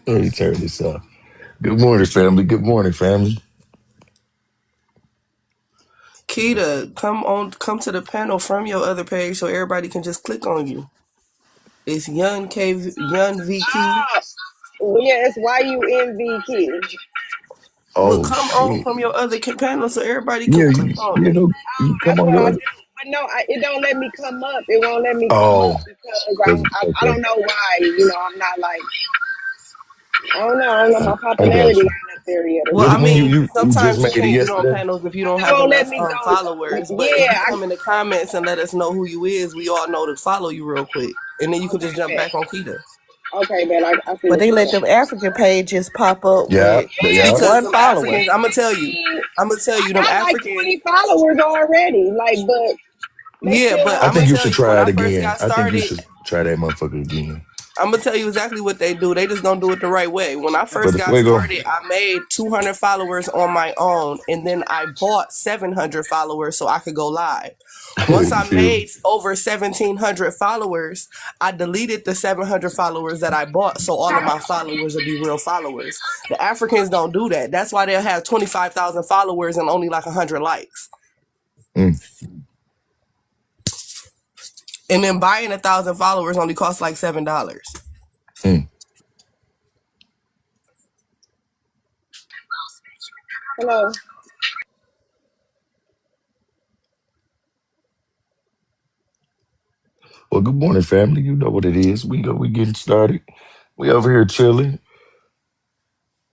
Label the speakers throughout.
Speaker 1: Let me turn this off. Good morning, family. Good morning, family.
Speaker 2: Keita, come to the panel from your other page so everybody can just click on you. It's Young VQ.
Speaker 3: Ah, yes, why you MVQ?
Speaker 2: Well,
Speaker 1: Oh
Speaker 2: come on
Speaker 1: shit.
Speaker 2: from your other panel so everybody can
Speaker 1: Yeah,
Speaker 2: click on
Speaker 1: you
Speaker 2: it.
Speaker 1: know, you come
Speaker 3: That's
Speaker 1: on
Speaker 3: what I
Speaker 1: your.
Speaker 3: do. But no, it don't let me come up. It won't let me come
Speaker 1: Oh,
Speaker 3: up because
Speaker 1: cause
Speaker 3: I
Speaker 1: okay,
Speaker 3: don't know why. I'm not like I don't know
Speaker 1: I,
Speaker 3: my
Speaker 1: I got
Speaker 3: popularity
Speaker 1: you.
Speaker 3: ain't up there yet or
Speaker 2: Well,
Speaker 1: Which
Speaker 2: I
Speaker 1: one
Speaker 3: something.
Speaker 1: you just
Speaker 2: sometimes you
Speaker 1: made it
Speaker 2: can't get on
Speaker 1: yesterday?
Speaker 2: panels if you don't
Speaker 3: It
Speaker 2: have
Speaker 3: won't let
Speaker 2: enough
Speaker 3: me go.
Speaker 2: followers. But if you
Speaker 3: Yeah,
Speaker 2: come in the comments and let us know who you is, we all know to follow you real quick, and then you can
Speaker 3: okay,
Speaker 2: just jump
Speaker 3: bet.
Speaker 2: back on Keita.
Speaker 3: Okay, bet. I see
Speaker 4: But
Speaker 3: what
Speaker 4: they
Speaker 3: you're
Speaker 4: let
Speaker 3: saying.
Speaker 4: them African pages pop up
Speaker 1: Yeah,
Speaker 4: with
Speaker 1: yeah.
Speaker 2: Because
Speaker 4: one
Speaker 2: them
Speaker 4: follower.
Speaker 2: Africans, I'm gonna tell
Speaker 3: I
Speaker 2: you, them
Speaker 3: got like
Speaker 2: Africans.
Speaker 3: 20 followers already. Like, but they
Speaker 2: Yeah,
Speaker 3: still
Speaker 2: but
Speaker 1: I
Speaker 3: won't
Speaker 2: I'm
Speaker 3: let
Speaker 2: gonna
Speaker 1: think you
Speaker 2: tell
Speaker 1: should
Speaker 2: you when
Speaker 1: try it
Speaker 2: I first
Speaker 1: again.
Speaker 2: got
Speaker 1: I think you
Speaker 2: started.
Speaker 1: should try that motherfucker again.
Speaker 2: I'm gonna tell you exactly what they do. They just don't do it the right way. When I
Speaker 1: For
Speaker 2: first
Speaker 1: the
Speaker 2: got
Speaker 1: fuego.
Speaker 2: started, I made 200 followers on my own, and then I bought 700 followers so I could go live. Once
Speaker 1: You
Speaker 2: I
Speaker 1: feel me?
Speaker 2: made over 1,700 followers, I deleted the 700 followers that I bought, so all of my followers would be real followers. The Africans don't do that. That's why they'll have 25,000 followers and only like 100 likes.
Speaker 1: Mm,
Speaker 2: And then buying 1,000 followers only costs like $7.
Speaker 1: mm.
Speaker 3: hello.
Speaker 1: Well, good morning, family. You know what it is. We getting started. We over here chilling.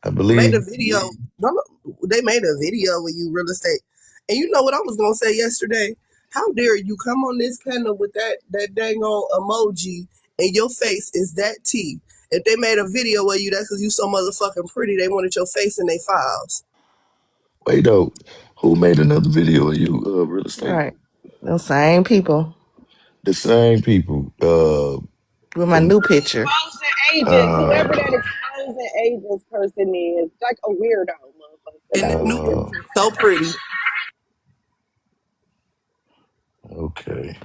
Speaker 1: I
Speaker 2: Made a
Speaker 1: believe.
Speaker 2: video. They made a video with you real estate. And you know what I was gonna say yesterday? How dare you come on this panel with that dang old emoji and your face is that T. If they made a video of you, that's because you so motherfucking pretty. They wanted your face in their files.
Speaker 1: Wait though, who made another video of you? Real estate.
Speaker 4: Right. Those same people
Speaker 1: The same people.
Speaker 4: with my
Speaker 1: From
Speaker 4: new picture.
Speaker 3: Exposing agents, whoever
Speaker 1: uh,
Speaker 3: that exposing agents person is, like a weirdo motherfucker.
Speaker 2: And the
Speaker 3: Like,
Speaker 2: new
Speaker 1: uh,
Speaker 2: picture so pretty.
Speaker 1: okay.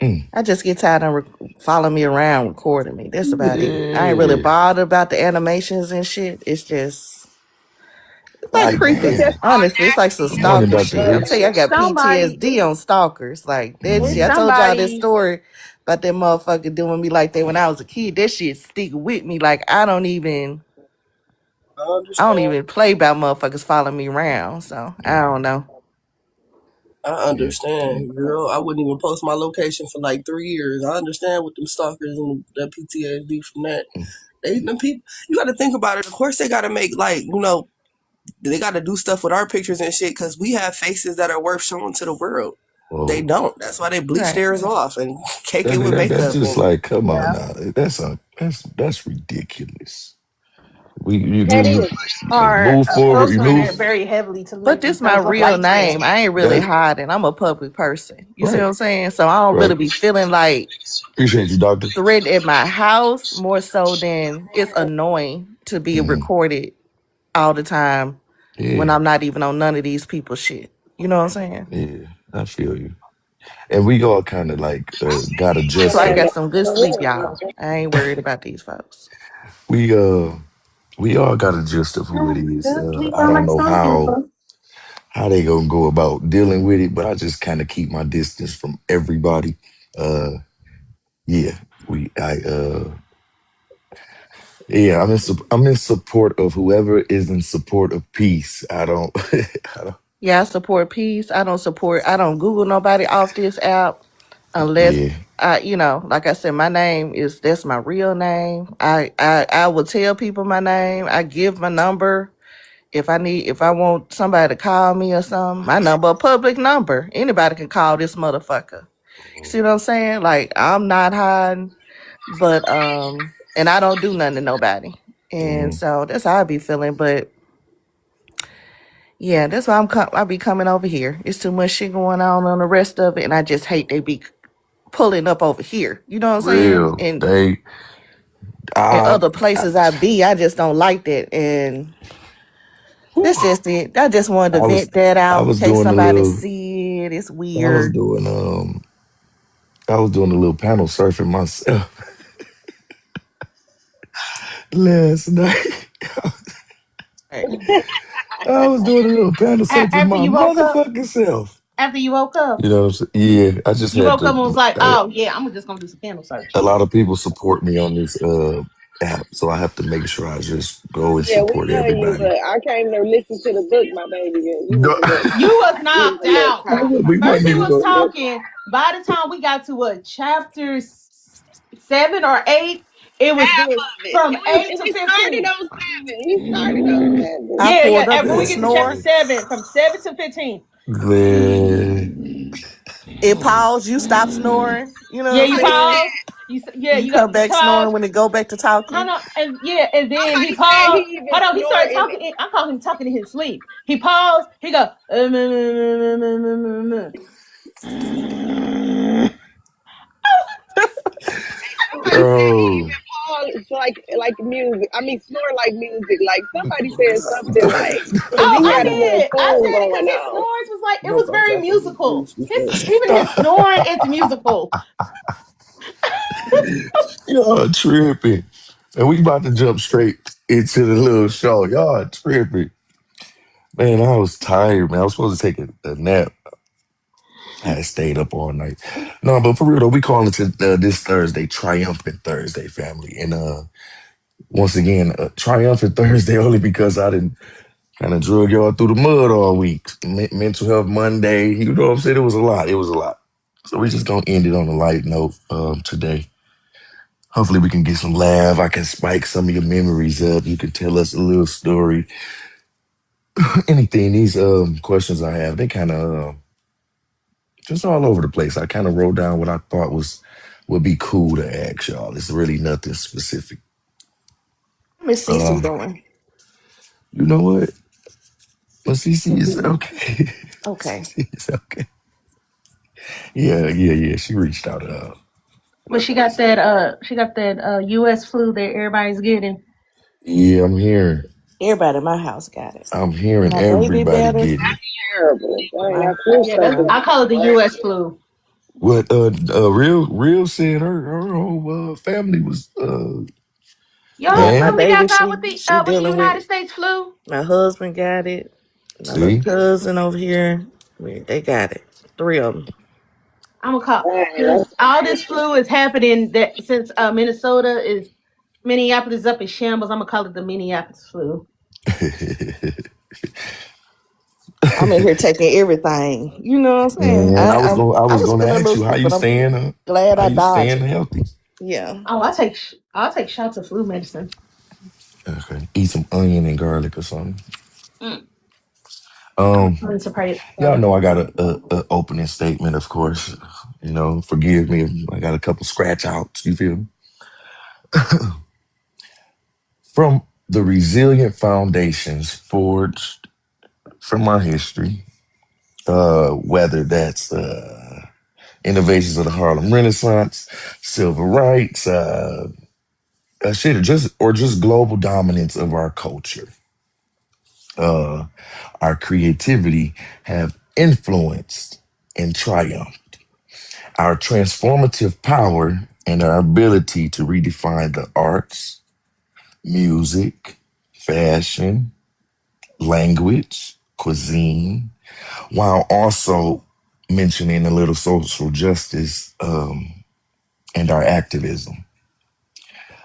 Speaker 1: Mm.
Speaker 4: I just get tired of following me around, recording me. That's about it. I ain't really
Speaker 1: Yeah.
Speaker 4: bothered about the animations and shit. It's just like
Speaker 1: Like
Speaker 3: it's
Speaker 4: creepy.
Speaker 3: just
Speaker 1: damn.
Speaker 4: Honestly, it's like some
Speaker 1: Good morning,
Speaker 4: stalker
Speaker 1: Dr.
Speaker 4: shit. I'm
Speaker 1: Hicks.
Speaker 4: telling you, I
Speaker 3: unnecessary.
Speaker 4: got
Speaker 5: Somebody
Speaker 4: PTSD on stalkers. Like that
Speaker 5: it's
Speaker 4: shit. I
Speaker 1: Mm.
Speaker 4: told y'all this
Speaker 5: somebody
Speaker 4: story about that motherfucker doing me like that when I was a kid. That shit stick with me. Like
Speaker 2: I
Speaker 4: I don't
Speaker 2: understand.
Speaker 4: even play about motherfuckers following me around. So I
Speaker 1: Mm.
Speaker 4: don't know.
Speaker 2: I
Speaker 1: Yeah.
Speaker 2: understand, girl. I wouldn't even post my location for like 3 years. I understand with them stalkers and the PTSD from that.
Speaker 1: Mm.
Speaker 2: Them people, you got to think about it. Of course, they got to make like they got to do stuff with our pictures and shit because we have faces that are worth showing to the world. They
Speaker 1: Well,
Speaker 2: don't. That's why they bleach
Speaker 4: Right.
Speaker 2: theirs off and cake it with
Speaker 1: that's
Speaker 2: makeup.
Speaker 1: just
Speaker 2: And
Speaker 1: like, come on
Speaker 5: yeah
Speaker 1: now. That's ridiculous. We you
Speaker 3: That
Speaker 1: you,
Speaker 3: is.
Speaker 1: you
Speaker 5: are
Speaker 1: move forward. You
Speaker 5: filtering
Speaker 1: move
Speaker 5: it very heavily to
Speaker 4: But
Speaker 5: make
Speaker 4: this my
Speaker 5: themselves look
Speaker 4: real
Speaker 5: like this.
Speaker 4: name. I ain't really
Speaker 1: that
Speaker 4: hiding. I'm a public person. You see what
Speaker 1: right,
Speaker 4: I'm saying? So I don't
Speaker 1: right.
Speaker 4: really be feeling like
Speaker 1: Appreciate you, doctor.
Speaker 4: threatened at my house more so than it's annoying to be
Speaker 1: Hmm.
Speaker 4: recorded all the time when
Speaker 1: Yeah,
Speaker 4: I'm not even on none of these people's shit. You know what I'm saying?
Speaker 1: yeah. I feel you. And we all kind of like got
Speaker 4: That's why I
Speaker 1: adjusted.
Speaker 4: got some good sleep, y'all. I ain't worried about these folks.
Speaker 1: We uh we all got a gist of who it is.
Speaker 5: Just sleep
Speaker 1: I
Speaker 5: on
Speaker 1: don't
Speaker 5: like
Speaker 1: know
Speaker 5: some people.
Speaker 1: how they gonna go about dealing with it, but I just kind of keep my distance from everybody. Uh, yeah, we I yeah, I'm in support of whoever is in support of peace. I don't I don't.
Speaker 4: Yeah, I support peace. I don't Google nobody off this app unless
Speaker 1: Yeah,
Speaker 4: like I said, that's my real name. I will tell people my name. I give my number if I want somebody to call me or something. My number, a public number. Anybody can call this motherfucker. See what I'm saying? Like I'm not hiding, but and I don't do nothing to nobody. And
Speaker 1: mm,
Speaker 4: so that's how I be feeling. But yeah, that's why I be coming over here. It's too much shit going on the rest of it, and I just hate they be pulling up over here. You know what I'm saying?
Speaker 1: real.
Speaker 4: And
Speaker 1: They
Speaker 4: in
Speaker 1: I,
Speaker 4: other
Speaker 1: I
Speaker 4: places I just don't like that. And
Speaker 1: whew,
Speaker 4: that's just it. I just wanted to
Speaker 1: I was
Speaker 4: vent that
Speaker 1: I
Speaker 4: out in
Speaker 1: was
Speaker 4: case
Speaker 1: doing a
Speaker 4: somebody
Speaker 1: little
Speaker 4: see it. It's
Speaker 1: I was
Speaker 4: weird.
Speaker 1: doing I was doing a little panel surfing myself. last night.
Speaker 4: Hey,
Speaker 1: I was doing a little panda search with
Speaker 5: After
Speaker 1: my
Speaker 5: you woke up,
Speaker 1: motherfucking self.
Speaker 5: after you woke up,
Speaker 1: You know what I'm saying? Yeah, I just
Speaker 5: you
Speaker 1: had
Speaker 5: woke up
Speaker 1: to.
Speaker 5: and was like,
Speaker 1: I,
Speaker 5: "Oh yeah, I'm just gonna do some candle
Speaker 1: a
Speaker 5: searching."
Speaker 1: lot of people support me on this app, so I have to make sure I just go and
Speaker 3: Yeah, we
Speaker 1: support
Speaker 3: love you,
Speaker 1: everybody.
Speaker 3: but I came to listen to the book, my baby. And you
Speaker 1: No,
Speaker 3: was a little,
Speaker 5: You was
Speaker 3: you was
Speaker 5: knocked
Speaker 3: a little
Speaker 5: out.
Speaker 3: talking.
Speaker 1: we
Speaker 5: First
Speaker 1: wasn't
Speaker 5: he
Speaker 1: even
Speaker 5: was
Speaker 3: You was
Speaker 1: going.
Speaker 3: a little talking.
Speaker 5: talking. By the time we got to chapter 7 or 8, it was this
Speaker 3: Of it.
Speaker 5: from eight
Speaker 3: And
Speaker 5: to
Speaker 3: we started
Speaker 5: 15.
Speaker 3: on 7. We started on 7.
Speaker 4: I
Speaker 5: Yeah, yeah.
Speaker 4: pulled up
Speaker 5: And when
Speaker 4: and
Speaker 5: we get to chapter
Speaker 4: snoring.
Speaker 5: 7, from 7 to 15.
Speaker 1: Man,
Speaker 4: It paused. You stop snoring. You know
Speaker 5: Yeah,
Speaker 4: what I'm
Speaker 5: you
Speaker 3: Somebody
Speaker 4: saying?
Speaker 5: pause.
Speaker 3: said,
Speaker 5: Yeah,
Speaker 4: You
Speaker 5: you got
Speaker 4: come
Speaker 5: you
Speaker 4: back
Speaker 5: pause.
Speaker 4: snoring when it go back to
Speaker 5: Hold
Speaker 4: talking.
Speaker 5: on, and yeah, and then he
Speaker 3: somebody said he
Speaker 5: paused.
Speaker 3: even
Speaker 5: Hold on, he
Speaker 3: snore
Speaker 5: started
Speaker 3: in
Speaker 5: talking.
Speaker 3: it.
Speaker 5: I call him talking in his sleep. He paused. He go.
Speaker 3: Somebody said he
Speaker 1: oh,
Speaker 3: even paused like music. I mean, snore like music. Like somebody said something like, because
Speaker 5: Oh,
Speaker 3: he
Speaker 5: I
Speaker 3: had a little
Speaker 5: did. I
Speaker 3: tune
Speaker 5: said it
Speaker 3: going
Speaker 5: because his
Speaker 3: on.
Speaker 5: snores was like
Speaker 2: I
Speaker 5: it
Speaker 2: hope
Speaker 5: was
Speaker 2: I
Speaker 5: very
Speaker 2: drop on the
Speaker 5: musical.
Speaker 2: grease
Speaker 5: His
Speaker 2: before.
Speaker 5: even his snoring is musical.
Speaker 1: y'all tripping. And we about to jump straight into the little show. Y'all tripping. Man, I was tired, man. I was supposed to take a nap. I had stayed up all night. No, but for real though, we call it this Thursday Triumphant Thursday, family. And once again, Triumphant Thursday only because I didn't kind of drug y'all through the mud all week. Mental Health Monday, you know what I'm saying? It was a lot. It was a lot. So we're just gonna end it on a light note today. Hopefully we can get some laugh. I can spike some of your memories up. You can tell us a little story. Anything. These questions I have, they kind of just all over the place. I kind of wrote down what I thought would be cool to ask y'all. It's really nothing specific.
Speaker 4: Miss Cece
Speaker 1: Um,
Speaker 4: doing?
Speaker 1: you know what? Well, CC is okay.
Speaker 4: Okay.
Speaker 1: CC is okay. Yeah, yeah, yeah. She reached out.
Speaker 5: But she got that US flu that everybody's getting.
Speaker 1: Yeah, I'm hearing.
Speaker 4: Everybody in my house got it.
Speaker 1: I'm hearing
Speaker 4: My baby
Speaker 1: everybody
Speaker 4: got it.
Speaker 1: getting it.
Speaker 3: Terrible. Dang,
Speaker 4: My
Speaker 3: that flu
Speaker 5: Yeah,
Speaker 3: stuff
Speaker 5: that's
Speaker 3: is
Speaker 4: son.
Speaker 5: I call it the
Speaker 3: crazy.
Speaker 5: US flu.
Speaker 1: What real said her whole family was
Speaker 5: Your whole
Speaker 4: Yeah, my
Speaker 1: man.
Speaker 5: family
Speaker 4: baby,
Speaker 5: got caught
Speaker 4: she
Speaker 5: with the
Speaker 4: dealing with
Speaker 5: United
Speaker 4: it.
Speaker 5: States flu.
Speaker 4: My husband got it. My little
Speaker 1: See,
Speaker 4: cousin over here, they got it. Three of them.
Speaker 5: I'm gonna call
Speaker 3: Dang,
Speaker 5: because
Speaker 3: that's
Speaker 5: all this
Speaker 3: crazy.
Speaker 5: flu is happening that since Minneapolis is up in shambles. I'm gonna call it the Minneapolis flu.
Speaker 4: I'm in here taking everything. You know what I'm saying?
Speaker 1: man, I
Speaker 4: I
Speaker 1: was
Speaker 4: was
Speaker 1: gonna
Speaker 4: feeling a
Speaker 1: ask
Speaker 4: little
Speaker 1: you how
Speaker 4: sick,
Speaker 1: you
Speaker 4: but I'm
Speaker 1: staying
Speaker 4: glad
Speaker 1: how
Speaker 4: I
Speaker 1: you
Speaker 4: dodged
Speaker 1: staying
Speaker 4: it.
Speaker 1: healthy.
Speaker 4: Yeah.
Speaker 5: Oh, I'll take shots of flu medicine.
Speaker 1: Okay, eat some onion and garlic or something.
Speaker 5: Mm. I'm
Speaker 1: Um,
Speaker 5: going to pray.
Speaker 1: y'all know I got a opening statement, of course. You know, forgive me. If I got a couple scratch outs. You feel me? From the resilient foundations forged from our history, whether that's innovations of the Harlem Renaissance, civil rights, shit, or just global dominance of our culture, uh, our creativity have influenced and triumphed. Our transformative power and our ability to redefine the arts, music, fashion, language, cuisine, while also mentioning a little social justice and our activism.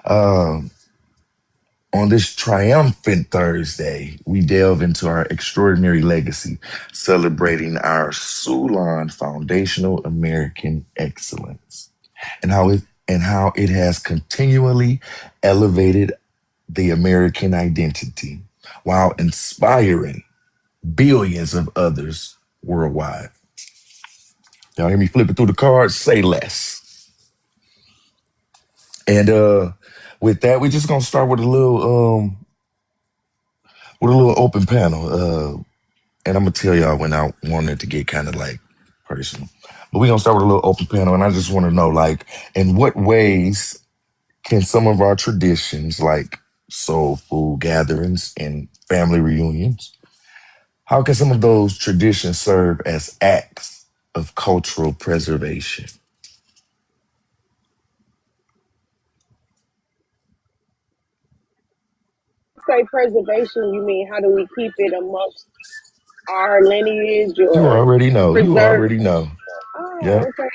Speaker 1: Um, on this triumphant Thursday, we delve into our extraordinary legacy, celebrating our Sulon foundational American excellence and how it has continually elevated the American identity while inspiring billions of others worldwide. Y'all hear me flipping through the cards? Say less. And with that, we're just gonna start with a little open panel. And I'm gonna tell y'all when I want it to get kind of like personal. But we're gonna start with a little open panel, and I just want to know, like, in what ways can some of our traditions, like soul food gatherings and family reunions, how can some of those traditions serve as acts of cultural preservation?
Speaker 3: say preservation, you mean how do we keep it amongst our lineage
Speaker 1: You
Speaker 3: or
Speaker 1: already know. You
Speaker 3: preserve?
Speaker 1: already know.
Speaker 3: Oh,
Speaker 1: Yep.
Speaker 3: okay.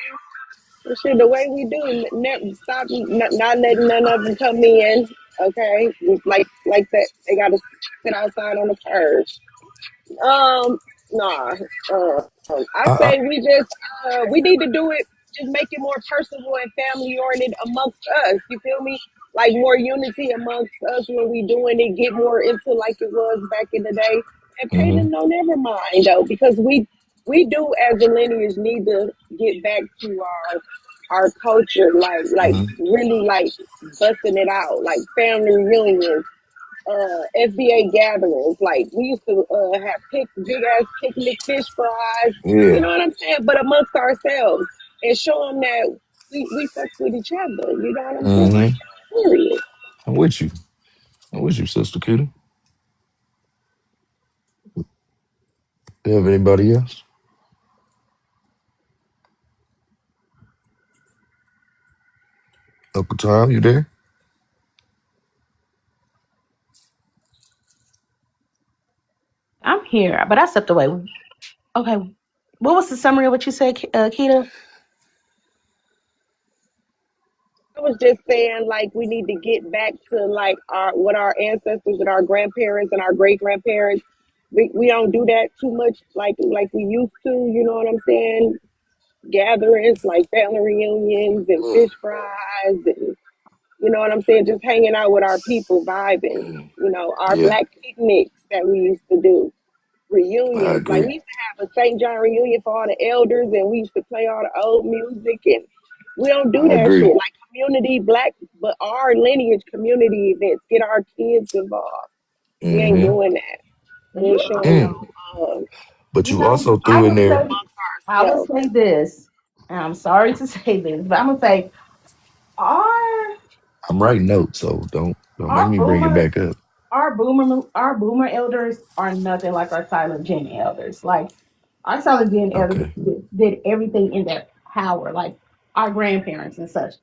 Speaker 3: Well, shit, the way we do, never stop, not letting none of them come in. Okay, like that, they got to sit outside on the curb. Um, nah. I
Speaker 1: I, I
Speaker 3: say we need to do it. Just make it more personal and family oriented amongst us. You feel me? Like more unity amongst us when we doing it. Get more into like it was back in the day. And pay
Speaker 1: mm-hmm,
Speaker 3: them no never mind though, because we do as a lineage need to get back to our culture, like
Speaker 1: mm-hmm.
Speaker 3: really like busting it out, like family reunions, SBA gatherings. Like we used to have big ass picnic, fish fries. You
Speaker 1: Yeah.
Speaker 3: know what I'm saying? But amongst ourselves and show them that we fuck with each other. You know what I'm saying?
Speaker 1: Mm-hmm.
Speaker 3: Period.
Speaker 1: I'm with you. I'm with you, Sister Kitty. You have anybody else? Uncle Tom, you there?
Speaker 5: I'm here, but I stepped away. Okay, what was the summary of what you said, Keita?
Speaker 3: I was just saying, like, we need to get back to like our what our ancestors and our grandparents and our great grandparents. We don't do that too much like we used to. You know what I'm saying? Gatherings like family reunions and
Speaker 1: Mm,
Speaker 3: fish fries and you know what I'm saying? Just hanging out with our people, vibing.
Speaker 1: mm.
Speaker 3: You know, our
Speaker 1: Yeah,
Speaker 3: black picnics that we used to do,
Speaker 1: I
Speaker 3: reunions. Like
Speaker 1: agree.
Speaker 3: we used to have a St. John reunion for all the elders, and we used to play all the old music. And we don't do
Speaker 1: I
Speaker 3: that
Speaker 1: agree.
Speaker 3: shit like community black, but our lineage community events. Get our kids involved. We ain't
Speaker 1: Mm-hmm.
Speaker 3: doing that. We
Speaker 5: You
Speaker 3: ain't showing
Speaker 1: Mm.
Speaker 3: no
Speaker 1: But
Speaker 5: you
Speaker 1: you
Speaker 5: know,
Speaker 1: also
Speaker 5: I
Speaker 1: threw in
Speaker 5: would
Speaker 1: there.
Speaker 5: say,
Speaker 3: amongst
Speaker 5: I would
Speaker 3: ourselves.
Speaker 5: say this. And I'm sorry to say this, but I'm gonna say our
Speaker 1: I'm writing notes, so don't make
Speaker 5: our
Speaker 1: me bring it
Speaker 5: boomer
Speaker 1: back up.
Speaker 5: our boomer elders are nothing like our silent gen elders. Like our silent gen elders
Speaker 1: Okay.
Speaker 5: did everything in their power. Like our grandparents and such,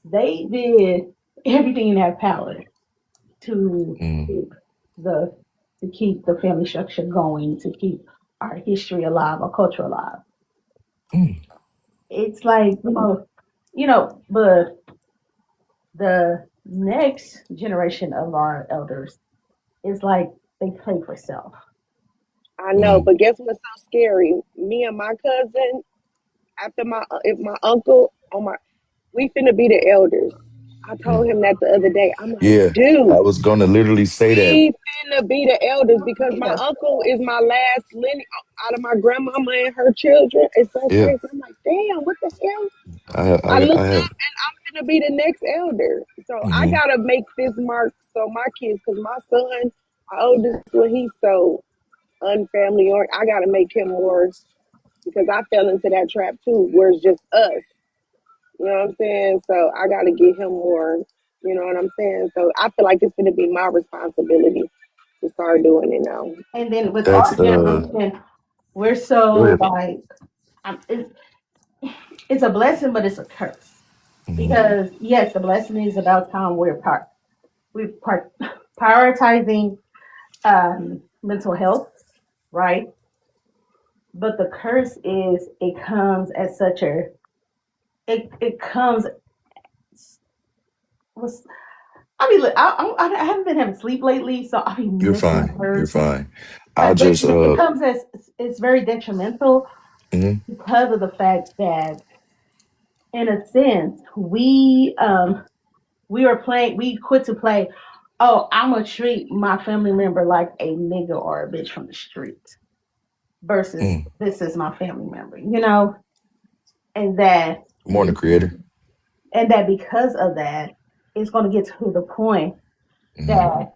Speaker 5: they did everything in their power to
Speaker 1: Mm.
Speaker 5: keep the to keep the family structure going, to keep our history alive, our culture alive.
Speaker 1: Mm.
Speaker 5: It's like but the next generation of our elders is like they play for self.
Speaker 3: I know,
Speaker 1: Mm.
Speaker 3: but guess what's so scary? Me and my cousin, after if my uncle on my we finna be the elders. I told
Speaker 1: Mm.
Speaker 3: him that the other day. I'm like,
Speaker 1: Yeah, I
Speaker 3: dude,
Speaker 1: was gonna literally say that.
Speaker 3: we finna be the elders because my
Speaker 5: Yeah.
Speaker 3: uncle is my last lineage out of my grandmama and her children. It's so
Speaker 1: Yeah,
Speaker 3: crazy. I'm like, damn, what the hell? I
Speaker 1: I
Speaker 3: looked
Speaker 1: have.
Speaker 3: up and I'm finna be the next elder. So I
Speaker 1: Hmm.
Speaker 3: gotta make this mark so my kids, because my son, my oldest one, he's so unfamily or I gotta make him more because I fell into that trap too, where it's just us. You know what I'm saying? So I got to get him more. You know what I'm saying? So I feel like it's going to be my responsibility to start doing it now.
Speaker 5: And then with
Speaker 1: That's
Speaker 5: our generation, we're
Speaker 1: Go
Speaker 5: so
Speaker 1: ahead.
Speaker 5: like it's a blessing, but it's a curse
Speaker 1: Hmm.
Speaker 5: because yes, the blessing is about time we're prioritizing mental health, right? But the curse is it comes at such a it comes. Was I mean, look, I haven't been having sleep lately, so I be
Speaker 1: You're
Speaker 5: missing
Speaker 1: fine. You're
Speaker 5: words.
Speaker 1: fine. I'll
Speaker 5: But
Speaker 1: just
Speaker 5: it comes as it's very detrimental
Speaker 1: mhm.
Speaker 5: because of the fact that, in a sense, we quit to play. Oh, I'm gonna treat my family member like a nigga or a bitch from the street versus
Speaker 1: Mm.
Speaker 5: this is my family member, and that
Speaker 1: Morning, creator.
Speaker 5: because of that, it's gonna get to the point
Speaker 1: Hmm.
Speaker 5: that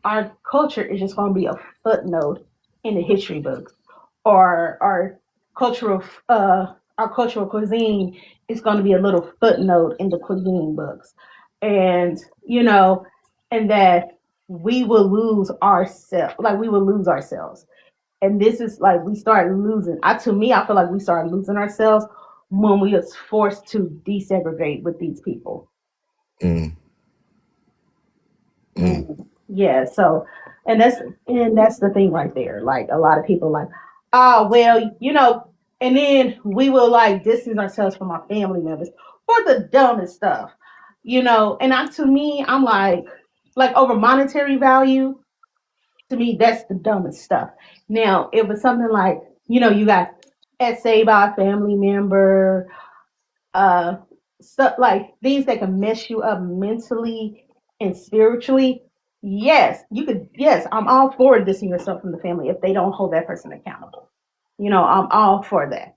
Speaker 5: our culture is just going to be a footnote in the history books, or cultural our cultural cuisine is going to be a little footnote in the cuisine books, and and that we will lose ourselves, and this is like we start losing. To me, I feel like we start losing ourselves when we are forced to desegregate with these people.
Speaker 1: Mm. Mm.
Speaker 5: Mm. Yeah, so and that's the thing right there. Like a lot of people like, oh well, and then we will like distance ourselves from our family members for the dumbest stuff. And to me, I'm like over monetary value, to me that's the dumbest stuff. Now, if it's something like, you got essay by a family member, uh stuff like things that can mess you up mentally and spiritually, yes, I'm all for distancing yourself from the family if they don't hold that person accountable. I'm all for that.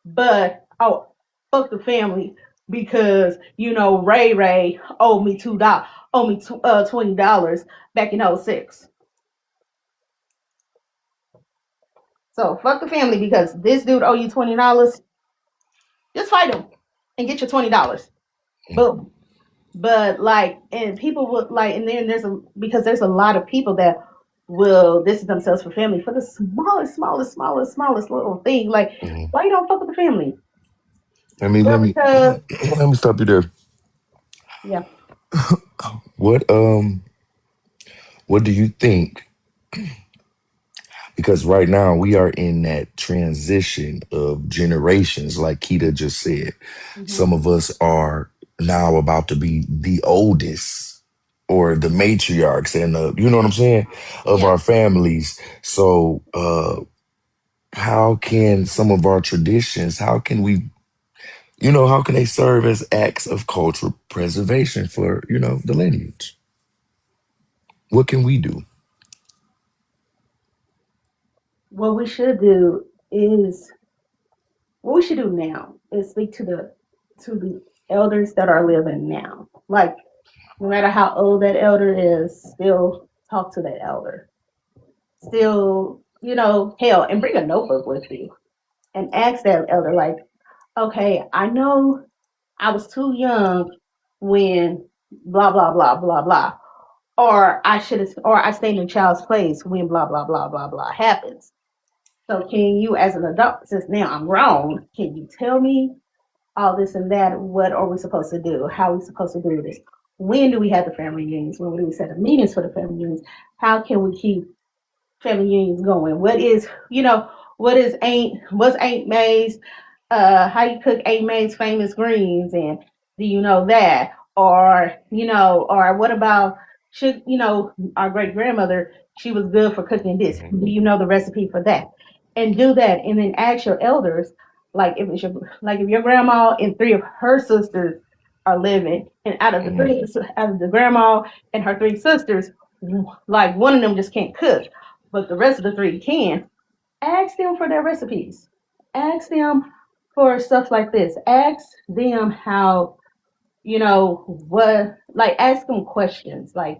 Speaker 5: But oh, fuck the family because Ray owed me $2, owed me $20 back in '06. So fuck the family because this dude owe you $20. Just fight him and get your $20. Boom. But like, and people would like, and then because there's a lot of people that will distance themselves from family for the smallest little thing. Like,
Speaker 1: Mhm.
Speaker 5: why you don't fuck with the family?
Speaker 1: I mean,
Speaker 5: Well, because
Speaker 1: let me stop you there.
Speaker 5: yeah.
Speaker 1: What what do you think? Because right now we are in that transition of generations, like Keita just said.
Speaker 5: Hmm.
Speaker 1: Some of us are now about to be the oldest or the matriarchs and you know what I'm saying, of
Speaker 5: Yeah.
Speaker 1: our families. So how can some of our traditions, how can we, how can they serve as acts of cultural preservation for, the lineage? What can we do?
Speaker 5: What we should do is what we should do now is speak to the elders that are living now. Like, no matter how old that elder is, still talk to that elder. Still, hell, and bring a notebook with you and ask that elder, like, okay, I know I was too young when blah blah blah blah blah, or I stayed in child's place when blah blah blah blah blah happens. So can you, as an adult, since now I'm grown, can you tell me all this and that? What are we supposed to do? How are we supposed to do this? When do we have the family reunions? When do we set the meetings for the family reunions? How can we keep family unions going? What's Aunt May's, how you cook Aunt May's famous greens, and do you know that? Or what about, should our great grandmother, she was good for cooking this.
Speaker 1: Mhm.
Speaker 5: Do you know the recipe for that? And do that, and then ask your elders, like if your grandma and three of her sisters are living, and
Speaker 1: Mhm.
Speaker 5: out of the grandma and her three sisters, like one of them just can't cook, but the rest of the three can. Ask them for their recipes. Ask them for stuff like this. Ask them how, ask them questions like,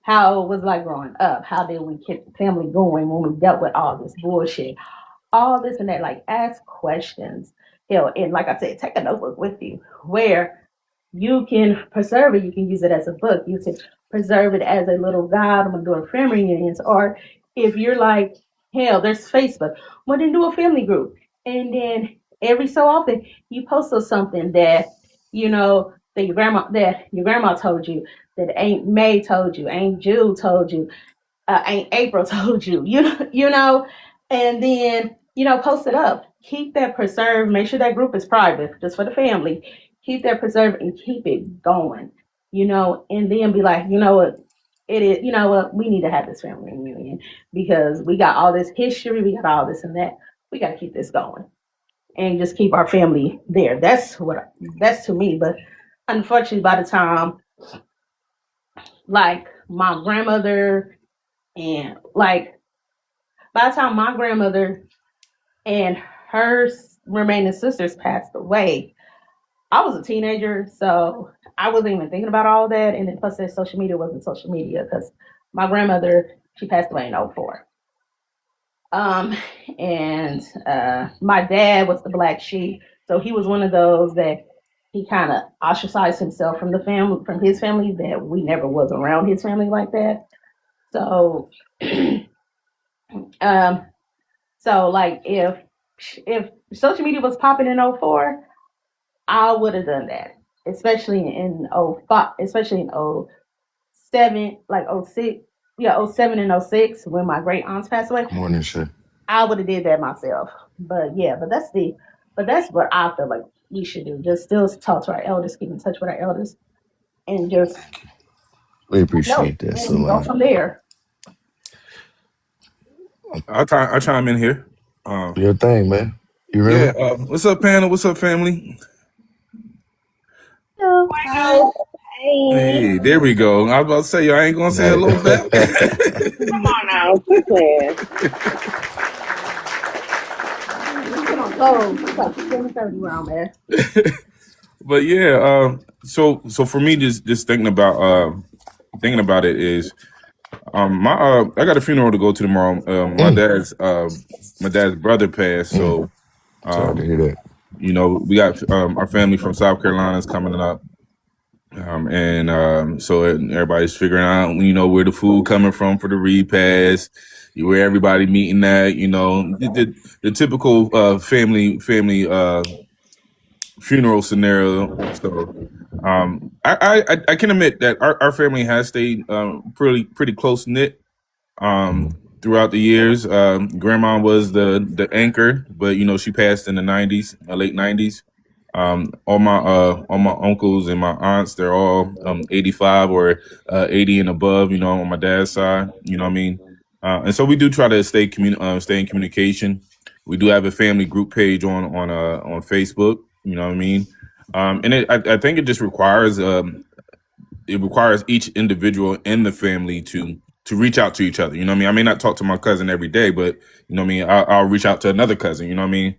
Speaker 5: how was like growing up? How did we keep the family going when we dealt with all this bullshit? All this and that. Like, ask questions. Hell, and like I said, take a notebook with you where you can preserve it. You can use it as a book. You can preserve it as a little guide when doing family reunions. Or if you're like, hell, there's Facebook. Well, then do a family group. And then every so often you post something that, that your grandma told you, that Aunt May told you, Aunt Jude told you, Aunt April told you, and then, post it up. Keep that preserved. Make sure that group is private, just for the family. Keep that preserved and keep it going, and then be like, you know what, it is, you know what, we need to have this family reunion because we got all this history, we got all this and that. We got to keep this going and just keep our family there. That's to me. But unfortunately, by the time, like, my grandmother and like by the time my grandmother and her remaining sisters passed away, I was a teenager, so I wasn't even thinking about all that. And then plus, that social media wasn't social media because my grandmother, she passed away in '04. Um, and my dad was the black sheep, so he was one of those that he kind of ostracized himself from the family, from his family. That we never was around his family like that. So, um, So like if social media was popping in '04, I would have done that. Especially in '05, especially in '06 07, like 06, yeah, 07 and 06 when my great aunts passed away.
Speaker 1: Good morning, Shay.
Speaker 5: I would have did that myself. But yeah, but that's what I feel like we should do. Just still talk to our elders, keep in touch with our elders, and just
Speaker 1: Thank you. We
Speaker 5: no,
Speaker 1: appreciate that so
Speaker 5: and go
Speaker 1: much.
Speaker 5: from there.
Speaker 6: I chime in here. Um,
Speaker 1: Your thing, man. You
Speaker 6: yeah.
Speaker 1: ready?
Speaker 6: What's up, panel? What's up, family?
Speaker 5: Yeah, hi.
Speaker 3: Hey,
Speaker 6: Hey, there we go. I was about to say, I ain't gonna say
Speaker 1: Night.
Speaker 6: hello back.
Speaker 3: come on now, quit playing.
Speaker 5: It's been on close. It's like 7:30 where I'm at.
Speaker 6: But yeah, so for me, just thinking about it is, my I got a funeral to go to tomorrow.
Speaker 1: Mm,
Speaker 6: My dad's brother passed,
Speaker 1: mm.
Speaker 6: so
Speaker 1: Sorry to
Speaker 6: um,
Speaker 1: hear that.
Speaker 6: we got our family from South Carolina is coming up. And so everybody's figuring out, where the food coming from for the repast, where everybody meeting at, the typical family funeral scenario. So I can admit that our family has stayed pretty close knit throughout the years. Grandma was the anchor, but she passed in the '90s, late '90s. All my uncles and my aunts, they're all 85 or 80 and above. On my dad's side. You know what I mean? And so we do try to stay in communication. We do have a family group page on Facebook. You know what I mean? And I think it just requires each individual in the family to reach out to each other. You know what I mean? I may not talk to my cousin every day, but you know what I mean. I'll reach out to another cousin. You know what I mean?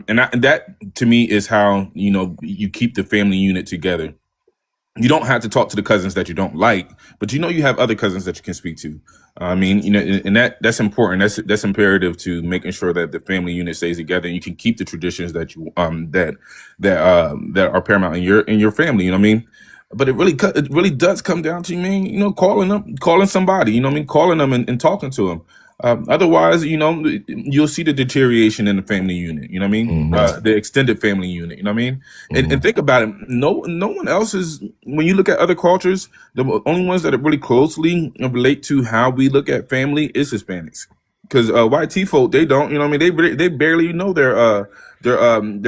Speaker 6: And that to me is how you keep the family unit together. You don't have to talk to the cousins that you don't like, but you have other cousins that you can speak to. I mean, and that's important. That's imperative to making sure that the family unit stays together, and you can keep the traditions that you that are paramount in your family. You know what I mean? But it really does come down to, man, calling somebody. You know what I mean? Calling them and talking to them. Otherwise, you'll see the deterioration in the family unit. You know what I mean?
Speaker 1: Mm-hmm.
Speaker 6: The extended family unit. You know what I mean? And
Speaker 1: Mm-hmm.
Speaker 6: think about it. No one else is. When you look at other cultures, the only ones that really closely relate to how we look at family is Hispanics. Because white T folk, they don't. You know what I mean? They barely know their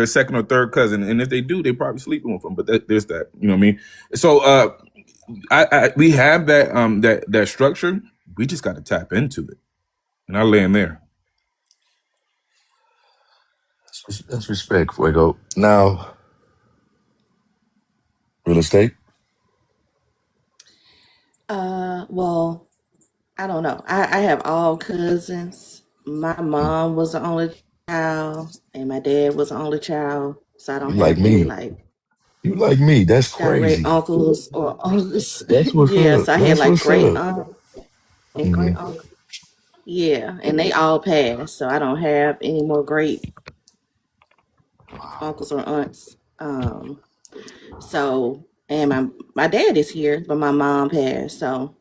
Speaker 6: second or third cousin, and if they do, they probably sleeping with them. But there's that. You know what I mean? So we have that structure. We just got to tap into it. And I land there.
Speaker 1: That's respect, Fuego. Now, real estate.
Speaker 4: Well, I don't know. I have all cousins. My
Speaker 1: Mm.
Speaker 4: mom was the only child, and my dad was the only child. So I don't
Speaker 1: You like
Speaker 4: have any
Speaker 1: me.
Speaker 4: like
Speaker 1: You like me. That's
Speaker 4: direct
Speaker 1: crazy.
Speaker 4: uncles or uncles.
Speaker 1: That's what's
Speaker 4: Yeah,
Speaker 1: up.
Speaker 4: so I had
Speaker 1: That's
Speaker 4: like
Speaker 1: what's
Speaker 4: great
Speaker 1: up.
Speaker 4: aunts and
Speaker 1: Mm-hmm.
Speaker 4: great uncles. Yeah, and they all passed, so I don't have any more great
Speaker 1: Wow.
Speaker 4: uncles or aunts. So and my dad is here, but my mom passed. So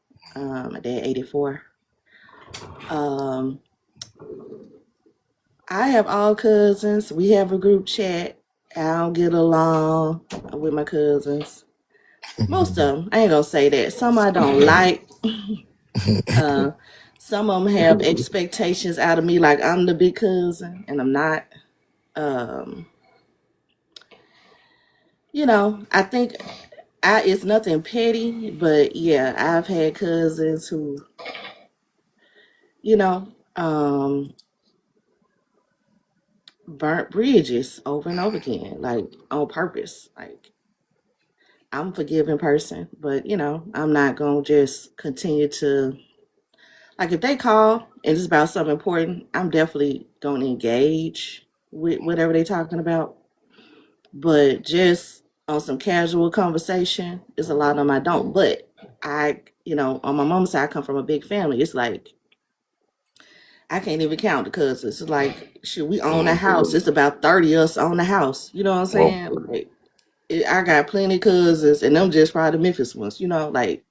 Speaker 4: my dad 84. Um, I have all cousins. We have a group chat. I don't get along with my cousins. Most of them, I ain't gonna say that. Some I don't like. Uh, some of them have expectations out of me, like I'm the big cousin, and I'm not. Um, I think it's nothing petty, but yeah, I've had cousins who, you know, um, burnt bridges over and over again, like on purpose. Like I'm a forgiving person, but I'm not gonna just continue to like if they call and it's about something important, I'm definitely gonna engage with whatever they're talking about. But just on some casual conversation, it's a lot of them I don't. But on my mom's side, I come from a big family. It's like I can't even count the cousins. It's like, should we own a house? It's about 30 of us on the house. You know what I'm
Speaker 1: Well,
Speaker 4: saying? Like, I got plenty of cousins, and them just probably the Memphis ones. Like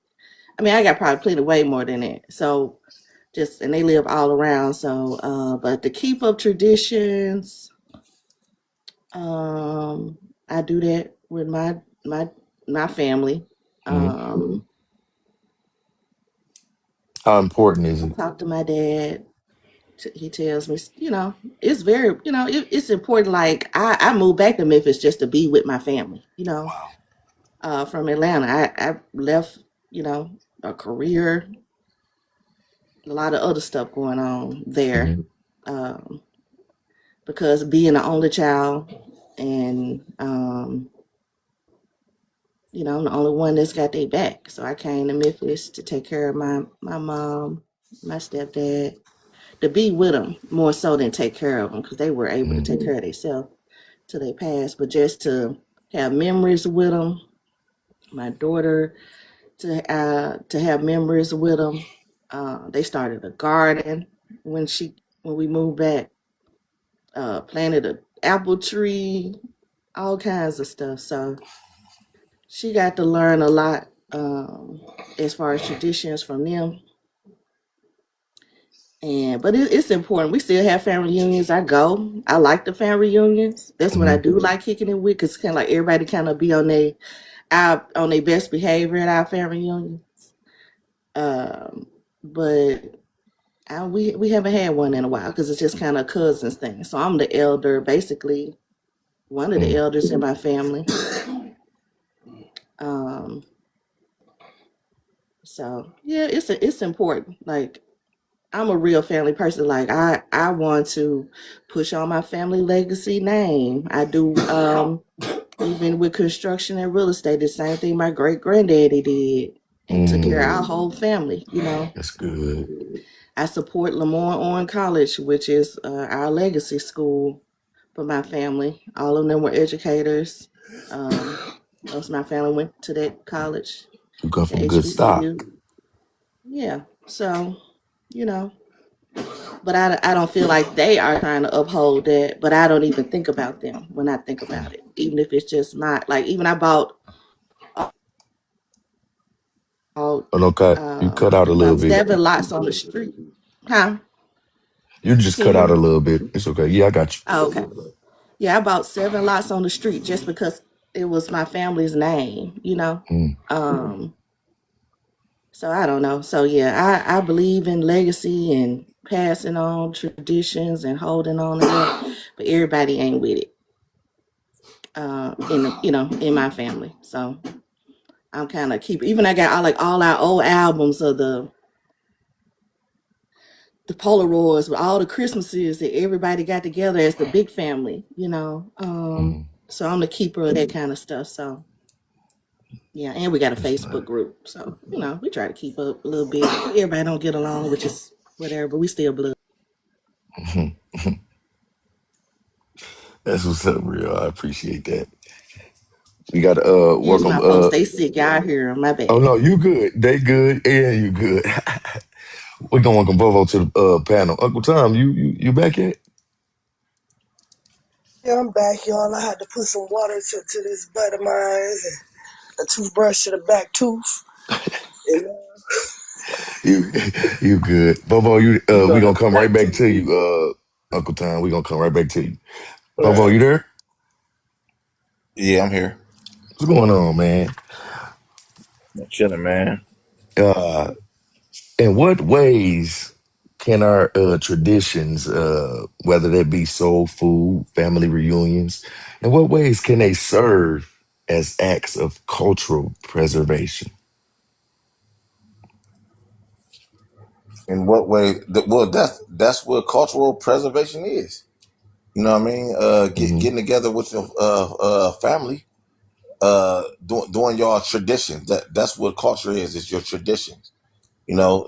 Speaker 4: I mean, I got probably plenty way more than that. So and they live all around. So, but to keep up traditions, I do that with my my family.
Speaker 1: mm-hmm.
Speaker 4: Um,
Speaker 1: How important is
Speaker 4: I
Speaker 1: it?
Speaker 4: talk to my dad. He tells me, it's very, it's important. Like I moved back to Memphis just to be with my family,
Speaker 1: Wow.
Speaker 4: from Atlanta. I left, a career, a lot of other stuff going on there,
Speaker 1: Mhm.
Speaker 4: um, because being the only child and, I'm the only one that's got their back. So I came to Memphis to take care of my mom, my stepdad, to be with them more so than take care of them because they were able to
Speaker 1: Mhm.
Speaker 4: take care of themselves till they passed. But just to have memories with them, my daughter to have memories with them. They started a garden when when we moved back. Planted an apple tree, all kinds of stuff. So she got to learn a lot, as far as traditions from them. But it's important. We still have family reunions. I go. I like the family reunions. That's what I
Speaker 1: Mhm.
Speaker 4: do like kicking it with, cause kind of like everybody kind of be on their best behavior at our family reunion. But we haven't had one in a while because it's just kind of cousins thing. So I'm the elder, basically one of the
Speaker 1: Mhm.
Speaker 4: elders in my family. Um, so yeah, it's important. Like I'm a real family person. Like I want to push on my family legacy name. I do. Even with construction and real estate, the same thing my great granddaddy did, and took care of
Speaker 1: Mhm.
Speaker 4: our whole family.
Speaker 1: That's good.
Speaker 4: I support Lamar Owen College, which is our legacy school for my family. All of them were educators. Most of my family went to that college,
Speaker 1: You come
Speaker 4: the
Speaker 1: from good stock.
Speaker 4: HBCU. Yeah, so you know, but I don't feel like they are trying to uphold that. But I don't even think about them when I think about it. Even if it's just my like, even I bought all,
Speaker 1: Oh, okay. You cut out a little
Speaker 4: about
Speaker 1: bit.
Speaker 4: 7 lots on the street. Huh?
Speaker 1: You just
Speaker 4: Can you
Speaker 1: cut
Speaker 4: hear
Speaker 1: out a
Speaker 4: me?
Speaker 1: little bit. It's okay. Yeah, I got you.
Speaker 4: Oh, okay. Yeah, I bought 7 lots on the street just because it was my family's name.
Speaker 1: Mm.
Speaker 4: Um, so I don't know. So yeah, I believe in legacy and passing on traditions and holding on to that, but everybody ain't with it. In my family. So I'm kind of keep. Even I got all our old albums of the Polaroids with all the Christmases that everybody got together as the big family.
Speaker 1: Mhm.
Speaker 4: So I'm the keeper of that kind of stuff. So yeah, and we got a
Speaker 1: That's nice.
Speaker 4: Facebook group. So, we try to keep up a little bit. Everybody don't get along, which is whatever, but we still blood.
Speaker 1: Mhm. That's what's up, real. I appreciate that. We got to
Speaker 4: Here's
Speaker 1: welcome.
Speaker 4: my folks. They sick. Y'all hear 'em. My
Speaker 1: Oh
Speaker 4: bad.
Speaker 1: no, you good. They good, and you good. We're gonna welcome Bovo to the panel. Uncle Tom, you back yet?
Speaker 2: Yeah, I'm back, y'all. I had to put some water to this butt of mine and a toothbrush to the back tooth. And
Speaker 1: You you good. Bovo,
Speaker 2: you know
Speaker 1: we
Speaker 2: the
Speaker 1: gonna come right
Speaker 2: back
Speaker 1: back
Speaker 2: tooth.
Speaker 1: to you, Uncle Tom. We gonna come right back to you.
Speaker 2: All
Speaker 1: Bovo,
Speaker 2: right.
Speaker 1: you there?
Speaker 6: Yeah, I'm here.
Speaker 1: What's going on, man?
Speaker 6: Chilling, man.
Speaker 1: Uh, in what ways can our traditions, whether that be soul food, family reunions, in what ways can they serve as acts of cultural preservation?
Speaker 7: In what way? Well, that's what cultural preservation is. You know what I mean?
Speaker 1: Hmm.
Speaker 7: Getting together with your family, doing your traditions. That's what culture is. It's your traditions.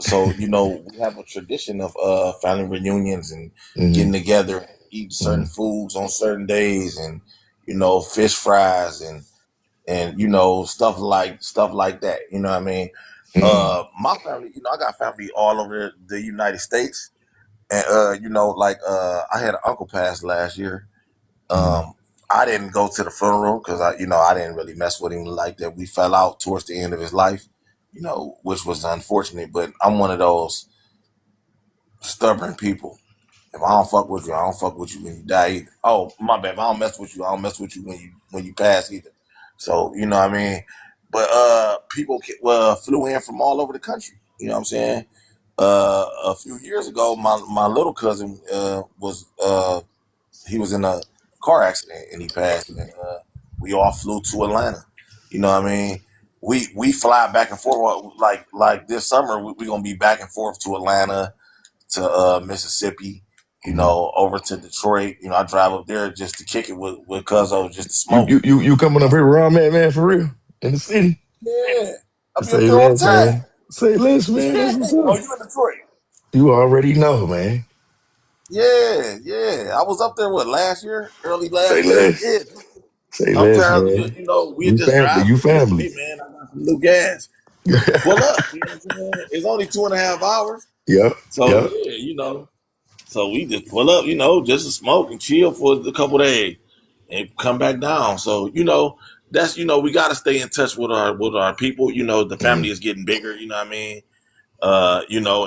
Speaker 7: So we have a tradition of family reunions and
Speaker 1: Hmm.
Speaker 7: getting together, eating certain
Speaker 1: Hmm.
Speaker 7: foods on certain days, and fish fries and stuff like that. You know what I mean?
Speaker 1: Hmm.
Speaker 7: My family, I got family all over the United States, and I had an uncle pass last year.
Speaker 1: Hmm.
Speaker 7: Um, I didn't go to the funeral because I didn't really mess with him like that. We fell out towards the end of his life, which was unfortunate. But I'm one of those stubborn people. If I don't fuck with you, I don't fuck with you when you die either. Oh, my bad. If I don't mess with you, I don't mess with you when you pass either. So you know what I mean. But people flew in from all over the country. You know what I'm saying? A few years ago, my little cousin was he was in a car accident and he passed. And we all flew to Atlanta. You know what I mean? We fly back and forth like this summer. We gonna be back and forth to Atlanta, to Mississippi. You
Speaker 1: Mm-hmm.
Speaker 7: know, over to Detroit. You know, I drive up there just to kick it with Cuzzo, just to
Speaker 1: You
Speaker 7: smoke.
Speaker 1: you you you coming up here where I'm at, man, for real? In the city?
Speaker 7: Yeah, I be up
Speaker 1: Say
Speaker 7: there all the
Speaker 1: less,
Speaker 7: time.
Speaker 1: man. Say less, man.
Speaker 7: Yeah.
Speaker 1: That's what's
Speaker 7: Oh,
Speaker 1: up.
Speaker 7: you in Detroit?
Speaker 1: You already know, man.
Speaker 7: Yeah, yeah. I was up there last year, early
Speaker 1: Say
Speaker 7: last year.
Speaker 1: less.
Speaker 7: Yeah.
Speaker 1: Say less,
Speaker 7: Sometimes
Speaker 1: man.
Speaker 7: we
Speaker 1: You
Speaker 7: just
Speaker 1: family.
Speaker 7: drive
Speaker 1: You
Speaker 7: through there.
Speaker 1: family.
Speaker 7: Hey man, I got some new gas. Pull up. You know what I'm saying? It's only 2.5 hours.
Speaker 1: Yep.
Speaker 7: So
Speaker 1: Yep.
Speaker 7: yeah, So we just pull up, just to smoke and chill for a couple days and come back down. So, that's we gotta stay in touch with our people. The family
Speaker 1: Mm-hmm.
Speaker 7: is getting bigger, you know what I mean?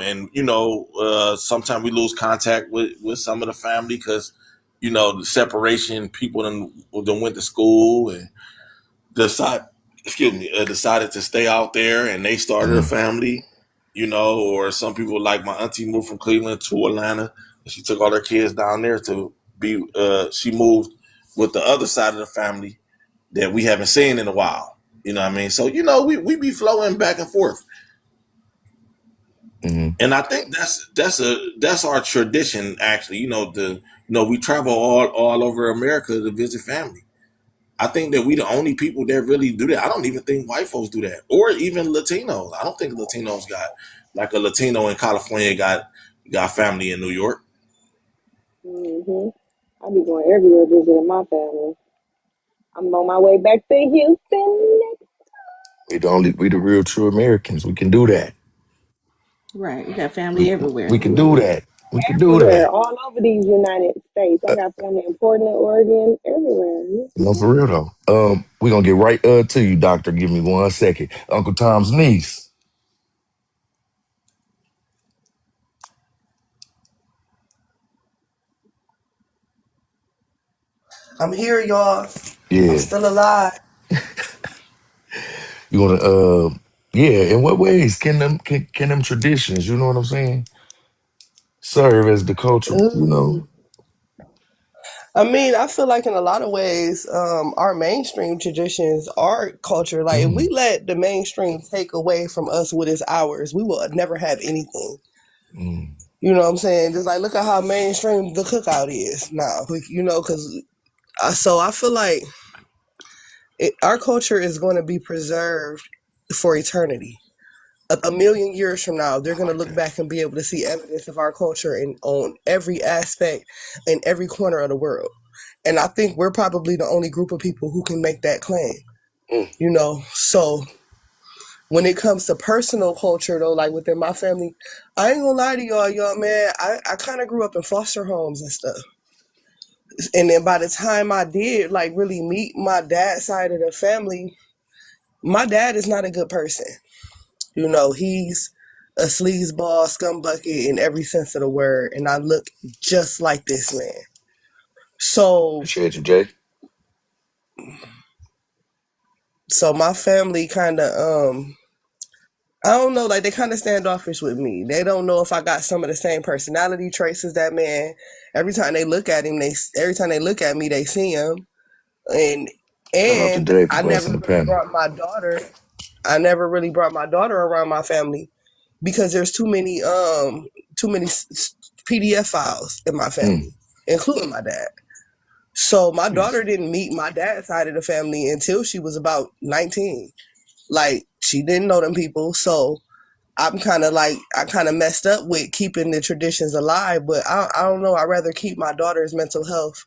Speaker 7: And sometimes we lose contact with some of the family because the separation. People then went to school and decide decided to stay out there and they started a
Speaker 1: Mm-hmm.
Speaker 7: family. Or some people, like my auntie, moved from Cleveland to Atlanta and she took all her kids down there to be she moved with the other side of the family that we haven't seen in a while. You know what I mean? So we be flowing back and forth.
Speaker 1: Mm-hmm.
Speaker 7: And I think that's our tradition, actually. We travel all over America to visit family. I think that we the only people that really do that. I don't even think white folks do that, or even Latinos. I don't think Latinos got like a Latino in California got family in New York.
Speaker 3: I be going everywhere visiting my family. I'm on my way back to Houston next.
Speaker 1: We the real true Americans. We can do that.
Speaker 5: Right. We got family
Speaker 1: We
Speaker 5: everywhere.
Speaker 1: we can do that. We can do
Speaker 3: Everywhere,
Speaker 1: that.
Speaker 3: all over these United States. I
Speaker 1: Uh,
Speaker 3: got family in Portland, Oregon, everywhere.
Speaker 1: no, for real though. We gonna get right to you, doctor. Give me 1 second. Uncle Tom's niece.
Speaker 2: I'm here, y'all. I'm
Speaker 1: Yeah.
Speaker 2: still alive.
Speaker 1: You wanna yeah, in what ways can them traditions, you know what I'm saying, serve as the culture,
Speaker 2: Ooh. I mean, I feel like in a lot of ways, our mainstream traditions, our culture, like if we
Speaker 1: Mm,
Speaker 2: let the mainstream take away from us what is ours, we will never have anything.
Speaker 1: mm,
Speaker 2: You know what I'm saying? Just like look at how mainstream the cookout is now. Because so I feel like our culture is going to be preserved for eternity. A million years from now, they're
Speaker 1: I
Speaker 2: going to
Speaker 1: like
Speaker 2: look
Speaker 1: that.
Speaker 2: back and be able to see evidence of our culture on every aspect in every corner of the world. And I think we're probably the only group of people who can make that claim.
Speaker 1: Mm,
Speaker 2: So when it comes to personal culture, though, like within my family, I ain't gonna lie to y'all, man. I kind of grew up in foster homes and stuff. And then by the time I did, like, really meet my dad's side of the family, my dad is not a good person. He's a sleazeball, scumbucket in every sense of the word, and I look just like this man. So,
Speaker 1: appreciate you, Jay.
Speaker 2: so my family kind of, I don't know, like they kind of standoffish with me. They don't know if I got some of the same personality traits as that man. Every time they look at him, every time they look at me, they see him, and
Speaker 1: Shout out to
Speaker 2: and
Speaker 1: Jay for
Speaker 2: I never
Speaker 1: blessing the
Speaker 2: really
Speaker 1: panel.
Speaker 2: brought my daughter. I never really brought my daughter around my family because there's too many PDF files in my
Speaker 1: Mm,
Speaker 2: family, including my dad. So my
Speaker 1: yes.
Speaker 2: daughter didn't meet my dad's side of the family until she was about 19. Like she didn't know them people. So I'm kind of like I kind of messed up with keeping the traditions alive, but I don't know. I'd rather keep my daughter's mental health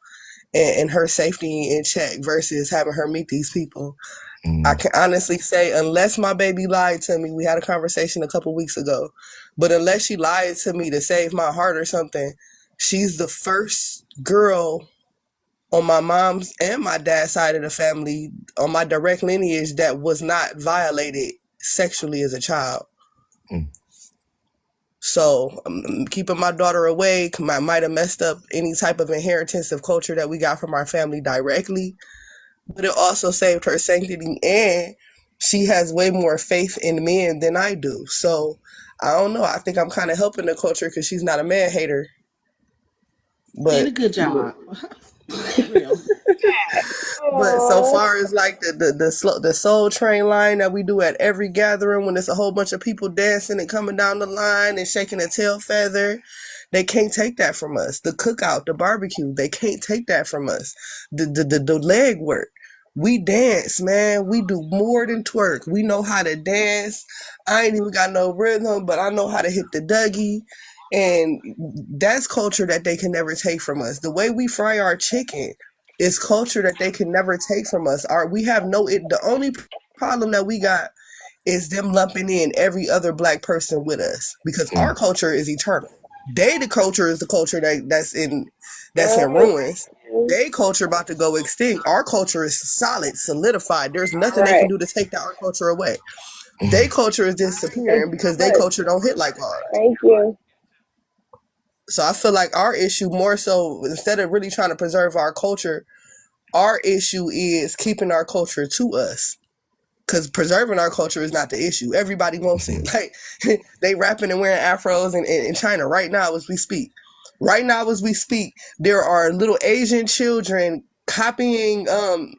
Speaker 2: and her safety in check versus having her meet these people. I
Speaker 1: Mm,
Speaker 2: can honestly say, unless my baby lied to me, we had a conversation a couple weeks ago, but unless she lied to me to save my heart or something, she's the first girl on my mom's and my dad's side of the family on my direct lineage that was not violated sexually as a child.
Speaker 1: mm,
Speaker 2: So keeping my daughter away might have messed up any type of inheritance of culture that we got from our family directly, but it also saved her sanctity and she has way more faith in men than I do. So I don't know. I think I'm kind of helping the culture because she's not a man hater.
Speaker 4: Did a
Speaker 2: But
Speaker 4: good job. For real.
Speaker 2: But so
Speaker 3: Oh,
Speaker 2: far as like the Soul Train line that we do at every gathering when it's a whole bunch of people dancing and coming down the line and shaking a tail feather, they can't take that from us. The cookout, the barbecue, they can't take that from us. The leg work. We dance, man. We do more than twerk. We know how to dance. I ain't even got no rhythm, but I know how to hit the Dougie. And that's culture that they can never take from us. The way we fry our chicken, it's culture that they can never take from us. We have the only problem that we got is them lumping in every other black person with us because our
Speaker 1: Mm,
Speaker 2: culture is eternal. The culture is the culture that's in
Speaker 3: right.
Speaker 2: ruins. They culture about to go extinct. Our culture is solid, solidified. There's nothing they can
Speaker 3: Right.
Speaker 2: do to take our culture away. They
Speaker 1: mm,
Speaker 2: culture is
Speaker 3: Thank
Speaker 2: disappearing
Speaker 3: you so
Speaker 2: because they
Speaker 3: much.
Speaker 2: culture don't hit like ours.
Speaker 3: Thank you.
Speaker 2: So I feel like our issue more so instead of really trying to preserve our culture, our issue is keeping our culture to us. Because preserving our culture is not the issue. Everybody wants it.
Speaker 1: mhm,
Speaker 2: Like they rapping and wearing afros in China right now as we speak. Right now as we speak, there are little Asian children copying,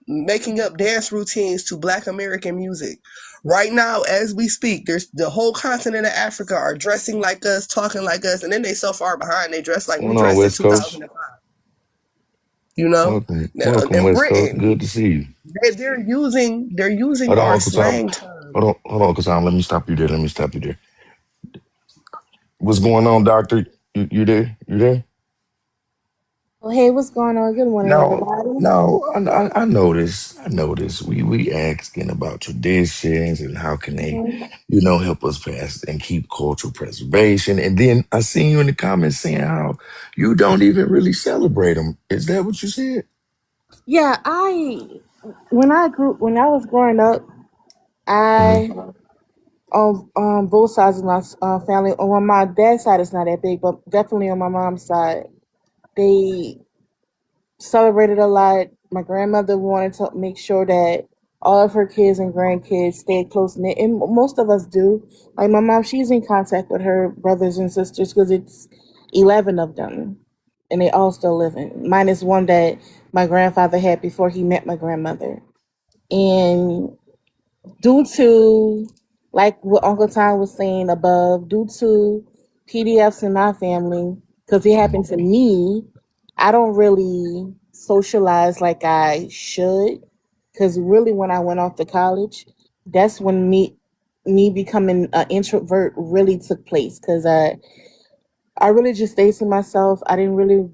Speaker 2: making up dance routines to Black American music. Right now, as we speak, there's the whole continent of Africa are dressing like us, talking like us, and then they so far behind they dress
Speaker 1: what's
Speaker 2: like we
Speaker 1: going on,
Speaker 2: dressed in
Speaker 1: West Coast?
Speaker 2: 2005. You know,
Speaker 1: Welcome,
Speaker 2: in
Speaker 1: West Coast.
Speaker 2: Britain,
Speaker 1: Good to see you.
Speaker 2: they're using
Speaker 1: Hold on,
Speaker 2: our
Speaker 1: Uncle Tom.
Speaker 2: slang terms.
Speaker 1: Hold on, Uncle Tom. Let me stop you there. Let me stop you there. What's going on, Doctor? You there? You there?
Speaker 8: Oh, hey, what's going on? Good morning,
Speaker 1: No,
Speaker 8: everybody.
Speaker 1: no. I noticed. I noticed. We asking about traditions and how can they,
Speaker 8: Mhm.
Speaker 1: help us pass and keep cultural preservation. And then I seen you in the comments saying how you don't even really celebrate them. Is that what you said?
Speaker 8: Yeah, when I was growing up,
Speaker 1: Hmm.
Speaker 8: I on both sides of my family. On my dad's side, it's not that big, but definitely on my mom's side, they celebrated a lot. My grandmother wanted to make sure that all of her kids and grandkids stayed close knit, and most of us do. Like my mom, she's in contact with her brothers and sisters because it's 11 of them, and they all still living. Minus one that my grandfather had before he met my grandmother, and due to like what Uncle Tom was saying above, due to PDFs in my family, because it happened to me, I don't really socialize like I should. Because really, when I went off to college, that's when me becoming an introvert really took place. Because I really just stayed to myself. I didn't really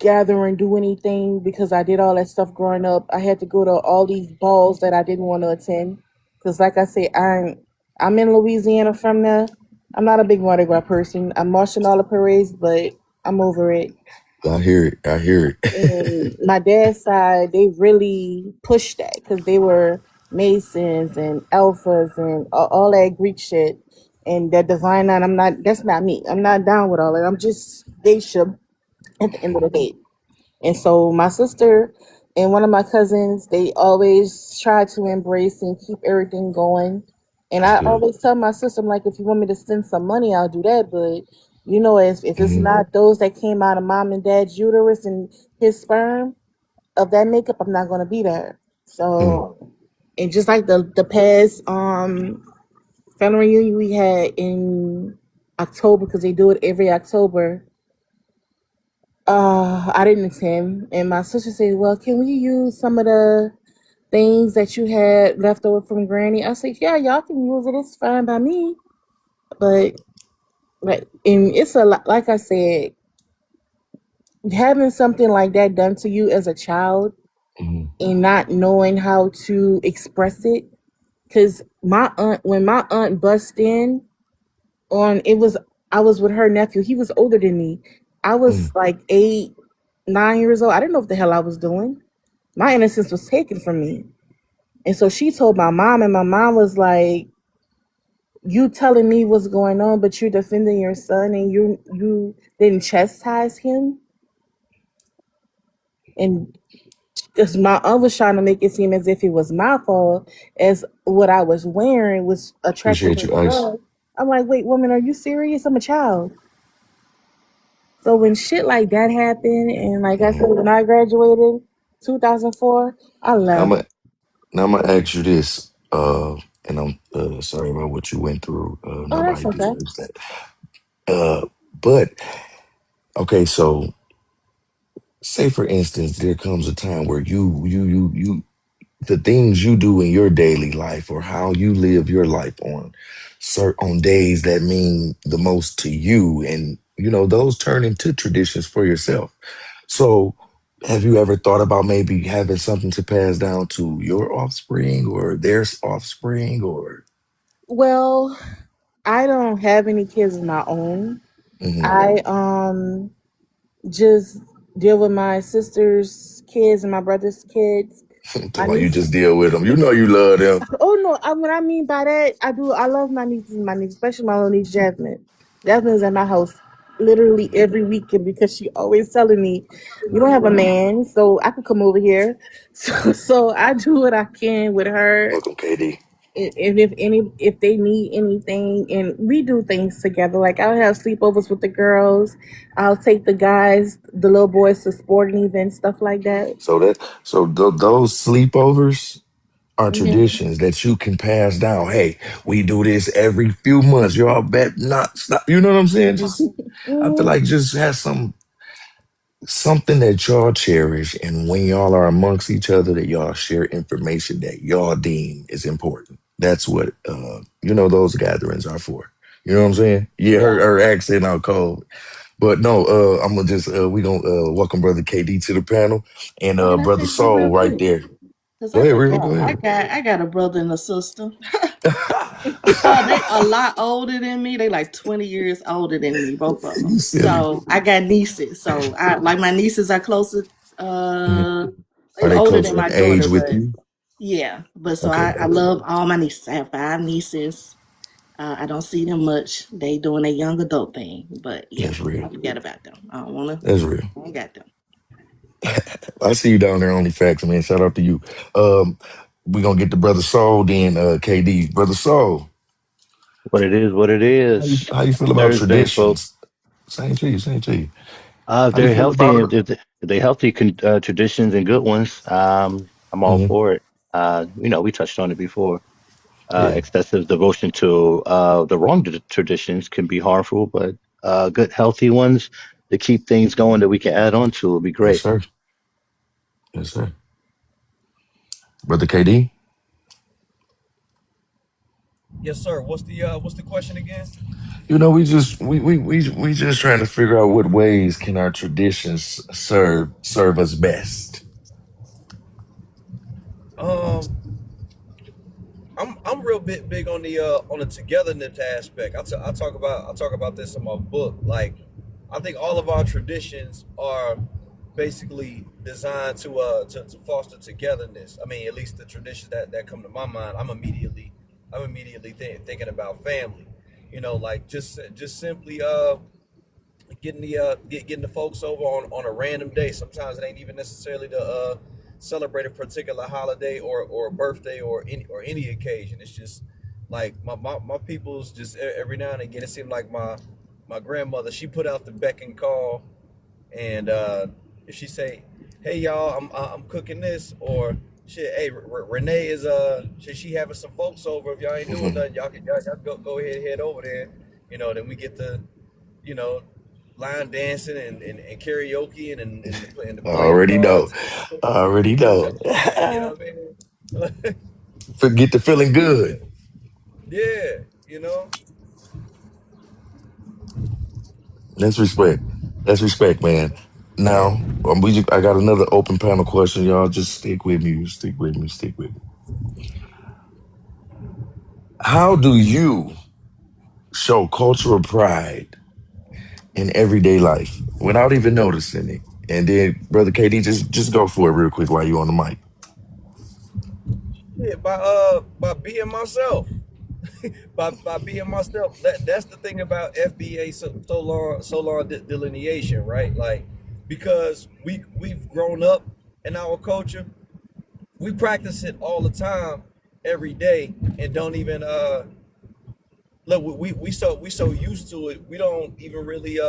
Speaker 8: gather and do anything because I did all that stuff growing up. I had to go to all these balls that I didn't want to attend because, like I say, I'm in Louisiana from there. I'm not a big Mardi Gras person. I'm marching all the parades, but I'm over it.
Speaker 1: I hear it. I hear it.
Speaker 8: And my dad's side, they really pushed that because they were Masons and Alphas and all that Greek shit. And that divine nine, I'm not. That's not me. I'm not down with all that. I'm just Bishop at the end of the day. And so my sister and one of my cousins, they always try to embrace and keep everything going. And
Speaker 1: That's
Speaker 8: I
Speaker 1: good.
Speaker 8: always tell my sister, I'm like, if you want me to send some money, I'll do that. But if it's
Speaker 1: Hmm.
Speaker 8: not those that came out of mom and dad's uterus and his sperm of that makeup, I'm not gonna be there.
Speaker 1: Mm,
Speaker 8: So and just like the past family reunion we had in October because they do it every October. I didn't attend, and my sister said, "Well, can we use some of the things that you had left over from Granny?" I said, "Yeah, y'all can use it. It's fine by me." But and it's a lot. Like I said, having something like that done to you as a child
Speaker 1: mm,
Speaker 8: and not knowing how to express it, because when my aunt bust in on it was, I was with her nephew. He was older than me. I was
Speaker 1: mm.
Speaker 8: like 8, 9 years old. I didn't know what the hell I was doing. My innocence was taken from me. And so she told my mom, and my mom was like, "You telling me what's going on, but you're defending your son, and you didn't chastise him." And because my aunt was trying to make it seem as if it was my fault, as what I was wearing was attracting
Speaker 1: Appreciate
Speaker 8: her
Speaker 1: you, Ice.
Speaker 8: son. I'm like, wait, woman, are you serious? I'm a child. So when shit like that happened, and like I said,
Speaker 1: Mhm.
Speaker 8: when I graduated 2004, I
Speaker 1: Now,
Speaker 8: left.
Speaker 1: I'm gonna ask you this, and I'm sorry about what you went through.
Speaker 8: Oh, that's
Speaker 1: Nobody
Speaker 8: okay.
Speaker 1: deserves that. But okay, so say for instance, there comes a time where the things you do in your daily life or how you live your life on days that mean the most to you, and those turn into traditions for yourself. So, have you ever thought about maybe having something to pass down to your offspring or their offspring or?
Speaker 8: Well, I don't have any kids of my own.
Speaker 1: Mhm.
Speaker 8: I just deal with my sister's kids and my brother's kids.
Speaker 1: Talking
Speaker 8: My
Speaker 1: about you
Speaker 8: niece.
Speaker 1: just deal with them. You know you love them.
Speaker 8: Oh no! What I mean by that, I do. I love my nieces and my niece, especially my little niece Jasmine. Jasmine is at my house literally every weekend because she always telling me, "You don't have a man, so I can come over here." So I do what I can with her.
Speaker 1: Welcome, KD.
Speaker 8: If they need anything, and we do things together. Like I'll have sleepovers with the girls. I'll take the guys, the little boys to sporting events, stuff like that.
Speaker 1: Those sleepovers are
Speaker 8: Hmm.
Speaker 1: traditions that you can pass down. Hey, we do this every few months. Y'all bet not stop. You know what I'm saying? Just I feel
Speaker 8: Hmm.
Speaker 1: like just have something that y'all cherish, and when y'all are amongst each other, that y'all share information that y'all deem is important. That's what those gatherings are for. You know what I'm saying? Yeah,
Speaker 8: Yeah.
Speaker 1: her accent out cold. But no, I'm gonna just we gonna welcome brother KD to the panel and
Speaker 4: Can I
Speaker 1: brother
Speaker 4: say something real
Speaker 1: Soul right
Speaker 4: quick?
Speaker 1: there.
Speaker 4: Because
Speaker 1: Go
Speaker 4: I
Speaker 1: ahead, real.
Speaker 4: forgot.
Speaker 1: Go ahead.
Speaker 4: I got a brother and a sister. They a lot older than me. They like 20 years older than me, both of
Speaker 1: You
Speaker 4: them.
Speaker 1: silly.
Speaker 4: So I got nieces. So I like my nieces are closer.
Speaker 1: Mhm.
Speaker 4: They
Speaker 1: Are they
Speaker 4: older
Speaker 1: close
Speaker 4: than
Speaker 1: in
Speaker 4: my daughter,
Speaker 1: age with
Speaker 4: but
Speaker 1: you?
Speaker 4: yeah. But so
Speaker 1: Okay,
Speaker 4: I
Speaker 1: gotcha.
Speaker 4: love all my nieces. I have 5 nieces. I don't see them much. They doing a young adult thing, but yeah,
Speaker 1: That's real.
Speaker 4: I forget about them. I don't wanna.
Speaker 1: That's real.
Speaker 4: I ain't got them.
Speaker 1: I see you down there on the facts, man. Shout out to you. We gonna get to brother Soul then, KD. Brother Soul,
Speaker 9: What it is, what it is.
Speaker 1: how you feel about
Speaker 9: Thursday, folks.
Speaker 1: traditions? Same to you, same to you.
Speaker 9: If
Speaker 1: How you
Speaker 9: they're
Speaker 1: feel
Speaker 9: healthy,
Speaker 1: about it?
Speaker 9: if they're healthy traditions and good ones, I'm all
Speaker 1: Hmm.
Speaker 9: for it. We touched on it before.
Speaker 1: Yeah,
Speaker 9: Excessive devotion to the wrong traditions can be harmful, but good, healthy ones to keep things going that we can add on to will be
Speaker 1: yes,
Speaker 9: great.
Speaker 1: sir. Yes, sir. Brother KD.
Speaker 10: Yes, sir. What's the question again?
Speaker 1: We just trying to figure out what ways can our traditions serve us best.
Speaker 10: Um, I'm real big on the togetherness aspect. I talk about this in my book. Like, I think all of our traditions are basically designed to foster togetherness. I mean, at least the traditions that come to my mind. I'm immediately thinking about family. Like just simply getting the folks over on a random day. Sometimes it ain't even necessarily to celebrate a particular holiday or a birthday or any occasion. It's just like my people's just every now and again. It seemed like my grandmother, she put out the beck and call, and if she say, "Hey y'all, I'm cooking this," or shit, "Hey, Renee is she having some folks over. If y'all ain't doing
Speaker 1: Mhm.
Speaker 10: nothing, y'all go ahead and head over there." Then we get to you know, line dancing and karaoke and the
Speaker 1: I
Speaker 10: playing
Speaker 1: already know.
Speaker 10: cards.
Speaker 1: I already know.
Speaker 10: You know what I mean?
Speaker 1: Forget the feeling good.
Speaker 10: Yeah, you know.
Speaker 1: That's respect. That's respect, man. Now, I got another open panel question, y'all. Just stick with me. Stick with me. Stick with me. How do you show cultural pride in everyday life without even noticing it? And then, brother KD, just go for it real quick while you on the mic.
Speaker 10: Yeah, by being myself. By being myself. That's the thing about FBA so long delineation, right? Like because we've grown up in our culture, we practice it all the time, every day, and don't even look, we so used to it, we don't even really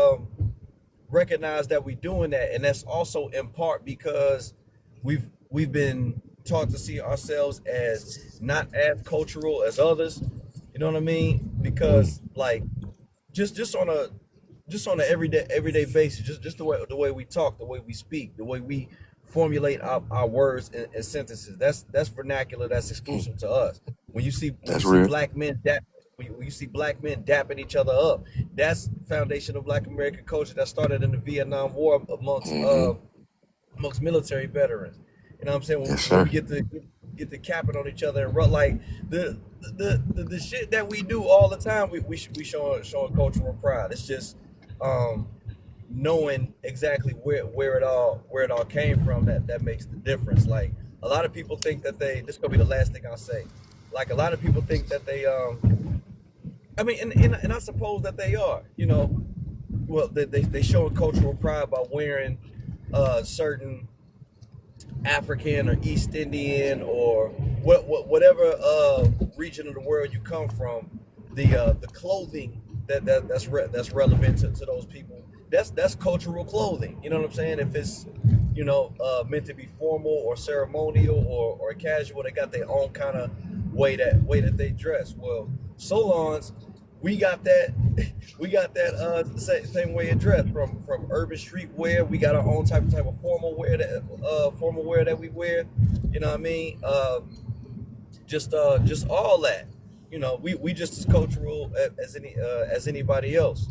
Speaker 10: recognize that we're doing that, and that's also in part because we've been taught to see ourselves as not as cultural as others. You know what I mean?
Speaker 1: Mm,
Speaker 10: Because like just on a everyday basis, just the way we talk, the way we speak, the way we formulate our words and sentences. That's vernacular. That's
Speaker 1: mm.
Speaker 10: exclusive to us. When you
Speaker 1: That's
Speaker 10: see
Speaker 1: real.
Speaker 10: black men when you see black men dapping each other up, that's foundation of Black American culture that started in the Vietnam War
Speaker 1: Hmm.
Speaker 10: amongst military veterans. You know what I'm saying?
Speaker 1: Yes,
Speaker 10: When we
Speaker 1: sir.
Speaker 10: get to capping on each other and like the shit that we do all the time, we should be showing cultural pride. It's just um, knowing exactly where it all came from that makes the difference. Like a lot of people think that this is gonna be the last thing I'll say. Like a lot of people think that I mean, and I suppose that they are. You know, well they show cultural pride by wearing certain African or East Indian or whatever region of the world you come from, the clothing that's relevant to those people. That's cultural clothing. You know what I'm saying? If it's meant to be formal or ceremonial or casual, they got their own kind of way that they dress. Well, Solons, we got that we got that same way of dress from urban streetwear. We got our own type of formal wear that we wear. You know what I mean? Just all that. You know, we just as cultural as anybody else.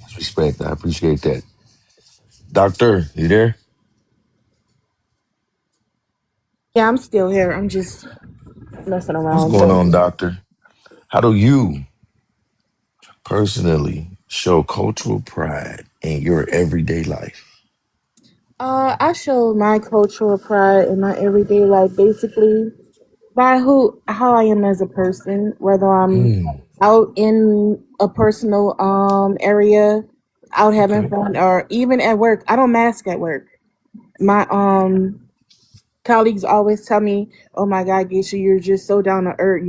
Speaker 1: That's respect. I appreciate that. Doctor, you there?
Speaker 8: Yeah, I'm still here. I'm just messing
Speaker 1: What's
Speaker 8: around.
Speaker 1: going
Speaker 8: But
Speaker 1: on, doctor? How do you personally show cultural pride in your everyday life?
Speaker 8: I show my cultural pride in my everyday life basically by how I am as a person, whether I'm
Speaker 1: Mm,
Speaker 8: out in a personal area, out having
Speaker 1: okay,
Speaker 8: fun, or even at work. I don't mask at work. My colleagues always tell me, "Oh my God, Geisha, you're just so down to earth.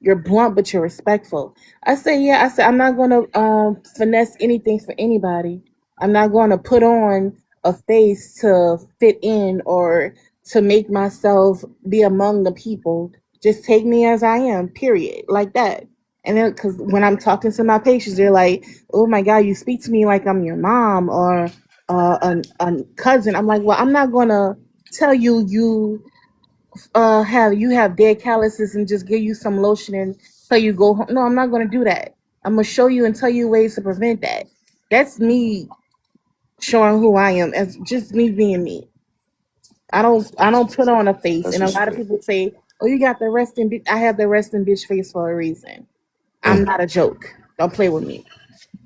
Speaker 8: You're blunt, but you're respectful." I say, "Yeah." I said, "I'm not going to finesse anything for anybody. I'm not going to put on a face to fit in or to make myself be among the people. Just take me as I am. Period. Like that." And then, because when I'm talking to my patients, they're like, "Oh my God, you speak to me like I'm your mom or a cousin." I'm like, "Well, I'm not gonna tell you have dead calluses and just give you some lotion and tell you go home. No, I'm not gonna do that. I'm gonna show you and tell you ways to prevent that." That's me showing who I am as just me being me. I don't put on a face.
Speaker 1: that's
Speaker 8: And a lot of
Speaker 1: respect.
Speaker 8: people say, "Oh, you got the resting bitch." I have the resting bitch face for a reason. I'm
Speaker 1: Mm,
Speaker 8: not a joke. Don't play with me.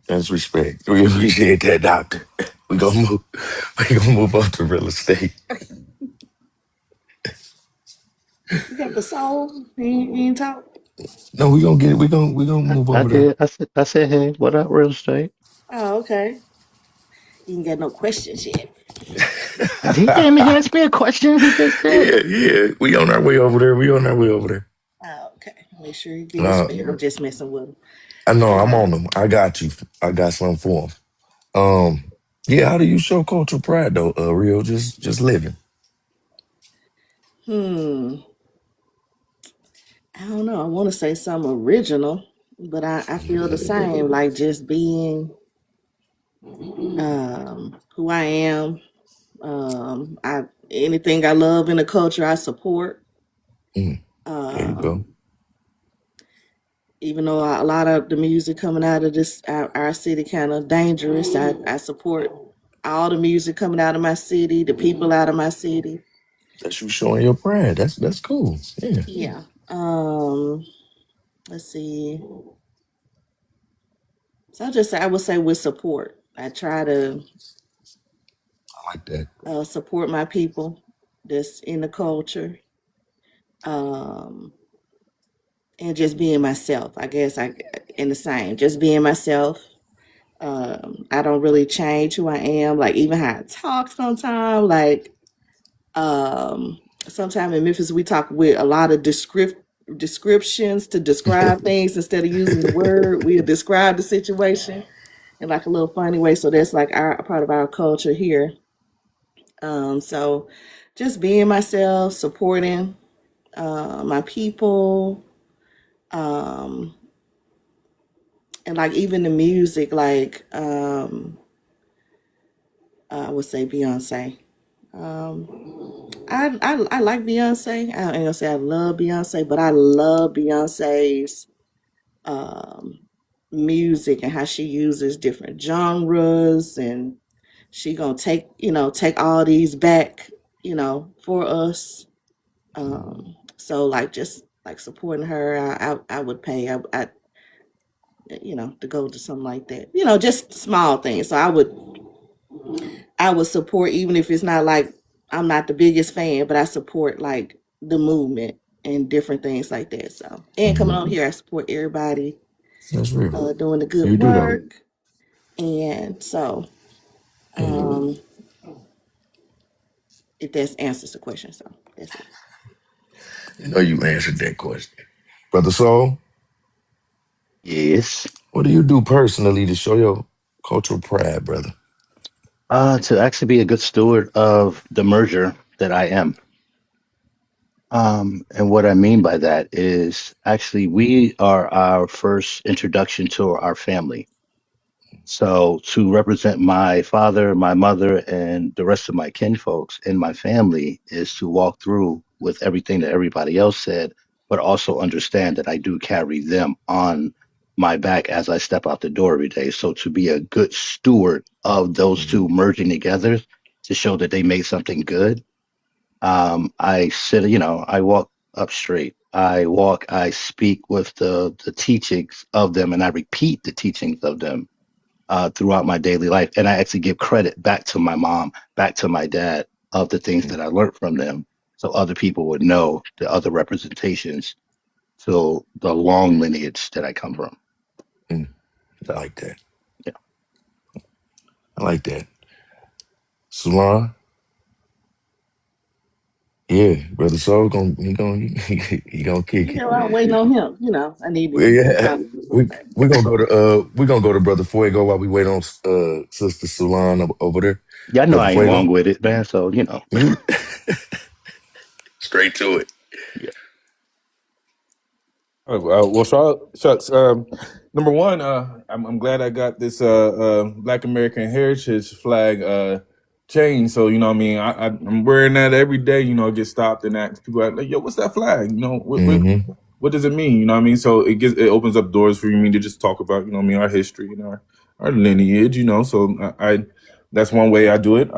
Speaker 1: that's respect. We appreciate that, doctor. We gonna move. We gonna move on to real estate.
Speaker 4: You got the soul? He ain't talk.
Speaker 1: No, we gonna get it. We gonna move
Speaker 9: I
Speaker 1: over there.
Speaker 9: did. I said, hey, what up, real estate?
Speaker 4: Oh, okay. You ain't got no questions yet.
Speaker 9: He came and asked me a question. He just did.
Speaker 1: Yeah, yeah. We on our way over there. We on our way over there.
Speaker 4: Oh, okay. Make sure you get his
Speaker 1: Uh,
Speaker 4: fair. I'm just messing with him.
Speaker 1: I know I'm
Speaker 4: Uh,
Speaker 1: on them. I got you. I got something for 'em. Yeah. How do you show cultural pride though? Real, just living.
Speaker 4: hmm. I don't know. I want to say something original, but I feel the same. Like just being who I am. I anything I love in the culture, I support.
Speaker 1: Mm, there you go.
Speaker 4: Um, even though a lot of the music coming out of our city kind of dangerous, I support all the music coming out of my city, the people out of my city.
Speaker 1: That's you showing your pride. That's cool. Yeah,
Speaker 4: Yeah. Let's see. So I would say with support. I try to
Speaker 1: I like that.
Speaker 4: support my people that's in the culture, um, and just being myself. I guess I in the same, just being myself. I don't really change who I am, like even how I talk sometimes. Like sometimes in Memphis, we talk with a lot of descriptions to describe things instead of using the word. We'll describe the situation in like a little funny way. So that's like our part of our culture here. So just being myself, supporting my people, um, and like even the music, like I would say Beyonce. I like Beyonce. I ain't gonna say I love Beyonce, but I love Beyonce's um, music and how she uses different genres, and she gonna take all these back, for us. So like just like supporting her, I would pay to go to something like that. Just small things. So I would support even if it's not like I'm not the biggest fan, but I support like the movement and different things like that. So and coming on
Speaker 1: Mhm.
Speaker 4: here, I support everybody
Speaker 1: That's real.
Speaker 4: doing the good
Speaker 1: You do though.
Speaker 4: work, and so
Speaker 1: And
Speaker 4: um, if that answers the question, so that's it.
Speaker 1: you know you answered that question. Brother Soul,
Speaker 9: Yes.
Speaker 1: what do you do personally to show your cultural pride, brother?
Speaker 9: To actually be a good steward of the merger that I am. And what I mean by that is actually we are our first introduction to our family. So to represent my father, my mother, and the rest of my kinfolks in my family is to walk through with everything that everybody else said, but also understand that I do carry them on my back as I step out the door every day. So to be a good steward of those two
Speaker 1: Mhm.
Speaker 9: merging together to show that they made something good. I sit, I walk up straight. I speak with the teachings of them, and I repeat the teachings of them throughout my daily life. And I actually give credit back to my mom, back to my dad of the things that I learned from them so other people would know the other representations to the long lineage that I come from.
Speaker 1: Mm, I like that.
Speaker 9: Yeah.
Speaker 1: I like that. Salon, yeah, brother Soul he gonna kick it.
Speaker 4: I'm waiting on him. I need
Speaker 1: Well,
Speaker 4: him.
Speaker 1: yeah, we gonna go to brother Fuego while we wait on sister Salon over there.
Speaker 9: Yeah, I know
Speaker 1: Brother
Speaker 9: I ain't long
Speaker 1: Fuego,
Speaker 9: with it, man. So,
Speaker 1: you straight to it.
Speaker 9: yeah.
Speaker 6: Well, shucks. Number one, I'm glad I got this Black American Heritage flag chain. So you know, what I mean, I'm wearing that every day. I get stopped and asked people like, "Yo, what's that flag?
Speaker 1: Mm-hmm.
Speaker 6: What does it mean?" You know what I mean? So it opens up doors for me to just talk about what I mean, our history and our lineage. So I that's one way I do it.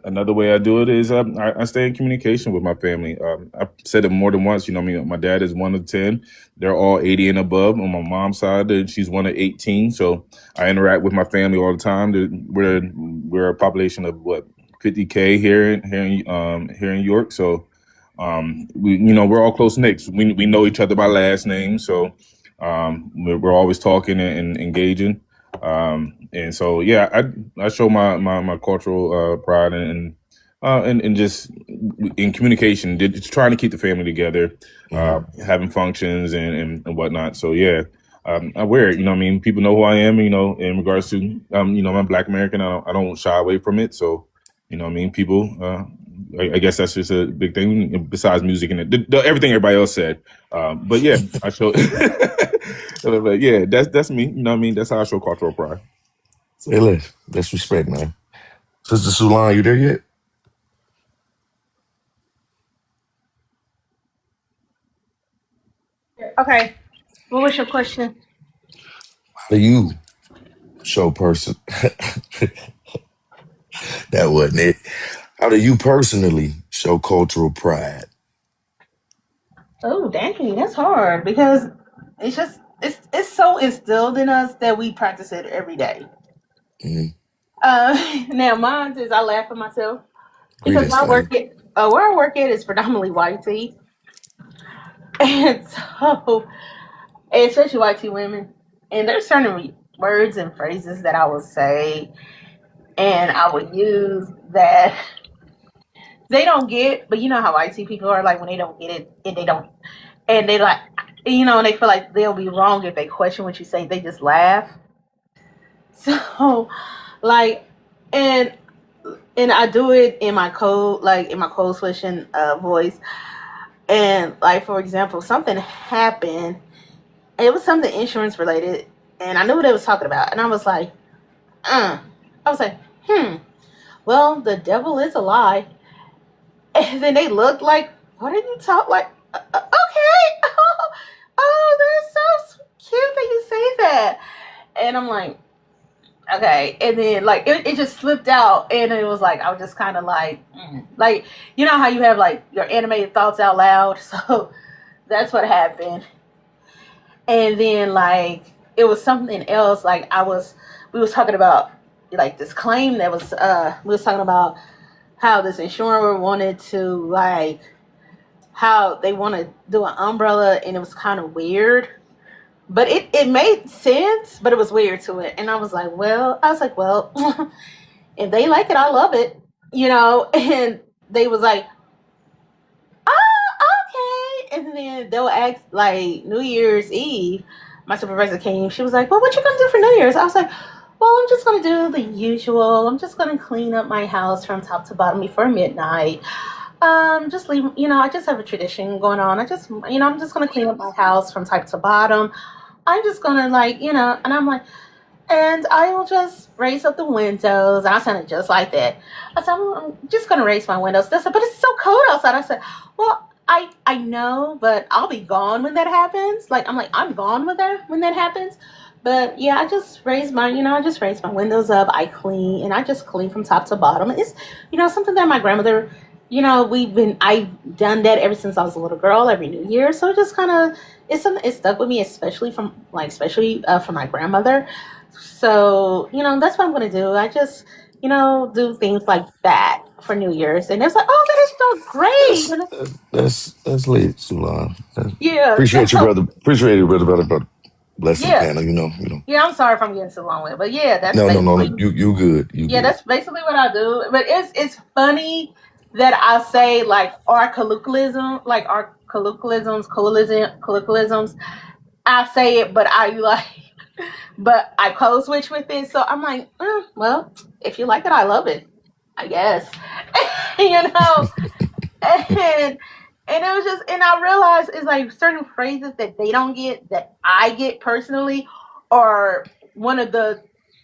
Speaker 6: Another way I do it is I stay in communication with my family. I've said it more than once. What I mean, my dad is one of 10. They're all 80 and above. On my mom's side, she's one of 18. So I interact with my family all the time. We're a population of what 50K here in York. So we're all close knits. We know each other by last name. So we're always talking and engaging. And so yeah, I show my cultural pride and just in communication, just trying to keep the family together,
Speaker 1: Mm-hmm.
Speaker 6: having functions and whatnot. So yeah, I wear it. I mean, people know who I am. In regards to I'm a Black American. I don't shy away from it. So what I mean, people. I guess that's just a big thing besides music and everything everybody else said. But yeah, I show. But yeah, that's me. What I mean, that's how I show cultural pride.
Speaker 1: Say less. That's respect, man. Sister Salon, you there yet?
Speaker 5: Okay. What was your question?
Speaker 1: How do you show person? That wasn't it. How do you personally show cultural pride?
Speaker 5: Oh, dang, that's hard because it's so instilled in us that we practice it every day.
Speaker 1: Mm-hmm.
Speaker 5: Now mine is I laugh at myself because
Speaker 1: Greetings, thing.
Speaker 5: where I work at is predominantly white tea, and so especially white tea women, and there's certain words and phrases that I would say and I would use that they don't get, but you know how white tea people are like when they don't get it and they don't. and they like, and they feel like they'll be wrong if they question what you say. They just laugh. So, like, and I do it in my code, like in my code switching voice. And like, for example, something happened. It was something insurance related, and I knew what they was talking about. And I was like, I was like, well, the devil is a lie. And then they looked like, what are you talking like? Okay. Oh, that's so cute that you say that. And I'm like, okay. And then like it just slipped out, and it was like I was just kind of like you know how you have like your animated thoughts out loud. So that's what happened. And then like it was something else. Like we was talking about like this claim that was we was talking about how this insurer wanted to like how they want to do an umbrella, and it was kind of weird, but it made sense, but it was weird to it. And I was like, well, if they like it, I love it, And they was like, oh, okay. And then they'll ask like New Year's Eve. My supervisor came. She was like, well, what you gonna do for New Year's? I was like, well, I'm just gonna do the usual. I'm just gonna clean up my house from top to bottom before midnight. Just leave. I just have a tradition going on. I'm just gonna clean up my house from top to bottom. I'm just gonna and I'm like, and I will just raise up the windows. I sounded just like that. I said, I'm just going to raise my windows. They said, but it's so cold outside. I said, well, I know, but I'll be gone when that happens. I'm gone when that happens. But yeah, I just raise my windows up. I clean, and I just clean from top to bottom. It's, something that my grandmother, I've done that ever since I was a little girl, every New Year. So it just kind of, it's something, it stuck with me, especially from my grandmother. So, that's what I'm going to do. I just, do things like that for New Year's. And it's like, oh, that is so great.
Speaker 1: That's that's lit, Sulan.
Speaker 5: Yeah.
Speaker 1: Appreciate you, brother. Appreciate you, brother. Bless the
Speaker 5: Yeah.
Speaker 1: panel.
Speaker 5: Yeah, I'm sorry if I'm getting too long with it. But yeah, that's
Speaker 1: No.
Speaker 5: basically,
Speaker 1: You good. You
Speaker 5: yeah,
Speaker 1: good.
Speaker 5: that's basically what I do. But it's funny that I say like our colloquialisms. I say it, but I code switch with it. So I'm like, well, if you like it, I love it, I guess. you know, and it was just, and I realized it's like certain phrases that they don't get that I get personally, or one of the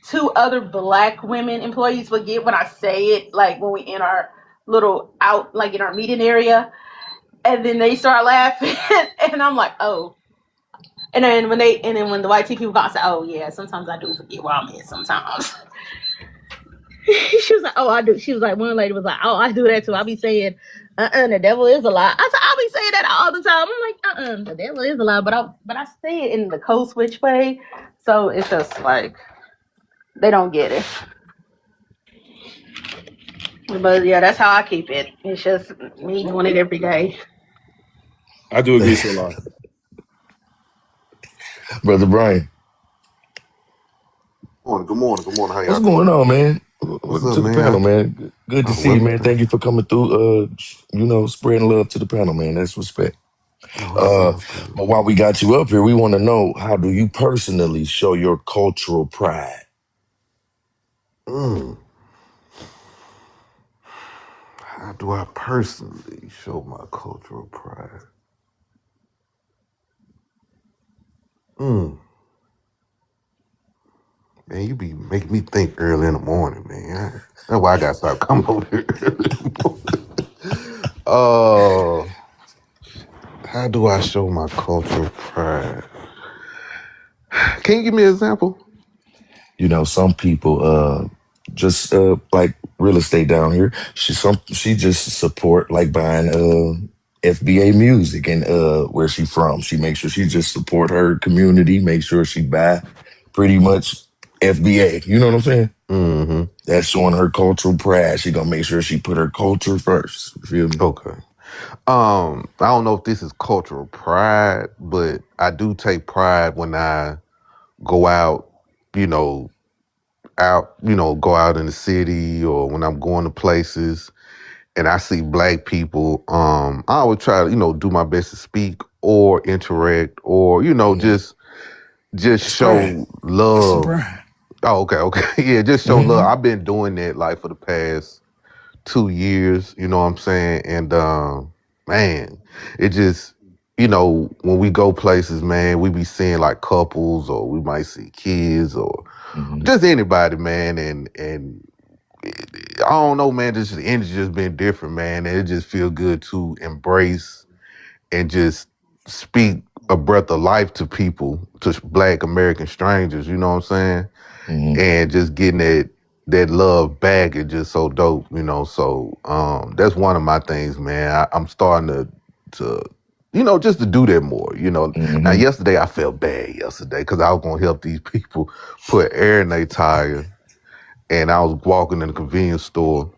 Speaker 5: two other black women employees would get when I say it, like when we in our little out, like in our meeting area, and then they start laughing, and I'm like, oh. And then when the white tea people got, I said, oh yeah, sometimes I do forget where I'm at sometimes. She was like, oh, I do. She was like, one lady was like, oh, I do that too. I'll be saying, the devil is a lie. I said, I'll be saying that all the time. I'm like, the devil is a lie, but I say it in the code switch way. So it's just like, they don't get it. But yeah, that's how I keep it. It's just me doing it every day.
Speaker 6: I do agree, so long.
Speaker 1: Brother Brian,
Speaker 11: Good morning. How
Speaker 1: what's
Speaker 11: y'all
Speaker 1: going
Speaker 11: doing?
Speaker 1: on, man?
Speaker 11: What's
Speaker 1: Welcome
Speaker 11: up,
Speaker 1: to the
Speaker 11: man?
Speaker 1: panel, man. Good to see you,
Speaker 11: Welcome
Speaker 1: man.
Speaker 11: to.
Speaker 1: Thank you for coming through. Spreading love to the panel, man. That's respect.
Speaker 11: Oh, that
Speaker 1: Uh,
Speaker 11: sounds good.
Speaker 1: but while we got you up here, we want to know, how do you personally show your cultural pride?
Speaker 11: Mm. How do I personally show my cultural pride? Mm. Man, you be making me think early in the morning, man. That's why I got to start coming over here early in the morning. How do I show my cultural pride? Can you give me an example?
Speaker 1: Some people just like real estate down here. She just support like buying FBA music and where she from. She makes sure she just support her community, make sure she buy pretty much FBA. You know what I'm saying?
Speaker 11: Mm-hmm.
Speaker 1: That's showing her cultural pride. She gonna make sure she put her culture first. You feel me?
Speaker 11: Okay. I don't know if this is cultural pride, but I do take pride when I go out, you know, go out in the city or when I'm going to places and I see black people. I always try to, do my best to speak or interact or
Speaker 1: Mm-hmm.
Speaker 11: just
Speaker 1: That's pride.
Speaker 11: show
Speaker 1: That's some
Speaker 11: love.
Speaker 1: pride.
Speaker 11: Oh, okay. Yeah, just show love.
Speaker 1: Mm-hmm.
Speaker 11: I've been doing that like for the past 2 years, you know what I'm saying? And man, it just when we go places, man, we be seeing like couples or we might see kids or
Speaker 1: Mm-hmm.
Speaker 11: just anybody, man, and I don't know, man, this the energy just been different, man. And it just feel good to embrace and just speak a breath of life to people, to Black American strangers, you know what I'm saying?
Speaker 1: Mm-hmm.
Speaker 11: And just getting that love back is just so dope, So that's one of my things, man. I'm starting to just to do that more. Now
Speaker 1: Mm-hmm.
Speaker 11: yesterday I felt bad yesterday because I was gonna help these people put air in their tire, and I was walking in the convenience store.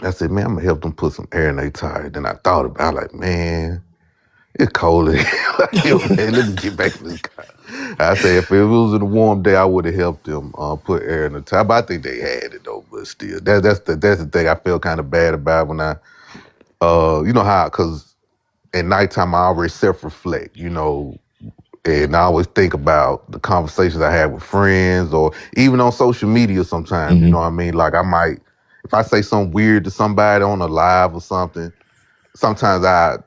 Speaker 11: I said, man, I'm gonna help them put some air in their tire. Then I thought about it, I was like, man, it's cold in here. Man, let me get back in this car. I say if it was in a warm day, I would have helped them put air in the tire. But I think they had it though. But still, that's the thing I feel kind of bad about when I, you know how, because at nighttime I always self-reflect, and I always think about the conversations I had with friends or even on social media sometimes. You
Speaker 1: Mm-hmm.
Speaker 11: know what I mean? Like I might, if I say something weird to somebody on a live or something, sometimes I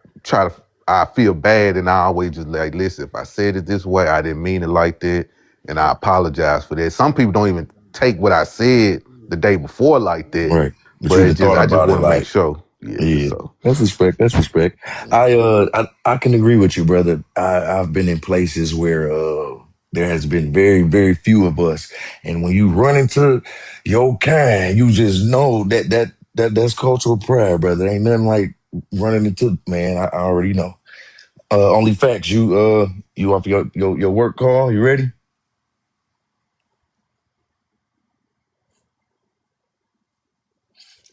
Speaker 11: feel bad and I always just like, listen, if I said it this way, I didn't mean it like that, and I apologize for that. Some people don't even take what I said the day before like that,
Speaker 1: Right. But
Speaker 11: but
Speaker 1: you
Speaker 11: it
Speaker 1: just
Speaker 11: just
Speaker 1: thought
Speaker 11: I just
Speaker 1: about it
Speaker 11: want to make
Speaker 1: like,
Speaker 11: sure. Yeah,
Speaker 1: yeah,
Speaker 11: so
Speaker 1: that's respect. That's respect. I can agree with you, brother. I've been in places where there has been very, very few of us. And when you run into your kind, you just know that's cultural pride, brother. Ain't nothing like running into, man, I already know. Only facts, you off your work call, you ready?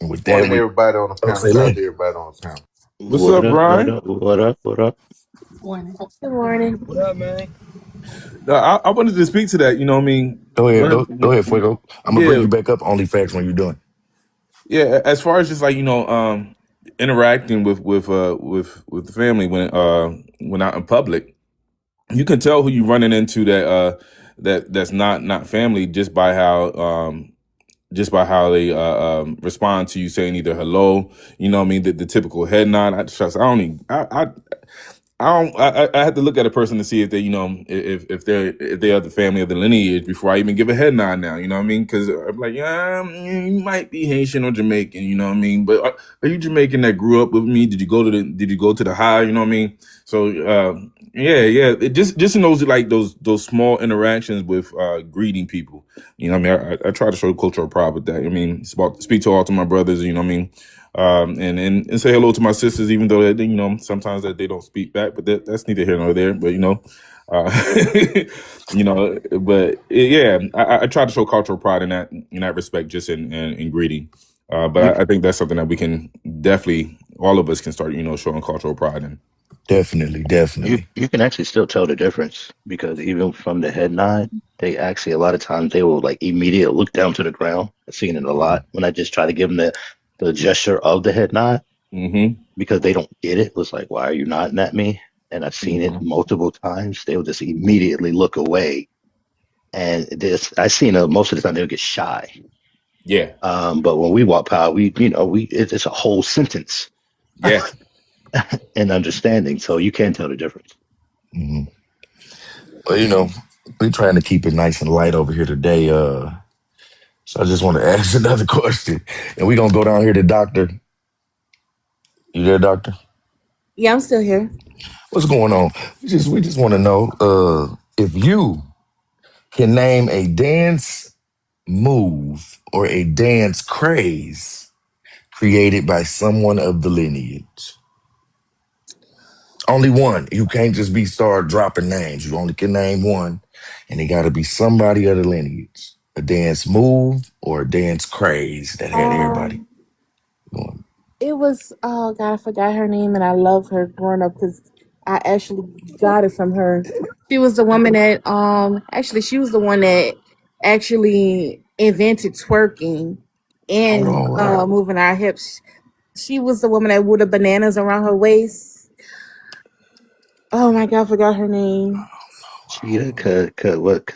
Speaker 1: And with that
Speaker 11: morning,
Speaker 1: we
Speaker 11: everybody on the
Speaker 1: oh
Speaker 11: panel.
Speaker 1: say
Speaker 11: Shout out
Speaker 1: less.
Speaker 11: to everybody on the panel.
Speaker 6: What's
Speaker 9: What
Speaker 6: up,
Speaker 9: up? What
Speaker 6: Brian?
Speaker 9: up? What up? What up?
Speaker 5: Morning.
Speaker 8: Good morning.
Speaker 10: What up, man?
Speaker 6: I wanted to speak to that. You know, what I mean,
Speaker 1: Go ahead,
Speaker 6: one of
Speaker 1: go ahead, Fuego. I'm gonna bring
Speaker 6: yeah,
Speaker 1: you back up only facts when you're done.
Speaker 6: yeah. As far as just like interacting with the family when out in public, you can tell who you're running into that's not family just by how they respond to you saying either hello, you know what I mean, the typical head nod. I don't even I don't. I have to look at a person to see if they, if they are the family of the lineage before I even give a head nod. Now, you know what I mean? Because I'm like, yeah, you might be Haitian or Jamaican. You know what I mean? But are you Jamaican that grew up with me? Did you go to the high? You know what I mean? So yeah. It just in those like those small interactions with greeting people. You know what I mean? I try to show cultural pride with that. I mean, speak to all to my brothers. You know what I mean? And say hello to my sisters, even though sometimes that they don't speak back, but that's neither here nor there. But uh, but yeah, I try to show cultural pride in that respect, just in greeting.
Speaker 9: You
Speaker 6: But I think that's something that we can definitely all of us can start, showing cultural pride in.
Speaker 1: Definitely,
Speaker 9: you
Speaker 1: definitely.
Speaker 9: you can actually still tell the difference because even from the head nod, they actually a lot of times they will like immediately look down to the ground. I've seen it a lot when I just try to give them the gesture of the head nod
Speaker 6: Mm-hmm.
Speaker 9: because they don't get it. It was like, why are you nodding at me? And I've seen it
Speaker 1: Mhm.
Speaker 9: multiple times. They'll just immediately look away. And this, I've seen most of the time they'll get shy.
Speaker 6: Yeah.
Speaker 9: But when we walk by, it's a whole sentence
Speaker 6: Yeah.
Speaker 9: and understanding. So you can tell the difference.
Speaker 1: Mhm. Well, we're trying to keep it nice and light over here today. So I just want to ask another question, and we're gonna go down here to Doctor. You there, Doctor?
Speaker 8: Yeah, I'm still here.
Speaker 1: What's going on? We just want to know if you can name a dance move or a dance craze created by someone of the lineage. Only one. You can't just be start dropping names. You only can name one, and it got to be somebody of the lineage. A dance move or a dance craze that had everybody
Speaker 8: Um,
Speaker 1: going.
Speaker 8: it was oh god, I forgot her name, and I love her growing up because I actually got it from her. She was the woman that actually she was the one that actually invented twerking
Speaker 1: Hold
Speaker 8: and
Speaker 1: on, what?
Speaker 8: moving our hips. She was the woman that wore the bananas around her waist. Oh my god, I forgot her name.
Speaker 9: Cheetah, what,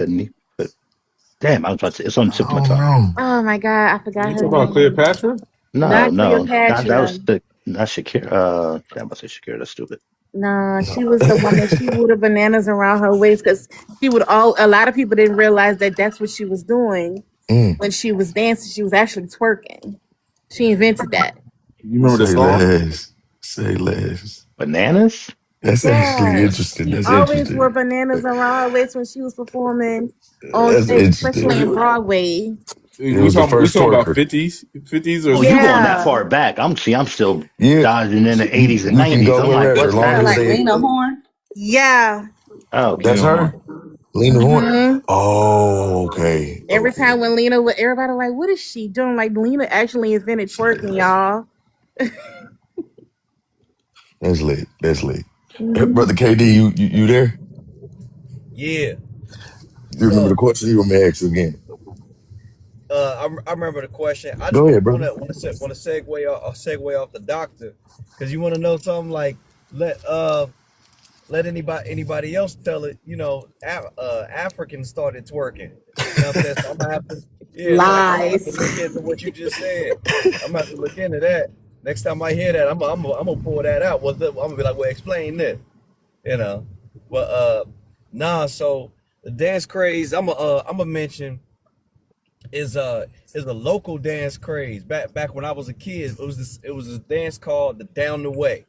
Speaker 9: damn, I was about to say, it's on the
Speaker 1: I
Speaker 9: tip of my
Speaker 1: don't
Speaker 9: tongue.
Speaker 1: know.
Speaker 8: Oh my god, I
Speaker 6: You
Speaker 8: forgot her
Speaker 6: talking about
Speaker 8: name.
Speaker 6: Cleopatra?
Speaker 9: No,
Speaker 8: Not
Speaker 9: no, that
Speaker 8: Cleopatra.
Speaker 9: was not Shakira. Damn, I said Shakira. That's stupid.
Speaker 8: No, she was the one that she wore the bananas around her waist because she would all. A lot of people didn't realize that that's what she was doing
Speaker 1: Mm.
Speaker 8: when she was dancing. She was actually twerking. She invented that.
Speaker 6: You remember the
Speaker 1: Say
Speaker 6: song?
Speaker 1: less. Say less.
Speaker 9: Bananas?
Speaker 1: That's actually
Speaker 8: Yeah,
Speaker 1: interesting.
Speaker 8: she
Speaker 1: That's
Speaker 8: always wore
Speaker 1: interesting.
Speaker 8: bananas around her waist when she was performing on
Speaker 1: That's
Speaker 8: stage, especially
Speaker 1: interesting.
Speaker 8: in Broadway.
Speaker 1: It
Speaker 6: We
Speaker 1: was the
Speaker 6: talking
Speaker 1: first
Speaker 6: about
Speaker 1: twerker.
Speaker 6: fifties or
Speaker 9: Oh, you going that
Speaker 8: Yeah,
Speaker 9: far back? I'm still
Speaker 1: Yeah,
Speaker 9: dodging in the '80s and
Speaker 1: you can
Speaker 9: '90s.
Speaker 1: go
Speaker 9: I'm like,
Speaker 1: wherever,
Speaker 9: what's
Speaker 1: long
Speaker 12: Kind of
Speaker 1: as
Speaker 12: like
Speaker 9: happening?
Speaker 1: they.
Speaker 12: Lena Horne.
Speaker 8: yeah.
Speaker 9: Oh,
Speaker 1: That's
Speaker 9: Lena Horne.
Speaker 1: her, Lena Horne.
Speaker 8: hmm
Speaker 1: Oh, okay,
Speaker 8: Every
Speaker 1: okay.
Speaker 8: time when Lena would, everybody like, what is she doing? Like Lena actually invented
Speaker 1: Say
Speaker 8: twerking,
Speaker 1: less.
Speaker 8: y'all.
Speaker 1: That's lit. That's lit.
Speaker 8: Mhm.
Speaker 1: Brother KD, you there?
Speaker 10: Yeah.
Speaker 1: You remember the
Speaker 10: So,
Speaker 1: question? You want me to ask again?
Speaker 10: I remember the question. I just
Speaker 1: Go
Speaker 10: want
Speaker 1: ahead,
Speaker 10: want
Speaker 1: brother.
Speaker 10: to want to segue off the doctor, because you want to know something like let let anybody else tell it. Africans started twerking. You know what I'm saying? So I'm gonna have to, yeah. So I'm gonna have to
Speaker 8: Lies.
Speaker 10: look into what you just said. I'm gonna have to look into that. Next time I hear that, I'm gonna pull that out. I'm gonna be like, well, explain this. You know, but nah. So the dance craze, I'm gonna mention is a local dance craze. Back when I was a kid, it was this dance called the Down the Way,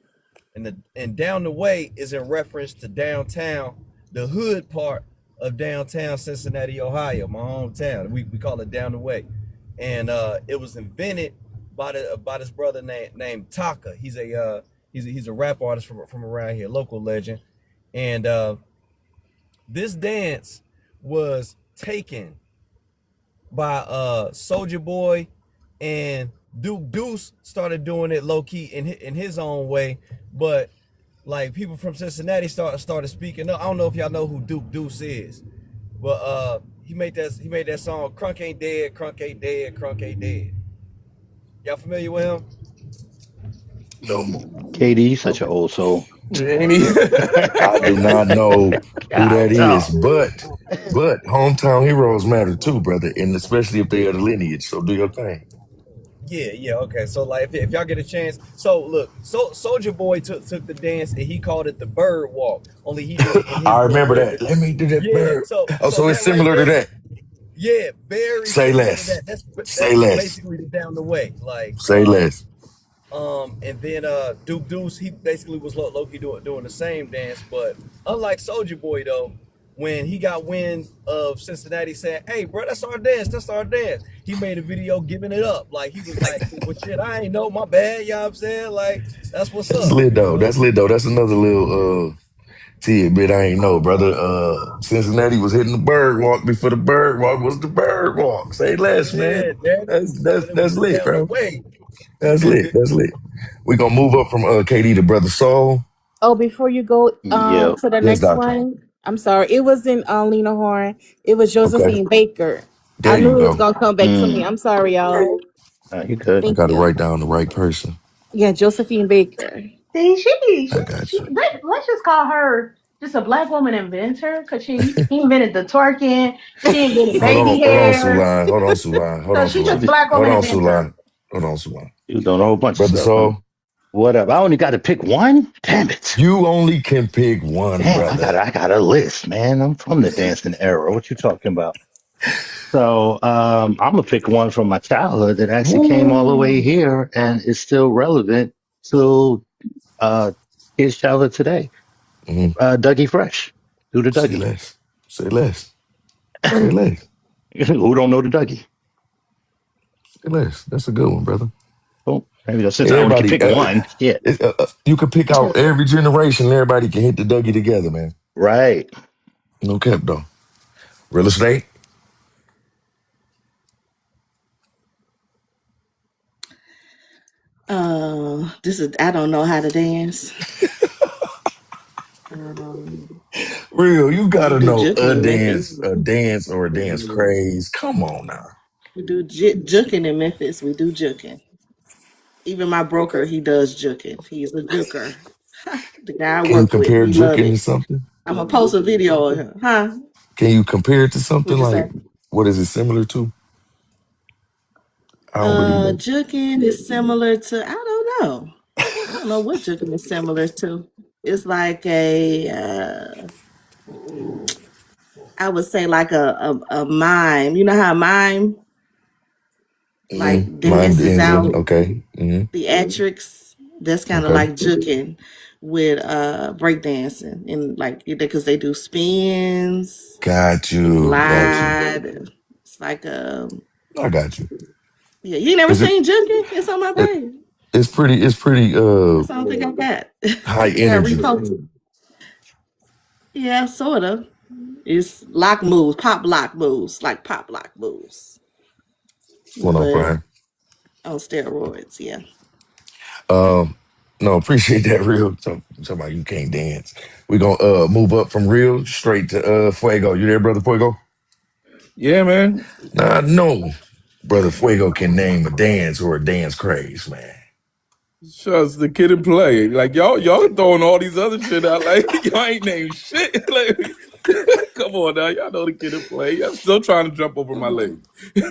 Speaker 10: and Down the Way is in reference to downtown, the hood part of downtown Cincinnati, Ohio, my hometown. We call it Down the Way, and it was invented by this brother named Taka. He's a rap artist from around here, local legend, and this dance was taken by Soldier Boy, and Duke Deuce started doing it low key in his own way, but like people from Cincinnati started speaking up. I don't know if y'all know who Duke Deuce is, but he made that song Crunk Ain't Dead, Crunk Ain't Dead, Crunk Ain't Dead. Y'all familiar with him?
Speaker 1: No,
Speaker 9: KD, such an
Speaker 10: Okay.
Speaker 9: old soul.
Speaker 6: Ain't he?
Speaker 1: I do not know who
Speaker 9: God,
Speaker 1: that is,
Speaker 9: no.
Speaker 1: but hometown heroes matter too, brother, and especially if they are the lineage. So do your thing.
Speaker 10: Yeah, okay. So like, if y'all get a chance, so look, Soldier Boy took the dance and he called it the Bird Walk. Only he did it in his
Speaker 1: I
Speaker 10: little
Speaker 1: remember that.
Speaker 10: lyrics.
Speaker 1: Let me do that
Speaker 10: Yeah.
Speaker 1: bird.
Speaker 10: So
Speaker 1: Oh,
Speaker 10: so
Speaker 1: so it's
Speaker 10: that right
Speaker 1: similar to
Speaker 10: there,
Speaker 1: that.
Speaker 10: yeah, very
Speaker 1: Say
Speaker 10: similar to
Speaker 1: less.
Speaker 10: that.
Speaker 1: Say
Speaker 10: That's
Speaker 1: less.
Speaker 10: basically the Down the Way. Like
Speaker 1: Say less.
Speaker 10: and then Duke Deuce, he basically was low key doing the same dance, but unlike Soldier Boy though, when he got wind of Cincinnati saying, "Hey, bro, that's our dance," he made a video giving it up. Like he was like, "Well, shit, I ain't know, my bad." You know what I'm saying? Like that's what's
Speaker 1: That's
Speaker 10: up.
Speaker 1: lit
Speaker 10: You
Speaker 1: though.
Speaker 10: know?
Speaker 1: That's lit though. That's another little tidbit I ain't know, brother. Cincinnati was hitting the bird walk before the bird walk was the bird walk. Say less, man.
Speaker 10: Yeah, damn it.
Speaker 1: That's
Speaker 10: But it was
Speaker 1: that's
Speaker 10: the
Speaker 1: lit,
Speaker 10: Down the
Speaker 1: bro.
Speaker 10: Way.
Speaker 1: That's lit. That's lit. We gonna move up from KD to Brother Soul.
Speaker 8: Oh, before you go
Speaker 9: Yep.
Speaker 8: to the
Speaker 1: Yes,
Speaker 8: next
Speaker 1: doctor.
Speaker 8: one, I'm sorry. It wasn't Lena Horne. It was
Speaker 1: Okay.
Speaker 8: Josephine Baker. I
Speaker 1: There you
Speaker 8: knew it was
Speaker 1: go.
Speaker 8: gonna come back to me.
Speaker 9: Mm.
Speaker 8: I'm sorry, y'all.
Speaker 9: You good.
Speaker 1: I
Speaker 8: Thank
Speaker 1: gotta
Speaker 8: you.
Speaker 1: write down the right person.
Speaker 8: Yeah, Josephine Baker.
Speaker 5: See,
Speaker 1: I got you.
Speaker 5: let's just call her just a black woman inventor because she invented the twerking. She invented baby
Speaker 1: Hold on,
Speaker 5: hair.
Speaker 1: Suline. Hold on, Suline. Hold
Speaker 5: So
Speaker 1: on,
Speaker 5: she
Speaker 9: She
Speaker 5: just
Speaker 1: Suline.
Speaker 9: was,
Speaker 5: black
Speaker 1: Hold
Speaker 5: woman
Speaker 1: on,
Speaker 5: inventor.
Speaker 1: Suline. Hold on, Suline.
Speaker 9: she was doing a whole bunch of
Speaker 1: Brother
Speaker 9: stuff, huh?
Speaker 1: Soul,
Speaker 9: What up? I only got to pick one? Damn it.
Speaker 1: you only can pick one,
Speaker 9: Damn, I
Speaker 1: brother.
Speaker 9: got I got a list, man. I'm from the dancing era. What you talking about? So I'm gonna pick one from my childhood that actually came all the way
Speaker 1: Woo.
Speaker 9: here and is still relevant to uh his childhood today.
Speaker 1: Mhm.
Speaker 9: Dougie Fresh. Do the
Speaker 1: Say
Speaker 9: Dougie.
Speaker 1: less. Say less. Say less.
Speaker 9: Who don't know the Dougie?
Speaker 1: Say less. That's a good one, brother.
Speaker 9: Oh, maybe since I only can
Speaker 1: Everybody,
Speaker 9: pick one. Shit.
Speaker 1: you can pick out every generation. Everybody can hit the Dougie together, man.
Speaker 9: Right.
Speaker 1: No cap though. Real estate.
Speaker 12: This is I don't know how to dance. Um,
Speaker 1: Real, you
Speaker 12: we
Speaker 1: gotta
Speaker 12: do
Speaker 1: know
Speaker 12: juking in Memphis.
Speaker 1: a dance or a dance craze. Come on now.
Speaker 12: We do juking in Memphis. We do juking. Even my broker, he does juking. He's a juker. The guy I
Speaker 1: Can you
Speaker 12: work with,
Speaker 1: compare
Speaker 12: he love
Speaker 1: juking to
Speaker 12: it.
Speaker 1: something?
Speaker 12: I'm gonna post a video of him. Huh?
Speaker 1: Can you compare it to something
Speaker 12: What'd you
Speaker 1: like
Speaker 12: say?
Speaker 1: what is it similar to? I don't really know.
Speaker 12: Juking is similar to I don't know what juking is similar to. It's like I would say like a mime. You know how a mime like
Speaker 1: Mine
Speaker 12: dances
Speaker 1: ends in
Speaker 12: out
Speaker 1: okay.
Speaker 12: theatrics? That's kind of
Speaker 1: Okay.
Speaker 12: like juking with breakdancing and like because they do spins,
Speaker 1: Got
Speaker 12: they
Speaker 1: you. Got you.
Speaker 12: glide. It's like
Speaker 1: I got you.
Speaker 12: yeah. You never
Speaker 1: Is it,
Speaker 12: seen juking? It's on my
Speaker 1: it
Speaker 12: page.
Speaker 1: it's pretty
Speaker 12: That's the only thing I got.
Speaker 1: high
Speaker 12: I got
Speaker 1: energy.
Speaker 12: reposted. Yeah, sort of. It's lock moves, pop lock moves, like pop lock moves,
Speaker 1: What's going on,
Speaker 12: but
Speaker 1: Brian?
Speaker 12: on steroids. Yeah.
Speaker 1: Um no, appreciate that real. Talking about you can't dance. We're gonna move up from real straight to Fuego. You there, brother Fuego?
Speaker 6: Yeah, man.
Speaker 1: Nah, no. Brother Fuego can name a dance or a dance craze, man.
Speaker 6: Shucks, the kid and play. Like y'all throwing all these other shit out. Like y'all ain't named shit. Like, come on now, y'all know the kid and play. I'm still trying to jump over my leg.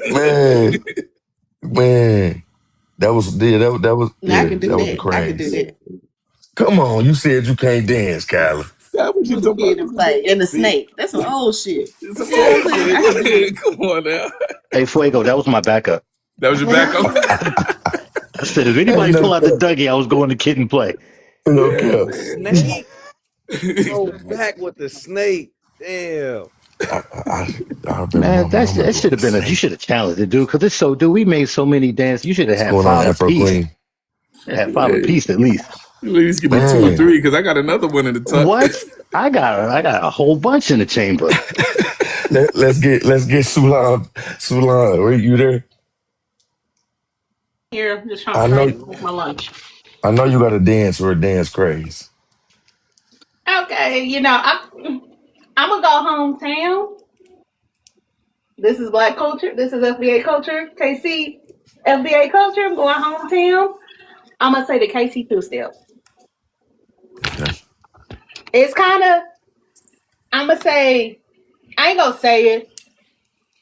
Speaker 1: Man, man.
Speaker 12: No, I can do
Speaker 1: That was a
Speaker 12: that. I can do
Speaker 1: craze.
Speaker 12: that.
Speaker 1: Come on, you said you can't dance, Kyler.
Speaker 6: That what you
Speaker 12: The
Speaker 6: talking
Speaker 12: kid
Speaker 6: about?
Speaker 12: and play and the
Speaker 6: See,
Speaker 12: snake. That's some old shit.
Speaker 6: it's
Speaker 12: You
Speaker 6: some
Speaker 12: see what I'm
Speaker 6: old
Speaker 12: saying? I can do
Speaker 6: shit.
Speaker 12: that.
Speaker 6: Come on now.
Speaker 9: Hey, Fuego, that was my backup.
Speaker 6: That was your backup.
Speaker 9: I said, if
Speaker 1: Ain't
Speaker 9: anybody
Speaker 1: no
Speaker 9: pull out the
Speaker 1: cap.
Speaker 9: Dougie, I was going to kid and play.
Speaker 1: No
Speaker 10: Damn,
Speaker 1: cap.
Speaker 10: the snake. Go back with the snake. Damn.
Speaker 1: I, I, I remember my
Speaker 9: Man,
Speaker 1: mama
Speaker 9: that should
Speaker 1: doing
Speaker 9: have
Speaker 1: the
Speaker 9: been you
Speaker 1: snake.
Speaker 9: should have challenged it, dude. Because it's so, dude. We made so many dances. You should have
Speaker 1: What's
Speaker 9: had
Speaker 1: going on,
Speaker 9: five
Speaker 1: Afro
Speaker 9: apiece.
Speaker 1: Queen?
Speaker 9: Had five apiece at least.
Speaker 6: Please give me two or
Speaker 1: Man,
Speaker 6: three because I got another one in the tuck.
Speaker 9: What? I got a whole bunch in the chamber.
Speaker 1: let's get Sulan, are you there?
Speaker 5: Here, I'm just trying
Speaker 1: I
Speaker 5: to
Speaker 1: know
Speaker 5: make my lunch.
Speaker 1: I know you got a dance or a dance craze.
Speaker 5: Okay, I'm gonna go hometown. This is Black culture. This is FBA culture. KC, FBA culture. I'm going hometown. I'm gonna say the KC two step.
Speaker 1: Okay.
Speaker 5: It's kind of. I'm gonna say. I ain't gonna say it,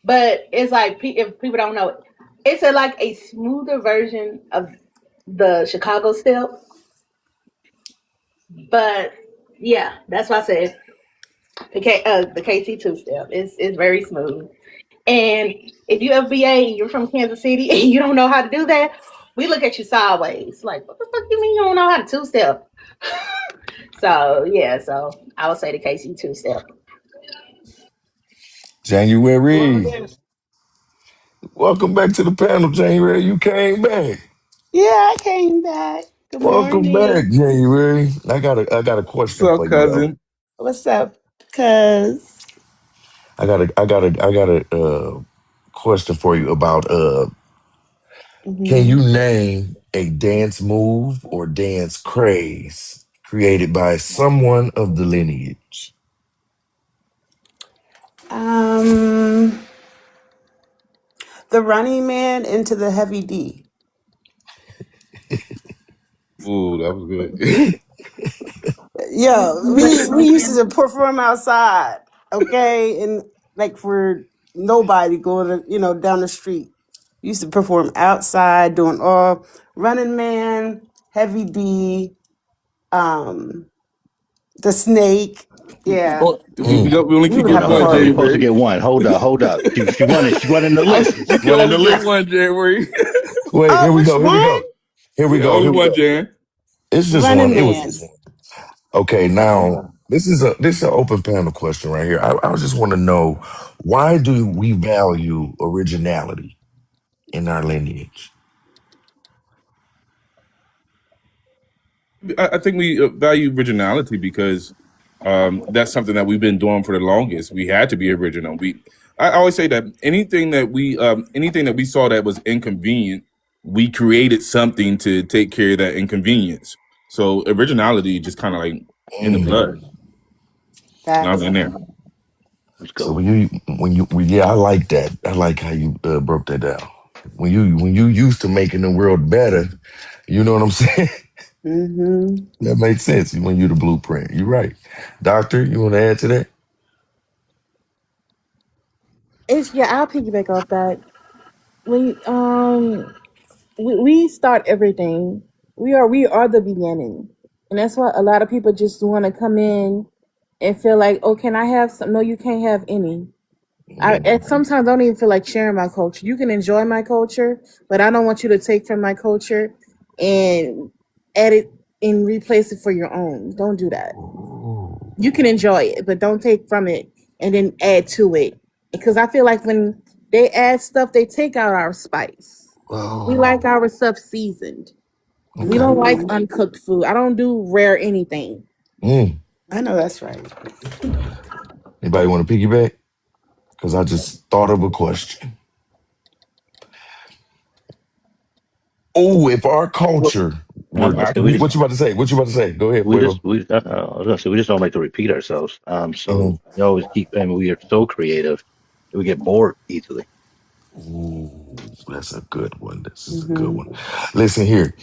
Speaker 5: but it's like if people don't know it, it's like a smoother version of the Chicago step. But yeah, that's why I said the KC two step. It's very smooth. And if you FBA and you're from Kansas City and you don't know how to do that, we look at you sideways. Like, what the fuck you mean you don't know how to two step? So yeah, so I would say the KC two step.
Speaker 1: January.
Speaker 10: Yes.
Speaker 1: Welcome back to the panel, January. You came back.
Speaker 13: Yeah, I came back. Good
Speaker 1: Welcome back,
Speaker 13: morning.
Speaker 1: January. I got a
Speaker 6: What's
Speaker 1: question
Speaker 6: up,
Speaker 1: for you though.
Speaker 6: cousin?
Speaker 13: What's up, cuz?
Speaker 1: I got a question for you about can
Speaker 13: Hmm.
Speaker 1: you name a dance move or dance craze created by someone of the lineage?
Speaker 13: Um, the running man into the heavy D.
Speaker 6: Ooh, that was good.
Speaker 13: Yo, we used to perform outside, okay, and like for nobody going to down the street. We used to perform outside, doing all running man, heavy D, um, the snake. Yeah,
Speaker 6: Oh,
Speaker 1: Mm.
Speaker 6: we only
Speaker 13: we
Speaker 6: can
Speaker 13: would
Speaker 6: get
Speaker 13: have
Speaker 9: Hold
Speaker 13: a
Speaker 9: on,
Speaker 6: one,
Speaker 9: hold on. You're
Speaker 13: party.
Speaker 9: supposed to
Speaker 6: January.
Speaker 9: get one. Hold up. She running the
Speaker 6: I,
Speaker 9: list.
Speaker 6: you
Speaker 9: She's
Speaker 6: can
Speaker 9: running the
Speaker 6: only get
Speaker 9: list.
Speaker 6: one, January.
Speaker 1: Wait,
Speaker 13: Oh, which
Speaker 1: here we
Speaker 13: one?
Speaker 1: go. Here we
Speaker 6: Yeah,
Speaker 1: go.
Speaker 6: only
Speaker 1: Here we
Speaker 6: one,
Speaker 1: go.
Speaker 6: Jan.
Speaker 1: It's just one.
Speaker 13: Running
Speaker 1: It was
Speaker 13: man.
Speaker 1: just one. Okay, now this is an open panel question right here. I just want to know why do we value originality in our lineage?
Speaker 6: I think we value originality because that's something that we've been doing for the longest. We had to be original. I always say that anything that we saw that was inconvenient, we created something to take care of that inconvenience. So originality just kind of like in the
Speaker 1: Mm.
Speaker 6: blood. Not
Speaker 13: Facts.
Speaker 6: in there.
Speaker 9: Let's
Speaker 1: So
Speaker 9: go.
Speaker 1: yeah, I like that. I like how you broke that down. When you used to making the world better, you know what I'm saying?
Speaker 13: Mm-hmm.
Speaker 1: That makes sense when you're the blueprint. You're right. Doctor, you want to add to that?
Speaker 8: It's yeah, I'll piggyback off that. We we start everything. We are the beginning, and that's why a lot of people just want to come in and feel like, oh, can I have some? No, you can't have any. I
Speaker 1: Mm,
Speaker 8: and sometimes I don't even feel like sharing my culture. You can enjoy my culture, but I don't want you to take from my culture and add it and replace it for your own. Don't do that.
Speaker 1: ooh,
Speaker 8: You can enjoy it, but don't take from it and then add to it. Because I feel like when they add stuff, they take out our spice. We like
Speaker 1: oh,
Speaker 8: our stuff seasoned. We
Speaker 1: okay.
Speaker 8: don't like
Speaker 13: Mm-hmm.
Speaker 8: uncooked food. I don't do rare anything.
Speaker 1: Mm.
Speaker 13: I know that's right.
Speaker 1: Anybody want to piggyback? Because I just thought of a question. Oh, if our
Speaker 9: Well,
Speaker 1: culture
Speaker 9: I'm
Speaker 1: were,
Speaker 9: about to say
Speaker 1: what you about to say? What you about to say? Go ahead, Fuego.
Speaker 9: I was gonna say we just don't like to repeat ourselves. So
Speaker 1: Um,
Speaker 9: we always keep, and we are so creative that we get bored easily.
Speaker 1: ooh, that's a good one. This is a good
Speaker 13: Mm-hmm.
Speaker 1: one. Listen here.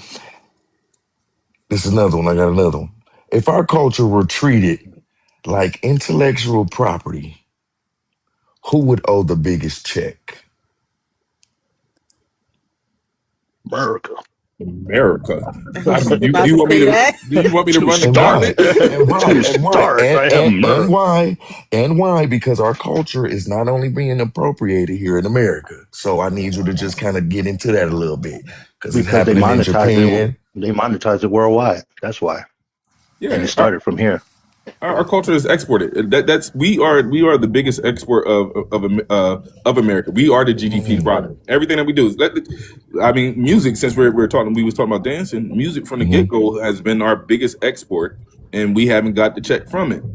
Speaker 1: This is another one. I got another one. If our culture were treated like intellectual property, who would owe the biggest check?
Speaker 9: America.
Speaker 6: America.
Speaker 8: I was just
Speaker 6: Do
Speaker 8: about
Speaker 6: you
Speaker 8: to
Speaker 6: want me
Speaker 8: say
Speaker 6: to?
Speaker 8: that.
Speaker 6: Do you want me to
Speaker 9: To
Speaker 6: run the
Speaker 1: And why?
Speaker 6: gauntlet?
Speaker 9: start,
Speaker 1: And why?
Speaker 9: to
Speaker 1: And why?
Speaker 9: start, I have
Speaker 1: And
Speaker 9: America.
Speaker 1: why? And why? Because our culture is not only being appropriated here in America. So I need you to just kind of get into that a little bit because it's
Speaker 9: Because
Speaker 1: happening in Japan.
Speaker 9: they monetize it worldwide. That's why, and it
Speaker 6: Yeah,
Speaker 9: started from here.
Speaker 6: our culture is exported. That's we are the biggest export of America. We are the GDP
Speaker 1: Mm,
Speaker 6: product. Everything that we do is I mean, music. Since we're talking, we was talking about dancing. Music from the get
Speaker 1: mhm,
Speaker 6: go has been our biggest export, and we haven't got the check from it.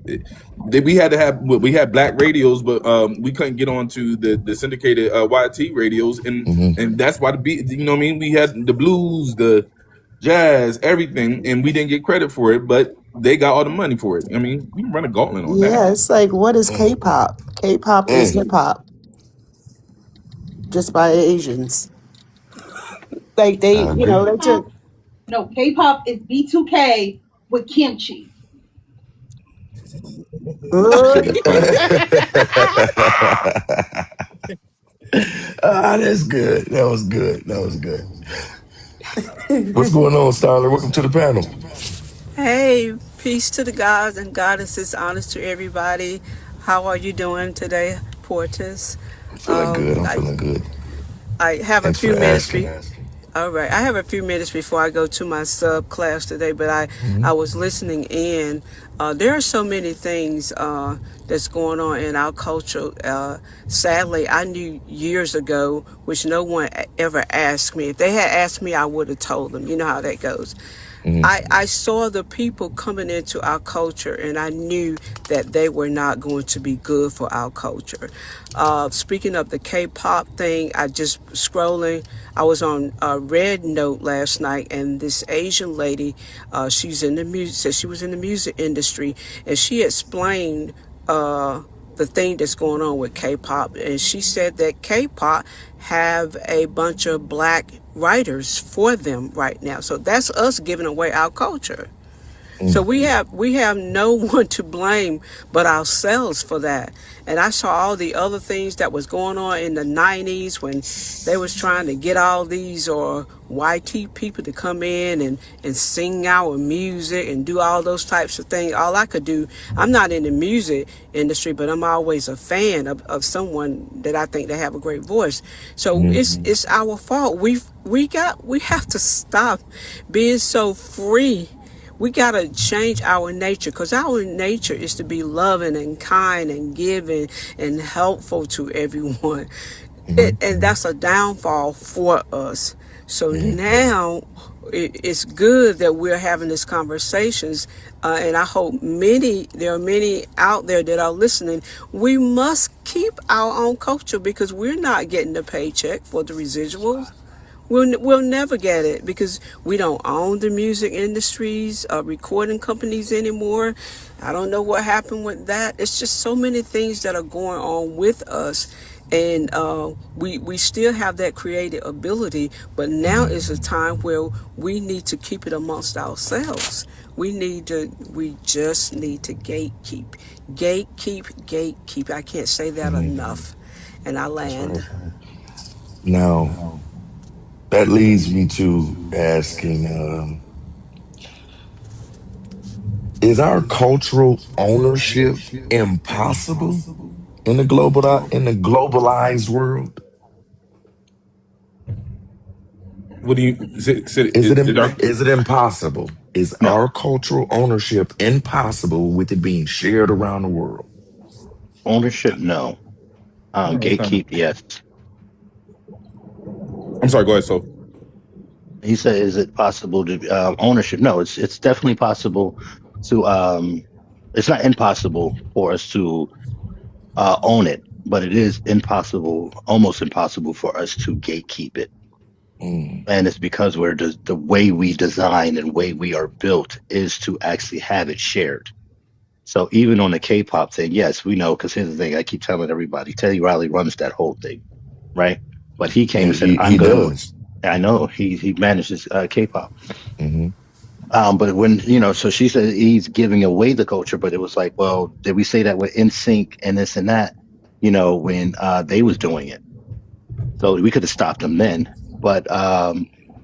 Speaker 6: We had to have we had black radios, but we couldn't get onto the syndicated YT radios,
Speaker 1: mhm.
Speaker 6: and that's why the beat. You know what I mean? We had the blues, the jazz, everything, and we didn't get credit for it, but they got all the money for it. I mean, we can run a gauntlet on that.
Speaker 13: Yeah, it's like what is
Speaker 1: Mm,
Speaker 13: K-pop? K-pop is
Speaker 1: mm.
Speaker 13: hip hop, just by Asians. Like
Speaker 1: I
Speaker 13: they,
Speaker 1: agree.
Speaker 13: they took.
Speaker 5: No, K-pop is B2K with kimchi.
Speaker 13: Uh,
Speaker 6: Shit is funny.
Speaker 1: That's good. That was good. That was good. What's going on, Styler? Welcome to the panel.
Speaker 14: Hey, peace to the gods and goddesses, honest to everybody. How are you doing today, Portis?
Speaker 1: I'm feeling good. I'm
Speaker 14: I,
Speaker 1: feeling good.
Speaker 14: I have a
Speaker 1: Thanks for
Speaker 14: few minutes.
Speaker 1: asking.
Speaker 14: All right, I have a few minutes before I go to my sub class today, but I
Speaker 1: Mhm,
Speaker 14: was listening in. There are so many things that's going on in our culture. Sadly, I knew years ago, which no one ever asked me. If they had asked me, I would have told them. You know how that goes.
Speaker 1: mhm,
Speaker 14: I saw the people coming into our culture, and I knew that they were not going to be good for our culture. Speaking of the K-pop thing, I just scrolling. I was on Red Note last night, and this Asian lady, she's in the music. Said she was in the music industry, and she explained. The thing that's going on with K-pop, and she said that K-pop have a bunch of black writers for them right now. So that's us giving away our culture. So
Speaker 1: mm,
Speaker 14: we have no one to blame but ourselves for that. And I saw all the other things that was going on in the 90s when they was trying to get all these or YT people to come in and sing our music and do all those types of things. All I could do, I'm not in the music industry, but I'm always a fan of someone that I think they have a great voice. So
Speaker 1: mhm,
Speaker 14: it's our fault. We have to stop being so free. We got to change our nature because our nature is to be loving and kind and giving and helpful to everyone.
Speaker 1: mhm,
Speaker 14: And that's a downfall for us. So
Speaker 1: mhm.
Speaker 14: now it's good that we're having these conversations. And I hope there are many out there that are listening. We must keep our own culture because we're not getting the paycheck for the residuals. we'll never get it because we don't own the music industries, recording companies anymore. I don't know what happened with that. It's just so many things that are going on with us, and we still have that creative ability, but now is a time where we need to keep it amongst ourselves. We just need to gatekeep. I can't say that
Speaker 1: Mhm.
Speaker 14: enough. And I
Speaker 1: That's right.
Speaker 14: land.
Speaker 1: Now, that leads me to asking, is our cultural ownership impossible in the globalized world?
Speaker 6: What do you is our
Speaker 1: Is it impossible? Is
Speaker 9: No,
Speaker 1: our cultural ownership impossible with it being shared around the world?
Speaker 9: ownership, no.
Speaker 6: no, it's not.
Speaker 9: Gatekeep, yes.
Speaker 6: I'm sorry, go ahead, so
Speaker 9: He said, "Is it possible to ownership?" No, it's definitely possible to. It's not impossible for us to own it, but it is impossible, almost impossible for us to gatekeep it.
Speaker 1: Mm,
Speaker 9: And it's because we're the way we design and way we are built is to actually have it shared. So even on the K-pop thing, yes, we know. Because here's the thing: I keep telling everybody, Teddy Riley runs that whole thing, right? But he came
Speaker 1: yeah,
Speaker 9: and said, "I'm
Speaker 1: he
Speaker 9: gonna."
Speaker 1: does.
Speaker 9: I know he manages K-pop.
Speaker 1: Hmm.
Speaker 9: But when so she said he's giving away the culture, but it was like, well, did we say that with NSYNC and this and that? When they was doing it, so we could have stopped them then. But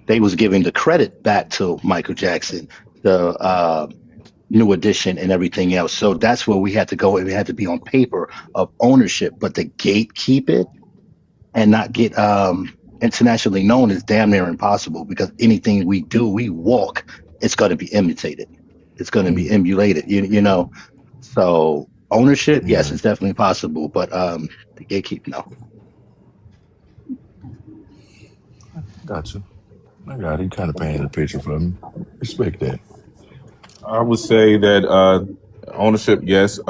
Speaker 9: they was giving the credit back to Michael Jackson, the New Edition, and everything else. So that's where we had to go. It had to be on paper of ownership, but the gatekeep it and not get internationally known is damn near impossible because anything we do, we walk, it's going to be imitated. It's going to be
Speaker 1: Mm,
Speaker 9: emulated. So ownership, yes,
Speaker 1: yeah,
Speaker 9: it's definitely possible, but the gatekeep, no.
Speaker 1: got you. I got it. You kind of painted a picture for me. Respect that.
Speaker 6: I would say that ownership, yes.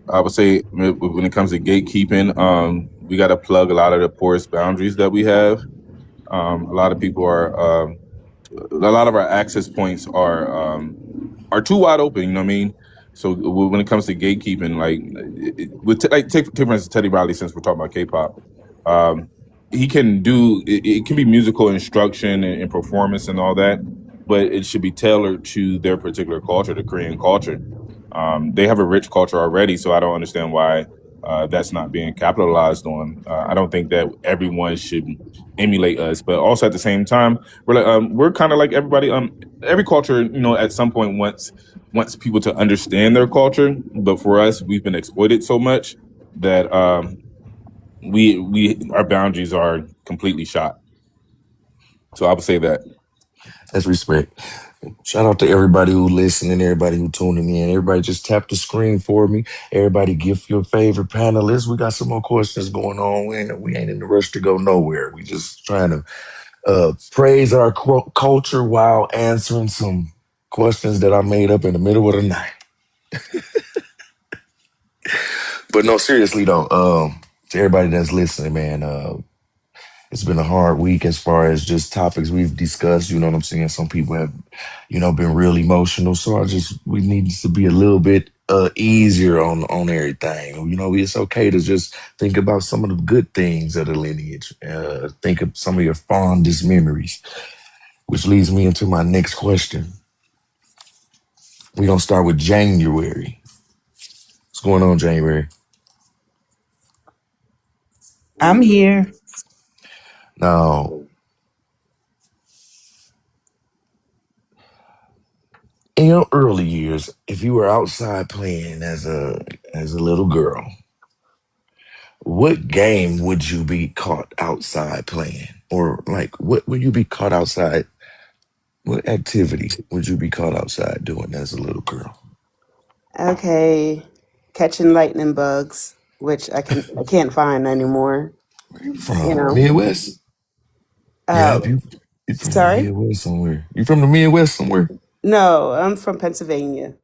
Speaker 6: I would say when it comes to gatekeeping, we got to plug a lot of the porous boundaries that we have. A lot of people are, a lot of our access points are too wide open. You know what I mean? So when it comes to gatekeeping, like like take for instance Teddy Riley, since we're talking about K-pop, um, he can do it can be musical instruction and performance and all that, but it should be tailored to their particular culture, the Korean culture. They have a rich culture already, so I don't understand why that's not being capitalized on. I don't think that everyone should emulate us, but also at the same time, we're kind of like everybody. Every culture, at some point wants people to understand their culture, but for us, we've been exploited so much that we our boundaries are completely shot. So I would say that.
Speaker 1: That's respect. Shout out to everybody who listening, everybody who tuning in. Everybody just tap the screen for me. Everybody give your favorite panelists. We got some more questions going on. We ain't in the rush to go nowhere. We just trying to praise our culture while answering some questions that I made up in the middle of the night. But no, seriously though, to everybody that's listening, man, it's been a hard week as far as just topics we've discussed. You know what I'm saying? Some people have, been real emotional. So we need to be a little bit easier on everything. It's okay to just think about some of the good things of the lineage. Think of some of your fondest memories, which leads me into my next question. We're gonna start with January. What's going on, January?
Speaker 15: I'm here.
Speaker 1: Now, in your early years, if you were outside playing as a little girl, what game would you be caught outside playing? Or like what would you be caught outside? What activity would you be caught outside doing as a little girl?
Speaker 13: Okay, catching lightning bugs, which I can't find anymore.
Speaker 1: Where you
Speaker 13: You
Speaker 1: from?
Speaker 13: know.
Speaker 1: Midwest? Yeah,
Speaker 13: Uh,
Speaker 1: you from the
Speaker 13: sorry.
Speaker 1: Midwest somewhere. You from the Midwest somewhere?
Speaker 13: No, I'm from Pennsylvania.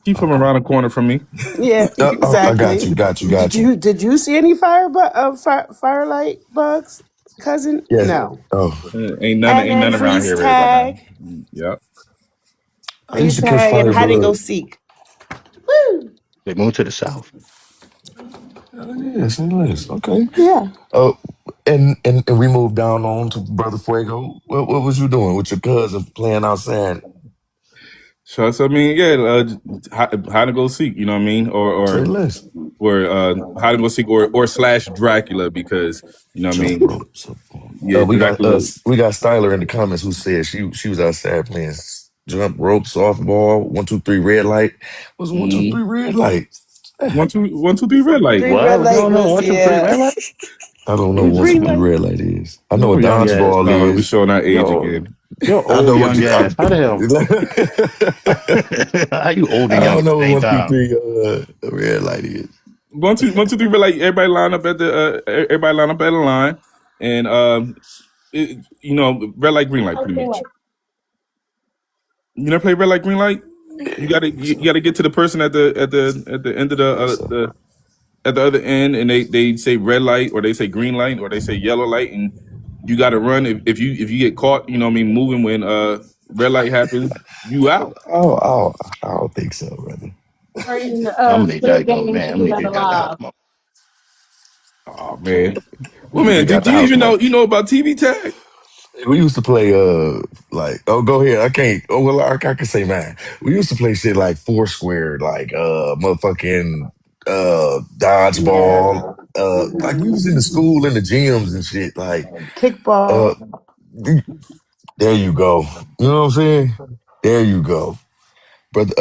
Speaker 6: Keep from
Speaker 1: Okay.
Speaker 6: around the corner from me.
Speaker 13: Yeah,
Speaker 1: Oh, I got you,
Speaker 13: exactly.
Speaker 1: got you,
Speaker 13: Did
Speaker 1: got you.
Speaker 13: you did you see any firelight bugs? cousin?
Speaker 1: Yes.
Speaker 13: No.
Speaker 1: Oh,
Speaker 6: Ain't
Speaker 13: And
Speaker 6: none around
Speaker 13: freeze
Speaker 6: here worried about
Speaker 13: tag,
Speaker 6: nothing. Yep.
Speaker 1: I used
Speaker 13: freeze
Speaker 1: to catch
Speaker 13: tag, and
Speaker 1: fire
Speaker 13: hide and go
Speaker 1: blood.
Speaker 13: seek.
Speaker 5: Woo!
Speaker 9: They moved to the south.
Speaker 1: Oh, yes, it is. Okay.
Speaker 13: Yeah.
Speaker 1: Oh, and we moved down on to Brother Fuego. What was you doing with your cousin playing outside?
Speaker 6: So I mean, yeah, how to go seek, you know what I mean,
Speaker 1: Say less.
Speaker 6: or how to go seek, or slash Dracula, because you know what I
Speaker 1: Jump
Speaker 6: mean.
Speaker 1: ropes.
Speaker 6: Yeah, Dracula.
Speaker 1: We got Styler in the comments who said she was outside playing jump rope, softball, 1 2 3 red light. Was it one two
Speaker 6: Mm,
Speaker 1: three red light?
Speaker 6: one, two, three, red light.
Speaker 13: Three
Speaker 9: What?
Speaker 13: red
Speaker 9: What's
Speaker 13: light
Speaker 9: going on?
Speaker 13: was,
Speaker 9: One, two, three,
Speaker 13: yeah.
Speaker 9: red light?
Speaker 1: I don't know
Speaker 9: Who's
Speaker 1: what 1 2 3
Speaker 9: green light?
Speaker 1: red light is. I know
Speaker 9: Yo,
Speaker 1: what
Speaker 9: young ass.
Speaker 1: dodgeball
Speaker 6: No, we
Speaker 1: is.
Speaker 6: showing our age
Speaker 9: Yo,
Speaker 6: again.
Speaker 9: you're
Speaker 1: I
Speaker 9: old
Speaker 1: know what
Speaker 9: young ass. How the hell? How you old
Speaker 1: I
Speaker 9: and young
Speaker 1: don't
Speaker 9: at the
Speaker 1: know what
Speaker 9: same
Speaker 1: 1 2
Speaker 9: time?
Speaker 1: 3 red light is.
Speaker 6: One, two, three, red light. Everybody line up at the everybody line up at the line, and you know, red light, green light,
Speaker 5: Oh,
Speaker 6: pretty
Speaker 5: green
Speaker 6: much.
Speaker 5: light.
Speaker 6: You never play red light, green light. You gotta get to the person at the end of
Speaker 1: Yes, sir.
Speaker 6: the at the other end, and they say red light, or they say green light, or they say yellow light, and you got to run. If you get caught, you know what I mean, moving when red light happens, you out.
Speaker 1: I don't think so, brother.
Speaker 5: Or in the
Speaker 9: I'm gonna need y'all
Speaker 5: Squid
Speaker 9: to go,
Speaker 5: Game,
Speaker 9: man. I'm
Speaker 5: Chicken
Speaker 9: gonna
Speaker 5: of
Speaker 9: need
Speaker 5: the
Speaker 9: y'all at the house
Speaker 5: Live.
Speaker 9: more.
Speaker 6: Oh man,
Speaker 9: I'm
Speaker 6: well
Speaker 9: gonna
Speaker 6: man,
Speaker 9: need y'all at
Speaker 6: do
Speaker 9: the
Speaker 6: you
Speaker 9: house
Speaker 6: even
Speaker 9: more.
Speaker 6: about TV tag?
Speaker 1: We used to play like go ahead. I can't I can say mine. We used to play shit like Foursquare, like motherfucking dodgeball.
Speaker 5: Yeah.
Speaker 1: Like we was in the school in the gyms and shit. Like uh
Speaker 13: Kickball.
Speaker 1: th- there you go. You know what I'm saying? There you go. But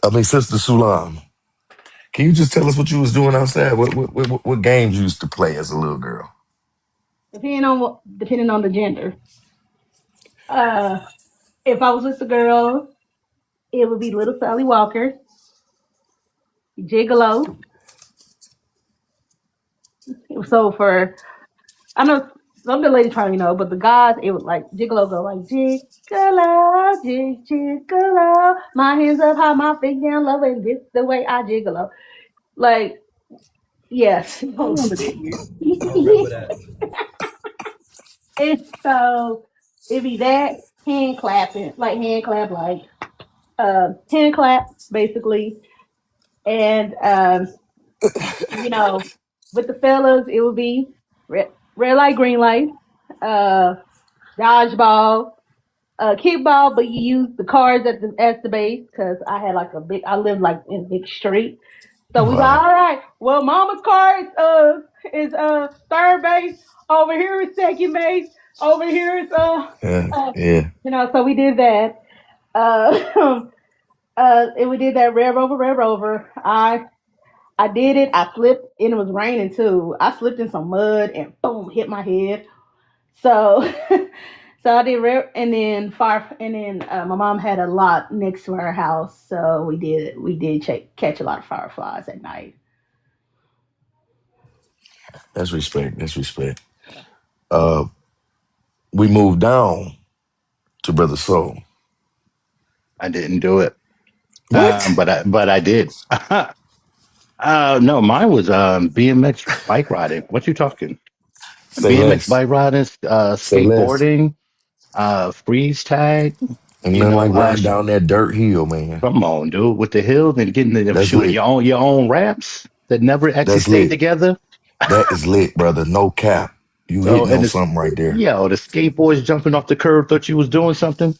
Speaker 1: I mean Sister Sulam, can you just tell us what you was doing outside? What games you used to play as a little girl?
Speaker 5: Depending on the gender. Uh, if I was with the girls, it would be Little Sally Walker, Gigolo. So for I know some of the ladies probably know, but the guys it would like Gigolo go like Gigolo, Gigolo. My hands up high, my feet down low, and this the way I gigolo. Like yes, I remember that year.
Speaker 10: I remember that.
Speaker 5: And so it'd be that hand clapping, like hand clap basically, and you know, with the fellas, it would be red light, green light, uh, dodgeball, kickball, but you use the cars at the base because I lived like in a big street. So we like,
Speaker 1: Wow.
Speaker 5: all right, well, mama's car is third base, over here is second base, over here is
Speaker 1: Yeah,
Speaker 5: uh
Speaker 1: yeah.
Speaker 5: so we did that. Uh, and we did that Red Rover. I did it. I slipped, and it was raining too. I slipped in some mud and boom, hit my head. So, so I did and then my mom had a lot next to her house, so we did catch a lot of fireflies at night.
Speaker 1: That's respect. That's respect. Uh, we moved down to Brother Soul.
Speaker 9: I didn't do it,
Speaker 1: What?
Speaker 9: but I did. No, mine was BMX bike riding. What you talking?
Speaker 1: Say
Speaker 9: BMX
Speaker 1: less.
Speaker 9: bike riding,
Speaker 1: Say less.
Speaker 9: skateboarding, freeze tag.
Speaker 1: Ain't
Speaker 9: You
Speaker 1: nothing
Speaker 9: know,
Speaker 1: like riding down that dirt hill, man.
Speaker 9: come on, dude, with the hills and getting the
Speaker 1: That's
Speaker 9: shooting
Speaker 1: lit.
Speaker 9: your own ramps that never actually
Speaker 1: That's
Speaker 9: stayed
Speaker 1: lit.
Speaker 9: together.
Speaker 1: That is lit, brother. No cap. You
Speaker 9: So
Speaker 1: hitting
Speaker 9: and
Speaker 1: on
Speaker 9: it's
Speaker 1: something right there.
Speaker 9: yeah, the skateboards jumping off the curb thought you was doing something.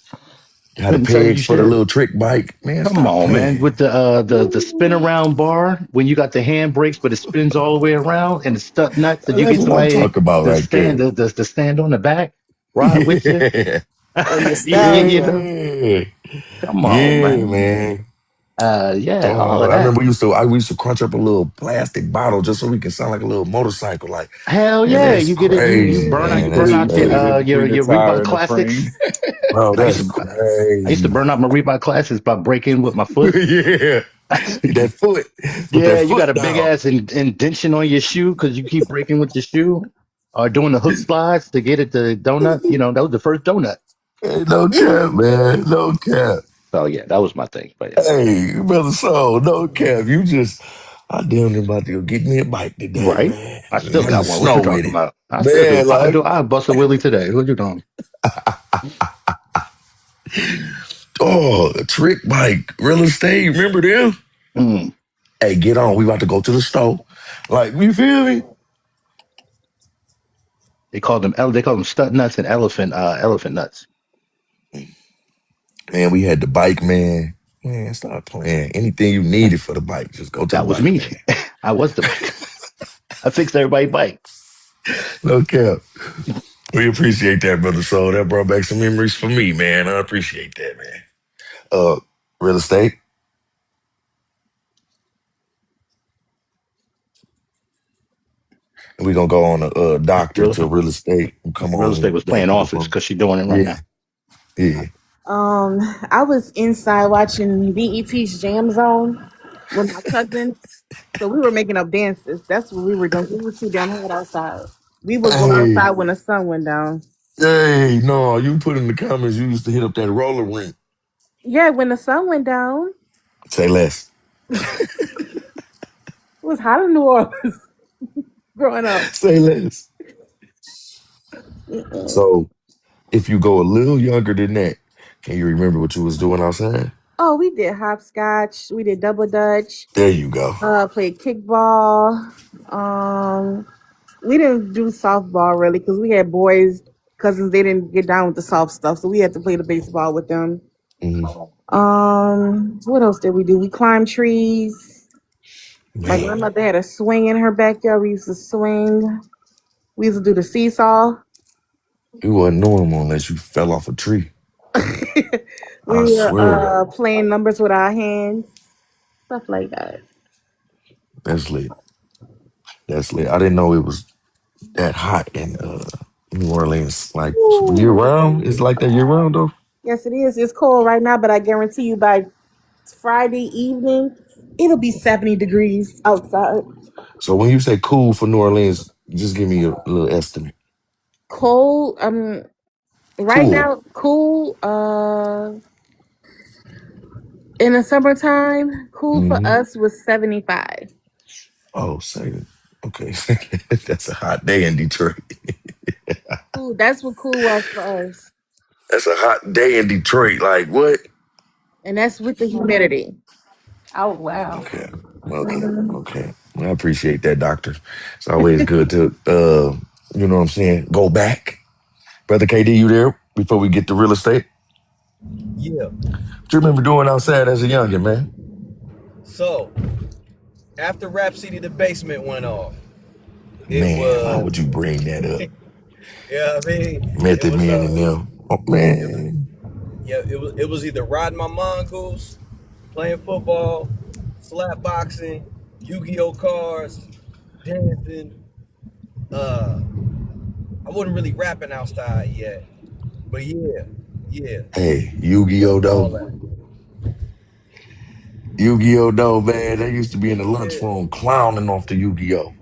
Speaker 1: Got the
Speaker 9: Couldn't tell you
Speaker 1: pegs for the
Speaker 9: shit.
Speaker 1: little trick bike. Man,
Speaker 9: Come
Speaker 1: stop
Speaker 9: on, man.
Speaker 1: playing.
Speaker 9: With the spin around bar when you got the hand brakes, but it spins all the way around and the stuck nuts that you
Speaker 1: That's
Speaker 9: get
Speaker 1: what I'm
Speaker 9: somebody
Speaker 1: talking about
Speaker 9: to
Speaker 1: right
Speaker 9: stand
Speaker 1: there.
Speaker 9: to stand on the back, ride with you.
Speaker 1: Yeah.
Speaker 13: And the
Speaker 9: You
Speaker 13: stallion.
Speaker 9: know,
Speaker 1: Yeah.
Speaker 9: come on,
Speaker 1: Yeah,
Speaker 9: man.
Speaker 1: man.
Speaker 9: Yeah, all
Speaker 1: Oh,
Speaker 9: of
Speaker 1: I
Speaker 9: that.
Speaker 1: remember we used to crunch up a little plastic bottle just so we can sound like a little motorcycle. Like,
Speaker 9: Hell
Speaker 1: man,
Speaker 9: yeah,
Speaker 1: that's
Speaker 9: you get it. You
Speaker 1: crazy,
Speaker 9: burn out. You
Speaker 1: man.
Speaker 6: Put
Speaker 9: burn
Speaker 1: That's
Speaker 6: it
Speaker 9: out
Speaker 6: put it in
Speaker 1: crazy.
Speaker 6: between the
Speaker 9: your
Speaker 6: tire
Speaker 9: Reebok
Speaker 6: and the frame.
Speaker 9: classics.
Speaker 1: Bro,
Speaker 9: I used
Speaker 1: that's
Speaker 9: to I used to
Speaker 1: crazy.
Speaker 9: burn out my Reebok classics by breaking with my foot.
Speaker 1: Yeah. That foot. Put that
Speaker 9: Yeah, you got
Speaker 1: foot
Speaker 9: a big
Speaker 1: down.
Speaker 9: ass indention on your shoe because you keep breaking with your shoe or doing the hook slides to get it to donut. You know, that was the first donut.
Speaker 1: Hey, no cap, man. No cap.
Speaker 9: So yeah, that was my thing. But yeah,
Speaker 1: Hey, brother Soul, no cap. You just I damn near about to go get me a bike today,
Speaker 9: Right?
Speaker 1: man.
Speaker 9: I still
Speaker 1: In the
Speaker 9: got one. What
Speaker 1: snow
Speaker 9: you
Speaker 1: with
Speaker 9: talking
Speaker 1: it.
Speaker 9: about? I still do.
Speaker 1: Man, like,
Speaker 9: I bust a wheelie today. What you doing?
Speaker 1: oh, a trick bike, real estate. Remember them?
Speaker 9: Mm.
Speaker 1: Hey, get on. We about to go to the store. Like, you feel me?
Speaker 9: They call them stud nuts and elephant nuts.
Speaker 1: Man, we had the bike, man. Man, stop playing. Anything you needed for the bike, just go to the
Speaker 9: That was
Speaker 1: bike,
Speaker 9: me.
Speaker 1: man.
Speaker 9: I was the bike. I fixed everybody's bike.
Speaker 1: No cap. We appreciate that, brother. So that brought back some memories for me, man. I appreciate that, man. Uh, real estate. And we gonna go on a doctor
Speaker 9: Real
Speaker 1: to real estate and come
Speaker 9: real
Speaker 1: on
Speaker 9: estate
Speaker 1: and
Speaker 9: was
Speaker 1: back
Speaker 9: playing
Speaker 1: to the
Speaker 9: office
Speaker 1: phone.
Speaker 9: because she's doing it right
Speaker 1: Yeah,
Speaker 9: now.
Speaker 1: yeah.
Speaker 8: I was inside watching BET's Jam Zone with my cousins. So we were making up dances. That's what we were doing. We were too damn hot outside. We would go
Speaker 1: Hey,
Speaker 8: outside when the sun went down.
Speaker 1: hey, no, you put in the comments you used to hit up that roller rink.
Speaker 8: Yeah, when the sun went down,
Speaker 1: Say less.
Speaker 8: it was hot in New Orleans growing up.
Speaker 1: Say less.
Speaker 8: Mm-mm.
Speaker 1: So if you go a little younger than that, can you remember what you was doing outside?
Speaker 8: Oh, we did hopscotch. We did double dutch.
Speaker 1: There you go.
Speaker 8: Played kickball. Um, we didn't do softball really because we had boys cousins. They didn't get down with the soft stuff, so we had to play the baseball with them.
Speaker 1: Hmm.
Speaker 8: What else did we do? We climbed trees. My
Speaker 1: Man,
Speaker 8: grandmother had a swing in her backyard. We used to swing. We used to do the seesaw.
Speaker 1: it wasn't normal unless you fell off a tree. I
Speaker 8: We were
Speaker 1: swear.
Speaker 8: playing numbers with our hands, stuff like that.
Speaker 1: That's lit. That's lit. I didn't know it was that hot in New Orleans. Like year
Speaker 8: Ooh.
Speaker 1: round? It's like that year round though.
Speaker 8: Yes, it is. It's cold right now, but I guarantee you by Friday evening, it'll be 70 degrees outside.
Speaker 1: So when you say cool for New Orleans, just give me a little estimate.
Speaker 8: Cold. Right
Speaker 1: Cool.
Speaker 8: now, cool. In the summertime, cool for
Speaker 1: Hmm.
Speaker 8: us was 75.
Speaker 1: Oh, say it. Okay. That's a hot day in Detroit.
Speaker 8: Ooh, that's what cool was for us.
Speaker 1: That's a hot day in Detroit. Like what?
Speaker 8: And that's with the humidity.
Speaker 5: Oh wow.
Speaker 1: Okay. Okay. Okay. I appreciate that, doctor. It's always good to you know what I'm saying, go back. Brother KD, you there before we get to real estate?
Speaker 10: Yeah.
Speaker 1: What you remember doing outside as a youngin', man?
Speaker 10: So after Rhapsody, the basement went off. It
Speaker 1: Man, why
Speaker 10: was,
Speaker 1: would you bring that up?
Speaker 10: yeah, I mean, it
Speaker 1: Method
Speaker 10: was
Speaker 1: Man and them. Oh man.
Speaker 10: yeah, it was either riding my mongoose, playing football, slap boxing, Yu-Gi-Oh cards, dancing. Uh, I wasn't really rapping outside yet, but yeah,
Speaker 1: Hey,
Speaker 10: it
Speaker 1: Yu-Gi-Oh
Speaker 10: was all
Speaker 1: though.
Speaker 10: that.
Speaker 1: Yu-Gi-Oh though, man. They used to be in the
Speaker 10: Yeah,
Speaker 1: lunchroom clowning off the Yu-Gi-Oh.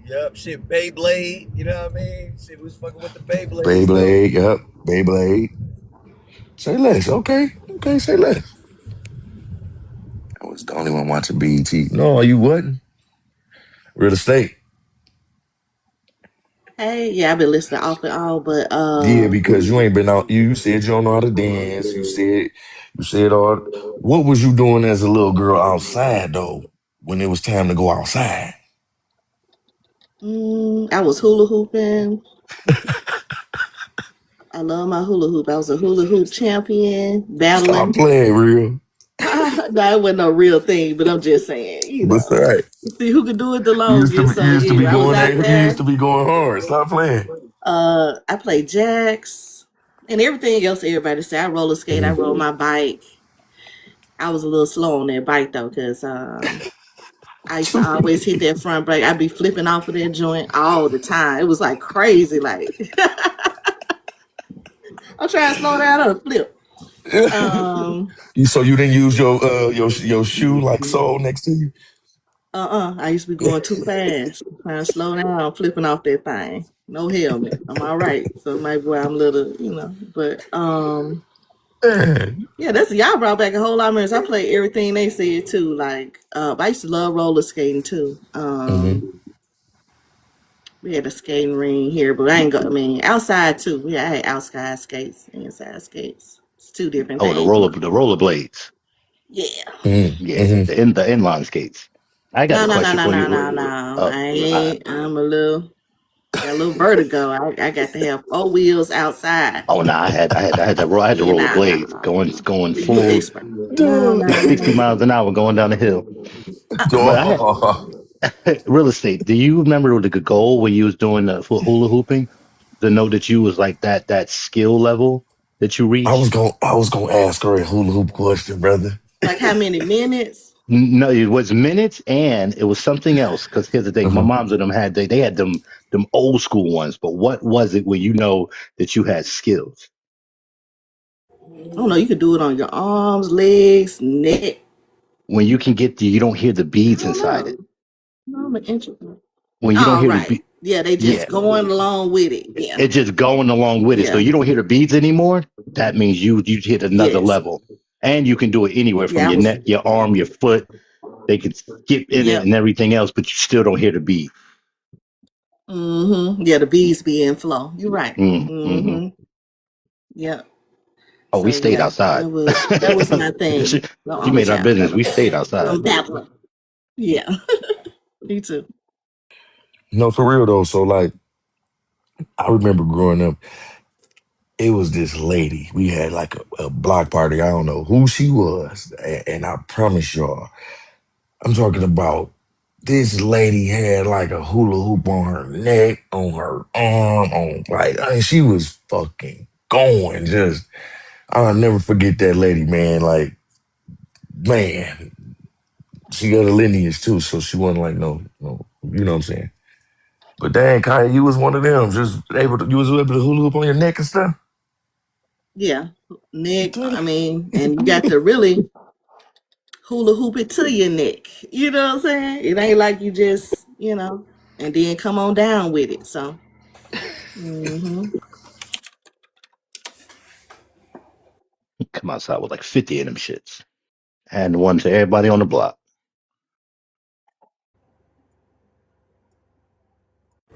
Speaker 10: yep, shit, Beyblade. You know what I mean? Shit was fucking with the Beyblades too.
Speaker 1: Beyblade, yep. Beyblade. Say less. Okay. Okay, say less. I was the only one watching BET. No, you wasn't. Real estate.
Speaker 12: Hey, yeah, I've been listening off and on, but
Speaker 1: Yeah, because you ain't been out. You said you don't know how to dance. You said all. What was you doing as a little girl outside though? When it was time to go outside.
Speaker 12: I was hula hooping. I love my hula hoop. I was a hula hoop champion,
Speaker 1: Stop
Speaker 12: battling.
Speaker 1: playing, real.
Speaker 12: No, it wasn't no real thing, but I'm just saying,
Speaker 1: But all right.
Speaker 12: see who could do it the
Speaker 1: You used to
Speaker 12: longest.
Speaker 1: be, you
Speaker 12: So
Speaker 1: used to be
Speaker 12: yeah, I was
Speaker 1: going
Speaker 12: out
Speaker 1: there. You used
Speaker 12: there.
Speaker 1: to be going hard. Stop playing.
Speaker 12: I played jacks and everything else. Everybody say I roller skate. I
Speaker 1: Mhm.
Speaker 12: rode my bike. I was a little slow on that bike though, because I used to always hit that front brake. I'd be flipping off of that joint all the time. It was like crazy. Like I'm trying to slow down on a flip. Um,
Speaker 1: So you didn't use your shoe like sole next to you?
Speaker 12: I used to be going too fast. Trying to slow down, flipping off that thing. No helmet. I'm all right. So maybe where I'm little, but
Speaker 1: Man.
Speaker 12: Yeah, that's y'all brought back a whole lot of memories. I played everything they said too. Like, I used to love roller skating too.
Speaker 1: Mm-hmm.
Speaker 12: We had a skating ring here, but I ain't go. I mean, outside too. Yeah, I had outside skates, and inside skates. It's two different
Speaker 9: Oh,
Speaker 12: things.
Speaker 9: the rollerblades.
Speaker 12: Yeah.
Speaker 9: Yeah,
Speaker 1: Mm-hmm.
Speaker 9: the inline skates. I got
Speaker 12: No,
Speaker 9: a
Speaker 12: no, no,
Speaker 9: question
Speaker 12: no,
Speaker 9: for
Speaker 12: no,
Speaker 9: you.
Speaker 12: no, no.
Speaker 9: Uh,
Speaker 12: I
Speaker 9: uh,
Speaker 12: ain't. I'm a little. Got a little vertigo. I got to have four wheels outside.
Speaker 9: oh no, I had the
Speaker 12: Yeah, no, no,
Speaker 9: rollerblades
Speaker 12: no.
Speaker 9: going
Speaker 12: Yeah, you
Speaker 9: full
Speaker 12: expert. No,
Speaker 1: Duh.
Speaker 12: no, no,
Speaker 9: 60
Speaker 12: no.
Speaker 9: miles an hour going down the hill. But
Speaker 1: Duh.
Speaker 9: real estate. Do you remember the goal when you was doing the for hula hooping? To know that you was like that skill level that you reached.
Speaker 1: I was gonna ask her a hula hoop question, brother.
Speaker 12: Like how many minutes?
Speaker 9: No, it was minutes and it was something else. Because here's the thing, my
Speaker 1: Uh-huh.
Speaker 9: moms and them had they had them old school ones. But what was it where you know that you had skills?
Speaker 12: I don't know. You could do it on your arms, legs, neck.
Speaker 9: When you can get you don't hear the
Speaker 12: I
Speaker 9: beads
Speaker 12: don't
Speaker 9: inside
Speaker 12: know.
Speaker 9: it.
Speaker 12: No, I'm an introvert.
Speaker 9: When you don't
Speaker 12: All
Speaker 9: hear the
Speaker 12: right.
Speaker 9: beat,
Speaker 12: Yeah, they
Speaker 9: yeah,
Speaker 12: just going along with it. Yeah.
Speaker 9: it's just going along with it. So
Speaker 12: Yeah.
Speaker 9: you don't hear the beads anymore. That means you hit another
Speaker 12: Yes.
Speaker 9: level, and you can do it anywhere from
Speaker 12: Yeah, I
Speaker 9: your
Speaker 12: was.
Speaker 9: neck, your arm, your foot. They can skip in it
Speaker 12: Yep.
Speaker 9: and everything else, but you still don't hear the beat.
Speaker 12: Mm-hmm. Yeah, the bees be in flow. You're right.
Speaker 9: Mm-hmm.
Speaker 12: Mm-hmm. Yep.
Speaker 9: Oh, we
Speaker 12: So
Speaker 9: stayed
Speaker 12: yeah,
Speaker 9: outside.
Speaker 12: that was my
Speaker 9: she,
Speaker 12: thing. The
Speaker 9: she
Speaker 12: only
Speaker 9: made our
Speaker 12: child.
Speaker 9: business. We stayed outside.
Speaker 12: I'm babbling. Yeah. Me too.
Speaker 1: No, for real though. So like, I remember growing up. It was this lady. We had like a block party. I don't know who she was, and I promise y'all, I'm talking about this lady had like a hula hoop on her neck, on her arm, on like I mean, she was fucking going. Just I'll never forget that lady, man. Like man, she got a lineage too, so she wasn't like no, you know what I'm saying. But dang, Kaya, you was one of them. Just able to, you was able to hula hoop on your neck and stuff.
Speaker 12: Yeah. Neck. I mean, and you got to really hula hoop it to your neck. You know what I'm saying? It ain't like you just, and then come on down with it. So, hmm
Speaker 9: Come outside with like 50 of them shits. And one to everybody on the block.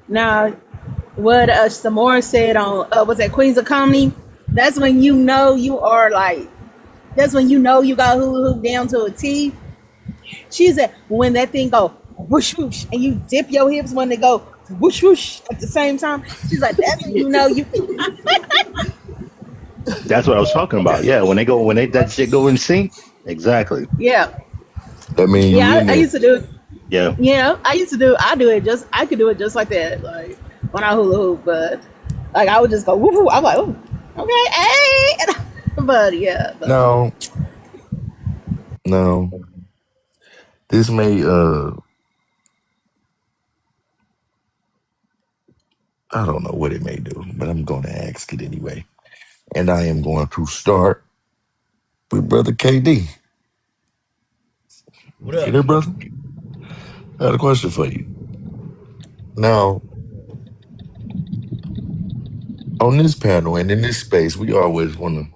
Speaker 5: Now, what Samora said on was that Queens of Comedy? That's when you know you are like. That's when you know you got hula hoop down to a T. She said when that thing go whoosh whoosh and you dip your hips when they go whoosh whoosh at the same time. She's like that's when you know you.
Speaker 9: That's what I was talking about. Yeah, when they that shit go in sync. Exactly.
Speaker 5: Yeah,
Speaker 1: That mean you
Speaker 5: yeah.
Speaker 1: in
Speaker 5: I
Speaker 1: there.
Speaker 5: used to do it.
Speaker 9: Yeah.
Speaker 5: Yeah, I used to do. I do it just. I could do it just like that, like when I hula hoop. But like I would just go woo woo. I'm like, oh, okay, hey. But yeah, but
Speaker 1: No, no. This may I don't know what it may do, but I'm gonna ask it anyway. And I am going to start with Brother KD.
Speaker 10: What
Speaker 1: You
Speaker 10: up?
Speaker 1: there, brother? I had a question for you. Now, on this panel and in this space, we always want to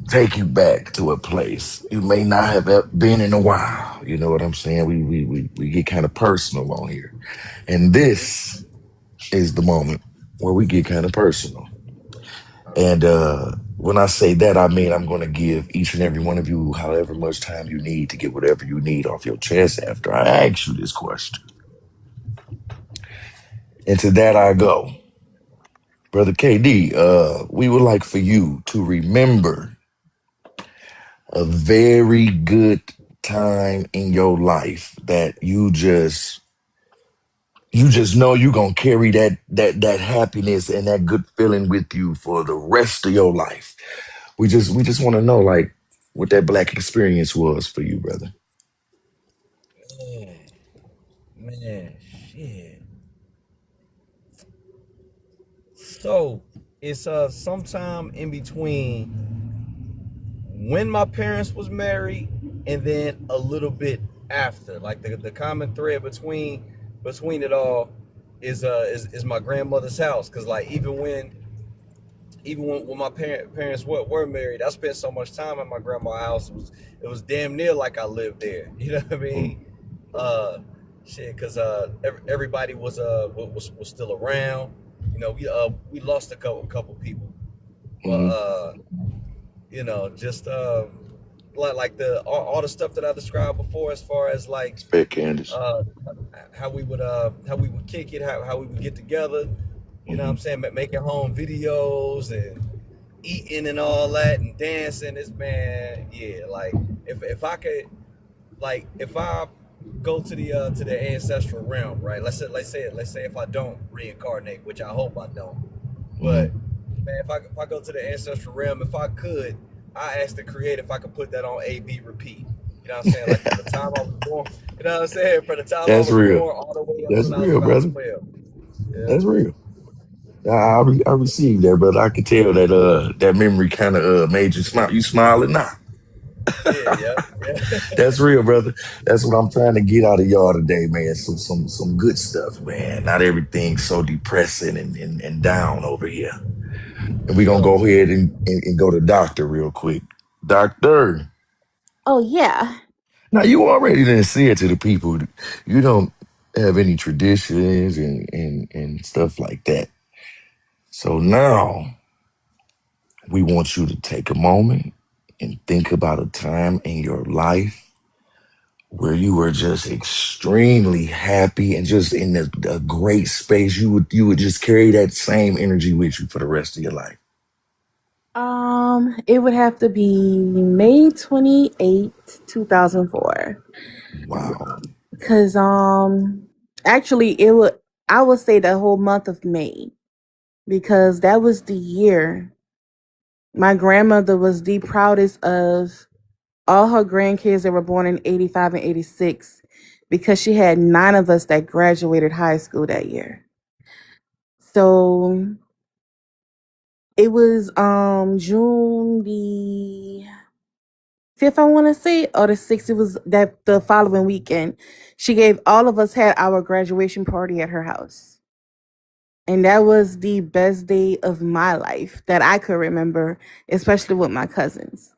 Speaker 1: take you back to a place you may not have been in a while. You know what I'm saying? We get kind of personal on here. And this is the moment where we get kind of personal. And when I say that, I mean I'm going to give each and every one of you however much time you need to get whatever you need off your chest after I ask you this question. And to that I go. Brother KD, we would like for you to remember a very good time in your life that you just know you're gonna carry that happiness and that good feeling with you for the rest of your life. We just want to know like what that black experience was for you, brother.
Speaker 10: Man, man, shit. So it's sometime in between when my parents was married and then a little bit after. Like the common thread between it all is my grandmother's house. Cause like even when even when my parents were married, I spent so much time at my grandma's house. It was damn near like I lived there. You know what I
Speaker 1: Mm,
Speaker 10: mean? Uh, Shit, because everybody was still around. We lost a couple people, but
Speaker 1: mm.
Speaker 10: just like the all the stuff that I described before, as far as like
Speaker 1: Spec Candace.
Speaker 10: uh how we would kick it, how we would get together. You know what
Speaker 1: Hmm.
Speaker 10: I'm saying? Making home videos and eating and all that and dancing. This man, yeah. Like if I could, like if I go to the ancestral realm, right? Let's say if I don't reincarnate, which I hope I don't.
Speaker 1: Hmm.
Speaker 10: But man, if I go to the ancestral realm, if I could, I ask the creator if I could put that on A B repeat. You know what I'm saying? Like from the time I was born, you know what I'm saying? From the time I
Speaker 1: That's
Speaker 10: was
Speaker 1: real.
Speaker 10: born all the way up
Speaker 1: That's
Speaker 10: till I was
Speaker 1: real,
Speaker 10: about
Speaker 1: brother.
Speaker 10: 12. Yeah.
Speaker 1: That's real. I received that, brother. I could tell that that memory kind of made you smile. You smiling now.
Speaker 10: Yeah, yeah, yeah.
Speaker 1: That's real, brother. That's what I'm trying to get out of y'all today, man. Some good stuff, man. Not everything so depressing and down over here. And
Speaker 10: For
Speaker 1: we're gonna
Speaker 10: sure.
Speaker 1: go ahead and go to doctor real quick. Doctor.
Speaker 16: Oh yeah.
Speaker 1: Now you already didn't say it to the people. You don't have any traditions and stuff like that. So now we want you to take a moment and think about a time in your life where you were just extremely happy and just in a great space. You would just carry that same energy with you for the rest of your life.
Speaker 8: It would have to be May 28th, 2004.
Speaker 1: Wow.
Speaker 8: Cause actually it would I would say the whole month of May because that was the year my grandmother was the proudest of all her grandkids that were born in 85 and 86 because she had 9 of us that graduated high school that year. So it was June the 5th, I want to say, or the 6th. It was that the following weekend. She gave all of us had our graduation party at her house. And that was the best day of my life that I could remember, especially with my cousins.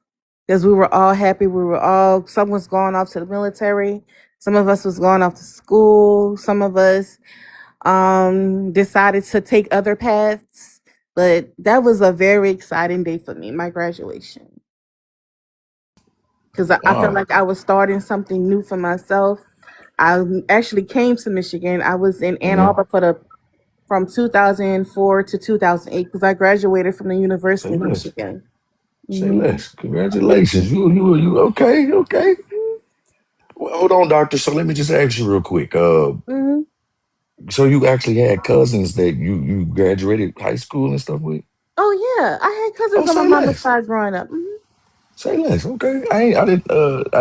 Speaker 8: Because we were all happy. We were all, some was going off to the military. Some of us was going off to school. Some of us decided to take other paths. But that was a very exciting day for me, my graduation. Because I felt
Speaker 1: Wow.
Speaker 8: like I was starting something new for myself. I actually came to Michigan. I was in Ann
Speaker 1: Hmm.
Speaker 8: Arbor for the from 2004 to 2008 because I graduated from the
Speaker 1: Say
Speaker 8: University of
Speaker 1: less.
Speaker 8: Michigan.
Speaker 1: Say
Speaker 8: Hmm.
Speaker 1: less. Congratulations. You okay, okay. Well, hold on, doctor. So let me just ask you real quick.
Speaker 8: Hmm.
Speaker 1: So you actually had cousins that you graduated high school and stuff with?
Speaker 8: Oh yeah, I had
Speaker 1: Oh,
Speaker 8: cousins on my
Speaker 1: say
Speaker 8: mama's
Speaker 1: less.
Speaker 8: side growing up. Hmm.
Speaker 1: Say less. Okay. I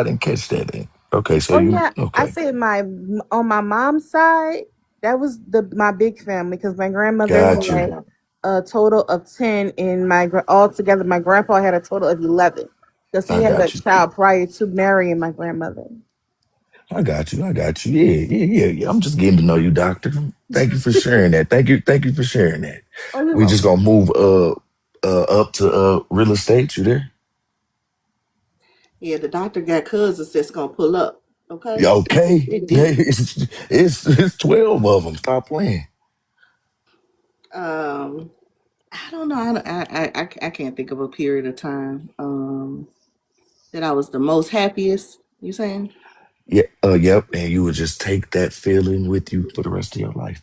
Speaker 1: didn't catch that then. Okay, so
Speaker 8: Oh
Speaker 1: you
Speaker 8: yeah, I
Speaker 1: okay.
Speaker 8: said my on my mom's side that was the my big family because my grandmother
Speaker 1: Got you.
Speaker 8: had a total of 10, and altogether my grandpa had a total of 11 because he
Speaker 1: I
Speaker 8: had a
Speaker 1: got you.
Speaker 8: child prior to marrying my grandmother.
Speaker 1: I got you. I got you. Yeah. I'm just getting to know you, doctor. Thank you for sharing that. Thank you for sharing that.
Speaker 8: Oh, you're
Speaker 1: We just
Speaker 8: welcome.
Speaker 1: gonna move up to real estate. You there?
Speaker 12: Yeah, the doctor got cousins that's gonna pull up. Okay,
Speaker 1: Yeah, okay.
Speaker 12: it
Speaker 1: Hey,
Speaker 12: deep.
Speaker 1: it's 12 of them. Stop playing.
Speaker 12: Um, I don't know. I can't think of a period of time that I was the most happiest. You saying?
Speaker 1: Yeah, yep. And you would just take that feeling with you for the rest of your life.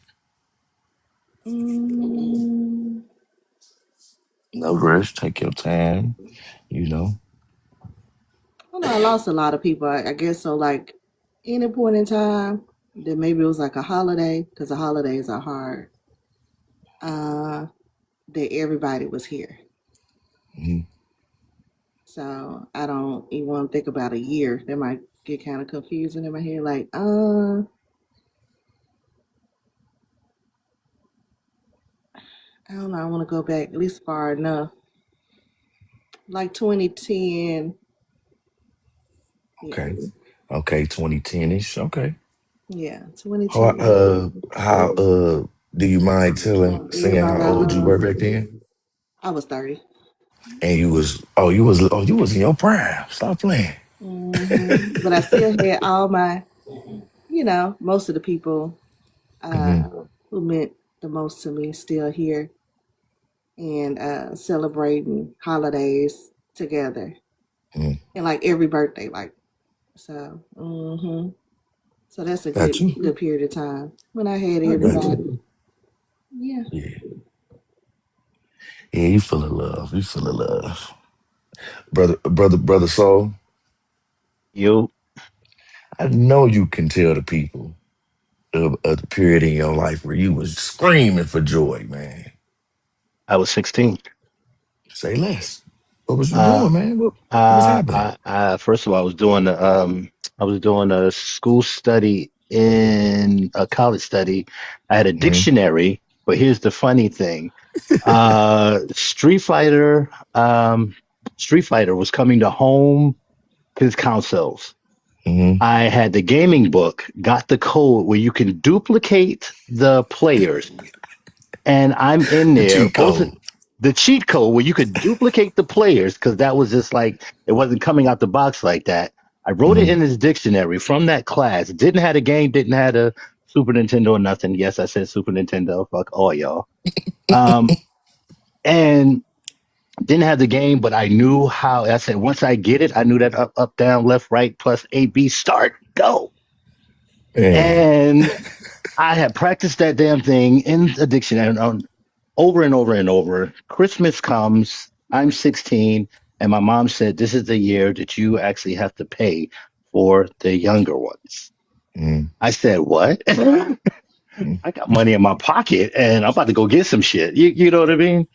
Speaker 12: Mm,
Speaker 1: No rush. Take your time. You know.
Speaker 12: I know I lost a lot of people. I guess so. Like any point in time, that maybe it was like a holiday because the holidays are hard. Uh, that everybody was here.
Speaker 1: Mhm.
Speaker 12: So I don't even want to think about a year. That might get kind of confusing in my head. Like, I don't know. I want to go back at least far enough, like 2010. Yeah,
Speaker 1: Okay. Okay. 2010 ish. Okay.
Speaker 12: yeah,
Speaker 1: How
Speaker 12: 2010.
Speaker 1: how do you mind telling saying how
Speaker 12: Everybody I
Speaker 1: old you were back
Speaker 12: love.
Speaker 1: then?
Speaker 12: I was 30.
Speaker 1: And you was in your prime. Stop playing.
Speaker 12: But I still had all my, most of the people
Speaker 1: Hmm.
Speaker 12: who meant the most to me still here and celebrating holidays together.
Speaker 1: Hmm.
Speaker 12: And like every birthday, like so. So that's a
Speaker 1: Got you.
Speaker 12: good period of time when I had
Speaker 1: I got you.
Speaker 12: everybody. Yeah.
Speaker 1: Yeah. Yeah, you full of love. You full of love. Brother Soul,
Speaker 9: You,
Speaker 1: I know you can tell the people of the period in your life where you was screaming for joy, man.
Speaker 9: I was 16.
Speaker 1: Say less. What was you
Speaker 9: Uh,
Speaker 1: doing, man? What was happening?
Speaker 9: First of all, I was doing a school study in a college study. I had a
Speaker 1: Hmm.
Speaker 9: dictionary, but here's the funny thing. Street Fighter, Street Fighter was coming to home his consoles.
Speaker 1: Hmm.
Speaker 9: I had the gaming book, got the code where you can duplicate the players, and I'm in
Speaker 1: The
Speaker 9: there.
Speaker 1: cheat
Speaker 9: Both
Speaker 1: code.
Speaker 9: the cheat code where you could duplicate the players because that was just like it wasn't coming out the box like that. I wrote it
Speaker 1: Hmm.
Speaker 9: in this dictionary from that class. Didn't have a game, didn't have a Super Nintendo or nothing. Yes, I said Super Nintendo. Fuck all y'all. Um, and didn't have the game, but I knew how. I said once I get it, I knew that up, up, down, left, right, plus A, B, start, go.
Speaker 1: Man.
Speaker 9: And I had practiced that damn thing in the dictionary over and over and over. Christmas comes, I'm 16, and my mom said, "This is the year that you actually have to pay for the younger ones."
Speaker 1: Mm,
Speaker 9: I said, "What?"
Speaker 1: mm,
Speaker 9: I got money in my pocket and I'm about to go get some shit. You know what I mean?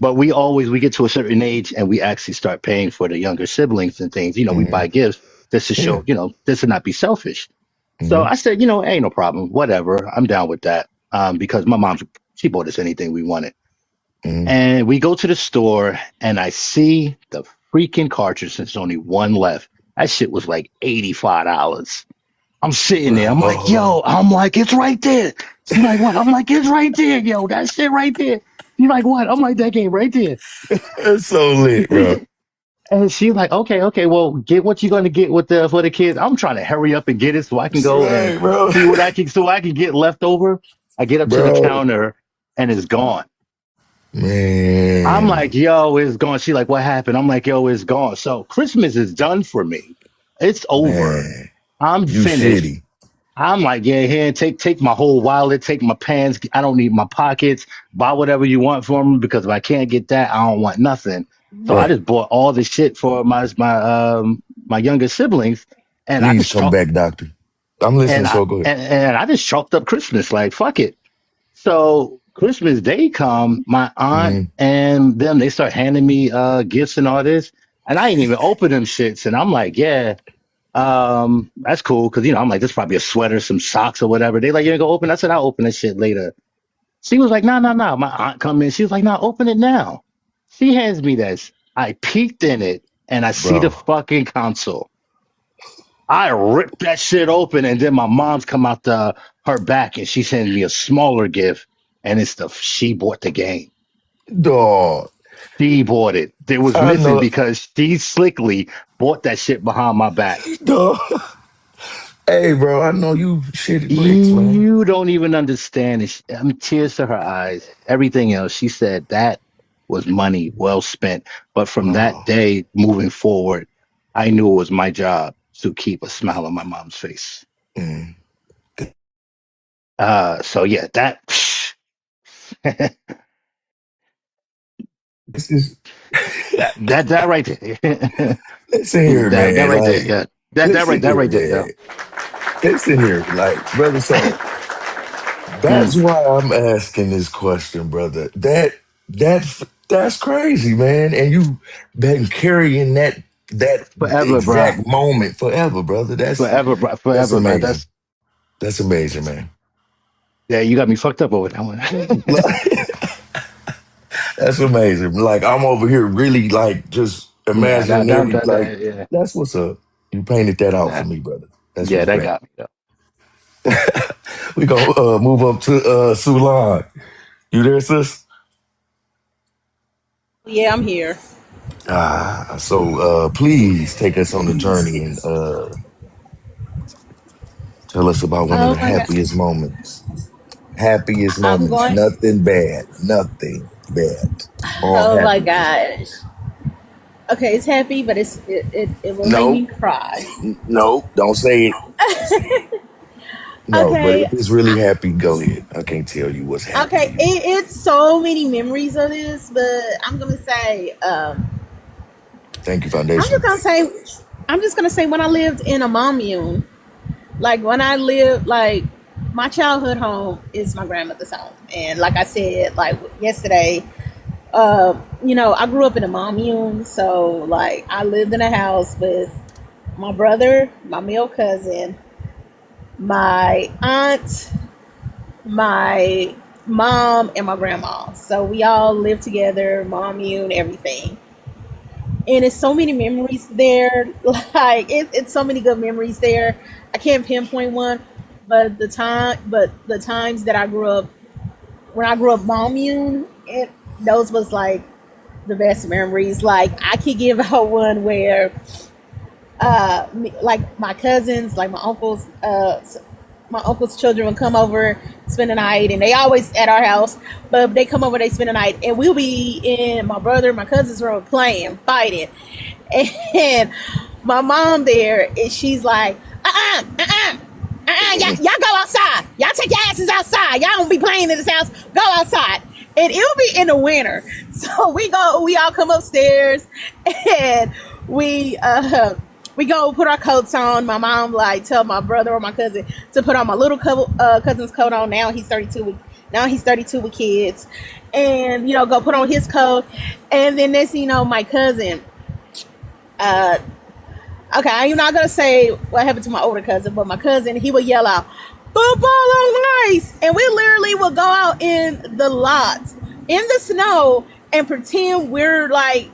Speaker 9: But we get to a certain age and we actually start paying for the younger siblings and things. We buy
Speaker 1: mm.
Speaker 9: gifts just to
Speaker 1: Yeah.
Speaker 9: show, this to not be selfish. So
Speaker 1: Hmm.
Speaker 9: I said, ain't no problem. Whatever. I'm down with that. Because my mom, she bought us anything we wanted.
Speaker 1: Hmm.
Speaker 9: And we go to the store and I see the freaking cartridge. There's only one left. That shit was like $85. I'm sitting there. I'm like,
Speaker 1: Bro.
Speaker 9: yo, I'm like, it's right there. She like, what? I'm like, it's right there, yo. That shit right there. She like, what? I'm like, that game right there.
Speaker 1: That's so lit, bro.
Speaker 9: And she's like, okay, okay, well, get what you're gonna get with the for the kids. I'm trying to hurry up and get it so I can
Speaker 1: That's
Speaker 9: go and
Speaker 1: right, bro.
Speaker 9: see what I can so I can get left over. I get up to the
Speaker 1: Bro.
Speaker 9: counter and it's gone. I'm like,
Speaker 1: Man.
Speaker 9: yo, it's gone. She like, what happened? I'm like, yo, it's gone. So Christmas is done for me. It's over.
Speaker 1: Man.
Speaker 9: I'm
Speaker 1: You
Speaker 9: finished.
Speaker 1: shitty.
Speaker 9: I'm like, yeah, here, take my whole wallet, take my pants. I don't need my pockets. Buy whatever you want for me because if I can't get that, I don't want nothing. So I
Speaker 1: Right.
Speaker 9: just bought all the shit for my younger siblings, and I
Speaker 1: Please
Speaker 9: just
Speaker 1: come
Speaker 9: chalked
Speaker 1: back, doctor. I'm listening, so go ahead.
Speaker 9: and I just chalked up Christmas like fuck it. So Christmas Day come, my aunt
Speaker 1: Mm,
Speaker 9: and them they start handing me gifts and all this, and I ain't even open them shits, and I'm like, yeah. That's cool because I'm like, this is probably a sweater, some socks or whatever. They like, you ain't gonna open. I said, I'll open that shit later. She was like, no, no, no. My aunt come in. She was like, no, open it now. She hands me this. I peeked in it and I see the
Speaker 1: bro.
Speaker 9: fucking console. I ripped that shit open and then my mom's come out her back and she sends me a smaller gift and it's the she bought the game.
Speaker 1: Dog.
Speaker 9: She bought it. It was
Speaker 1: I
Speaker 9: missing
Speaker 1: know.
Speaker 9: because she slickly bought that shit behind my back.
Speaker 1: Dog. Hey, bro, I know you shitty bricks, man.
Speaker 9: You don't even understand. I mean, tears to her eyes. Everything else, she said that was money well spent. But from that
Speaker 1: Oh,
Speaker 9: day moving forward, I knew it was my job to keep a smile on my mom's face.
Speaker 1: mm.
Speaker 9: So yeah, that
Speaker 1: This is
Speaker 9: that right there,
Speaker 1: listen here,
Speaker 9: that
Speaker 1: man.
Speaker 9: right there,
Speaker 1: Like,
Speaker 9: yeah,
Speaker 1: listen
Speaker 9: that
Speaker 1: here,
Speaker 9: right there, yeah.
Speaker 1: man. Listen here, like, brother Soul. That's
Speaker 9: Mm,
Speaker 1: why I'm asking this question, brother. That's crazy, man. And you been carrying that
Speaker 9: forever, bro,
Speaker 1: exact moment forever, brother.
Speaker 9: forever, bro,
Speaker 1: That's
Speaker 9: forever, man.
Speaker 1: amazing. That's amazing, man.
Speaker 9: Yeah, you got me fucked up over that one.
Speaker 1: That's amazing. Like I'm over here really like just
Speaker 9: Yeah,
Speaker 1: imagining
Speaker 9: yeah,
Speaker 1: that's what's up. You painted that out for
Speaker 9: that,
Speaker 1: me, brother. That's
Speaker 9: yeah,
Speaker 1: what's
Speaker 9: that
Speaker 1: great.
Speaker 9: got me.
Speaker 1: We gonna move up to Sulan. You there, sis?
Speaker 5: Yeah, I'm here.
Speaker 1: So please take us on the journey and tell us about one of
Speaker 5: Oh
Speaker 1: the
Speaker 5: my god.
Speaker 1: happiest moments. Happiest
Speaker 5: I'm
Speaker 1: moments.
Speaker 5: going.
Speaker 1: Nothing bad. Nothing bad. All
Speaker 5: Oh my
Speaker 1: happiness.
Speaker 5: gosh. Okay, it's happy, but it will make
Speaker 1: No,
Speaker 5: me cry.
Speaker 1: no, don't say it. No, but
Speaker 5: Okay.
Speaker 1: if it's really happy, go ahead. I can't tell you what's happy to
Speaker 5: Okay.
Speaker 1: you.
Speaker 5: It's so many memories of this, but I'm gonna say.
Speaker 1: Thank you,
Speaker 5: I'm just
Speaker 1: Foundation.
Speaker 5: gonna say. I'm just gonna say when I lived in a commune, like when I lived like my childhood home is my grandmother's home, and like I said, like yesterday, I grew up in a commune, so like I lived in a house with my brother, my male cousin, my aunt, my mom, and my grandma. So we all lived together, commune, everything. And it's so many memories there. Like it's so many good memories there. I can't pinpoint one, but the times that I grew up when I grew up commune, those was like the best memories. Like I could give out one where like my cousins, like my uncle's children would come over, spend the night, and they always at our house. But if they come over, they spend the night, and we'll be in my brother, my cousin's room playing, fighting, and my mom there, and she's like, y'all go outside, y'all take your asses outside, y'all don't be playing in this house, go outside. And it'll be in the winter, so we all come upstairs, and we uh we go put our coats on. My mom like tell my brother or my cousin to put on my little cousin's coat on. Now he's 32 with kids, and go put on his coat. And then my cousin. Uh, okay, I'm not gonna say what happened to my older cousin, but my cousin, he would yell out, "Football on ice!" And we literally would go out in the lot in the snow and pretend we're like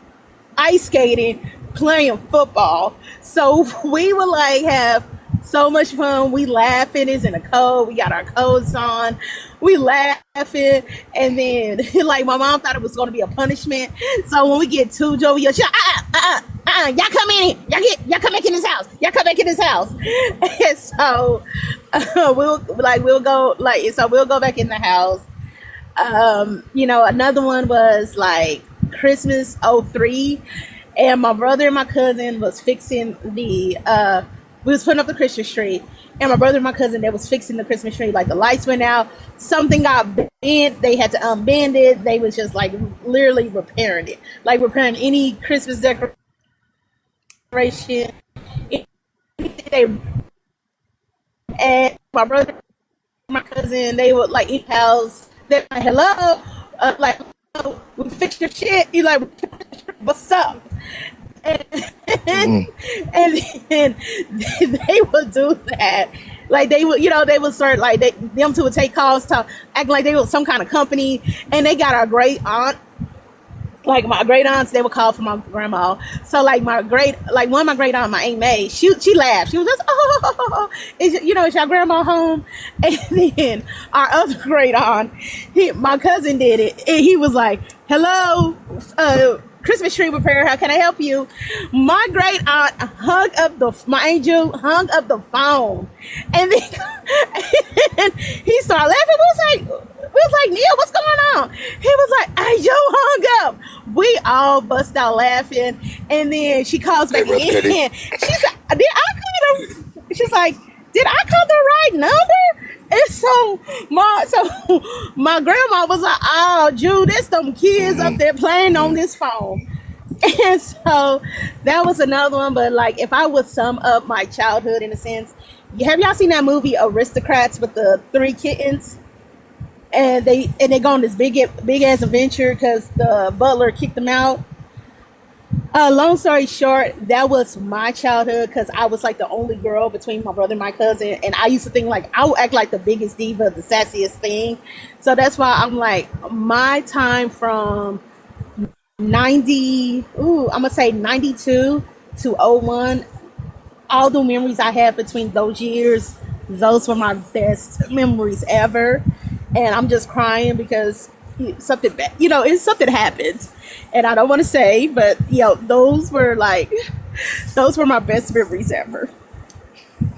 Speaker 5: ice skating, playing football. So we would like have so much fun. We laughing. It's in the cold. We got our coats on. We laughing, and then like my mom thought it was going to be a punishment. So when we get too jovial, she y'all come in. Y'all come back in this house. Y'all come back in this house. And so we'll go we'll go back in the house. Another one was like Christmas '03, and my brother and my cousin was fixing we was putting up the Christmas tree, and my brother and my cousin that was fixing the Christmas tree, like the lights went out, something got bent, they had to unbend it, they was just like literally repairing it, like repairing any Christmas decoration, they and my brother my cousin, they would like eat house. They're like, hello, like, oh, we fixed your shit. You like, what's up? And,
Speaker 1: Mm-mm.
Speaker 5: and then they would do that. Like they would start like them two would take calls, talk, act like they were some kind of company, and they got our great aunt, like my great aunts, they would call for my grandma. So like one of my great aunt, my Aunt May, she laughed. She was just, oh, is your grandma home? And then our other great aunt, my cousin did it, and he was like, hello, Christmas tree repair, how can I help you? My great aunt my angel hung up the phone, and then and he started laughing. We was like, Neil, what's going on? He was like, Angel hung up. We all bust out laughing, and then she calls
Speaker 1: Hey,
Speaker 5: back
Speaker 1: Brother Cuddy.
Speaker 5: again. She's like, did I call the? She's like, did I call the right number? And my grandma was like, oh, Jude, there's some kids up
Speaker 1: Mm-hmm.
Speaker 5: there playing on
Speaker 1: Mm-hmm.
Speaker 5: this phone. And so that was another one. But like, if I would sum up my childhood in a sense, have y'all seen that movie Aristocrats with the three kittens? And they go on this big ass adventure because the butler kicked them out. Long story short, that was my childhood because I was like the only girl between my brother and my cousin, and I used to think like I would act like the biggest diva, the sassiest thing. So that's why I'm like my time from 90, I'm gonna say 92 to '01. All the memories I had between those years, those were my best memories ever. And I'm just crying because something bad, it's something happens, and I don't want to say, but those were my best memories ever.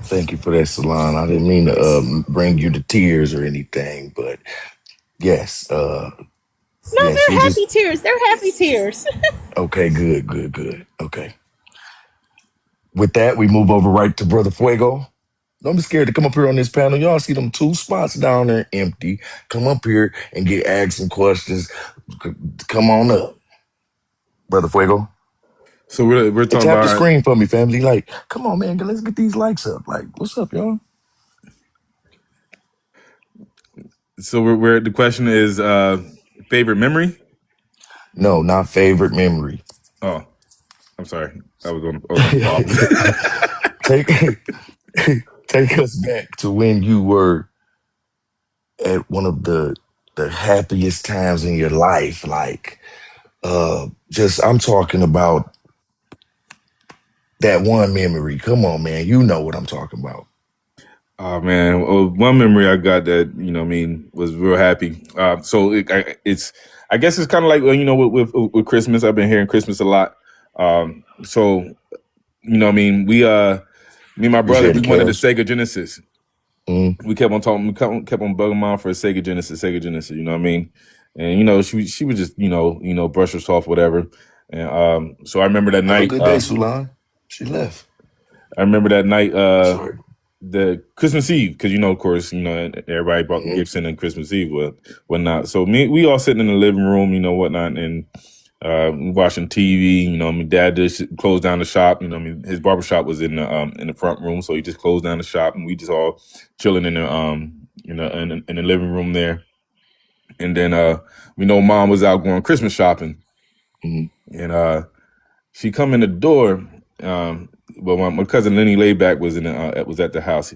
Speaker 1: Thank you for that, Salon. I didn't mean to bring you to tears or anything, but yes,
Speaker 5: No,
Speaker 1: yes, we
Speaker 5: they're happy
Speaker 1: just
Speaker 5: tears. They're happy tears.
Speaker 1: okay. Good, good, good. Okay. With that, we move over right to Brother Fuego. Don't be scared to come up here on this panel. Y'all see them two spots down there empty. Come up here and get asked some questions. Come on up, Brother Fuego.
Speaker 6: So we're
Speaker 1: Hey,
Speaker 6: talking
Speaker 1: tap the
Speaker 6: about.
Speaker 1: screen for me, family. Like, come on, man. Let's get these likes up. Like, what's up, y'all?
Speaker 6: So we're the question is favorite memory.
Speaker 1: No, not favorite memory.
Speaker 6: Oh, I'm sorry. I was on the pause.
Speaker 1: take take us back to when you were at one of the happiest times in your life. Like, just I'm talking about that one memory. Come on, man. You know what I'm talking about.
Speaker 6: Oh man, well, one memory I got that what I mean was real happy. It's I guess it's kind of like with Christmas. I've been hearing Christmas a lot. So what I mean me and my
Speaker 1: You
Speaker 6: brother
Speaker 1: said the
Speaker 6: we wanted a
Speaker 1: cash.
Speaker 6: Sega Genesis.
Speaker 1: Mm,
Speaker 6: We kept on talking. We kept on bugging mom for a Sega Genesis, Sega Genesis. You know what I mean? And she would just brush us off whatever. And so I remember that
Speaker 1: have a
Speaker 6: night.
Speaker 1: good day, Sulan. She left.
Speaker 6: I remember that night.
Speaker 1: Sorry.
Speaker 6: The Christmas Eve, because of course, everybody brought
Speaker 1: Hmm.
Speaker 6: gifts in on Christmas Eve, whatnot. So we all sitting in the living room, whatnot, and watching TV. My dad just closed down the shop. His barber shop was in the front room, so he just closed down the shop, and we just all chilling in the living room there. And then we know mom was out going Christmas shopping,
Speaker 1: Hmm.
Speaker 6: and she come in the door. But my cousin Lenny Layback was at the house.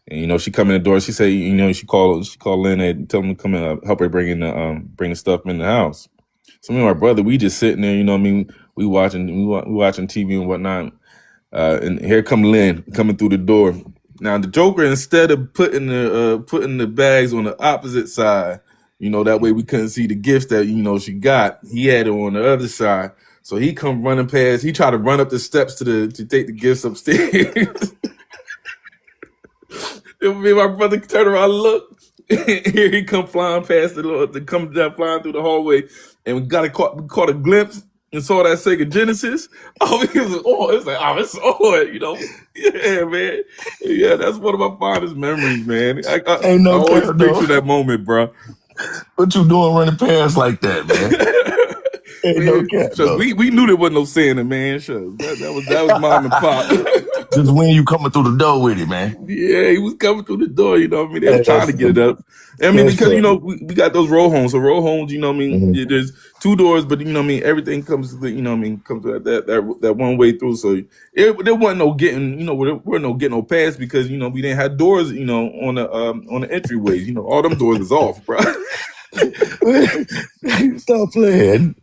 Speaker 6: And she come in the door. She say, she called Lynn and tell him to come in, help her bring the stuff in the house. So me and my brother, we just sitting there. We watching TV and whatnot. And here come Lynn coming through the door. Now the Joker, instead of putting the bags on the opposite side, that way we couldn't see the gifts that she got. He had it on the other side. So he come running past. He tried to run up the steps to take the gifts upstairs. Me and my brother turn around, look. Here he come flying past come down flying through the hallway, and we caught a glimpse and saw that Sega Genesis. Oh, it was on. It's like, oh, it's on. Yeah, man. Yeah, that's one of my fondest memories, man. I
Speaker 1: Ain't no
Speaker 6: always
Speaker 1: cap, though.
Speaker 6: picture that moment, bro.
Speaker 1: What you doing running past like that, man? Ain't no
Speaker 6: Man,
Speaker 1: cap,
Speaker 6: shucks,
Speaker 1: though.
Speaker 6: we knew there wasn't no Santa, man. Shucks, that was mom and pop.
Speaker 1: Just when you coming through the door with it, man.
Speaker 6: Yeah, he was coming through the door. They was
Speaker 1: Hey,
Speaker 6: trying to get it up.
Speaker 1: that's
Speaker 6: Because
Speaker 1: funny.
Speaker 6: we got those row homes. So row homes,
Speaker 1: Hmm.
Speaker 6: there's two doors, but everything comes to comes to that one way through. So there wasn't no getting, there wasn't no getting no pass because we didn't have doors, on the entryways. All them doors was off, bro.
Speaker 1: Stop playing.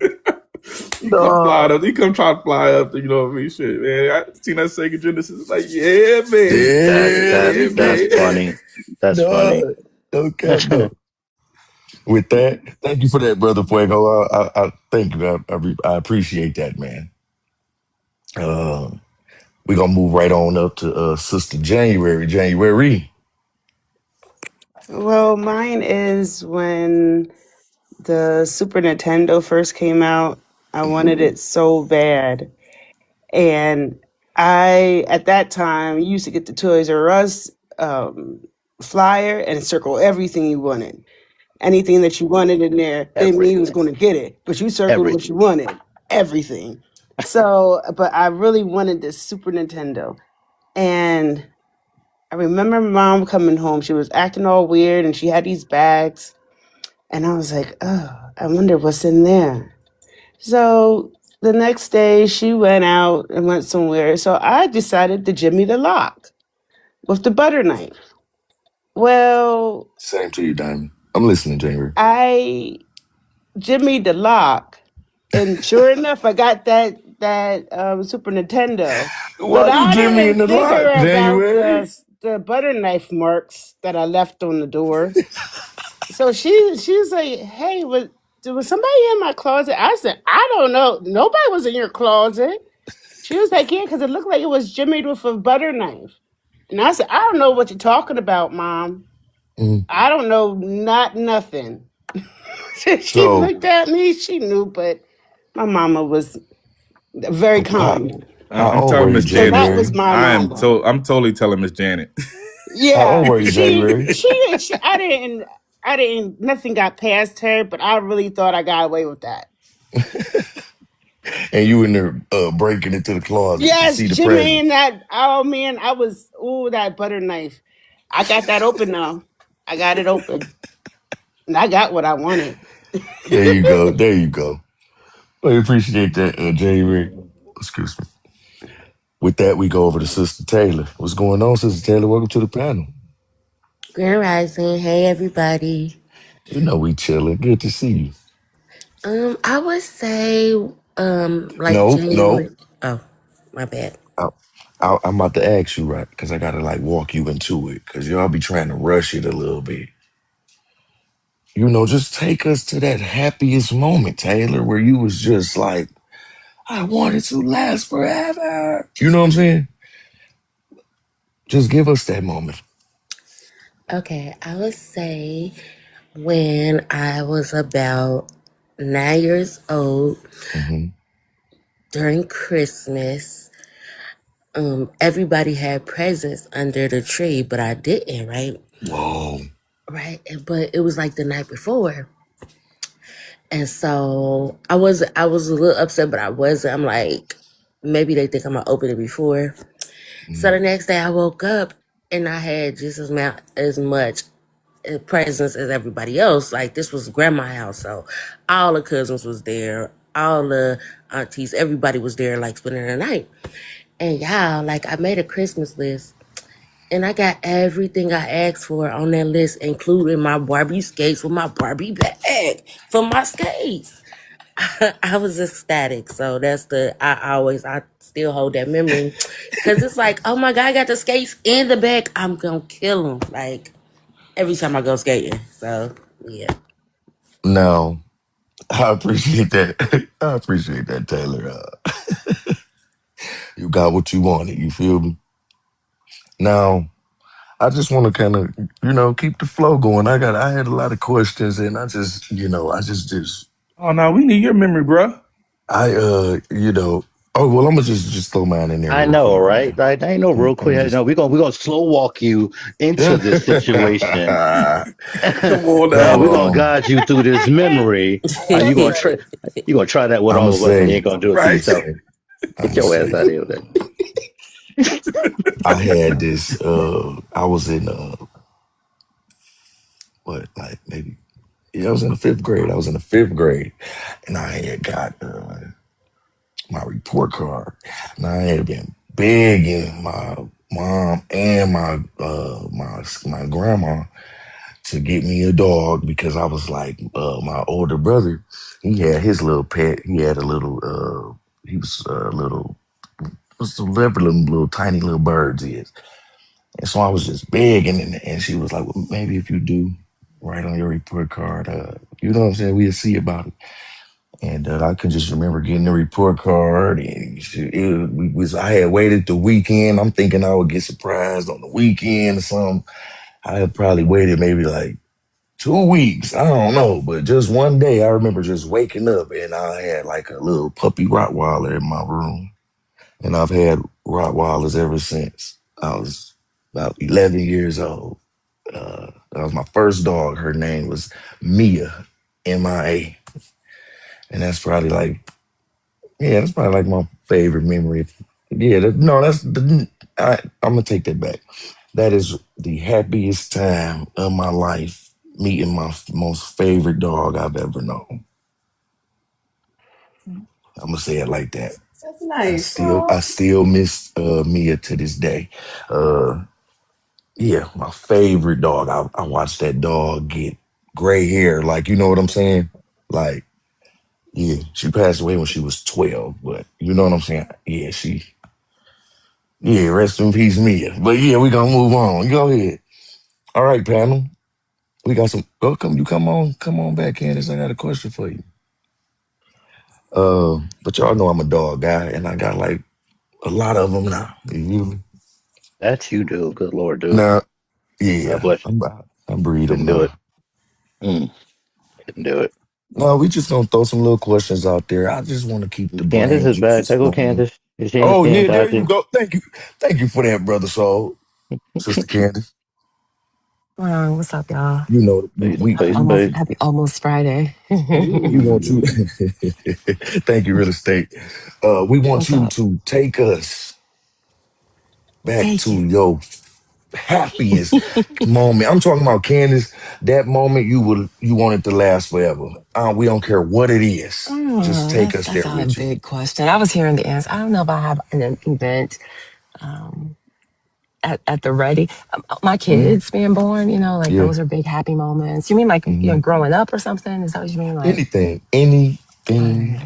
Speaker 6: He come
Speaker 1: No,
Speaker 6: flying up. He come try to fly up. What I mean? Shit, man. I seen that Sega Genesis. Like, yeah, man.
Speaker 9: That
Speaker 1: yeah,
Speaker 9: that
Speaker 6: Yeah,
Speaker 9: that's
Speaker 6: man.
Speaker 1: man.
Speaker 9: funny. That's funny.
Speaker 1: No, no cap, though. With that, thank you for that, brother Fuego. I thank you. I appreciate that, man. Uh, we're gonna move right on up to Sister January. January.
Speaker 13: Well, mine is when the Super Nintendo first came out. I wanted
Speaker 1: Ooh,
Speaker 13: it so bad. And I, at that time, used to get the Toys R Us um, flyer and circle everything you wanted. Anything that you wanted in there, didn't mean you was
Speaker 9: Everything.
Speaker 13: going to get it, but you circled what you
Speaker 9: Everything.
Speaker 13: wanted. Everything. So, but I really wanted this Super Nintendo. And I remember mom coming home. She was acting all weird and she had these bags. And I was like, oh, I wonder what's in there. So the next day she went out and went somewhere. So I decided to jimmy the lock with the butter knife. Well,
Speaker 1: same to you, Diamond. I'm listening, January.
Speaker 13: I jimmied the lock, and sure enough, I got that Super Nintendo. But
Speaker 1: Why you
Speaker 13: I
Speaker 1: Jimmy in
Speaker 13: didn't
Speaker 1: the
Speaker 13: figure
Speaker 1: lot,
Speaker 13: about
Speaker 1: January?
Speaker 13: the butter knife marks that I left on the door. So she's like, "Hey, what? There was somebody in my closet. I said, I don't know. Nobody was in your closet. She was like, yeah, because it looked like it was jimmied with a butter knife. And I said, I don't know what you're talking about, Mom.
Speaker 1: Mm.
Speaker 13: I don't know, not nothing. She
Speaker 1: So
Speaker 13: looked at me. She knew, but my mama was very
Speaker 1: how
Speaker 13: kind.
Speaker 1: how
Speaker 6: I'm
Speaker 1: old were
Speaker 6: telling
Speaker 1: you,
Speaker 6: Miss
Speaker 13: So
Speaker 6: Janet.
Speaker 13: that was
Speaker 1: January?
Speaker 13: my mama.
Speaker 6: I'm totally telling Miss Janet.
Speaker 1: How old
Speaker 13: Yeah,
Speaker 1: were you, January?
Speaker 13: I didn't, nothing got past her, but I really thought I got away with that.
Speaker 1: And you in there breaking into the closet to
Speaker 13: Yes,
Speaker 1: see the
Speaker 13: Jimmy, and
Speaker 1: presents.
Speaker 13: that, oh man, that butter knife. I got that open now. I got it open. And I got what I wanted.
Speaker 1: There you go. There you go. I appreciate that, January. Excuse me. With that, we go over to Sister Taylor. What's going on, Sister Taylor? Welcome to the panel.
Speaker 17: Grand Rising, hey everybody.
Speaker 1: You know we chilling. Good to see you.
Speaker 17: I would say, like
Speaker 1: No, no.
Speaker 17: January. Oh, my bad.
Speaker 1: I, I'm about to ask you, right? Because I gotta like walk you into it. Because y'all be trying to rush it a little bit. You know, just take us to that happiest moment, Taylor, where you was just like, I want it to last forever. You know what I'm saying? Just give us that moment.
Speaker 17: Okay, I would say when I was about 9 years old
Speaker 1: Hmm.
Speaker 17: during Christmas. Everybody had presents under the tree, but I didn't.
Speaker 1: Whoa.
Speaker 17: Right, but it was like the night before. And so I was a little upset, but I wasn't. I'm like, maybe they think I'm gonna open it before. So the
Speaker 1: Mm.
Speaker 17: next day I woke up and I had just as much presents as everybody else. Like this was grandma's house, so all the cousins was there, all the aunties, everybody was there, like spending the night. And y'all, like I made a Christmas list. And I got everything I asked for on that list, including my Barbie skates with my Barbie bag for my skates. I was ecstatic. So I still hold that memory. Cause it's like, oh my God, I got the skates in the bag. I'm gonna kill them. Like every time I go skating. So yeah.
Speaker 1: Now, I appreciate that. I appreciate that, Taylor. You got what you wanted. You feel me? Now, I just want to kind of, keep the flow going. I had a lot of questions, and I just,
Speaker 6: Oh no, we need your memory, bro.
Speaker 1: I, oh well, I'm gonna just throw mine in there
Speaker 9: I
Speaker 1: real
Speaker 9: know,
Speaker 1: quick,
Speaker 9: right?
Speaker 1: man.
Speaker 9: I know
Speaker 1: I'm,
Speaker 9: real
Speaker 1: I'm
Speaker 9: quick.
Speaker 1: just,
Speaker 9: No, we're gonna slow walk you into this situation.
Speaker 6: Come on
Speaker 9: No,
Speaker 6: now.
Speaker 9: we're gonna
Speaker 1: now,
Speaker 9: guide you through this memory. You gonna try that with
Speaker 1: I'm gonna
Speaker 9: all of us, and you
Speaker 1: say,
Speaker 9: ain't gonna do it to
Speaker 1: I'm gonna
Speaker 6: Right.
Speaker 9: yourself.
Speaker 1: say, I'm
Speaker 9: Get
Speaker 1: gonna
Speaker 9: your ass
Speaker 1: say,
Speaker 9: out of here with
Speaker 1: I had this. I was in what, like maybe, yeah, I was in the fifth grade. I was in the fifth grade, and I had got my report card. And I had been begging my mom and my grandma to get me a dog because I was like, my older brother, he had his little pet. He had a little he was a little what's the little tiny little birds is. And so I was just begging, and she was like, well, maybe if you do write on your report card, you know what I'm saying, we'll see about it. And I can just remember getting the report card, and I had waited the weekend. I'm thinking I would get surprised on the weekend or something. I had probably waited maybe like 2 weeks. I don't know, but just one day, I remember just waking up and I had like a little puppy Rottweiler in my room, and I've had Rottweilers ever since. I was about 11 years old. That was my first dog. Her name was Mia, Mia, and that's probably like yeah, that's probably like my favorite memory. Yeah, no, I'm gonna take that back. That is the happiest time of my life, meeting my most favorite dog I've ever known. I'm gonna say it like that.
Speaker 12: That's
Speaker 1: I
Speaker 12: nice.
Speaker 1: still, I still miss Mia to this day. Uh, yeah, my favorite dog. I watched that dog get gray hair. Like, you know what I'm saying? Like, yeah, she passed away when she was 12, but you know what I'm saying? Yeah, rest in peace, Mia. But yeah, we gonna move on. Go ahead. All right, panel. We got some. Oh, come on back, Candace. I got a question for you. But y'all know I'm a dog guy, and I got like a lot of them now. You
Speaker 9: That you do. Good Lord, dude.
Speaker 1: now,
Speaker 9: God
Speaker 1: yeah,
Speaker 9: bless you.
Speaker 1: I'm breed them
Speaker 9: Couldn't do it.
Speaker 1: now.
Speaker 9: Mm, couldn't do it.
Speaker 1: No, we just gonna throw some little questions out there. I just want to keep the
Speaker 9: Candace
Speaker 1: brain
Speaker 9: is back.
Speaker 1: juices
Speaker 9: There go
Speaker 1: flowing.
Speaker 9: Candace.
Speaker 1: Oh
Speaker 9: She
Speaker 1: yeah,
Speaker 9: ain't
Speaker 1: there you
Speaker 9: dodging.
Speaker 1: go. Thank you for that, brother Soul, sister Candace.
Speaker 18: What's up, y'all?
Speaker 1: You know,
Speaker 9: Face to
Speaker 1: we
Speaker 9: face,
Speaker 1: we
Speaker 18: Almost
Speaker 9: face.
Speaker 18: happy, almost Friday.
Speaker 1: we want you.
Speaker 9: Ooh.
Speaker 1: Thank you, real estate. We want
Speaker 18: What's
Speaker 1: you
Speaker 18: up?
Speaker 1: to take us back
Speaker 18: Thank
Speaker 1: to
Speaker 18: you.
Speaker 1: your happiest moment. I'm talking about Candace. That moment you want it to last forever. We don't care what it is. Just
Speaker 18: Oh,
Speaker 1: take us
Speaker 18: that's
Speaker 1: there
Speaker 18: a
Speaker 1: with you.
Speaker 18: big question. I was hearing the answer. I don't know if I have an event um, at the ready. My
Speaker 1: Hmm.
Speaker 18: kids being born, like
Speaker 1: Yeah.
Speaker 18: those are big happy moments. You mean like
Speaker 1: Hmm.
Speaker 18: growing up or something? Is that what you mean? Like,
Speaker 1: Anything
Speaker 18: all right.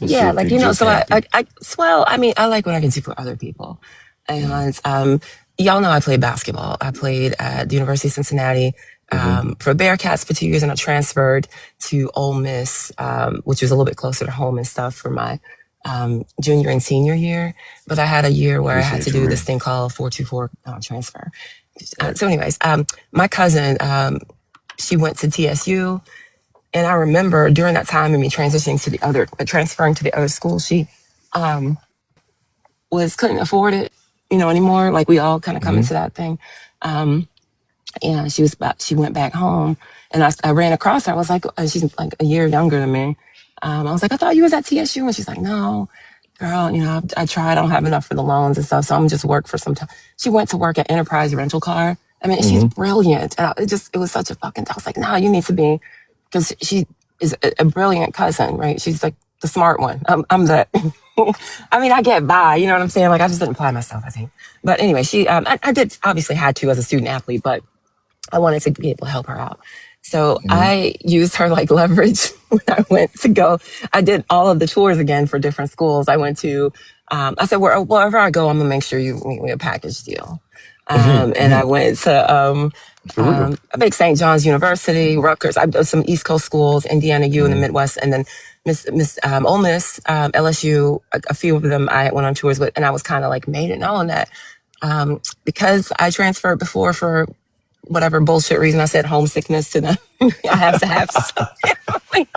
Speaker 18: Yeah, like
Speaker 1: non-specific, just
Speaker 18: so
Speaker 1: happy.
Speaker 18: well, I mean, I like what I can do for other people,
Speaker 1: Hmm.
Speaker 18: and y'all know I played basketball. I played at the University of Cincinnati
Speaker 1: Hmm.
Speaker 18: for Bearcats for 2 years, and I transferred to Ole Miss, which was a little bit closer to home and stuff for my junior and senior year. But I had a year where I had to
Speaker 1: Appreciate you,
Speaker 18: do this
Speaker 1: Ray.
Speaker 18: thing called 4-2-4 transfer.
Speaker 1: Right.
Speaker 18: So, anyways, my cousin, she went to TSU. And I remember during that time of me transitioning to transferring to the other school, she um, couldn't afford it, anymore. Like we all kind of come
Speaker 1: Hmm.
Speaker 18: into that thing. Um, and she went back home, and I ran across her. I was like, she's like a year younger than me. I was like, I thought you was at TSU, and she's like, no, girl, I tried. I don't have enough for the loans and stuff, so I'm just work for some time. She went to work at Enterprise Rental Car. I mean, she's
Speaker 1: Hmm.
Speaker 18: brilliant. And it was such a fucking. I was like, no, you need to be, because she is a brilliant cousin, right? She's like the smart one. I'm the. I mean, I get by. You know what I'm saying? Like I just didn't apply myself, I think. But anyway, I did obviously had to as a student athlete, but I wanted to be able to help her out. So
Speaker 1: Hmm.
Speaker 18: I used her like leverage when I went to go. I did all of the tours again for different schools. I went to, I said, wherever I go, I'm gonna make sure you meet me a package deal. And I went to
Speaker 1: For real.
Speaker 18: a big St. John's University, Rutgers. I did some East Coast schools, Indiana U in the
Speaker 1: Hmm.
Speaker 18: Midwest, and then Ole Miss, LSU. A few of them I went on tours with, and I was kind of like made it known that because I transferred before for whatever bullshit reason I said homesickness to them. I have to have some family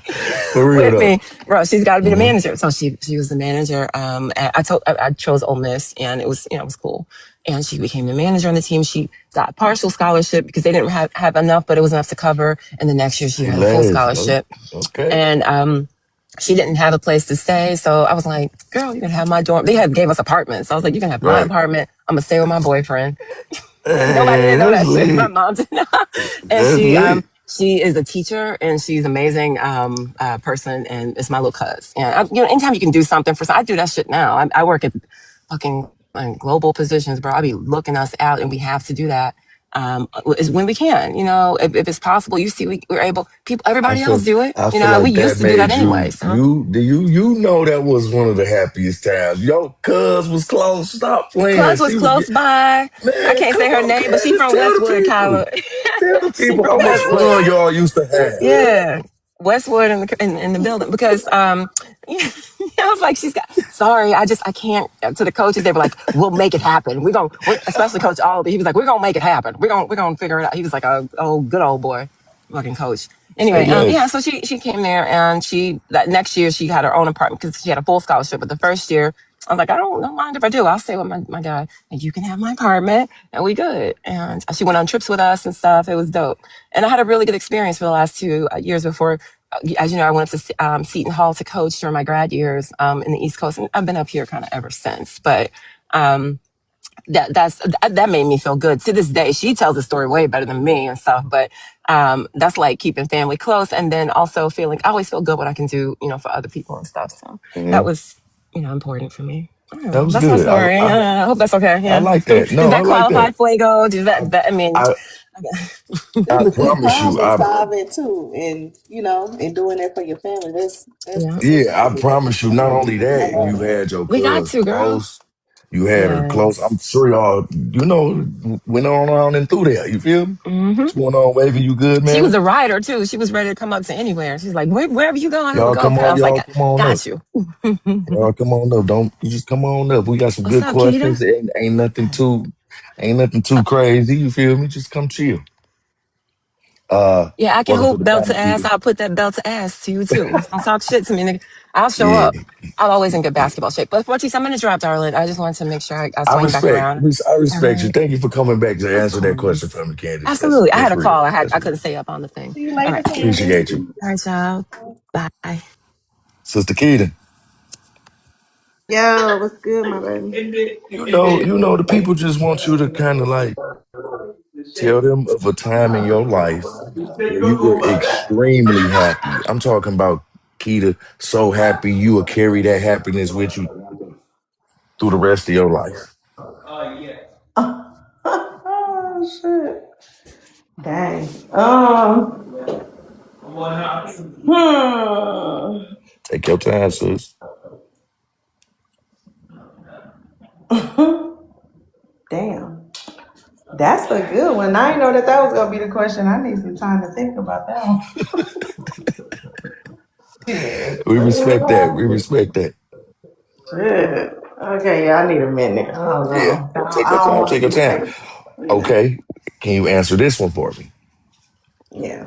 Speaker 1: For real
Speaker 18: with
Speaker 1: though.
Speaker 18: me, bro. She's got to be the
Speaker 1: Hmm.
Speaker 18: manager. So she was the manager. And I chose Ole Miss, and it was it was cool. And she became the manager on the team. She got a partial scholarship because they didn't have enough, but it was enough to cover. And the next year she
Speaker 1: Say
Speaker 18: had a full
Speaker 1: less. Oh,
Speaker 18: scholarship.
Speaker 1: okay.
Speaker 18: And she didn't have a place to stay. So I was like, girl, you can have my dorm. They gave us apartments. So I was like, you can have my
Speaker 1: Right.
Speaker 18: apartment. I'm gonna stay with my boyfriend. Nobody didn't
Speaker 1: Hey,
Speaker 18: know
Speaker 1: that's
Speaker 18: that shit. My
Speaker 1: lit.
Speaker 18: mom didn't know. And
Speaker 1: That's lit.
Speaker 18: she is a teacher, and she's an amazing person, and it's my little cuz. And anytime you can do something I do that shit now. I work at fucking global positions, bro. I be looking us out, and we have to do that. Is when we can, if it's possible. You see, we're able. People, everybody else do it.
Speaker 1: I feel
Speaker 18: We
Speaker 1: like
Speaker 18: used
Speaker 1: that
Speaker 18: to do that
Speaker 1: made
Speaker 18: anyway. So
Speaker 1: you know that was one of the happiest times. Yo, cuz was close. Stop playing.
Speaker 18: Cuz was
Speaker 1: She was
Speaker 18: close by. I
Speaker 1: man,
Speaker 18: can't
Speaker 1: come
Speaker 18: say her
Speaker 1: on,
Speaker 18: name, but she
Speaker 1: Candace.
Speaker 18: from
Speaker 1: Tell the
Speaker 18: Westwood,
Speaker 1: people.
Speaker 18: Kyla.
Speaker 1: Tell the
Speaker 18: She
Speaker 1: people
Speaker 18: from
Speaker 1: how much
Speaker 18: Westwood.
Speaker 1: fun y'all used to
Speaker 2: That's
Speaker 1: have.
Speaker 2: lit.
Speaker 18: Yeah, Westwood in the building because I was like, she's got. Sorry, I can't. To the coaches, they were like, "We'll make it happen. Especially Coach Albie. He was like, we're gonna make it happen. We're gonna figure it out." He was like a good old boy, fucking coach.
Speaker 1: Say
Speaker 18: Anyway, yeah.
Speaker 1: less.
Speaker 18: So she came there, and that next year she had her own apartment because she had a full scholarship. But the first year, I was like, don't mind if I do. I'll stay with my guy, and you can have my apartment, and we good. And she went on trips with us and stuff. It was dope. And I had a really good experience for the last 2 years before. As you know, I went to Seton Hall to coach during my grad years in the East Coast, and I've been up here kind of ever since. But um, that made me feel good. To this day, she tells the story way better than me and stuff. But that's like keeping family close, and then also feeling. I always feel good what I can do, for other people and stuff. So that
Speaker 1: Mhm.
Speaker 18: was, important for me. I don't
Speaker 1: That
Speaker 18: know.
Speaker 1: was
Speaker 18: That's my
Speaker 1: good.
Speaker 18: story. I hope that's okay.
Speaker 1: I
Speaker 18: Yeah.
Speaker 1: like that.
Speaker 18: Does
Speaker 1: No, I
Speaker 18: that
Speaker 1: like
Speaker 18: qualify,
Speaker 1: that.
Speaker 18: Fuego? Does that? I mean,
Speaker 1: I
Speaker 2: That's
Speaker 1: I
Speaker 2: a good
Speaker 1: promise you.
Speaker 2: problem solving too, and and doing that for your family. That's
Speaker 18: yeah.
Speaker 2: that's
Speaker 1: Yeah, I
Speaker 2: really
Speaker 1: promise you. Not only
Speaker 2: I
Speaker 1: that,
Speaker 2: love
Speaker 1: you
Speaker 2: that.
Speaker 1: had your
Speaker 18: We got
Speaker 1: cuz
Speaker 18: to, girl.
Speaker 1: close. You had her close. I'm
Speaker 18: Yes.
Speaker 1: sure y'all, went on around and through there. You feel me?
Speaker 18: Hmm.
Speaker 1: What's going on, Wavy? You good,
Speaker 18: She was
Speaker 1: man?
Speaker 18: a rider too. She was ready to come up to anywhere. She's like, Wherever you going, I'm gonna go up there." I was like,
Speaker 1: Y'all come on up.
Speaker 18: got you.
Speaker 1: Y'all come on up. Don't you just come on up. We got some
Speaker 18: What's
Speaker 1: good
Speaker 18: up, Keita?
Speaker 1: questions. Ain't nothing too crazy. You feel me? Just come chill.
Speaker 18: Yeah, I can
Speaker 1: Welcome to
Speaker 18: hoop
Speaker 1: the
Speaker 18: belt
Speaker 1: panel,
Speaker 18: to ass.
Speaker 1: Keita.
Speaker 18: I'll put that belt to ass to you too. Don't talk shit to me, nigga. I'll show
Speaker 1: Yeah,
Speaker 18: up. I'm always in good
Speaker 1: yeah.
Speaker 18: basketball shape. But Fortis, I'm gonna drop, darling. I just wanted to make sure I swing back around.
Speaker 1: I
Speaker 18: All
Speaker 1: respect you.
Speaker 18: right.
Speaker 1: Thank you for coming back to
Speaker 18: Of
Speaker 1: answer that question
Speaker 18: course.
Speaker 1: for me, Candace.
Speaker 18: Absolutely. I had
Speaker 1: That's
Speaker 18: a
Speaker 1: real.
Speaker 18: call.
Speaker 1: That's
Speaker 18: I
Speaker 1: real.
Speaker 18: couldn't stay up on the thing.
Speaker 3: See you
Speaker 18: All
Speaker 3: later,
Speaker 18: right.
Speaker 3: Candace.
Speaker 1: Appreciate you.
Speaker 18: All right, y'all. Bye.
Speaker 1: Sister Keita.
Speaker 8: Yo, what's good, my baby?
Speaker 1: The people just want you to kind of like tell them of a time in your life where you were extremely happy. I'm talking about Keita, so happy you will carry that happiness with you through the rest of your life.
Speaker 8: Oh shit. Dang.
Speaker 1: Take your time, sis.
Speaker 8: Damn. That's a good one. I didn't know that was gonna be the question. I need some time to think about that one. Shit.
Speaker 1: We respect that. We respect that.
Speaker 8: Shit. Okay, yeah, I need a minute. I don't
Speaker 1: Yeah.
Speaker 8: know.
Speaker 1: Take
Speaker 8: I
Speaker 1: your
Speaker 8: don't
Speaker 1: time.
Speaker 8: want
Speaker 1: Take
Speaker 8: to
Speaker 1: your
Speaker 8: be
Speaker 1: time.
Speaker 8: like, yeah.
Speaker 1: Okay. Can you answer this one for me?
Speaker 8: Yeah.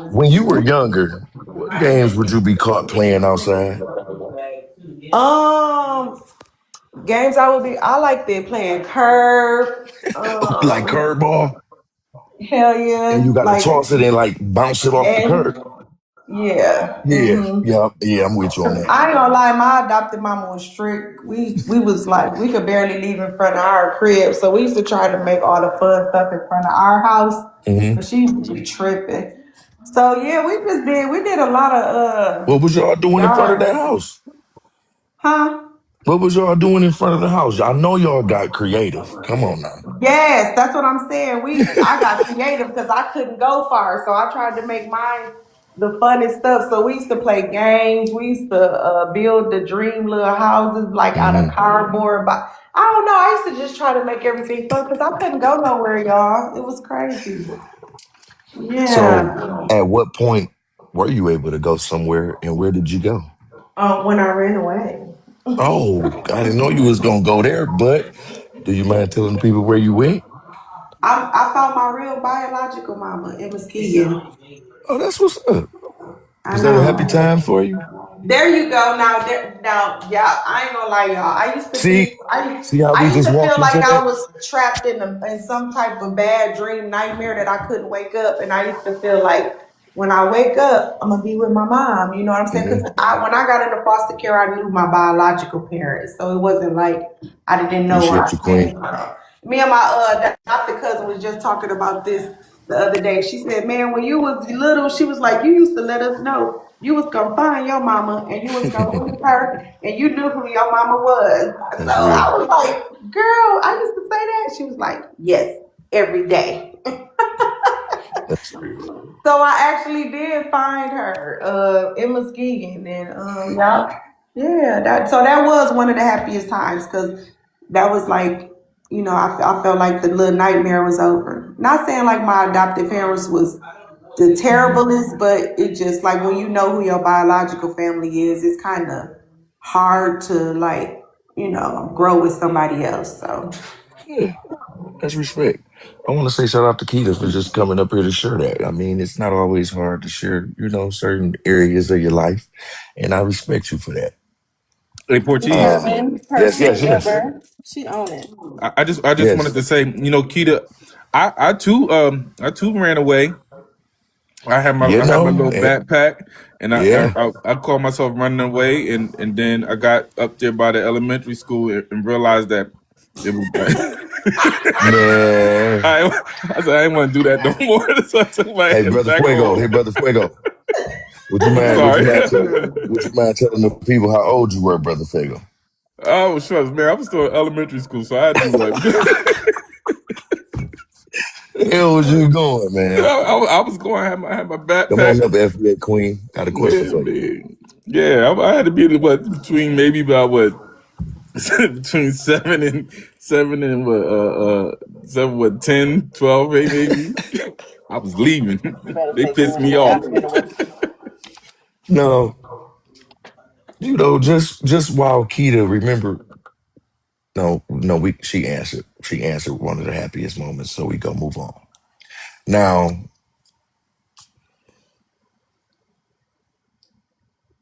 Speaker 1: When you were younger, what games would you be caught playing outside?
Speaker 8: Um, games I like they playing curve.
Speaker 1: Like curveball?
Speaker 8: Hell
Speaker 1: And you
Speaker 8: yeah.
Speaker 1: got to
Speaker 8: Like
Speaker 1: toss it and like bounce it off the curb?
Speaker 8: and yeah.
Speaker 1: Yeah. Yeah. Yeah. I'm with you on that.
Speaker 8: I ain't gonna lie, my adopted mama was strict. We was like we could barely leave in front of our crib, so we used to try to make all the fun stuff in front of our house,
Speaker 1: Hmm.
Speaker 8: but she used to be tripping. So yeah, we did a lot of
Speaker 1: What was y'all doing in front of that
Speaker 8: yard,
Speaker 1: house?
Speaker 8: huh?
Speaker 1: What was y'all doing in front of the house? I know y'all got creative. Come on now.
Speaker 8: Yes, that's what I'm saying. I got creative because I couldn't go far, so I tried to make mine the funnest stuff. So we used to play games. We used to build the dream little houses like out of
Speaker 1: Hmm.
Speaker 8: cardboard. But I don't know. I used to just try to make everything fun because I couldn't go nowhere, y'all. It was crazy.
Speaker 1: So,
Speaker 8: Yeah.
Speaker 1: at what point were you able to go somewhere, and where did you go?
Speaker 8: When I ran away,
Speaker 1: Oh, I didn't know you was gonna go there, but do you mind telling the people where you went?
Speaker 8: I found my real biological mama in Muskegon.
Speaker 1: Oh, that's what's up.
Speaker 8: I
Speaker 1: Was that a happy
Speaker 8: know.
Speaker 1: time for you?
Speaker 8: There you go. Now, yeah. I ain't gonna lie, y'all. I used to think
Speaker 1: See, see how
Speaker 8: I
Speaker 1: we
Speaker 8: used
Speaker 1: just
Speaker 8: to
Speaker 1: walked
Speaker 8: feel like
Speaker 1: into
Speaker 8: I
Speaker 1: that?
Speaker 8: was trapped in some type of bad dream nightmare that I couldn't wake up, and I used to feel like when I wake up, I'm gonna be with my mom. You know what I'm saying?
Speaker 1: Hmm.
Speaker 8: Because when I got into foster care, I knew my biological parents, so it wasn't like I didn't know where
Speaker 1: Appreciate
Speaker 8: I
Speaker 1: you,
Speaker 8: came
Speaker 1: Queen.
Speaker 8: from. Me and my adopted cousin was just talking about this the other day. She said, "Man, when you was little, she was like, you used to let us know you was gonna find your mama and you was gonna be with her, and you knew who your mama was." So
Speaker 1: That's real.
Speaker 8: I was like, "Girl, I used to say that." She was like, "Yes, every day."
Speaker 1: That's real.
Speaker 8: So I actually did find her in Muskegon, and yeah, that was one of the happiest times because that was like, I felt like the little nightmare was over. Not saying like my adopted parents was the terriblest, but it just like when you know who your biological family is, it's kind of hard to like, grow with somebody else. So
Speaker 1: Yeah, that's respect. I want to say shout out to Keita for just coming up here to share that. I mean, it's not always hard to share, certain areas of your life, and I respect you for that.
Speaker 6: Hey,
Speaker 8: you
Speaker 6: Porties.
Speaker 8: hear me?
Speaker 1: Yes, yes,
Speaker 8: Person
Speaker 1: yes,
Speaker 8: ever. She own it.
Speaker 6: I just wanted
Speaker 1: yes.
Speaker 6: to say, Keita, I too ran away. I had my little
Speaker 1: And
Speaker 6: backpack, and I
Speaker 1: yeah,
Speaker 6: I, I, I called myself running away, and then I got up there by the elementary school and realized that it was.
Speaker 1: man.
Speaker 6: I said I didn't want to do that no more, so I took my
Speaker 1: Hey,
Speaker 6: ass
Speaker 1: brother
Speaker 6: back
Speaker 1: Fuego.
Speaker 6: home.
Speaker 1: Hey, brother Fuego. Would you
Speaker 6: I'm
Speaker 1: mind? Would you
Speaker 6: sorry.
Speaker 1: mind telling? Would you mind telling the people how old you were, brother Fuego?
Speaker 6: Oh, shucks, man. I was still in elementary school, so I had to be like,
Speaker 1: The hell was you going, man?
Speaker 6: I was going. I had my
Speaker 1: Come on
Speaker 6: backpack.
Speaker 1: up, FBA Queen. Got a question
Speaker 6: Yeah,
Speaker 1: for you.
Speaker 6: man. Yeah, I had to be what between maybe about what between 7 and what 7 what 10, 12 maybe. I was leaving.
Speaker 4: You better
Speaker 6: They
Speaker 4: take me
Speaker 6: pissed
Speaker 4: on
Speaker 6: me
Speaker 4: that
Speaker 6: off.
Speaker 4: African away.
Speaker 1: No, just while Keita remember, no, she answered one of the happiest moments, so we go move on. Now,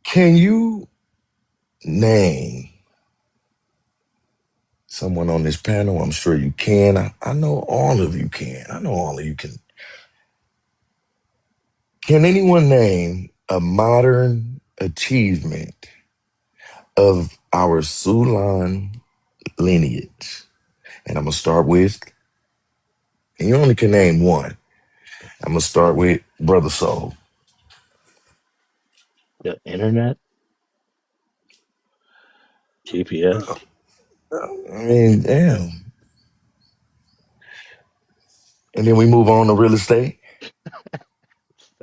Speaker 1: can you name someone on this panel? I'm sure you can. I know all of you can. I know all of you can. Can anyone name a modern achievement of our Sulan lineage? And I'm gonna start with, and you only can name one. I'm gonna start with Brother Soul.
Speaker 9: The internet, GPS.
Speaker 1: I mean, damn. And then we move on to real estate.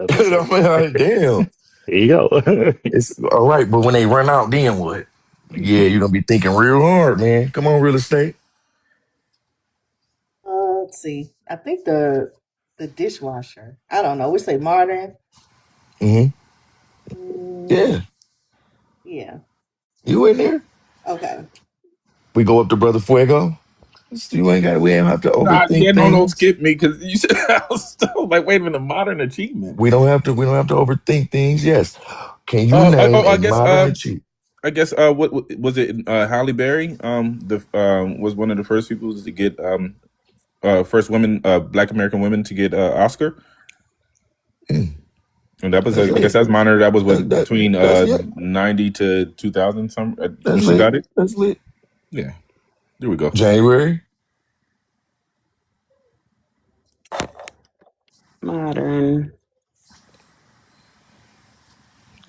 Speaker 1: I
Speaker 9: Okay.
Speaker 1: mean, like, damn.
Speaker 9: There you go.
Speaker 1: It's all right, but when they run out, then what? Yeah, you're gonna be thinking real hard, man. Come on, real estate.
Speaker 4: Let's see. I think the dishwasher. I don't know. We say modern.
Speaker 1: Hmm.
Speaker 4: Mm,
Speaker 1: Yeah,
Speaker 4: yeah.
Speaker 1: you in there?
Speaker 4: Okay.
Speaker 1: We go up to Brother Fuego. You ain't got. We ain't have to
Speaker 6: Nah, yeah,
Speaker 1: overthink
Speaker 6: no, don't
Speaker 1: things.
Speaker 6: skip me because you said I was still like, wait a minute, modern achievement.
Speaker 1: We don't have to. We don't have to overthink things. Yes. Can you name
Speaker 6: I
Speaker 1: a
Speaker 6: guess
Speaker 1: modern achievement?
Speaker 6: what was it? Halle Berry, the was one of the first people to get first women, Black American women to get Oscar, and that was
Speaker 1: That's
Speaker 6: I guess
Speaker 1: lit.
Speaker 6: that's minor. That was what
Speaker 1: That
Speaker 6: between
Speaker 1: that's yeah.
Speaker 6: 90 to 2000 some when
Speaker 1: That's
Speaker 6: she
Speaker 1: lit.
Speaker 6: got it.
Speaker 1: That's lit.
Speaker 6: Yeah, there we go.
Speaker 1: January.
Speaker 13: Modern.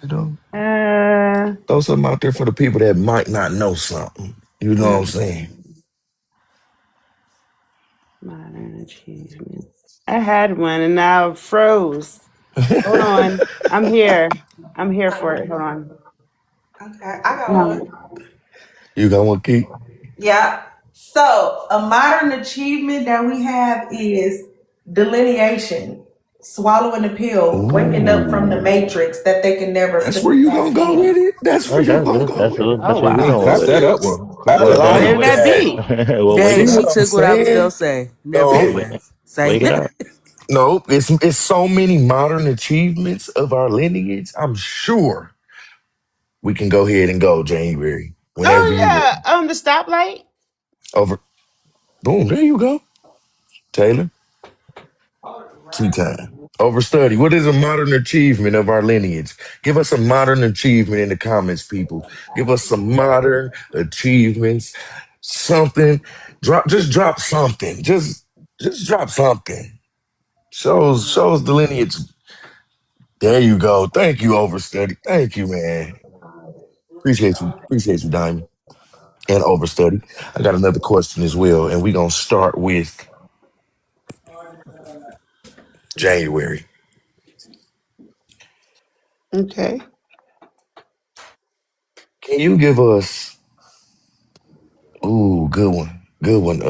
Speaker 1: You know,
Speaker 13: Uh,
Speaker 1: throw something out there for the people that might not know something. You know what I'm saying?
Speaker 13: modern. Modern achievement. I had one and now it froze. Hold on. I'm here. I'm here for it. Hold on.
Speaker 4: Okay. I got one.
Speaker 13: No.
Speaker 1: You got one, Key?
Speaker 4: Yeah. So a modern achievement that we have is delineation, swallowing the pill, waking up from the
Speaker 1: Ooh,
Speaker 4: matrix that they can never
Speaker 1: that's
Speaker 4: put
Speaker 1: where you
Speaker 4: back
Speaker 1: gonna go
Speaker 4: in.
Speaker 1: with it. That's where
Speaker 9: All right,
Speaker 1: you gonna go with it.
Speaker 13: Oh
Speaker 9: that's where we're
Speaker 6: Hey,
Speaker 13: wow.
Speaker 9: going
Speaker 6: clap
Speaker 9: with
Speaker 6: that
Speaker 9: it.
Speaker 6: up, one.
Speaker 1: I
Speaker 6: Clap that
Speaker 13: What
Speaker 6: up.
Speaker 1: like
Speaker 13: did that
Speaker 1: that.
Speaker 13: be?
Speaker 9: Well, wake
Speaker 6: See,
Speaker 9: it
Speaker 1: See
Speaker 17: Dang,
Speaker 1: what
Speaker 17: you
Speaker 9: up.
Speaker 1: I'm
Speaker 17: took what I was
Speaker 1: saying?
Speaker 17: gonna say. Never
Speaker 1: No,
Speaker 9: Wake,
Speaker 17: mind. Say
Speaker 9: wake it up.
Speaker 1: no, it's so many modern achievements of our lineage. I'm sure we can go ahead and go January whenever
Speaker 13: Oh
Speaker 1: you
Speaker 13: yeah.
Speaker 1: ready.
Speaker 13: The stoplight.
Speaker 1: Over. Boom. There you go, Taylor. Tea time. Overstudy. What is a modern achievement of our lineage? Give us a modern achievement in the comments, people. Give us some modern achievements. Something. Just drop something. Just drop something. Shows the lineage. There you go. Thank you, Overstudy. Thank you, man. Appreciate you. Appreciate you, Diamond. And Overstudy. I got another question as well, and we're gonna start with January.
Speaker 13: Okay.
Speaker 1: Can you give us ooh, good one. Good one.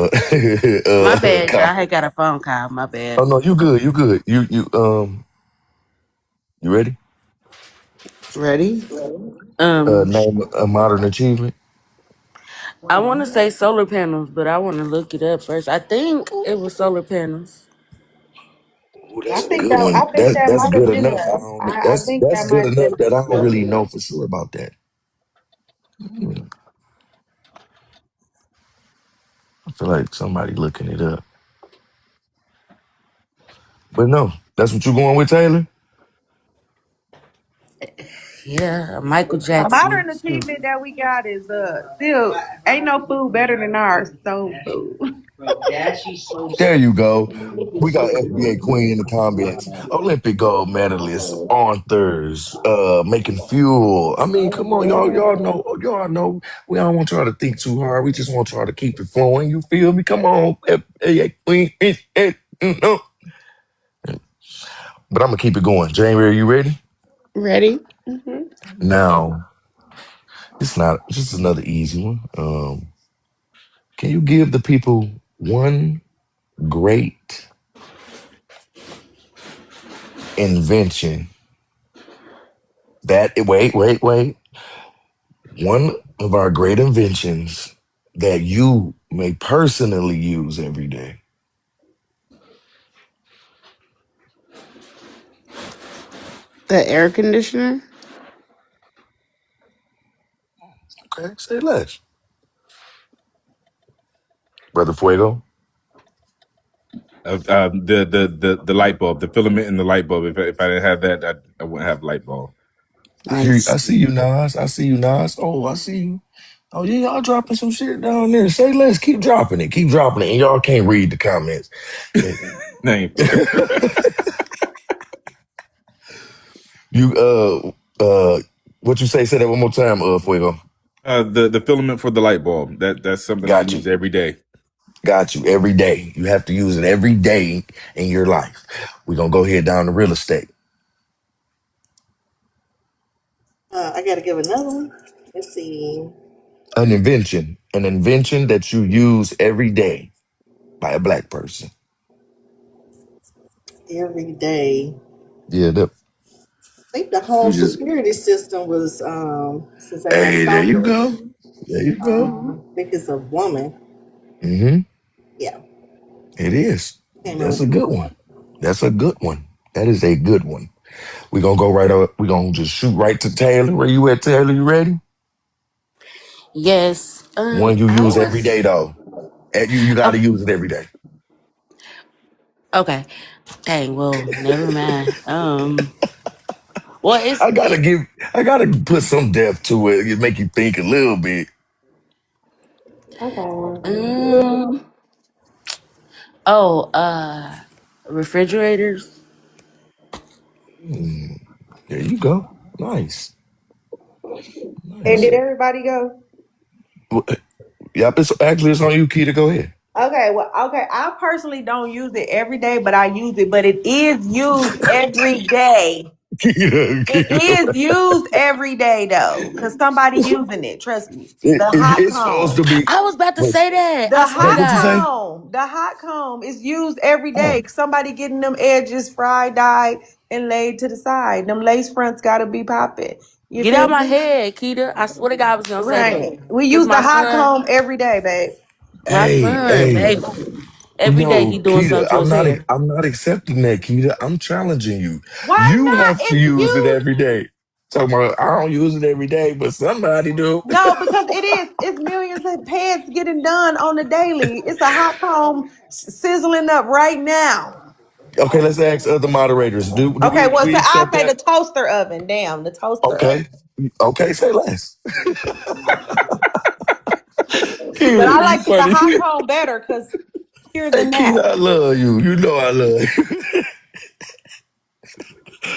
Speaker 17: My bad, girl. I
Speaker 1: Copper.
Speaker 17: had got a phone call. My bad.
Speaker 1: Oh no, you good. You good. You ready?
Speaker 13: Ready?
Speaker 17: Um,
Speaker 1: Name a modern achievement.
Speaker 17: I want to say solar panels, but I want to look it up first. I think it was solar panels.
Speaker 1: Ooh, that's a good one.
Speaker 13: I think that
Speaker 1: That's
Speaker 13: might have
Speaker 1: good
Speaker 13: been
Speaker 1: enough. I
Speaker 13: one.
Speaker 1: don't.
Speaker 13: I
Speaker 1: That's
Speaker 13: think
Speaker 1: that's
Speaker 13: that
Speaker 1: good
Speaker 13: might have
Speaker 1: enough
Speaker 13: been
Speaker 1: that I don't
Speaker 13: one.
Speaker 1: really know for sure about that. Hmm, I feel like somebody looking it up, but no, that's what you going with, Taylor.
Speaker 17: Yeah, Michael
Speaker 13: A
Speaker 17: Jackson.
Speaker 13: modern achievement that we got is still ain't no food better than our soul food.
Speaker 1: There you go. We got FBA Queen in the comments. Olympic gold medalist, authors, making fuel. I mean, come on, y'all know. We don't want y'all to think too hard. We just want y'all to keep it flowing. You feel me? Come on, FBA Queen. No. But I'm gonna keep it going. January, you ready?
Speaker 13: Ready? Hmm.
Speaker 1: Now, It's not just another easy one. Can you give the people one great invention that wait. One of our great inventions that you may personally use every day.
Speaker 13: The air conditioner.
Speaker 1: Okay, say less. Brother Fuego.
Speaker 6: The light bulb, the filament in the light bulb. If I didn't have that, I wouldn't have light bulb.
Speaker 1: I hear you. I
Speaker 13: Nice.
Speaker 1: see you, Nas. I see you, Nas. Oh, I see you. Oh, yeah, y'all dropping some shit down there. Say less. Keep dropping it. Keep dropping it. And y'all can't read the comments.
Speaker 6: That ain't fair.
Speaker 1: You what you say? Say that one more time, Fuego.
Speaker 6: The filament for the light bulb. That's something I
Speaker 1: Got you.
Speaker 6: use every day.
Speaker 1: Got you. Every day. You have to use it every day in your life. We're gonna go ahead down to real estate.
Speaker 12: I gotta give another one. Let's see.
Speaker 1: An invention. An invention that you use every day by a black person.
Speaker 12: Every day.
Speaker 1: Yeah, that
Speaker 12: I think the
Speaker 1: you
Speaker 12: home
Speaker 1: just
Speaker 12: security system was since I got
Speaker 1: hey, there you
Speaker 12: stalker.
Speaker 1: go. There you go.
Speaker 12: I think it's a woman.
Speaker 1: Mm-hmm.
Speaker 12: Yeah,
Speaker 1: It is.
Speaker 12: came up
Speaker 1: That's
Speaker 12: with
Speaker 1: a good one. That's a good one. That is a good one. We're gonna go right up. We're gonna just shoot right to Taylor. Where you at, Taylor? You ready?
Speaker 17: Yes.
Speaker 1: One you
Speaker 17: I
Speaker 1: use every
Speaker 17: was
Speaker 1: day though. And you gotta
Speaker 17: oh,
Speaker 1: use it every day.
Speaker 17: okay. Dang. Well, never mind. Well,
Speaker 1: I gotta give I gotta put some depth to it. It make you think a little bit.
Speaker 12: okay.
Speaker 17: um. Oh, refrigerators.
Speaker 1: Hmm, there you go. Nice.
Speaker 3: And
Speaker 1: Nice.
Speaker 3: did everybody go?
Speaker 1: Well, yep, it's on you, Keita. Go ahead.
Speaker 3: Okay, well, okay. I personally don't use it every day, but I use it. But it is used every day.
Speaker 1: Keita,
Speaker 3: It
Speaker 1: Keita.
Speaker 3: is used every day though, because somebody using it. Trust me. The hot
Speaker 1: It's supposed to
Speaker 3: comb.
Speaker 1: be.
Speaker 17: I was about to
Speaker 1: Wait,
Speaker 17: say that. I
Speaker 3: The
Speaker 17: swear to
Speaker 3: hot
Speaker 1: what you
Speaker 17: God.
Speaker 1: say?
Speaker 3: comb. The hot comb is used every
Speaker 1: Oh,
Speaker 3: day. Somebody getting them edges fried, dyed, and laid to the side. Them lace fronts gotta be popping. You
Speaker 17: Get
Speaker 3: feel
Speaker 17: out my
Speaker 3: me?
Speaker 17: head, Keita. I swear to God, I was gonna say that.
Speaker 3: Right. We
Speaker 17: Cause
Speaker 3: use the hot comb every day, babe.
Speaker 1: hey,
Speaker 17: babe, every day he
Speaker 1: no,
Speaker 17: doing
Speaker 1: Keita,
Speaker 17: something to his hair.
Speaker 1: I'm not accepting that, Keita. I'm challenging you.
Speaker 3: Why
Speaker 1: You
Speaker 3: not?
Speaker 1: have to
Speaker 3: It's
Speaker 1: use it
Speaker 3: used.
Speaker 1: every day. So I don't use it every day, but somebody do.
Speaker 3: No, because it is. It's millions of pants getting done on the daily. It's a hot comb sizzling up right now.
Speaker 1: Okay, let's ask other moderators.
Speaker 3: Okay, well,
Speaker 1: Do
Speaker 3: so
Speaker 1: we
Speaker 3: I
Speaker 1: accept
Speaker 3: say the
Speaker 1: that?
Speaker 3: toaster oven. Damn, the toaster oven.
Speaker 1: Okay. Okay, say less.
Speaker 3: But I
Speaker 1: Keita, you
Speaker 3: like the
Speaker 1: funny.
Speaker 3: hot comb better because pure
Speaker 1: Hey,
Speaker 3: than
Speaker 1: Keita,
Speaker 3: that.
Speaker 1: I love you. You know I love you.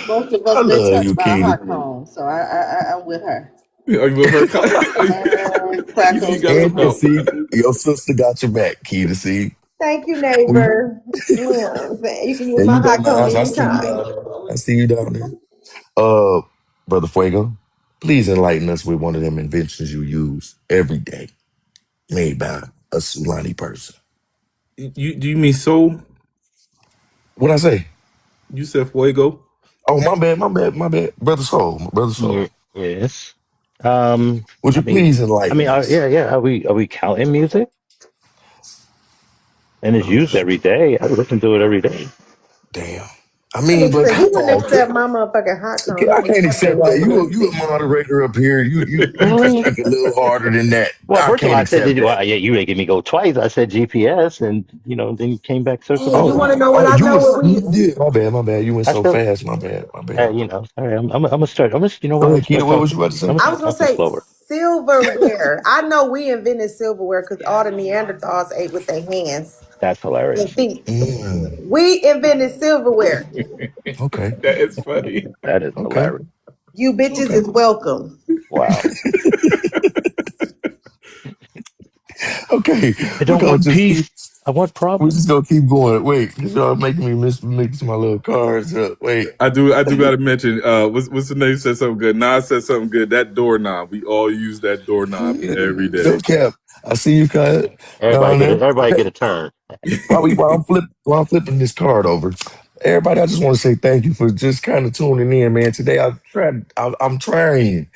Speaker 12: Most of
Speaker 1: I
Speaker 12: us been
Speaker 1: love
Speaker 12: touched
Speaker 1: you,
Speaker 12: by a
Speaker 1: Keita.
Speaker 12: hot comb, so I'm with her.
Speaker 6: Are you with her?
Speaker 12: Crack
Speaker 6: You
Speaker 12: those
Speaker 6: got some
Speaker 1: And
Speaker 12: knuckles.
Speaker 6: help.
Speaker 1: see, your sister got your back, Keita. See,
Speaker 3: Thank you,
Speaker 1: we
Speaker 3: neighbor. You know what I'm saying? You can use
Speaker 1: there
Speaker 3: my
Speaker 1: you go,
Speaker 3: hot comb
Speaker 1: Nas. I see you
Speaker 3: anytime.
Speaker 1: down there. I see you down there. Uh, Brother Fuego, please enlighten us with one of them inventions you use every day, made by a Sulani person.
Speaker 6: You do you mean soul?
Speaker 1: What I say?
Speaker 6: You said fuego.
Speaker 1: Oh, my bad. Brother Soul, Brother Soul.
Speaker 9: Yes.
Speaker 1: Would you please enlighten us?
Speaker 9: Yeah, yeah. Are we counting music? And it's
Speaker 1: Oh,
Speaker 9: used every
Speaker 1: shoot.
Speaker 9: day. I listen to it every day.
Speaker 1: Damn. I mean, but
Speaker 3: He
Speaker 1: come
Speaker 3: wouldn't
Speaker 1: on,
Speaker 3: accept my motherfucking hot comb. He
Speaker 1: I
Speaker 3: would
Speaker 1: can't
Speaker 3: accept the
Speaker 1: accept that.
Speaker 3: regular
Speaker 1: You a
Speaker 3: shit.
Speaker 1: moderator up here. You can
Speaker 9: Really?
Speaker 1: think a little harder than that.
Speaker 9: Well,
Speaker 1: I
Speaker 9: first of all,
Speaker 1: can't
Speaker 9: I said,
Speaker 1: accept that.
Speaker 9: yeah, you making me go twice. I said GPS, and then you came back circling
Speaker 3: And you
Speaker 9: back.
Speaker 3: want to
Speaker 1: Oh,
Speaker 3: know what I
Speaker 1: you
Speaker 3: know?
Speaker 1: was
Speaker 3: What we
Speaker 1: yeah. My bad. You went
Speaker 9: I
Speaker 1: so
Speaker 9: still,
Speaker 1: fast. My bad.
Speaker 9: sorry, I'm gonna start. You know what?
Speaker 1: Go
Speaker 9: I'm
Speaker 1: ahead,
Speaker 9: gonna
Speaker 1: Keita.
Speaker 9: start
Speaker 1: What was
Speaker 9: talking.
Speaker 1: you about to
Speaker 9: I'm
Speaker 1: say?
Speaker 9: gonna
Speaker 3: I was
Speaker 9: start
Speaker 3: gonna
Speaker 9: talking
Speaker 3: say
Speaker 9: slower.
Speaker 3: silverware. I know we invented silverware because all the Neanderthals ate with their hands
Speaker 9: That's
Speaker 3: and
Speaker 9: hilarious.
Speaker 3: feet.
Speaker 1: Mm,
Speaker 3: We invented silverware.
Speaker 1: okay,
Speaker 6: That is funny.
Speaker 9: That is
Speaker 1: okay,
Speaker 9: hilarious.
Speaker 3: You bitches
Speaker 1: okay,
Speaker 3: is welcome.
Speaker 9: Wow.
Speaker 1: okay.
Speaker 9: I
Speaker 1: We're
Speaker 9: don't
Speaker 1: gonna
Speaker 9: want
Speaker 1: just keep.
Speaker 9: peace.
Speaker 19: What
Speaker 1: We
Speaker 19: problem?
Speaker 1: just gonna keep going. Wait, y'all making me mix my little cards up. Wait.
Speaker 6: I do got to mention. What's the name? Said something good. Nas said something good. That doorknob. We all use that doorknob every
Speaker 1: No
Speaker 6: day.
Speaker 1: cap. I see you cut down there.
Speaker 19: Everybody get a turn.
Speaker 1: While I'm flipping this card over, everybody, I just want to say thank you for just kind of tuning in, man. Today I'm trying,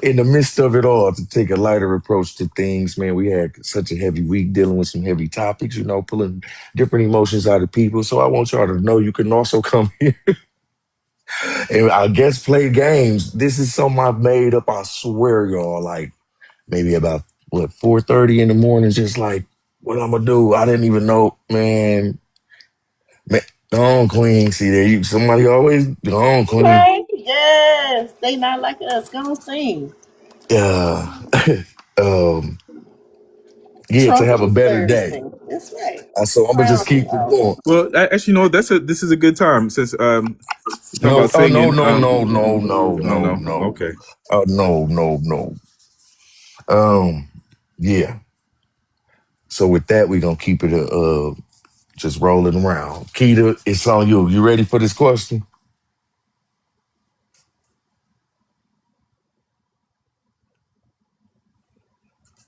Speaker 1: in the midst of it all, to take a lighter approach to things, man. We had such a heavy week dealing with some heavy topics, pulling different emotions out of people. So I want y'all to know you can also come here and I guess play games. This is something I've made up. I swear, y'all. Like maybe about what 4:30 in the morning, just like what I'm gonna do. I didn't even know, man. Man, go on, Queen. See there, you somebody always go on, Queen.
Speaker 12: Okay, yes, they not like us. Go on, sing.
Speaker 1: Yeah, um, yeah, to have a
Speaker 12: Trumpet
Speaker 1: better day.
Speaker 12: Thursday. That's right.
Speaker 1: So I'm gonna just
Speaker 12: Triumphant
Speaker 1: keep it going.
Speaker 6: Well, actually, this is a good time since we're talking
Speaker 1: No,
Speaker 6: about
Speaker 1: oh no,
Speaker 6: singing.
Speaker 1: no, no, no, no,
Speaker 6: No,
Speaker 1: no,
Speaker 6: no,
Speaker 1: no.
Speaker 6: okay.
Speaker 1: No, no, no. Um, yeah. So with that, we're gonna keep it just rolling around. Keita, it's on you. You ready for this question?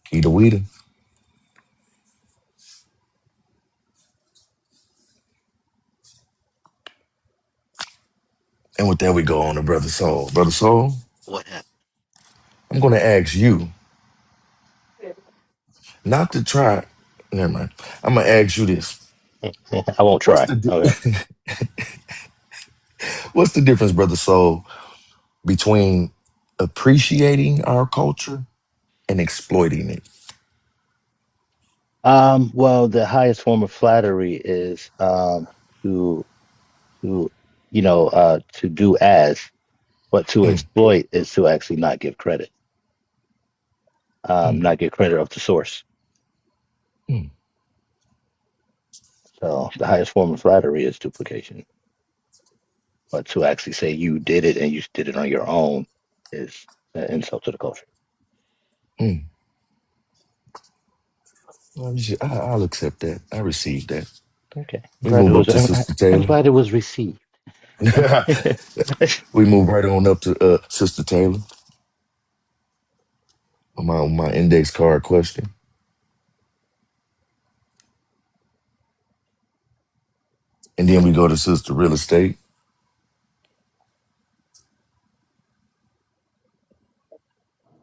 Speaker 1: Keita Weeda. And with that, we go on to Brother Soul. Brother Soul,
Speaker 19: What happened?
Speaker 1: I'm going to ask you not to try. Never mind. I'm going to ask you this.
Speaker 19: I won't
Speaker 1: What's
Speaker 19: try.
Speaker 1: the
Speaker 19: Okay.
Speaker 1: what's the difference, Brother Soul, between appreciating our culture and exploiting it?
Speaker 19: Well, the highest form of flattery is to to to do as, but to
Speaker 1: Mm,
Speaker 19: exploit is to actually not give credit,
Speaker 1: mm,
Speaker 19: not give credit of the source.
Speaker 1: mm,
Speaker 19: So the highest form of flattery is duplication, but to actually say you did it and you did it on your own is an insult to the culture.
Speaker 1: mm. Well, I'll accept that. I received that.
Speaker 19: Okay,
Speaker 1: We move up to Sister
Speaker 19: I'm
Speaker 1: Taylor.
Speaker 19: glad it was received.
Speaker 1: We move right on up to Sister Taylor on my index card question. And then we go to Sister Real Estate.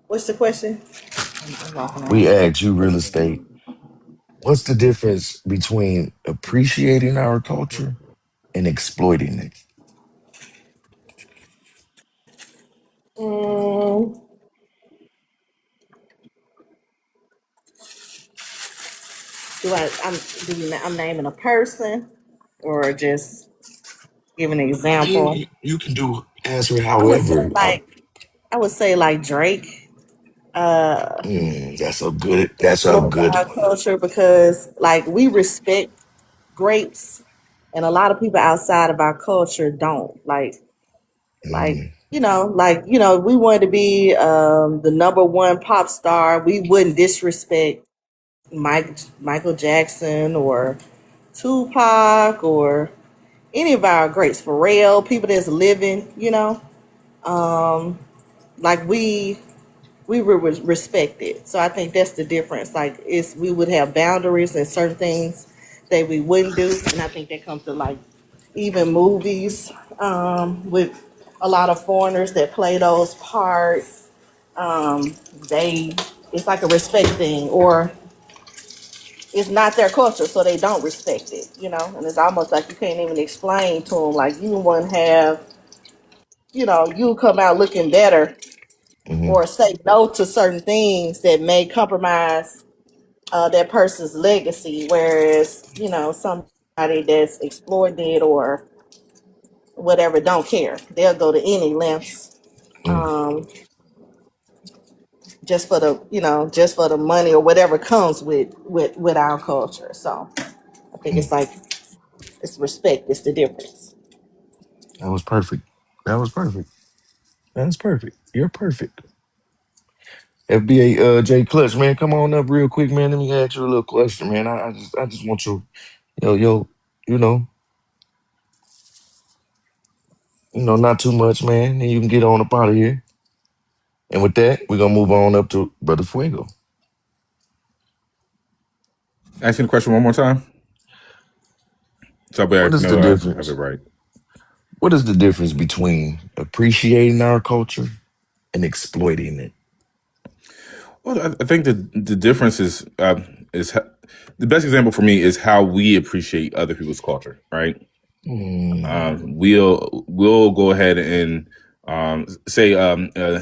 Speaker 12: What's the question? I'm walking
Speaker 1: We
Speaker 12: out.
Speaker 1: ask you, Real Estate, what's the difference between appreciating our culture and exploiting it?
Speaker 12: Mm, I'm naming a person or just give an
Speaker 1: I mean,
Speaker 12: example.
Speaker 1: you can do answer it
Speaker 12: I would say
Speaker 1: however.
Speaker 12: I would say like Drake. Uh,
Speaker 1: That's a
Speaker 12: Influence
Speaker 1: good
Speaker 12: our
Speaker 1: one.
Speaker 12: culture because like we respect greats and a lot of people outside of our culture don't
Speaker 1: Mm,
Speaker 12: we wanted to be the number one pop star. We wouldn't disrespect Michael Jackson or Tupac or any of our greats, Pharrell, people that's living, um, like we were respected. So I think that's the difference. Like it's we would have boundaries and certain things that we wouldn't do, and I think that comes to like even movies with a lot of foreigners that play those parts. They it's like a respect thing, or it's not their culture, so they don't respect it. And it's almost like you can't even explain to them. Like you wouldn't have, you come out looking better
Speaker 1: hmm
Speaker 12: or say no to certain things that may compromise that person's legacy. Whereas, somebody that's exploited or whatever don't care. They'll go to any lengths
Speaker 1: mm,
Speaker 12: um, just for the money or whatever comes with our culture. So I think
Speaker 1: mm.
Speaker 12: it's like it's respect. It's the difference.
Speaker 1: That was perfect. That was perfect. That's perfect. You're perfect. FBA J Clutch, man, come on up real quick, man. Let me ask you a little question, man. I just want your yo, you know, not too much, man. And you can get on up out of here. And with that, we're gonna move on up to Brother Fuego.
Speaker 6: Asking the question one more time. So I
Speaker 1: What is the
Speaker 6: know I have it
Speaker 1: difference?
Speaker 6: right.
Speaker 1: What is the difference between appreciating our culture and exploiting it?
Speaker 6: Well, I think the difference the best example for me is how we appreciate other people's culture, right?
Speaker 1: Mm,
Speaker 6: We'll go ahead and say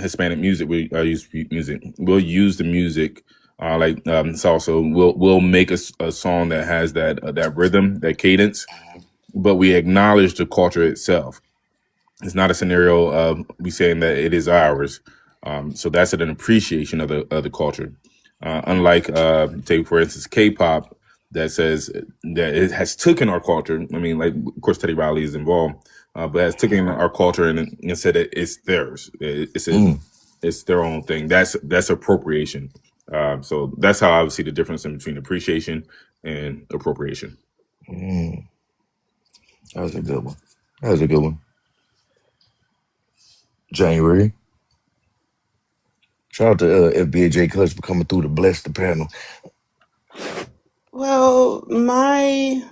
Speaker 6: Hispanic music. We use music. We'll use the music like salsa. We'll make a song that has that rhythm, that cadence, but we acknowledge the culture itself. It's not a scenario of we saying that it is ours. So that's an appreciation of the culture. Unlike, take for instance, K-pop that says that it has taken our culture. I mean, like of course Teddy Riley is involved, but has taken our culture and said that it's theirs.
Speaker 1: mm,
Speaker 6: It's their own thing. That's appropriation. So that's how I would see the difference in between appreciation and appropriation.
Speaker 1: mm. That was a good one. That was a good one. January. Shout out to FBA J Clutch for coming through to bless the panel.
Speaker 13: Well, my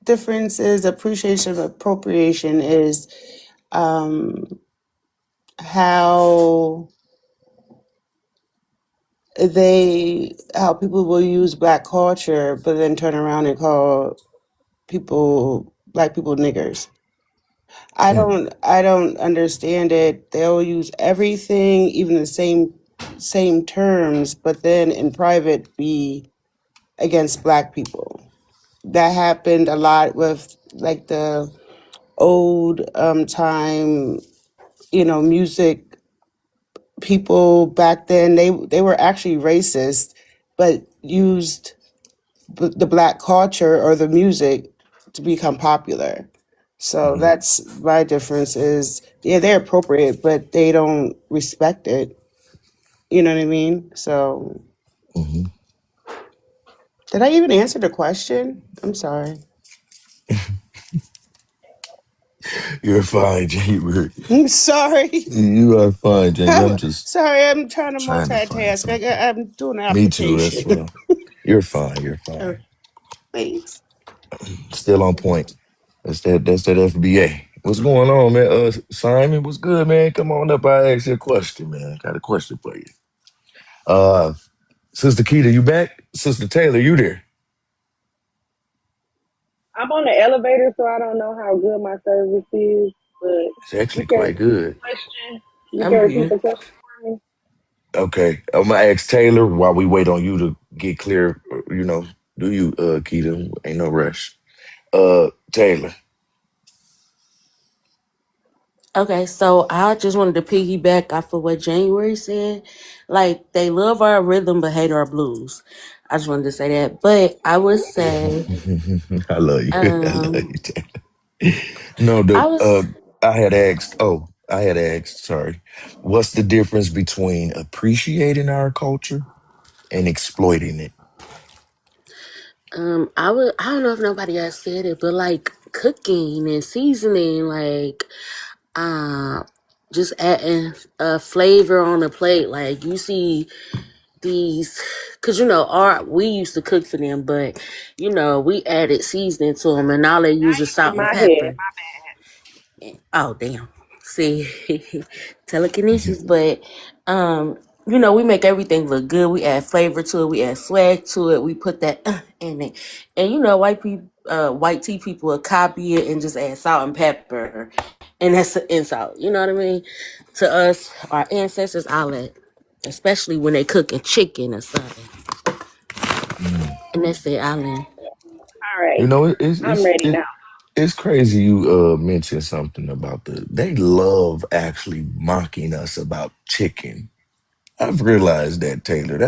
Speaker 13: difference is appreciation of appropriation is um, how how people will use black culture, but then turn around and call black people niggers.
Speaker 1: Mm,
Speaker 13: I don't understand it. They'll use everything, even the same terms, but then in private be against black people. That happened a lot with like the old time, music people back then. They were actually racist, but used the black culture or the music to become popular. So
Speaker 1: mm,
Speaker 13: that's my difference is, yeah, they're appropriate, but they don't respect it. You know what I mean? So
Speaker 1: mm.
Speaker 13: did I even answer the question? I'm sorry.
Speaker 1: You're fine, January.
Speaker 13: I'm sorry.
Speaker 1: You are fine, January. I'm just
Speaker 13: Sorry, I'm trying to
Speaker 1: trying to find
Speaker 13: multitask.
Speaker 1: something.
Speaker 13: I'm doing an
Speaker 1: Me too, as
Speaker 13: application.
Speaker 1: well. You're fine. You're
Speaker 13: Oh,
Speaker 1: fine.
Speaker 13: thanks.
Speaker 1: Still on point. That's that FBA. What's going on, man? Simon, what's good, man? Come on up. I asked you a question, man. Got a question for you. Uh, Sister Keita, you back? Sister Taylor, you there?
Speaker 3: I'm on the elevator, so I don't know how good my service is, but
Speaker 1: It's
Speaker 3: you
Speaker 1: actually
Speaker 3: can
Speaker 1: quite
Speaker 3: repeat the
Speaker 1: good.
Speaker 3: question. You can
Speaker 17: I'm
Speaker 3: repeat
Speaker 17: here.
Speaker 3: the question for me.
Speaker 1: Okay, I'm gonna ask Taylor while we wait on you to get clear. Do you, Keita? Ain't no rush. Taylor.
Speaker 17: Okay, so I just wanted to piggyback off of what January said. Like, they love our rhythm but hate our blues. I just wanted to say that. But I would say,
Speaker 1: I love you. I love
Speaker 17: um,
Speaker 1: you, Taylor. No,
Speaker 17: I was,
Speaker 1: I had asked. Oh, I had asked. Sorry. What's the difference between appreciating our culture and exploiting it?
Speaker 17: I don't know if nobody else said it, but like cooking and seasoning, like, uh, just adding a flavor on the plate. Like, you see these, cause we used to cook for them, but we added seasoning to them, and all they use is
Speaker 3: In
Speaker 17: salt and
Speaker 3: my head,
Speaker 17: pepper. Oh damn! See, telekinesis, but we make everything look good. We add flavor to it. We add swag to it. We put that in it, and white tea people will copy it and just add salt and pepper, and that's the insult. You know what I mean? To us, our ancestors, all that, especially when they cooking chicken or something,
Speaker 1: Mm.
Speaker 17: and that's it, Island.
Speaker 3: all right,
Speaker 1: It's
Speaker 3: I'm ready now.
Speaker 1: it's crazy you mentioned something about they love actually mocking us about chicken. I've realized that, Taylor.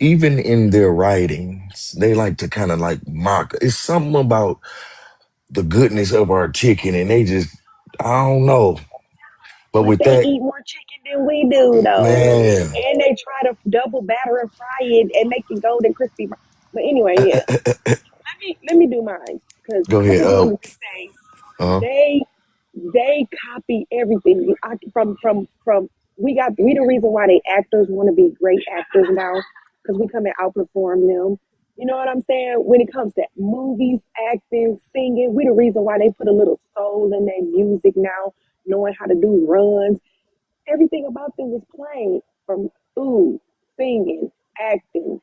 Speaker 1: Even in their writings, they like to kind of like mock. It's something about the goodness of our chicken, and they just, I don't know. But
Speaker 3: But
Speaker 1: with
Speaker 3: they
Speaker 1: that,
Speaker 3: eat more chicken than we do, though.
Speaker 1: man,
Speaker 3: And they try to double batter and fry it and make it golden crispy. But anyway, yeah. Let me do mine because
Speaker 1: go
Speaker 3: I
Speaker 1: ahead.
Speaker 3: just wanted to say
Speaker 1: Uh,
Speaker 3: they they copy everything. From we the reason why they actors want to be great actors now because we come and outperform them. You know what I'm saying? When it comes to movies, acting, singing, we the reason why they put a little soul in their music now, knowing how to do runs. Everything about them was playing from food, singing, acting,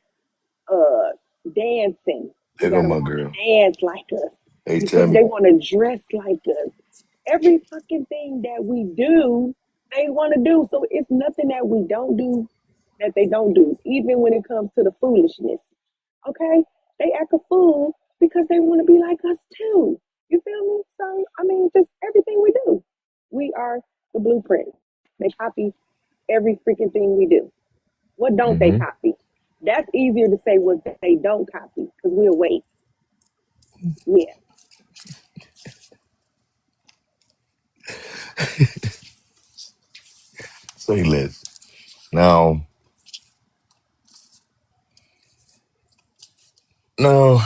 Speaker 3: uh dancing. We
Speaker 1: there go
Speaker 3: got to
Speaker 1: my
Speaker 3: want
Speaker 1: girl.
Speaker 3: to dance like us.
Speaker 1: Hey,
Speaker 3: You feel me?
Speaker 1: Tammy.
Speaker 3: They want to dress like us. Every fucking thing that we do, they want to do. So it's nothing that we don't do that they don't do. Even when it comes to the foolishness. Okay? They act a fool because they want to be like us too. You feel me? So I mean, just everything we do. We are the blueprint. They copy every freaking thing we do. What don't they
Speaker 1: Mm-hmm.
Speaker 3: copy? That's easier to say what they don't copy because we'll wait. Yeah.
Speaker 1: Say less. Now, no,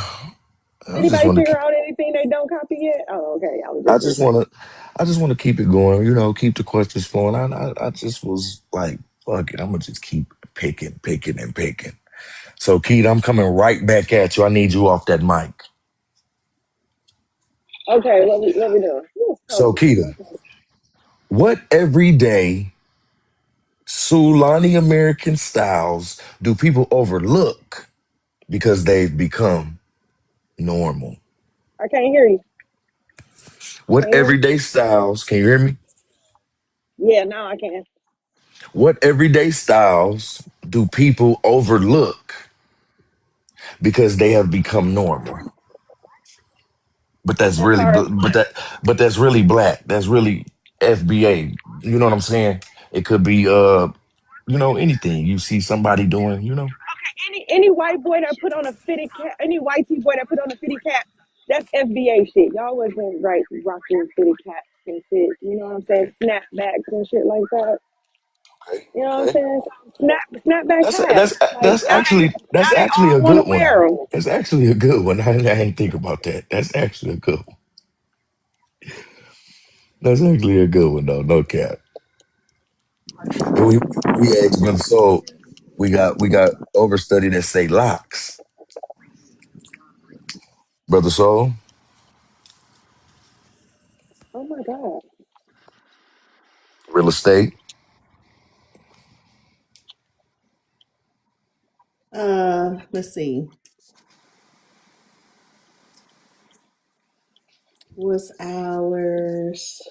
Speaker 1: I just
Speaker 3: Anybody
Speaker 1: want to
Speaker 3: figure
Speaker 1: keep.
Speaker 3: out anything they don't copy yet? Oh, okay. I was
Speaker 1: I
Speaker 3: just
Speaker 1: just
Speaker 3: listening.
Speaker 1: want to. I just want to keep it going. You know, keep the questions flowing. I just was like, fuck it. I'm gonna just keep picking, picking, and picking. So, Keith, I'm coming right back at you. I need you off that mic.
Speaker 3: Okay, what we doing? Ooh, it's
Speaker 1: So,
Speaker 3: cold.
Speaker 1: Keita, what everyday Sulani American styles do people overlook because they've become normal?
Speaker 3: I can't hear you.
Speaker 1: What
Speaker 3: Can you hear me?
Speaker 1: everyday styles, can you hear me?
Speaker 3: Yeah, now I can.
Speaker 1: What everyday styles do people overlook because they have become normal? But that's
Speaker 3: As
Speaker 1: really,
Speaker 3: far as
Speaker 1: but that's really black. That's really FBA. You know what I'm saying? It could be, anything you see somebody doing.
Speaker 3: any white boy that put on a fitted cap, any white tee boy that put on a fitted cap, that's FBA shit. Y'all wasn't right rocking fitted caps and shit. You know what I'm saying? Snapbacks and shit like that.
Speaker 1: Okay,
Speaker 3: You know what I'm
Speaker 1: okay.
Speaker 3: saying? Snapback
Speaker 1: That's
Speaker 3: hats. Like
Speaker 1: that's actually
Speaker 3: now
Speaker 1: that's
Speaker 3: they
Speaker 1: actually
Speaker 3: all
Speaker 1: a
Speaker 3: want to
Speaker 1: good one.
Speaker 3: wear them.
Speaker 1: That's actually a good one. I didn't think about that. That's actually a good one. That's actually a good one though. No cap. And we asked Brother Soul. We got overstudy that say locks. Brother Soul,
Speaker 3: Oh my god.
Speaker 1: real estate.
Speaker 12: Let's see. What's ours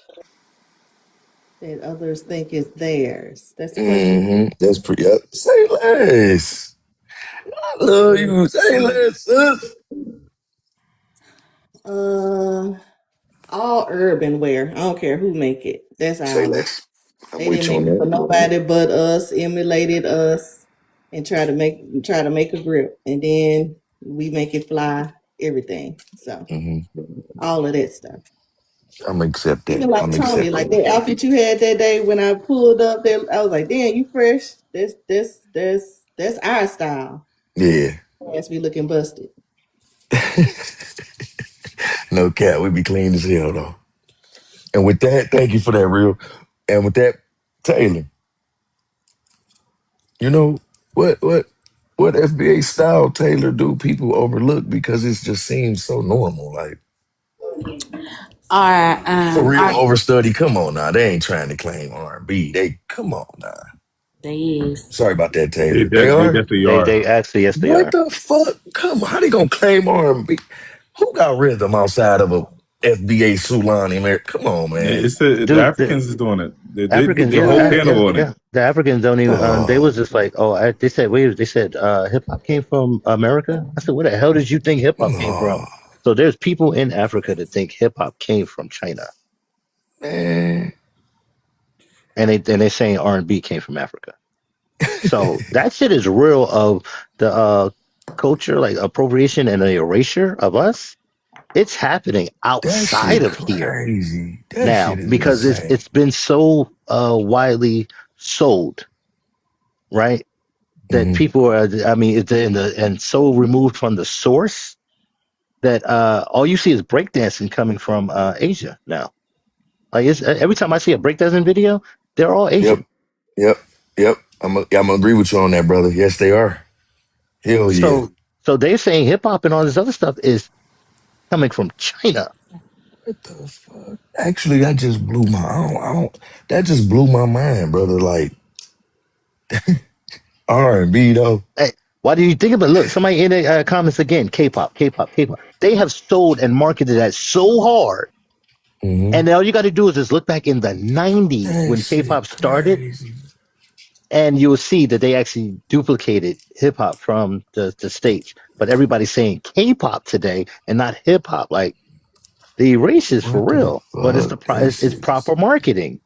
Speaker 12: that others think is theirs? That's the question.
Speaker 1: That's pretty. Up. Say less. I
Speaker 12: Let's
Speaker 1: love
Speaker 12: see.
Speaker 1: you. Say less, sis.
Speaker 12: Uh, all urban wear. I don't care who make it. That's
Speaker 1: Say
Speaker 12: ours.
Speaker 1: less. I'm
Speaker 12: They
Speaker 1: with
Speaker 12: didn't
Speaker 1: you on
Speaker 12: make it
Speaker 1: that.
Speaker 12: for nobody but us. Emulated us and try to make a grip, and then we make it fly. Everything. So
Speaker 1: hmm
Speaker 12: all of that stuff.
Speaker 1: I'm gonna accept that.
Speaker 12: Even like
Speaker 1: I'm
Speaker 12: Tony,
Speaker 1: accept
Speaker 12: like
Speaker 1: that.
Speaker 12: that outfit you had that day when I pulled up there, I was like, "Damn, you fresh? That's our style."
Speaker 1: Yeah.
Speaker 12: Has me looking busted.
Speaker 1: No cap. We be clean as hell though. And with that, thank you for that, real. And with that, Taylor, you know what FBA style Taylor do people overlook because it just seems so normal. Like
Speaker 12: All right,
Speaker 1: for real
Speaker 12: all right.
Speaker 1: overstudy. Come on now, they ain't trying to claim R&B. They come on now.
Speaker 17: They is.
Speaker 1: Sorry about that,
Speaker 6: They
Speaker 1: Taylor. They
Speaker 6: they
Speaker 1: are.
Speaker 6: definitely are.
Speaker 19: They actually, yes, they
Speaker 1: What
Speaker 19: are.
Speaker 1: the fuck? Come on, how they gonna claim R&B? Who got rhythm outside of a FBA Sulani? Man, come on, man.
Speaker 6: It's the
Speaker 19: Dude,
Speaker 6: Africans is doing it. They did
Speaker 19: Africans,
Speaker 6: the
Speaker 19: yeah,
Speaker 6: whole
Speaker 19: yeah,
Speaker 6: panel on it.
Speaker 19: yeah. The Africans don't even. They
Speaker 1: Oh
Speaker 19: was just like, oh, they said, wait, they said, hip hop came from America. I said, where the hell did you think hip hop came from?
Speaker 1: no,
Speaker 19: So there's people in Africa that think hip hop came from China,
Speaker 1: man.
Speaker 19: and they're saying R&B came from Africa. So that shit is real of the culture, like appropriation and the erasure of us. It's happening
Speaker 1: That
Speaker 19: outside
Speaker 1: shit
Speaker 19: of here
Speaker 1: crazy. That
Speaker 19: now
Speaker 1: shit is
Speaker 19: because it's
Speaker 1: insane.
Speaker 19: it's been so widely sold, right? That
Speaker 1: Mm-hmm.
Speaker 19: people are, I mean, it's in the and so removed from the source that all you see is breakdancing coming from Asia now. Like every time I see a breakdancing video, they're all
Speaker 1: Yep.
Speaker 19: Asian.
Speaker 1: Yep. Yep. I'm gonna agree with you on that, brother. Yes, they are. Hell yeah.
Speaker 19: So so they're saying hip hop and all this other stuff is coming from China.
Speaker 1: What the fuck? Actually, that just blew my. That just blew my mind, brother. Like R&B though.
Speaker 19: Hey, why do you think about? Look, somebody in the comments again. K-pop, K-pop, K-pop. They have sold and marketed that so hard,
Speaker 1: Mm-hmm.
Speaker 19: and all you got to do is just look back in the '90s
Speaker 1: That
Speaker 19: when
Speaker 1: shit
Speaker 19: K-pop started,
Speaker 1: crazy.
Speaker 19: and you will see that they actually duplicated hip hop from the states. But everybody's saying K-pop today and not hip hop. Like the race is for
Speaker 1: What the
Speaker 19: real, but
Speaker 1: fuck? That
Speaker 19: it's
Speaker 1: shit is.
Speaker 19: proper marketing.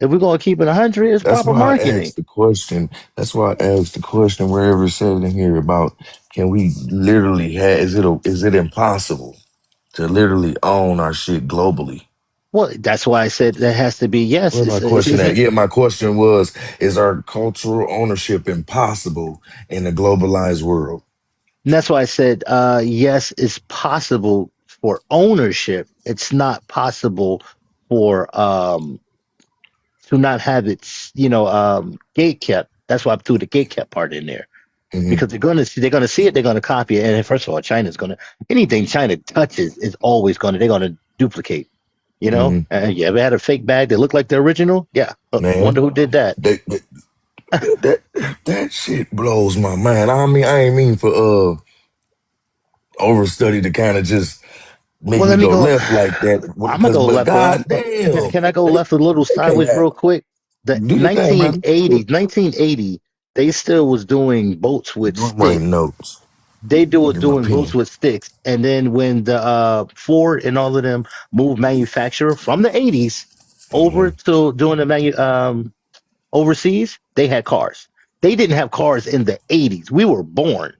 Speaker 19: If we're gonna keep it 100, it's
Speaker 1: That's
Speaker 19: proper
Speaker 1: why I
Speaker 19: marketing.
Speaker 1: asked the question. That's why I asked the question wherever it said in here about can we literally have is it impossible to literally own our shit globally?
Speaker 19: Well, that's why I said that has to be yes.
Speaker 1: Where my
Speaker 19: It's
Speaker 1: question at?
Speaker 19: isn't.
Speaker 1: Yeah, my question was, is our cultural ownership impossible in a globalized world?
Speaker 19: And that's why I said, yes, it's possible for ownership. It's not possible for to not have its gate kept. That's why I threw the gate kept part in there
Speaker 1: Hmm.
Speaker 19: because they're gonna see it, they're gonna copy it, and first of all, China's gonna anything China touches is always gonna they're gonna duplicate. You know,
Speaker 1: Hmm.
Speaker 19: you ever had a fake bag that looked like the original? Yeah,
Speaker 1: Man,
Speaker 19: wonder who did that.
Speaker 1: that, that shit blows my mind. I mean, I ain't mean for overstudy to kind of just make
Speaker 19: Well,
Speaker 1: me
Speaker 19: let me
Speaker 1: go
Speaker 19: go.
Speaker 1: left like that
Speaker 19: I'm gonna
Speaker 1: because
Speaker 19: go
Speaker 1: but
Speaker 19: left, but
Speaker 1: god damn,
Speaker 19: can I go
Speaker 1: they
Speaker 19: left a little
Speaker 1: they can't
Speaker 19: sideways
Speaker 1: have
Speaker 19: real quick? The
Speaker 1: do your thing, brother.
Speaker 19: 1980, they still was doing boats with
Speaker 1: I'm writing
Speaker 19: sticks.
Speaker 1: notes.
Speaker 19: They do
Speaker 1: I
Speaker 19: were
Speaker 1: get my
Speaker 19: doing boats
Speaker 1: pen.
Speaker 19: with sticks, and then when the Ford and all of them moved manufacturer from the 80s over
Speaker 1: Hmm.
Speaker 19: to doing the overseas, they had cars. They didn't have cars in the 80s. We were born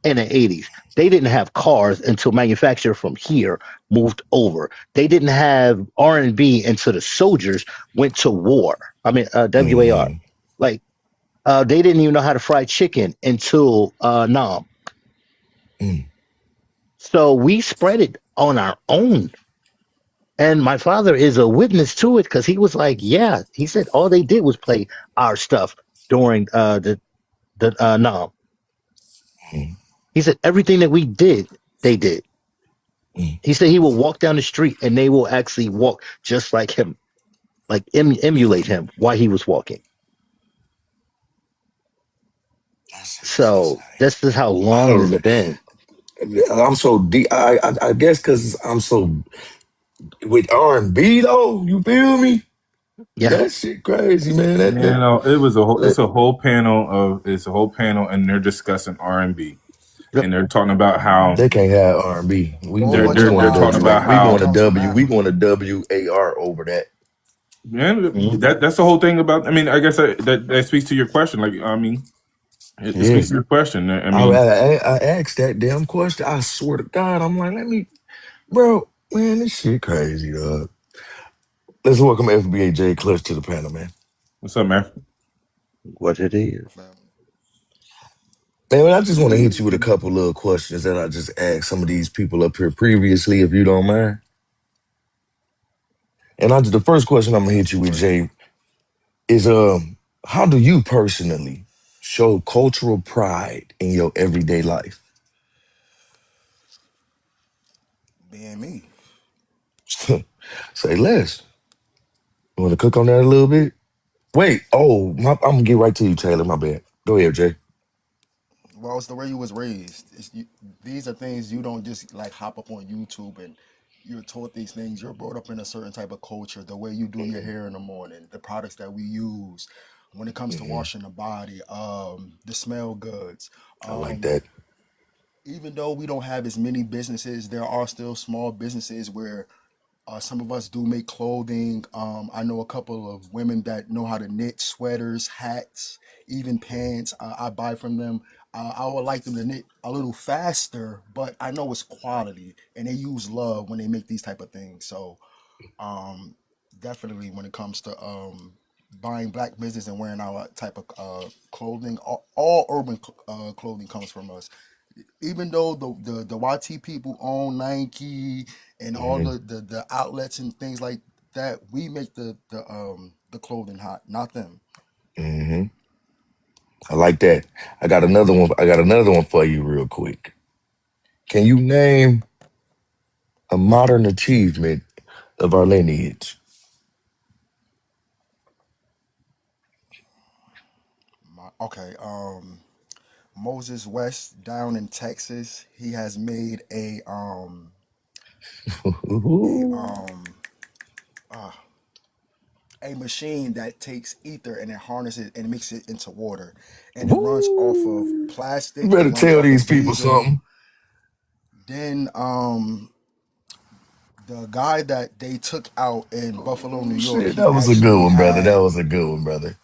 Speaker 19: in the 80s. They didn't have cars until manufacturer from here moved over. They didn't have R&B until the soldiers went to war. I mean, WAR.
Speaker 1: Hmm.
Speaker 19: Like, they didn't even know how to fry chicken until Nam.
Speaker 1: Hmm.
Speaker 19: So we spread it on our own. And my father is a witness to it because he was like, yeah, he said all they did was play our stuff during the Nam.
Speaker 1: Hmm.
Speaker 19: He said everything that we did, they did.
Speaker 1: Hmm.
Speaker 19: He said he will walk down the street and they will actually walk just like him, like emulate him while he was walking.
Speaker 1: That shit is
Speaker 19: So
Speaker 1: insane.
Speaker 19: this is how
Speaker 1: I
Speaker 19: long it's
Speaker 1: don't.
Speaker 19: been.
Speaker 1: I'm so deep. I guess because I'm so with R&B though. You feel me?
Speaker 19: Yeah.
Speaker 1: That shit crazy, man.
Speaker 6: You know, it's a whole panel and they're discussing R&B
Speaker 19: Yep.
Speaker 6: and they're talking about how
Speaker 1: they can't have R&B.
Speaker 10: Going
Speaker 6: they're
Speaker 10: with your
Speaker 6: they're
Speaker 1: We going to
Speaker 6: they're
Speaker 10: miles,
Speaker 6: talking
Speaker 1: W.
Speaker 6: about
Speaker 10: Mike.
Speaker 1: We
Speaker 10: It
Speaker 1: going
Speaker 6: how
Speaker 1: to
Speaker 10: comes from
Speaker 1: W. We going
Speaker 10: Africa.
Speaker 1: to WAR over that.
Speaker 6: man
Speaker 19: Mhm.
Speaker 6: that's the whole thing about. I mean, I guess that speaks to your question. Like, I mean, it
Speaker 1: Yeah.
Speaker 6: speaks to your question. I
Speaker 1: I,
Speaker 6: mean,
Speaker 1: I I asked that damn question. I swear to God, I'm like, let me, bro, man, this shit crazy, dog. Let's welcome FBA J Clutch to the panel, man.
Speaker 6: what's up, man?
Speaker 19: What it is.
Speaker 1: Man, I just want to hit you with a couple little questions that I just asked some of these people up here previously, if you don't mind. And the first question I'm gonna hit you with, Jay, is how do you personally show cultural pride in your everyday life?
Speaker 10: Being me.
Speaker 1: Say less. You want to cook on that a little bit? Wait, I'm gonna get right to you, Taylor. My bad. Go ahead, Jay.
Speaker 10: Well, it's the way you was raised. These are things you don't just like hop up on YouTube and you're taught these things. You're brought up in a certain type of culture. The way you do your
Speaker 1: Hmm.
Speaker 10: hair in the morning, the products that we use when it comes to
Speaker 1: Hmm.
Speaker 10: washing the body, the smell goods.
Speaker 1: I like
Speaker 10: Um,
Speaker 1: that.
Speaker 10: Even though we don't have as many businesses, there are still small businesses where some of us do make clothing. I know a couple of women that know how to knit sweaters, hats, even pants. I buy from them. I would like them to knit a little faster, but I know it's quality, and they use love when they make these type of things. So um,
Speaker 20: definitely when it comes to buying black business and wearing our type of clothing. All urban clothing comes from us. Even though the YT people own Nike and all
Speaker 1: Hmm.
Speaker 20: the outlets and things like that, we make the clothing hot, not them.
Speaker 1: Hmm. I like that. I got another one. I got another one for you, real quick. Can you name a modern achievement of our lineage?
Speaker 20: Okay, Moses West down in Texas, he has made a uh, a machine that takes ether and it harnesses and makes it into water, and it runs off of
Speaker 1: Woo! You
Speaker 20: plastic. It
Speaker 1: better
Speaker 20: runs
Speaker 1: tell
Speaker 20: off
Speaker 1: these
Speaker 20: of
Speaker 1: people
Speaker 20: diesel.
Speaker 1: something.
Speaker 20: Then the guy that they took out in Buffalo, New
Speaker 1: Oh
Speaker 20: York,
Speaker 1: shit,
Speaker 20: he
Speaker 1: that was a good
Speaker 20: actually
Speaker 1: one, brother. That
Speaker 20: had
Speaker 1: was a good one, brother.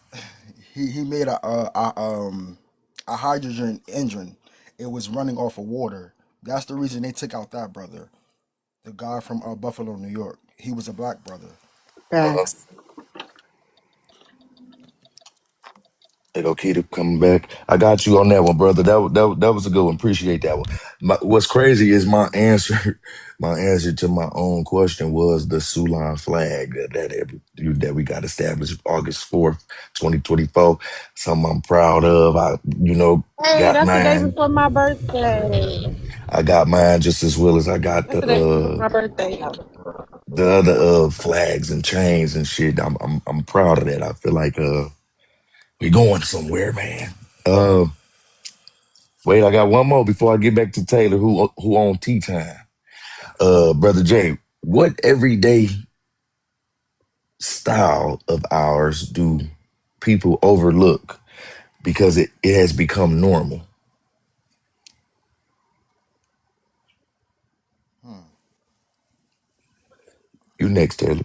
Speaker 20: he made a hydrogen engine. It was running off of water. That's the reason they took out that brother, the guy from Buffalo, New York. He was a black brother.
Speaker 1: Uh-huh.
Speaker 13: Facts.
Speaker 1: They go keep coming back. I got you on that one, brother. That was a good one. Appreciate that one. What's crazy is my answer. My answer to my own question was the Sulan flag that we got established August 4th, 2024. Something I'm proud of.
Speaker 13: Hey,
Speaker 1: Got
Speaker 13: that's the day
Speaker 1: mine.
Speaker 13: before my birthday.
Speaker 1: I got mine just as well as I got
Speaker 13: That's the day before my birthday.
Speaker 1: the other flags and chains and shit. I'm proud of that. I feel like we're going somewhere, man. Uh, Wait, I got one more before I get back to Taylor, who on tea time. Brother Jay, what everyday style of ours do people overlook because it has become normal?
Speaker 20: Hmm.
Speaker 1: You next, Taylor.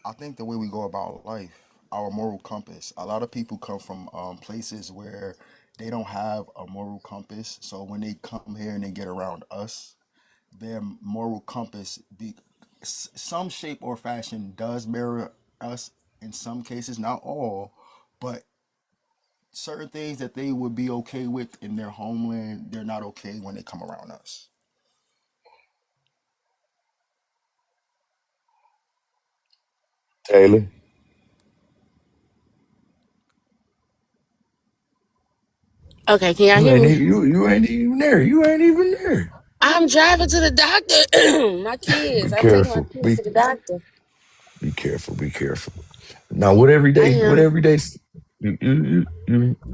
Speaker 20: I think the way we go about life, our moral compass. A lot of people come from places where they don't have a moral compass. So when they come here and they get around us, their moral compass, some shape or fashion, does mirror us in some cases, not all, but certain things that they would be okay with in their homeland, they're not okay when they come around us.
Speaker 1: Taylor,
Speaker 17: Okay, can y'all hear me?
Speaker 1: you ain't even there. You ain't even there.
Speaker 17: I'm driving to the doctor. My
Speaker 1: Be
Speaker 17: kids. I'm taking my
Speaker 1: careful.
Speaker 17: kids to the doctor.
Speaker 1: Be careful. Be careful. Now,
Speaker 17: I am.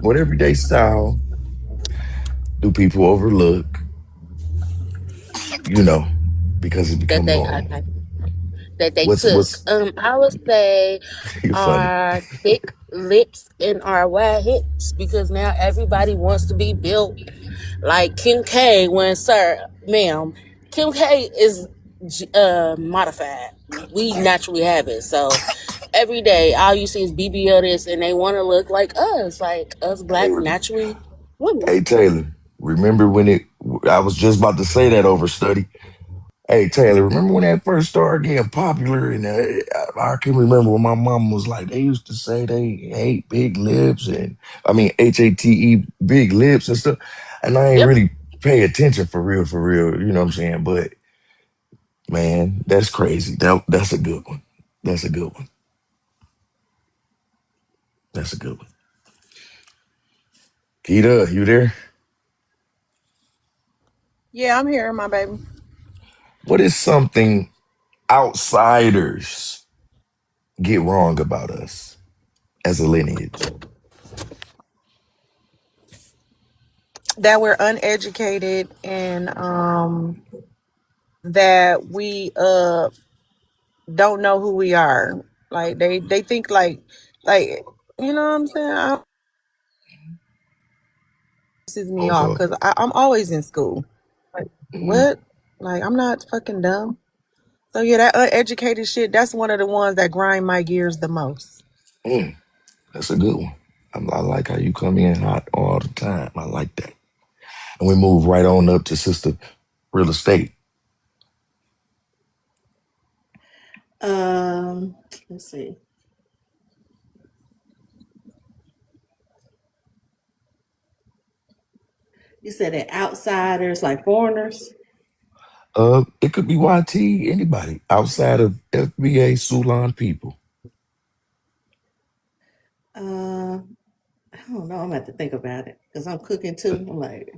Speaker 1: what everyday style do people overlook? You know, because it
Speaker 17: That
Speaker 1: become
Speaker 17: they
Speaker 1: normal.
Speaker 17: okay. That they took.
Speaker 1: What's
Speaker 17: I would say
Speaker 1: you funny?
Speaker 17: our thick lips and our wide hips because now everybody wants to be built like Kim K. When sir, ma'am, Kim K is modified. We naturally have it, so every day all you see is BBL this, and they want to look like us
Speaker 1: Hey,
Speaker 17: black naturally women.
Speaker 1: hey Taylor, remember when it? I was just about to say that over study. Hey Taylor, remember when that first started getting popular? And I can remember when my mom was like, they used to say they hate big lips, and I mean HATE big lips and stuff. And I ain't
Speaker 17: Yep,
Speaker 1: really pay attention for real, for real. You know what I'm saying? But man, that's crazy. That's a good one. That's a good one. That's a good one. Keita, you there?
Speaker 13: Yeah, I'm here, my baby.
Speaker 1: What is something outsiders get wrong about us as a lineage?
Speaker 13: That we're uneducated and that we don't know who we are. Like they think like you know what I'm saying? Pisses me off
Speaker 1: Okay.
Speaker 13: because I'm always in school. Like
Speaker 1: Mm,
Speaker 13: what? Like I'm not fucking dumb. So yeah, that uneducated shit. That's one of the ones that grind my gears the most.
Speaker 1: mm, that's a good one. I like how you come in hot all the time. I like that. And we move right on up to Sister Real Estate.
Speaker 12: Let's see. You said that outsiders, like foreigners.
Speaker 1: It could be YT, anybody outside of FBA Sulan people.
Speaker 12: Uh, I don't know. I'm gonna have to think about it because I'm cooking too. I'm like,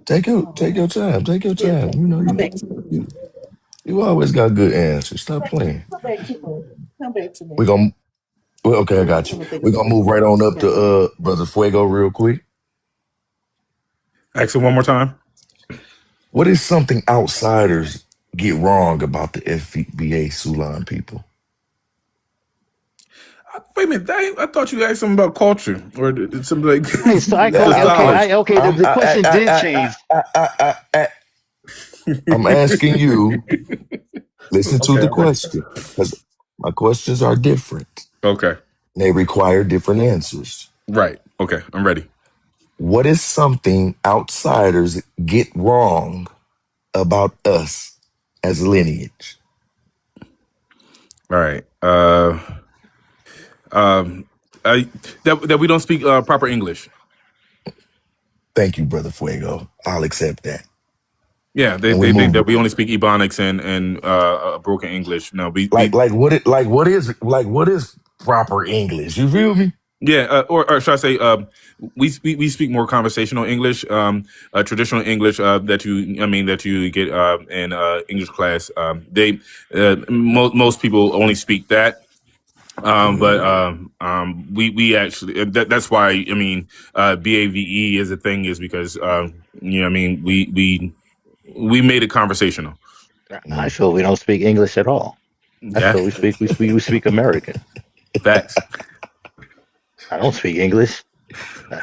Speaker 1: Take your time. Take your
Speaker 12: yeah,
Speaker 1: time. You know
Speaker 12: come back to me.
Speaker 1: you, you always got good answers. Stop playing.
Speaker 12: Come back to me. Come back to me.
Speaker 1: We gonna well, okay, I got
Speaker 12: I'm
Speaker 1: you.
Speaker 12: gonna think
Speaker 1: We're
Speaker 12: about
Speaker 1: gonna
Speaker 12: it.
Speaker 1: move right on up
Speaker 12: Yeah.
Speaker 1: to Brother Fuego real quick.
Speaker 6: Ask it one more time.
Speaker 1: What is something outsiders get wrong about the FBA Sulan people?
Speaker 6: Wait a minute. I thought you asked something about culture or something like
Speaker 19: Right. So I
Speaker 1: Yeah,
Speaker 19: okay, okay,
Speaker 6: Christology.
Speaker 19: okay. The,
Speaker 1: I'm
Speaker 19: the question did change.
Speaker 1: I'm asking you, listen to
Speaker 6: Okay,
Speaker 1: the
Speaker 6: I'm ready.
Speaker 1: question, because my questions are different.
Speaker 6: Okay.
Speaker 1: They require different answers.
Speaker 6: Right. Okay, I'm ready.
Speaker 1: What is something outsiders get wrong about us as lineage?
Speaker 6: All right. Um, I, that we don't speak proper English.
Speaker 1: Thank you, Brother Fuego. I'll accept that.
Speaker 6: Yeah,
Speaker 1: And we
Speaker 6: they think
Speaker 1: move
Speaker 6: that we only speak Ebonics and broken English. No, we
Speaker 1: what is proper English? You feel me?
Speaker 6: yeah, or should I say, we speak more conversational English, traditional English that you get in English class. Most people only speak that. But we actually that's why BAVE is a thing is because we made it conversational.
Speaker 19: I
Speaker 1: Mm.
Speaker 19: feel we don't speak English at all. I
Speaker 6: Yeah,
Speaker 19: feel we speak American.
Speaker 6: facts.
Speaker 19: I don't speak English.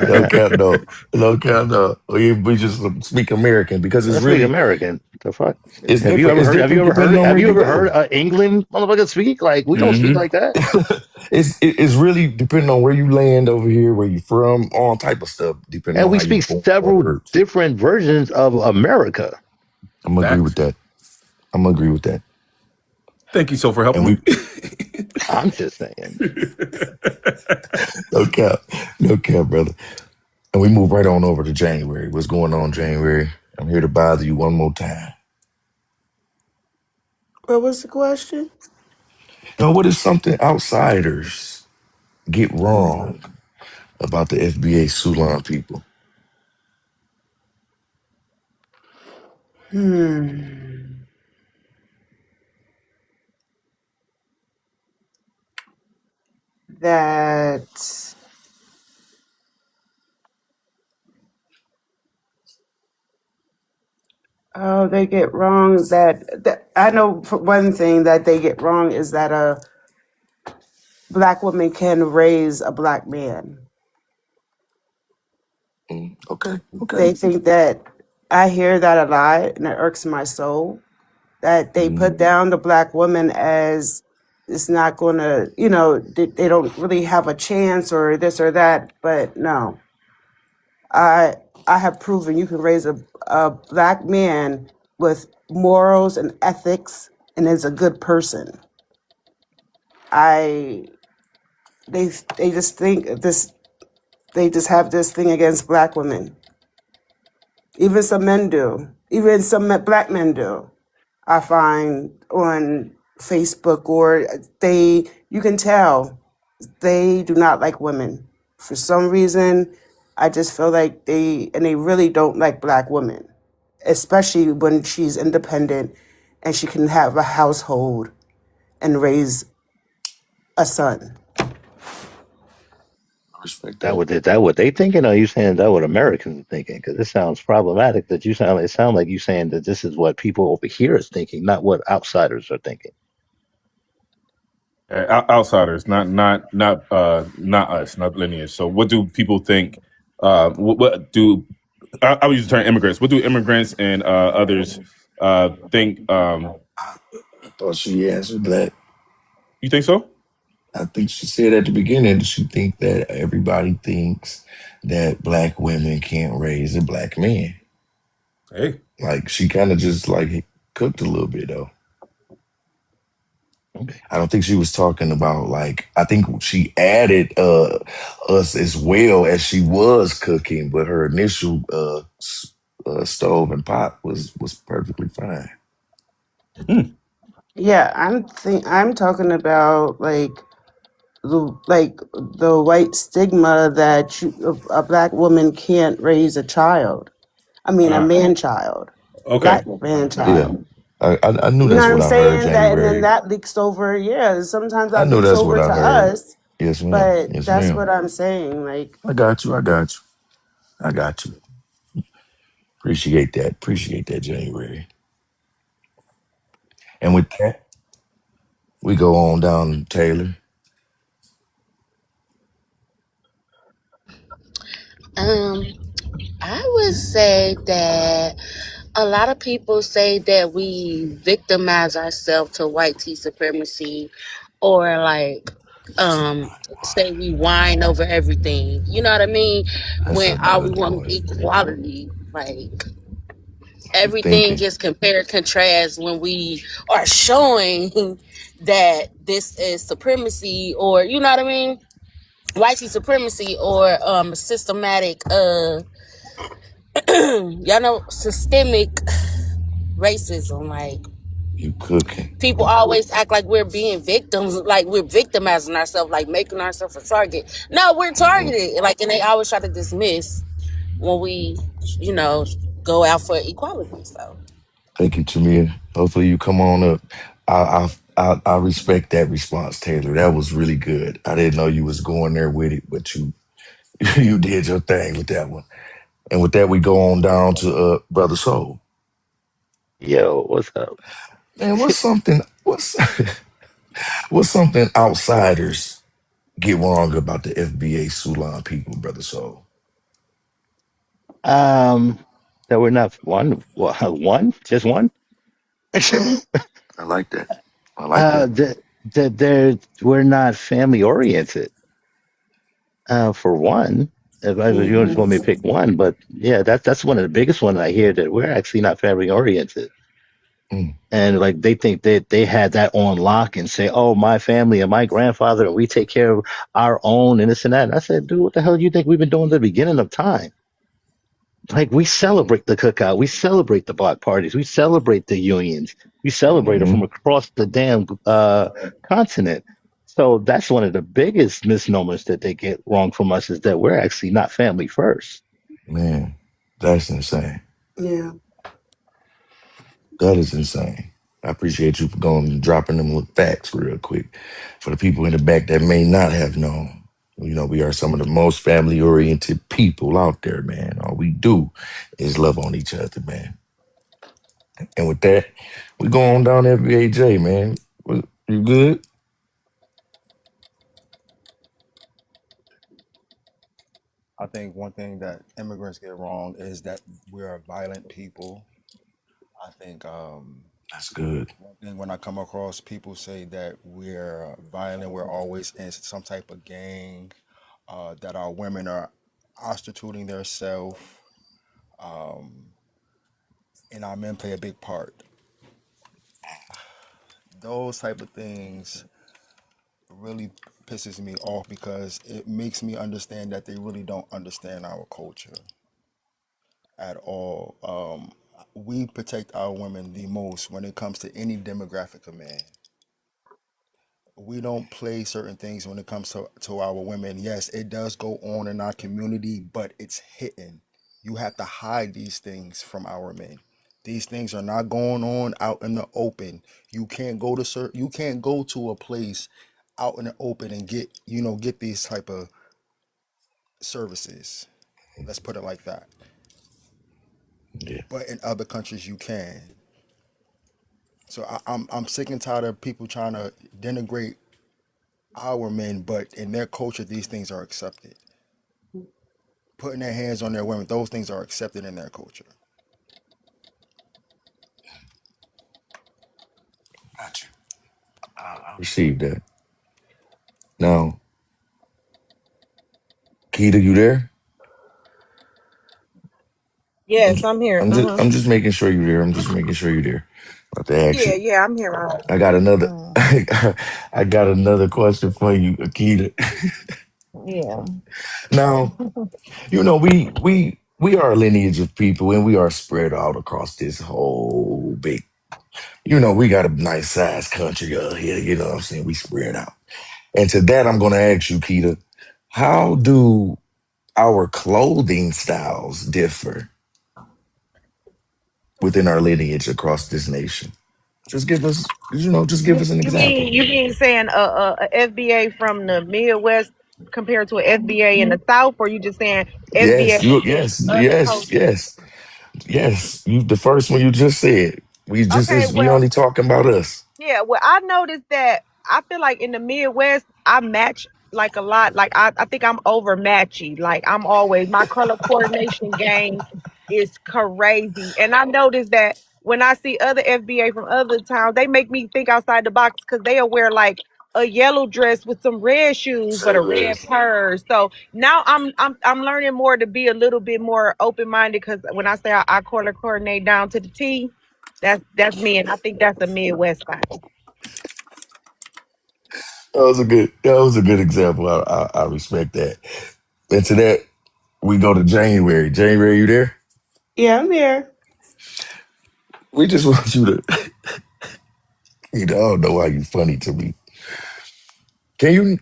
Speaker 1: No
Speaker 19: I
Speaker 1: cap, no. No cap, no. We just speak American because
Speaker 19: speak American. The fuck?
Speaker 1: it's
Speaker 19: Have you
Speaker 1: different.
Speaker 19: ever
Speaker 1: It's
Speaker 19: heard? Have you
Speaker 1: different
Speaker 19: ever
Speaker 1: depending
Speaker 19: heard?
Speaker 1: on
Speaker 19: Have
Speaker 1: where
Speaker 19: you
Speaker 1: you
Speaker 19: ever heard
Speaker 1: go.
Speaker 19: England motherfucker speak? Like we don't speak
Speaker 6: Hmm.
Speaker 19: like that.
Speaker 1: It's really depending on where you land over here, where you from, all type of stuff, depending
Speaker 19: And
Speaker 1: on
Speaker 19: we
Speaker 1: how you
Speaker 19: speak
Speaker 1: form
Speaker 19: several
Speaker 1: words.
Speaker 19: different versions of America.
Speaker 1: I'm gonna agree with
Speaker 6: Facts.
Speaker 1: that. I'm gonna agree with that.
Speaker 6: Thank you so for
Speaker 1: And
Speaker 6: helping me.
Speaker 1: we
Speaker 19: I'm just saying.
Speaker 1: no cap, no cap, brother. And we move right on over to January. What's going on, January? I'm here to bother you one more time.
Speaker 13: What was the question?
Speaker 1: Now, what is something outsiders get wrong about the FBA Sulan people?
Speaker 13: That oh, they get wrong that I know for one thing that they get wrong is that a black woman can raise a black man.
Speaker 1: Mm, okay, okay.
Speaker 13: They think that I hear that a lot and it irks my soul that they
Speaker 1: Mm,
Speaker 13: put down the black woman as it's not going to, they don't really have a chance or this or that. But no, I I have proven you can raise a black man with morals and ethics and is a good person. I they just think this they just have this thing against black women. Even some men do. Even some black men do. I find on Facebook or you can tell they do not like women. For some reason, I just feel like they really don't like black women, especially when she's independent and she can have a household and raise a son.
Speaker 1: I respect
Speaker 19: That
Speaker 1: that.
Speaker 19: what they thinking? Or are you saying that what Americans are thinking? Because it sounds problematic that it sound like you saying that this is what people over here is thinking, not what outsiders are thinking.
Speaker 6: Outsiders, not us, not lineage. So, what do people think? What do I would use the term immigrants? What do immigrants and others think?
Speaker 1: I thought she answered that.
Speaker 6: You think so?
Speaker 1: I think she said at the beginning that she think that everybody thinks that black women can't raise a black man.
Speaker 6: Hey,
Speaker 1: Like she kind of just like cooked a little bit though.
Speaker 19: Okay.
Speaker 1: I don't think she was talking about like I think she added us as well as she was cooking, but her initial stove and pot was perfectly fine.
Speaker 6: Hmm.
Speaker 13: Yeah, I'm talking about the white stigma that a black woman can't raise a child. I mean, a
Speaker 6: Uh,
Speaker 13: man child,
Speaker 6: okay.
Speaker 13: black man
Speaker 1: Yeah,
Speaker 13: child.
Speaker 1: I knew
Speaker 13: You know
Speaker 1: that's
Speaker 13: what
Speaker 1: what
Speaker 13: I'm
Speaker 1: I heard,
Speaker 13: saying? That and then
Speaker 1: January.
Speaker 13: that leaks over. Yeah, sometimes
Speaker 1: I
Speaker 13: that
Speaker 1: knew
Speaker 13: leaks
Speaker 1: that's what
Speaker 13: over
Speaker 1: I
Speaker 13: to
Speaker 1: heard.
Speaker 13: us.
Speaker 1: Yes, ma'am.
Speaker 13: But
Speaker 1: Yes,
Speaker 13: that's
Speaker 1: ma'am.
Speaker 13: what I'm saying. Like,
Speaker 1: I got you. I got you. I got you. Appreciate that. Appreciate that, January. And with that, we go on down to Taylor.
Speaker 17: Um, I would say that a lot of people say that we victimize ourselves to white tea supremacy, or like
Speaker 1: That's a
Speaker 17: um say we whine over everything. You know what I mean?
Speaker 1: that's
Speaker 17: When all we
Speaker 1: another
Speaker 17: want is
Speaker 1: one.
Speaker 17: equality. Like
Speaker 1: Keep
Speaker 17: everything
Speaker 1: thinking.
Speaker 17: gets compared contrast when we are showing that this is supremacy, or you know what I mean? White supremacy, or systematic y'all know systemic racism. Like
Speaker 1: You cooking.
Speaker 17: people always act like we're being victims, like we're victimizing ourselves, like making ourselves a target. No, we're
Speaker 1: Hmm.
Speaker 17: targeted. Like, and they always try to dismiss when we, you know, go out for equality. So
Speaker 1: Thank you, Tamia. Hopefully you come on up. I respect that response, Taylor. That was really good. I didn't know you was going there with it, but you you did your thing with that one. And with that, we go on down to Brother Soul.
Speaker 19: Yo, what's up?
Speaker 1: Man, what's something outsiders get wrong about the FBA Sulan people, Brother Soul?
Speaker 19: That we're not one, one, just one.
Speaker 1: I like that. I like that.
Speaker 19: That we're not family oriented. For one, if you just want me to pick one, but yeah, that's one of the biggest ones I hear that we're actually not family oriented.
Speaker 1: Mm,
Speaker 19: And like they think that they had that on lock and say, "Oh, my family and my grandfather, and we take care of our own and this and that." And I said, "Dude, what the hell do you think we've been doing at the beginning of time? Like we celebrate the cookout, we celebrate the block parties, we celebrate the unions, we celebrate it
Speaker 1: hmm
Speaker 19: from across the damn continent." So that's one of the biggest misnomers that they get wrong from us is that we're actually not family first.
Speaker 1: Man, that's insane.
Speaker 13: yeah,
Speaker 1: That is insane. I appreciate you for going and dropping them little facts real quick. For the people in the back that may not have known, we are some of the most family oriented people out there, man. All we do is love on each other, man. And with that, we go on down to FBAJ, man. You good?
Speaker 20: I think one thing that immigrants get wrong is that we're a violent people. I think
Speaker 1: That's good.
Speaker 20: one thing when I come across people say that we're violent, we're always in some type of gang, that our women are prostituting themselves, um, and our men play a big part. Those type of things really pisses me off because it makes me understand that they really don't understand our culture at all. We protect our women the most when it comes to any demographic of man. We don't play certain things when it comes to our women. Yes, it does go on in our community, but it's hidden. You have to hide these things from our men. These things are not going on out in the open. You can't go to a place out in the open and get these type of services. Let's put it like that.
Speaker 1: Yeah,
Speaker 20: But in other countries you can. So I'm sick and tired of people trying to denigrate our men, but in their culture these things are accepted. Putting their hands on their women, those things are accepted in their culture.
Speaker 1: got you. I received that. Now, Keita, you there? I'm
Speaker 4: Yes,
Speaker 1: just,
Speaker 4: I'm here.
Speaker 1: I'm just, I'm just making sure you're there. I'm just making sure you're there. About to ask
Speaker 4: Yeah,
Speaker 1: you.
Speaker 4: yeah, I'm here.
Speaker 1: I got another. I got another question for you, Akita.
Speaker 18: Yeah.
Speaker 1: Now, we are a lineage of people, and we are spread out across this whole big. We got a nice sized country out here. You know what I'm saying? We spread out. And to that, I'm going to ask you, Keita, how do our clothing styles differ within our lineage across this nation? Just give us an example.
Speaker 3: You mean saying a FBA from the Midwest compared to an FBA in the South, or you just saying FBA in
Speaker 1: Yes,
Speaker 3: other
Speaker 1: yes,
Speaker 3: cultures?
Speaker 1: yes, yes. The first one you just said.
Speaker 3: Okay,
Speaker 1: We
Speaker 3: well,
Speaker 1: only talking about us.
Speaker 3: yeah, well, I noticed that I feel like in the Midwest, I match like a lot. Like I think I'm over matchy. Like I'm always my color coordination game is crazy. And I noticed that when I see other FBA from other towns, they make me think outside the box because they'll wear like a yellow dress with some red shoes, but
Speaker 1: Say
Speaker 3: a red
Speaker 1: less.
Speaker 3: purse. So now I'm learning more to be a little bit more open minded because when I say I color coordinate down to the T, that's me, and I think that's a Midwest thing.
Speaker 1: That was a good example. I respect that. And to that, we go to January. January, you there?
Speaker 13: Yeah, I'm here.
Speaker 1: We just want you to. I don't know why you funny to me. Can you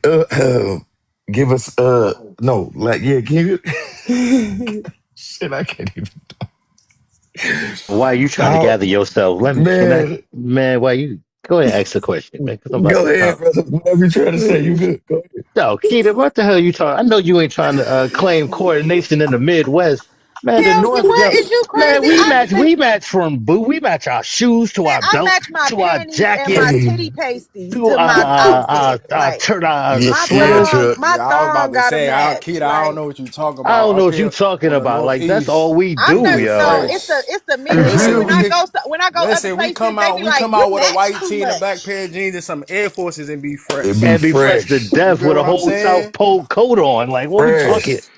Speaker 1: give us no, like, yeah, can you shit, I can't even.
Speaker 19: Why are you trying to
Speaker 1: How,
Speaker 19: gather yourself? Let me, can I,
Speaker 1: man,
Speaker 19: man, why you go ahead and ask the question, man? Because I'm about
Speaker 1: go
Speaker 19: to
Speaker 1: ahead,
Speaker 19: pounce.
Speaker 1: brother. Whatever you trying to say, you good. Go ahead.
Speaker 19: No, Keita, what the hell are you talking? I know you ain't trying to claim coordination in the Midwest. Man, the
Speaker 3: Hell,
Speaker 19: North,
Speaker 3: what
Speaker 19: yo,
Speaker 3: is you
Speaker 19: man,
Speaker 3: crazy?
Speaker 19: we match from boot, we match our shoes to
Speaker 3: Man,
Speaker 19: our
Speaker 3: I
Speaker 19: belt
Speaker 3: match my
Speaker 19: to our
Speaker 3: panties and my
Speaker 19: jackets
Speaker 3: titty
Speaker 1: Hey,
Speaker 3: pasties
Speaker 19: to
Speaker 3: to my outfit. Like
Speaker 1: yeah,
Speaker 3: my
Speaker 1: yeah,
Speaker 19: sweaters.
Speaker 3: thong,
Speaker 1: Chuck.
Speaker 3: my
Speaker 20: Yeah, I was
Speaker 3: thong
Speaker 20: about to
Speaker 3: got to
Speaker 20: say,
Speaker 3: match.
Speaker 20: Keita, I don't
Speaker 3: Like
Speaker 20: know what you talking
Speaker 19: I
Speaker 20: about
Speaker 19: don't know
Speaker 20: up
Speaker 19: what you
Speaker 20: here
Speaker 19: talking
Speaker 20: on the
Speaker 19: about. Like that's all
Speaker 20: Northeast.
Speaker 19: we
Speaker 3: I'm
Speaker 19: do,
Speaker 3: not.
Speaker 20: We
Speaker 3: No,
Speaker 19: yo.
Speaker 3: it's
Speaker 20: fresh.
Speaker 3: the
Speaker 1: You
Speaker 3: Midwest.
Speaker 1: feel
Speaker 20: Listen,
Speaker 3: When
Speaker 1: me?
Speaker 3: I go other
Speaker 20: listen.
Speaker 3: places, they be
Speaker 20: We
Speaker 3: like,
Speaker 20: come
Speaker 3: you
Speaker 20: out with a
Speaker 3: match
Speaker 20: white
Speaker 3: too
Speaker 20: tee and a black
Speaker 3: much.
Speaker 20: pair of jeans and some Air Forces and be
Speaker 1: It
Speaker 20: fresh.
Speaker 1: be
Speaker 19: And be fresh to
Speaker 1: fresh,
Speaker 20: You
Speaker 19: death
Speaker 20: feel
Speaker 19: with a
Speaker 20: what I'm
Speaker 19: whole South
Speaker 20: saying?
Speaker 19: Pole coat on. Like what we talking?
Speaker 1: fresh,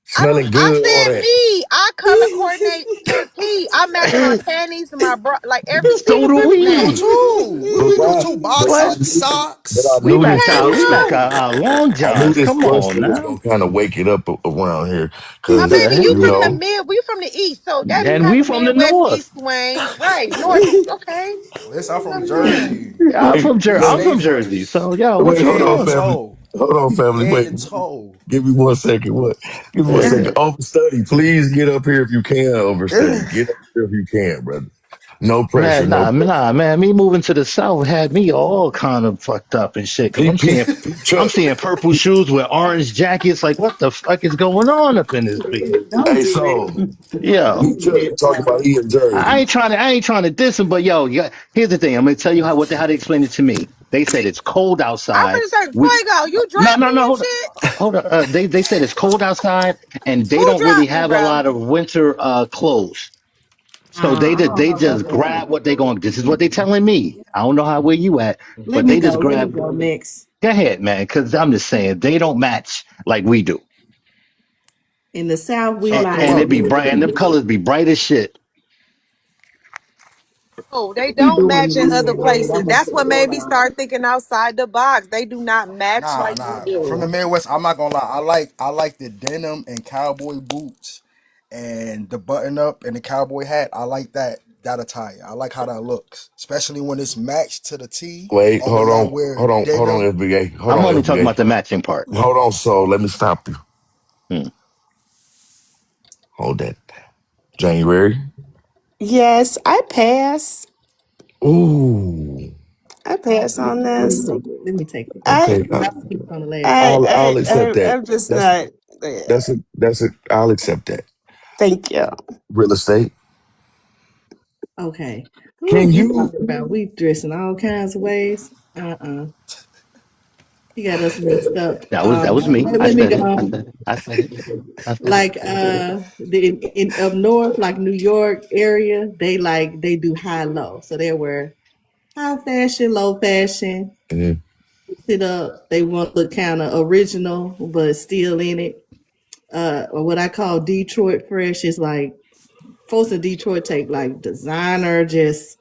Speaker 1: smelling
Speaker 3: I
Speaker 1: good, all
Speaker 3: said
Speaker 1: that.
Speaker 3: me. I color coordinate to the T. I match my panties and my bra, like
Speaker 19: So
Speaker 3: everything
Speaker 19: do
Speaker 20: We do
Speaker 19: we.
Speaker 3: match.
Speaker 20: too.
Speaker 1: But
Speaker 20: We do
Speaker 1: why?
Speaker 20: too.
Speaker 1: But I
Speaker 19: What?
Speaker 20: Boxers,
Speaker 1: knew, but I
Speaker 20: socks.
Speaker 19: We
Speaker 1: knew
Speaker 19: match
Speaker 1: this
Speaker 3: Okay,
Speaker 19: our we
Speaker 1: question.
Speaker 19: match
Speaker 3: cool.
Speaker 19: our long
Speaker 1: I knew
Speaker 19: johns.
Speaker 1: this
Speaker 19: Come on
Speaker 1: question was
Speaker 19: now.
Speaker 1: gonna kind of wake it up around here,
Speaker 3: My
Speaker 19: The
Speaker 1: cause
Speaker 3: baby, you from
Speaker 19: heck?
Speaker 3: the mid, we from the east, so that you
Speaker 19: And
Speaker 3: have
Speaker 19: we
Speaker 3: a
Speaker 19: from the
Speaker 3: Midwest
Speaker 19: north.
Speaker 3: east swing, right? North, okay.
Speaker 20: Listen, I'm from
Speaker 3: I'm saying.
Speaker 20: Jersey.
Speaker 19: Yeah,
Speaker 1: wait,
Speaker 20: We
Speaker 19: I'm
Speaker 1: look,
Speaker 20: stay
Speaker 19: from Jersey.
Speaker 20: fresh.
Speaker 19: So yo, what
Speaker 1: wait,
Speaker 19: you
Speaker 1: hold
Speaker 20: Head
Speaker 1: on,
Speaker 20: to
Speaker 19: doing?
Speaker 1: family,
Speaker 20: toe.
Speaker 1: hold on, family,
Speaker 20: Head
Speaker 1: wait,
Speaker 20: to toe.
Speaker 1: give me 1 second. What? Give me 1 second. Overstudy, please get up here if you can. Overstudy, get up here if you can, brother. No pressure,
Speaker 19: Man,
Speaker 1: no pressure.
Speaker 19: man. Me moving to the south had me all kind of fucked up and shit. Cause
Speaker 1: Peep
Speaker 19: I'm
Speaker 1: Chuck.
Speaker 19: seeing purple shoes with orange jackets. Like, what the fuck is going on up in this bitch?
Speaker 12: Don't
Speaker 1: Hey,
Speaker 12: do
Speaker 1: so
Speaker 12: that.
Speaker 19: Yo,
Speaker 1: Peep
Speaker 12: Don't do
Speaker 1: Chuck
Speaker 12: that,
Speaker 1: talking about
Speaker 12: Fluff.
Speaker 1: he in Jersey.
Speaker 19: I ain't trying to diss him, but yo, here's the thing. I'm gonna tell you how they explained it to me. They said it's cold
Speaker 3: I'm
Speaker 19: outside.
Speaker 3: gonna say,
Speaker 19: We
Speaker 3: Fuego, you
Speaker 19: no,
Speaker 3: drop
Speaker 19: no,
Speaker 3: me
Speaker 19: no.
Speaker 3: and
Speaker 19: Hold on.
Speaker 3: shit.
Speaker 19: Hold on. They said it's cold outside, and they
Speaker 3: Who
Speaker 19: don't really
Speaker 3: dropped me,
Speaker 19: have a
Speaker 3: bro?
Speaker 19: lot of winter clothes. So
Speaker 12: I don't
Speaker 19: they
Speaker 12: know about
Speaker 19: just
Speaker 12: that.
Speaker 19: grab what they going. This is what they telling me. I don't know how where you at,
Speaker 12: Let
Speaker 19: but
Speaker 12: me
Speaker 19: they just
Speaker 12: go. Let me
Speaker 19: grab.
Speaker 12: go next.
Speaker 19: Go ahead, man. Because I'm just saying they don't match like we do,
Speaker 12: In the South, we
Speaker 20: Chuck, come
Speaker 19: and
Speaker 12: like
Speaker 19: it
Speaker 20: up.
Speaker 19: be bright, and them colors be bright as shit.
Speaker 3: Oh, they
Speaker 12: we
Speaker 3: don't
Speaker 12: doing
Speaker 3: match in other
Speaker 12: anyway.
Speaker 3: places.
Speaker 12: I'm gonna
Speaker 3: That's
Speaker 12: say
Speaker 3: what made me
Speaker 12: that.
Speaker 3: start thinking outside the box. They do not match
Speaker 20: Nah,
Speaker 3: like we
Speaker 20: nah. From the
Speaker 3: do.
Speaker 20: Midwest, I'm not gonna lie. I like the denim and cowboy boots and the button up and the cowboy hat. I like that attire. I like how that looks, especially when it's matched to the T.
Speaker 1: Wait,
Speaker 20: Or when I wear
Speaker 1: hold on,
Speaker 20: denim.
Speaker 1: FBA, hold
Speaker 19: I'm
Speaker 1: on,
Speaker 19: only talking
Speaker 1: FBA,
Speaker 19: about the matching part.
Speaker 1: hold on. So let me stop you.
Speaker 19: Hmm.
Speaker 1: Hold that. January.
Speaker 13: Yes, I pass.
Speaker 1: Ooh.
Speaker 13: I pass on
Speaker 12: Let me
Speaker 13: this.
Speaker 12: take it. Let me take it.
Speaker 13: I,
Speaker 1: Okay.
Speaker 12: Because I was speaking on the last one.
Speaker 1: I'll accept that.
Speaker 13: I'm just
Speaker 1: That's
Speaker 13: not. Yeah,
Speaker 1: that's a. I'll accept that.
Speaker 13: thank you.
Speaker 1: Real estate.
Speaker 12: Okay. Who
Speaker 1: Can
Speaker 12: you
Speaker 1: you?
Speaker 12: talking about? We dress in all kinds of ways. You got us mixed up.
Speaker 19: That was me. I
Speaker 12: Let me
Speaker 19: said it.
Speaker 12: go.
Speaker 19: I said it. I said it.
Speaker 12: Like in up north, like New York area, they do high low. So they wear high fashion, low fashion,
Speaker 1: Mhm.
Speaker 12: sit up. They want the kind of original, but still in it. Or what I call Detroit fresh is like folks in Detroit take like designer, just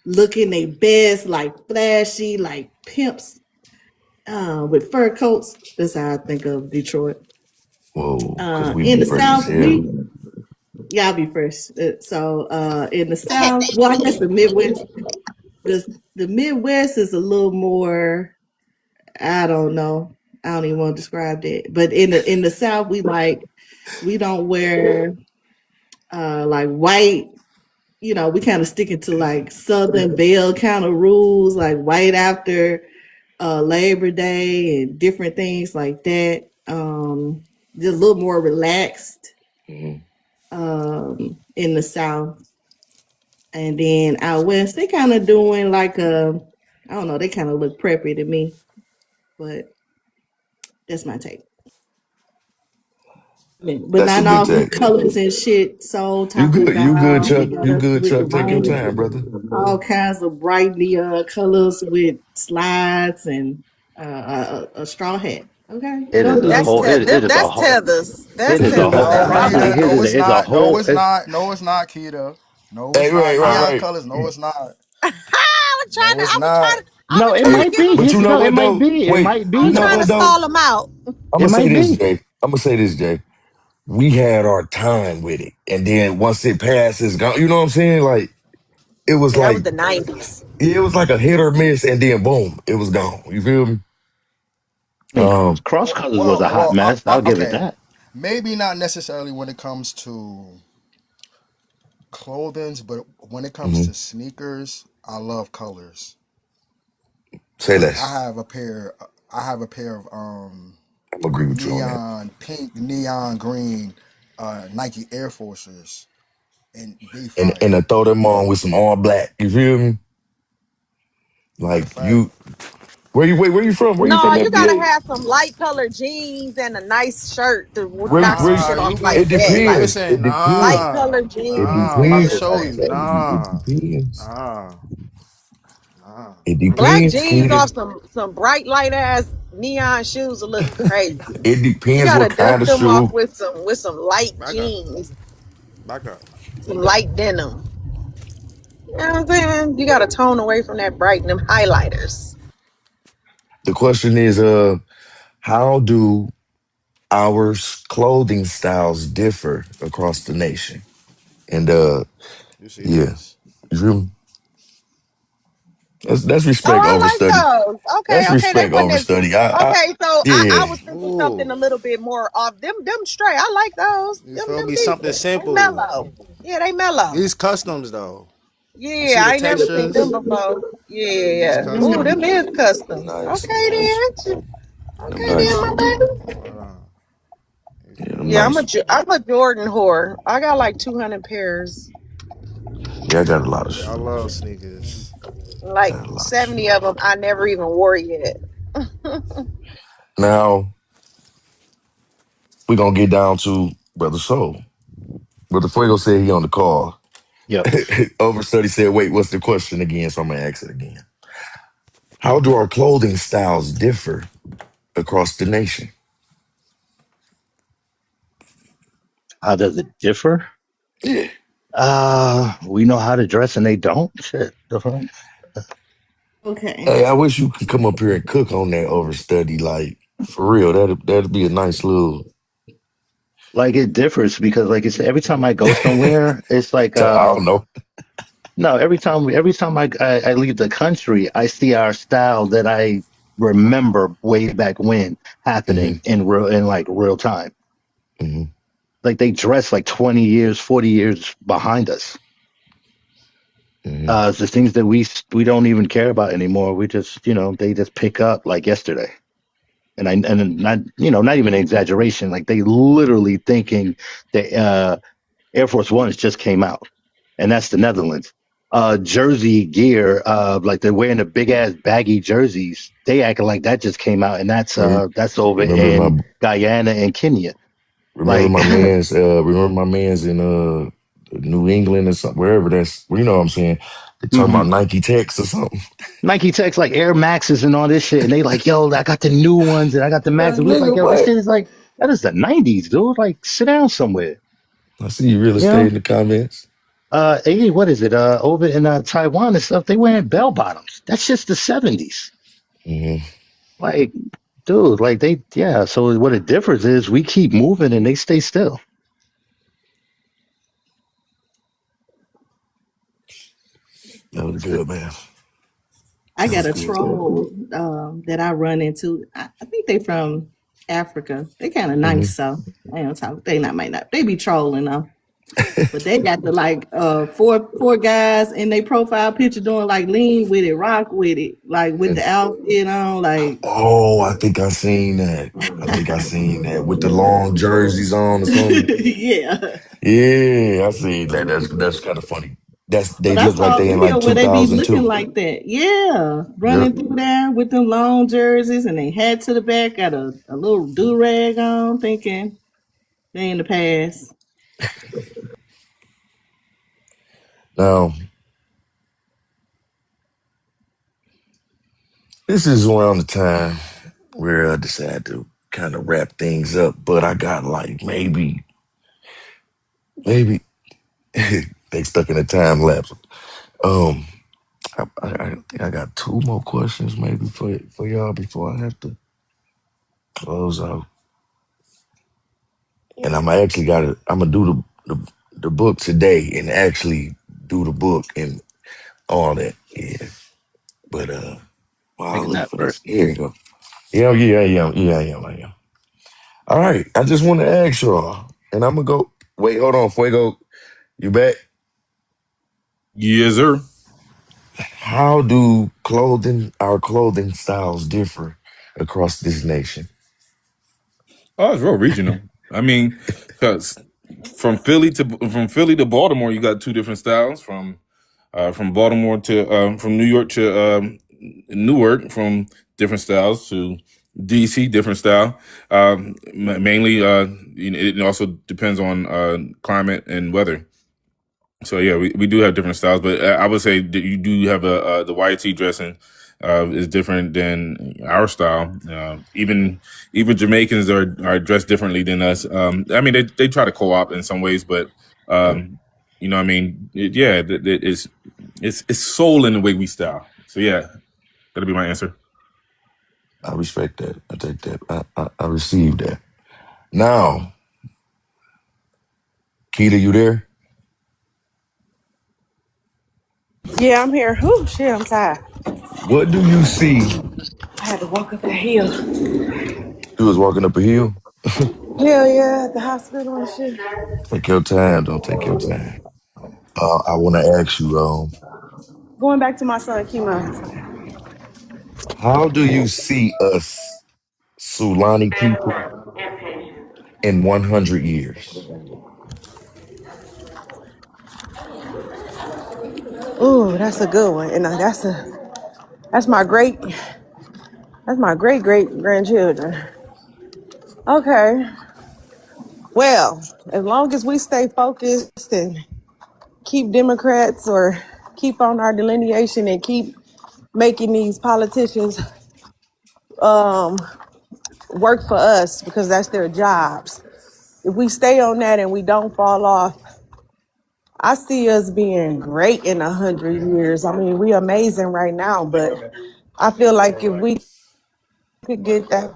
Speaker 12: looking their best, like flashy, like pimps with fur coats. That's how I think of Detroit.
Speaker 1: Whoa, because we
Speaker 12: In
Speaker 1: be
Speaker 12: the
Speaker 1: fresh as
Speaker 12: South,
Speaker 1: hell.
Speaker 12: y'all be fresh. So in the South, well, I guess the Midwest, the Midwest is a little more. I don't know. I don't even want to describe that. But in the South, we don't wear like white. We kind of sticking to like Southern Belle kind of rules, like white after Labor Day and different things like that. Just a little more relaxed
Speaker 1: Hmm.
Speaker 12: in the South. And then out west, they kind of doing like I don't know, they kind of look preppy to me, but that's my take. But
Speaker 1: That's a
Speaker 12: not
Speaker 1: good
Speaker 12: all them
Speaker 1: take.
Speaker 12: colors and shit. So
Speaker 1: You
Speaker 12: talking
Speaker 1: good? You good,
Speaker 12: about they
Speaker 1: Chuck?
Speaker 12: got
Speaker 1: You
Speaker 12: us
Speaker 1: good,
Speaker 12: with the
Speaker 1: Chuck? Take your
Speaker 12: rain,
Speaker 1: time, brother.
Speaker 12: all kinds of bright neon colors with slides and a straw hat. Okay,
Speaker 19: It is
Speaker 12: don't do
Speaker 19: a
Speaker 12: me
Speaker 14: That's
Speaker 19: whole.
Speaker 12: like
Speaker 19: It is a
Speaker 14: that's
Speaker 19: whole.
Speaker 14: tethers.
Speaker 19: It
Speaker 14: That's
Speaker 19: is a whole.
Speaker 14: tethers.
Speaker 20: No,
Speaker 14: That
Speaker 20: Keita,
Speaker 19: Actually,
Speaker 14: Ron.
Speaker 19: here's
Speaker 20: no,
Speaker 19: the
Speaker 20: it's
Speaker 19: thing. It's a
Speaker 20: not. No,
Speaker 19: whole.
Speaker 20: it's not. No, it's not, Keita. No,
Speaker 1: Hey,
Speaker 20: it's
Speaker 1: right,
Speaker 20: not.
Speaker 1: right,
Speaker 19: Uh,
Speaker 20: Neon
Speaker 1: right.
Speaker 20: colors. No, it's not.
Speaker 14: I
Speaker 20: No, it's
Speaker 14: was trying
Speaker 20: not.
Speaker 14: to I
Speaker 19: no,
Speaker 14: was
Speaker 19: it
Speaker 14: trying
Speaker 1: Hey,
Speaker 14: to
Speaker 19: might
Speaker 14: get
Speaker 19: be.
Speaker 1: but
Speaker 19: Here's
Speaker 1: you know
Speaker 19: no. It
Speaker 1: what
Speaker 19: might
Speaker 1: though?
Speaker 19: be. It
Speaker 1: Wait,
Speaker 19: might
Speaker 14: I
Speaker 1: you
Speaker 14: was
Speaker 19: be
Speaker 1: know
Speaker 14: trying
Speaker 19: though.
Speaker 14: to
Speaker 1: what though?
Speaker 14: stall them out.
Speaker 1: I'm
Speaker 19: It
Speaker 1: gonna say
Speaker 19: might
Speaker 1: this,
Speaker 19: be.
Speaker 1: Jay. I'm gonna say this, Jay. We had our time with it, and then once it passed, it's gone. You know what I'm saying? Like it was
Speaker 14: Yeah, that was
Speaker 1: like
Speaker 14: the 90s.
Speaker 1: it was like a hit or miss, and then boom, it was gone. You feel me?
Speaker 19: I mean,
Speaker 1: Um,
Speaker 19: cross
Speaker 20: Well,
Speaker 19: colors was
Speaker 20: well,
Speaker 19: a hot
Speaker 20: well.
Speaker 19: mess. I'll give it
Speaker 20: Okay.
Speaker 19: that.
Speaker 20: Maybe not necessarily when it comes to clothing, but when it comes
Speaker 1: mhm.
Speaker 20: to sneakers, I love colors.
Speaker 1: Say
Speaker 20: Like
Speaker 1: less.
Speaker 20: I have a pair of
Speaker 1: I'm agree with you on that.
Speaker 20: neon pink, neon green Nike Air Forces, and they
Speaker 1: And
Speaker 20: fire.
Speaker 1: to throw them on with some all black. You feel me?
Speaker 20: Matter of
Speaker 1: Like
Speaker 20: fact,
Speaker 1: where you from? Where you from,
Speaker 14: No, you gotta
Speaker 1: FBA?
Speaker 14: have some light colored jeans and a nice shirt to knock some
Speaker 20: nah,
Speaker 14: shit off
Speaker 20: you
Speaker 14: like
Speaker 20: could
Speaker 1: It
Speaker 14: that.
Speaker 20: you
Speaker 14: Like
Speaker 1: depends.
Speaker 20: listen,
Speaker 1: It depends.
Speaker 14: light
Speaker 20: nah,
Speaker 14: colored
Speaker 1: It
Speaker 20: nah.
Speaker 14: jeans
Speaker 20: I'm about to
Speaker 14: and
Speaker 1: depends.
Speaker 20: show
Speaker 1: I'm
Speaker 20: you,
Speaker 1: telling you, it
Speaker 20: nah,
Speaker 1: depends.
Speaker 20: nah, nah.
Speaker 1: It
Speaker 14: black
Speaker 1: depends,
Speaker 14: jeans
Speaker 1: Keita.
Speaker 14: off some bright light ass neon shoes will look crazy.
Speaker 1: It
Speaker 14: You
Speaker 1: depends
Speaker 14: gotta
Speaker 1: what kind
Speaker 14: dust
Speaker 1: of
Speaker 14: them off
Speaker 1: shoe.
Speaker 14: with some light
Speaker 20: Back up,
Speaker 14: jeans,
Speaker 20: back up.
Speaker 14: some light denim. You know what I'm saying? You gotta tone away from that bright and them highlighters.
Speaker 1: The question is, how do our clothing styles differ across the nation? And
Speaker 20: You see
Speaker 1: yeah,
Speaker 20: these?
Speaker 1: you feel me? That's
Speaker 14: Oh,
Speaker 1: respect
Speaker 14: I
Speaker 1: over
Speaker 14: like
Speaker 1: study.
Speaker 14: those.
Speaker 1: That's
Speaker 14: Okay, they
Speaker 1: respect
Speaker 14: wasn't
Speaker 1: over
Speaker 14: as
Speaker 1: study.
Speaker 14: okay. So I
Speaker 1: Yeah,
Speaker 14: was thinking something a
Speaker 20: Ooh,
Speaker 14: little bit more off them straight. I like those.
Speaker 20: you
Speaker 14: Them
Speaker 20: feel
Speaker 14: them
Speaker 20: me? Something
Speaker 14: decent. They
Speaker 20: simple.
Speaker 14: mellow. Yeah, they mellow.
Speaker 20: These customs though. You
Speaker 14: Yeah,
Speaker 20: see the
Speaker 14: I ain't never seen them
Speaker 20: textures?
Speaker 14: before.
Speaker 20: These
Speaker 14: Yeah.
Speaker 12: that.
Speaker 14: Ooh, them
Speaker 20: customs.
Speaker 14: is customs.
Speaker 1: nice. Them
Speaker 14: Okay
Speaker 1: nice.
Speaker 14: then.
Speaker 1: Them
Speaker 14: Okay then,
Speaker 1: nice.
Speaker 14: my baby.
Speaker 20: Hold on. You
Speaker 1: Yeah,
Speaker 20: feel
Speaker 1: them
Speaker 14: Yeah,
Speaker 20: me?
Speaker 1: nice.
Speaker 14: I'm a Jordan whore. I got like 200 pairs.
Speaker 1: Yeah, I got a lot of
Speaker 20: Yeah, I
Speaker 1: shoes.
Speaker 20: love sneakers.
Speaker 14: Like
Speaker 1: Got a lot of
Speaker 14: 70
Speaker 1: shoes.
Speaker 14: of them I never even wore yet.
Speaker 1: Now we're gonna get down to Brother Soul. Brother Fuego said he on the call.
Speaker 19: Yep.
Speaker 1: Overstudy said, wait, what's the question again? So I'm gonna ask it again. How do our clothing styles differ across the nation?
Speaker 19: How does it differ?
Speaker 1: Yeah.
Speaker 19: We know how to dress and they don't. Shit. The fuck?
Speaker 12: Okay.
Speaker 1: Hey, I wish you could come up here and cook on that overstudy. Like, for real, that'd be a nice little
Speaker 19: Like it differs because, like I said, every time I go somewhere, it's like
Speaker 1: I don't know.
Speaker 19: no. Every time I leave the country, I see our style that I remember way back when
Speaker 1: Hmm.
Speaker 19: happening in like real time.
Speaker 1: Hmm.
Speaker 19: Like they dress like 20 years, 40 years behind us.
Speaker 1: Hmm.
Speaker 19: It's the things that we don't even care about anymore. We just they just pick up like yesterday. And not not even an exaggeration. Like they literally thinking that Air Force Ones just came out, and that's the Netherlands. Jersey gear, like they're wearing the big ass baggy jerseys. They acting like that just came out, and that's over
Speaker 1: Remember
Speaker 19: in
Speaker 1: my
Speaker 19: Guyana and Kenya.
Speaker 1: remember
Speaker 19: Like,
Speaker 1: my man's in New England or something, wherever that's you know what I'm saying. They talking
Speaker 19: mhm.
Speaker 1: about Nike Techs or something.
Speaker 19: Nike Techs like Air Maxes and all this shit, and they like, yo, I got the new ones and I got the Max,
Speaker 1: Like,
Speaker 19: and we was like,
Speaker 1: nigga,
Speaker 19: yo, this
Speaker 1: what?
Speaker 19: shit is like that is the '90s, dude. Like, sit down somewhere.
Speaker 1: I see you real
Speaker 19: You
Speaker 1: estate
Speaker 19: know,
Speaker 1: in the comments.
Speaker 19: Hey, what is it? Over in Taiwan and stuff, they wearing bell bottoms. That's just the 70s.
Speaker 1: Hmm.
Speaker 19: Like, dude, like yeah. So what the difference is, we keep moving and they stay still.
Speaker 1: That was
Speaker 19: That's it.
Speaker 1: good, man.
Speaker 12: I
Speaker 1: That
Speaker 12: got
Speaker 1: was
Speaker 12: a
Speaker 1: good.
Speaker 12: troll that I run into. I think they from Africa. They kind of
Speaker 1: Hmm.
Speaker 12: nice, so I don't talk. They not might not. They be trolling though. But they got the like four guys in their profile picture doing like lean with it, rock with it, like with the outfit on, like
Speaker 1: Oh, I think I seen that. I think I seen that with the long jerseys on or something.
Speaker 12: yeah.
Speaker 1: Yeah, I seen that. That's kind of funny. They
Speaker 12: But I
Speaker 1: look like
Speaker 12: saw a
Speaker 1: they in like
Speaker 12: video where they be looking
Speaker 1: 2002.
Speaker 12: like that. Yeah.
Speaker 1: Yep.
Speaker 12: Running through there with them long jerseys and they head to the back, got a little do rag on, thinking they in the past.
Speaker 1: Now, this is around the time where I decided to kind of wrap things up, but I got like maybe they stuck in a time lapse. Um, I think I got two more questions maybe for y'all before I have to close out. And I'm actually got to. I'm gonna do the book today and actually do the book and all that. Yeah, but while I
Speaker 19: Take a
Speaker 1: look
Speaker 19: nap
Speaker 1: for
Speaker 19: first.
Speaker 1: this, here you go. Yeah, yeah, I am. All right, I just want to ask y'all, and I'm gonna go. Wait, hold on, Fuego. You back?
Speaker 6: Yes, sir.
Speaker 1: How do our clothing styles differ across this nation?
Speaker 6: Oh, it's real regional. I mean, 'cause from Philly to Baltimore, you got two different styles. From Baltimore to from New York to Newark, from different styles to DC, different style. Mainly, it also depends on climate and weather. So yeah, we do have different styles, but I would say that you do have the YT dressing is different than our style. Even Jamaicans are dressed differently than us. I mean, they try to co-op in some ways, but
Speaker 1: Right.
Speaker 6: I mean, yeah, it's soul in the way we style. So yeah, that'll be my answer.
Speaker 1: I respect that. I take that. I receive that. Now, Keita, you there?
Speaker 13: Yeah, I'm here. Whew, shit, I'm tired.
Speaker 1: What do you see?
Speaker 13: I had to walk up the hill.
Speaker 1: You was walking up a hill.
Speaker 13: Hell yeah, at the hospital and shit.
Speaker 1: Take your time. Don't take your time. I want to ask you,
Speaker 13: Going back to my son chemo.
Speaker 1: how do you see us Sulani people in 100 years?
Speaker 13: Ooh, that's a good one. And that's my great great grandchildren. Okay. Well, as long as we stay focused and keep Democrats or keep on our delineation and keep making these politicians um, work for us because that's their jobs. If we stay on that and we don't fall off, I see us being great in 100 years. I mean, we amazing right now, but I feel like if we could get that.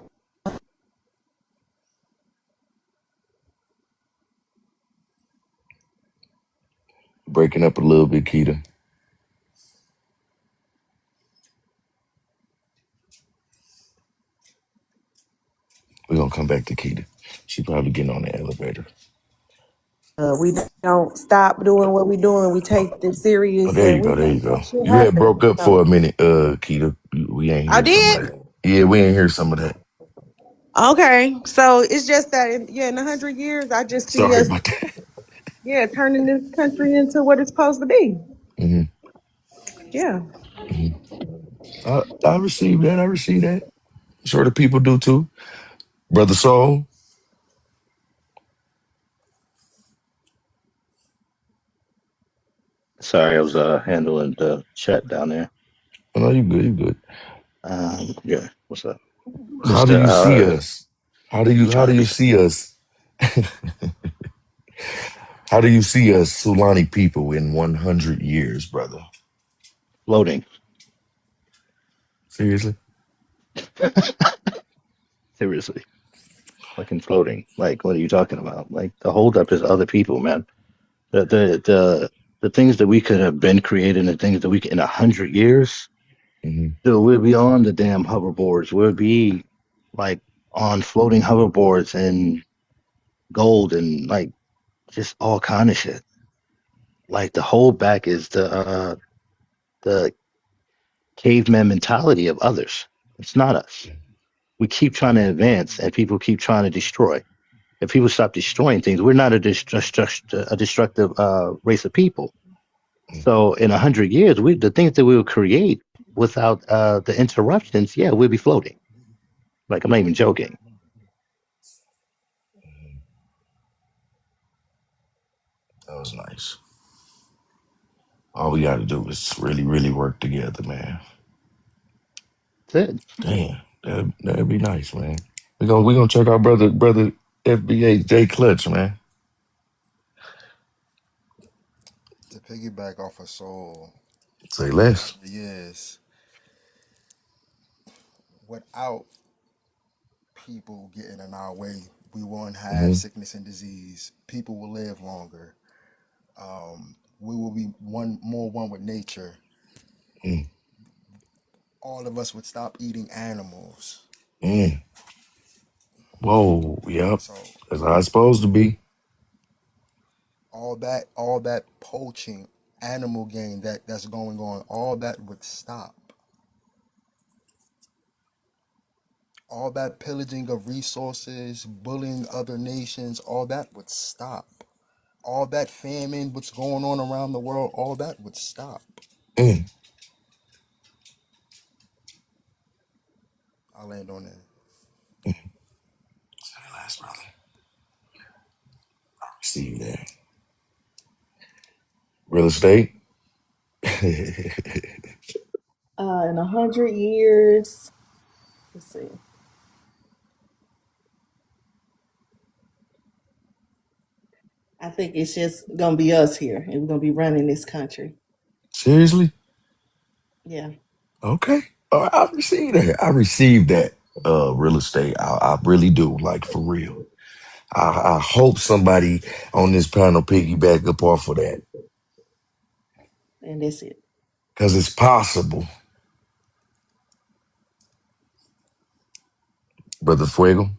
Speaker 1: Breaking up a little bit, Keita. We're gonna come back to Keita. She probably getting on the elevator.
Speaker 13: We don't stop doing what we're doing. We take this
Speaker 1: Oh,
Speaker 13: serious,
Speaker 1: there you
Speaker 13: and
Speaker 1: go.
Speaker 13: we
Speaker 1: There
Speaker 13: make
Speaker 1: you
Speaker 13: that
Speaker 1: go.
Speaker 13: shit
Speaker 1: You had
Speaker 13: happen.
Speaker 1: broke up for a minute, Keita. We ain't
Speaker 13: I
Speaker 1: hear some of
Speaker 13: did.
Speaker 1: that. Yeah, we ain't hear some of that.
Speaker 13: Okay, so it's just that, in 100 years, I just see
Speaker 1: Sorry
Speaker 13: us,
Speaker 1: about that.
Speaker 13: turning this country into what it's supposed to be.
Speaker 1: Hmm.
Speaker 13: Yeah.
Speaker 1: Hmm. I receive that. I receive that. Sure, the people do too. Brother Soul.
Speaker 19: Sorry, I was handling the chat down there.
Speaker 1: I know you good. You good.
Speaker 19: Yeah, what's up,
Speaker 1: How do
Speaker 19: Mister?
Speaker 1: you see us? How do
Speaker 19: You
Speaker 1: you
Speaker 19: trying to be?
Speaker 1: see us? How do you see us Sulani people in 100 years, brother?
Speaker 19: Floating.
Speaker 1: Seriously?
Speaker 19: Seriously. Fucking floating. Like, what are you talking about? Like, the holdup is other people, man. The things that we could have been creating, the things that we could, in 100 years,
Speaker 1: Hmm.
Speaker 19: dude, we'll be on the damn hoverboards. We'll be like on floating hoverboards and gold and like just all kind of shit. Like the holdback is the caveman mentality of others. It's not us. We keep trying to advance, and people keep trying to destroy. If people stop destroying things, we're not a destructive race of people. So in 100 years, the things that we will create without the interruptions, yeah, we'll be floating. Like I'm not even joking.
Speaker 1: That was nice. All we got to do is really, really work together, man.
Speaker 19: That's it.
Speaker 1: Damn, that'd be nice, man. We gonna check out brother FBA J Clutch, man.
Speaker 20: To piggyback off of Soul,
Speaker 1: Say
Speaker 20: in
Speaker 1: less.
Speaker 20: 100 years, without people getting in our way, we won't have
Speaker 1: Hmm.
Speaker 20: sickness and disease. People will live longer. We will be one with nature.
Speaker 1: Mm.
Speaker 20: All of us would stop eating animals.
Speaker 1: Mm. Whoa, yep.
Speaker 20: So
Speaker 1: That's how it's supposed to be.
Speaker 20: all that poaching, animal game that's going on, all that would stop. All that pillaging of resources, bullying other nations, all that would stop. All that famine, what's going on around the world, all that would stop.
Speaker 1: Mm.
Speaker 20: I land on that.
Speaker 1: Say less, brother. See you there. Real estate.
Speaker 12: In 100 years, let's see. I think it's just gonna be us here, and we're gonna be running this country.
Speaker 1: Seriously?
Speaker 12: Yeah,
Speaker 1: Okay. I received that. I received that. Real estate. I really do. Like for real. I hope somebody on this panel piggyback up off of that
Speaker 12: and that's it.
Speaker 1: because it's possible, brother Fuego.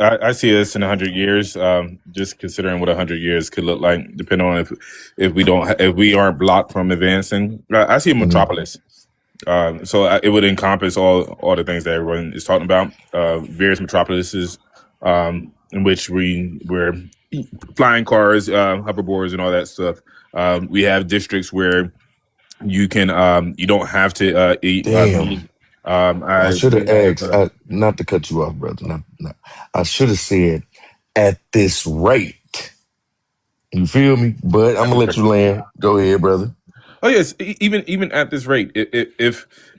Speaker 6: I see us in 100 years. Just considering what 100 years could look like, depending on if we aren't blocked from advancing. I see a
Speaker 1: Hmm.
Speaker 6: metropolis. It would encompass all the things that everyone is talking about. Various metropolises, in which we're flying cars, hoverboards, and all that stuff. We have districts where you don't have to eat
Speaker 1: Damn.
Speaker 6: meat.
Speaker 1: I should have
Speaker 6: We have
Speaker 1: asked, not to cut you off, brother. Not. I should have said, at this rate. You feel me? But I'm
Speaker 6: at
Speaker 1: gonna
Speaker 6: this
Speaker 1: let
Speaker 6: rate.
Speaker 1: you land. Go ahead, brother.
Speaker 6: Oh yes, even at this rate,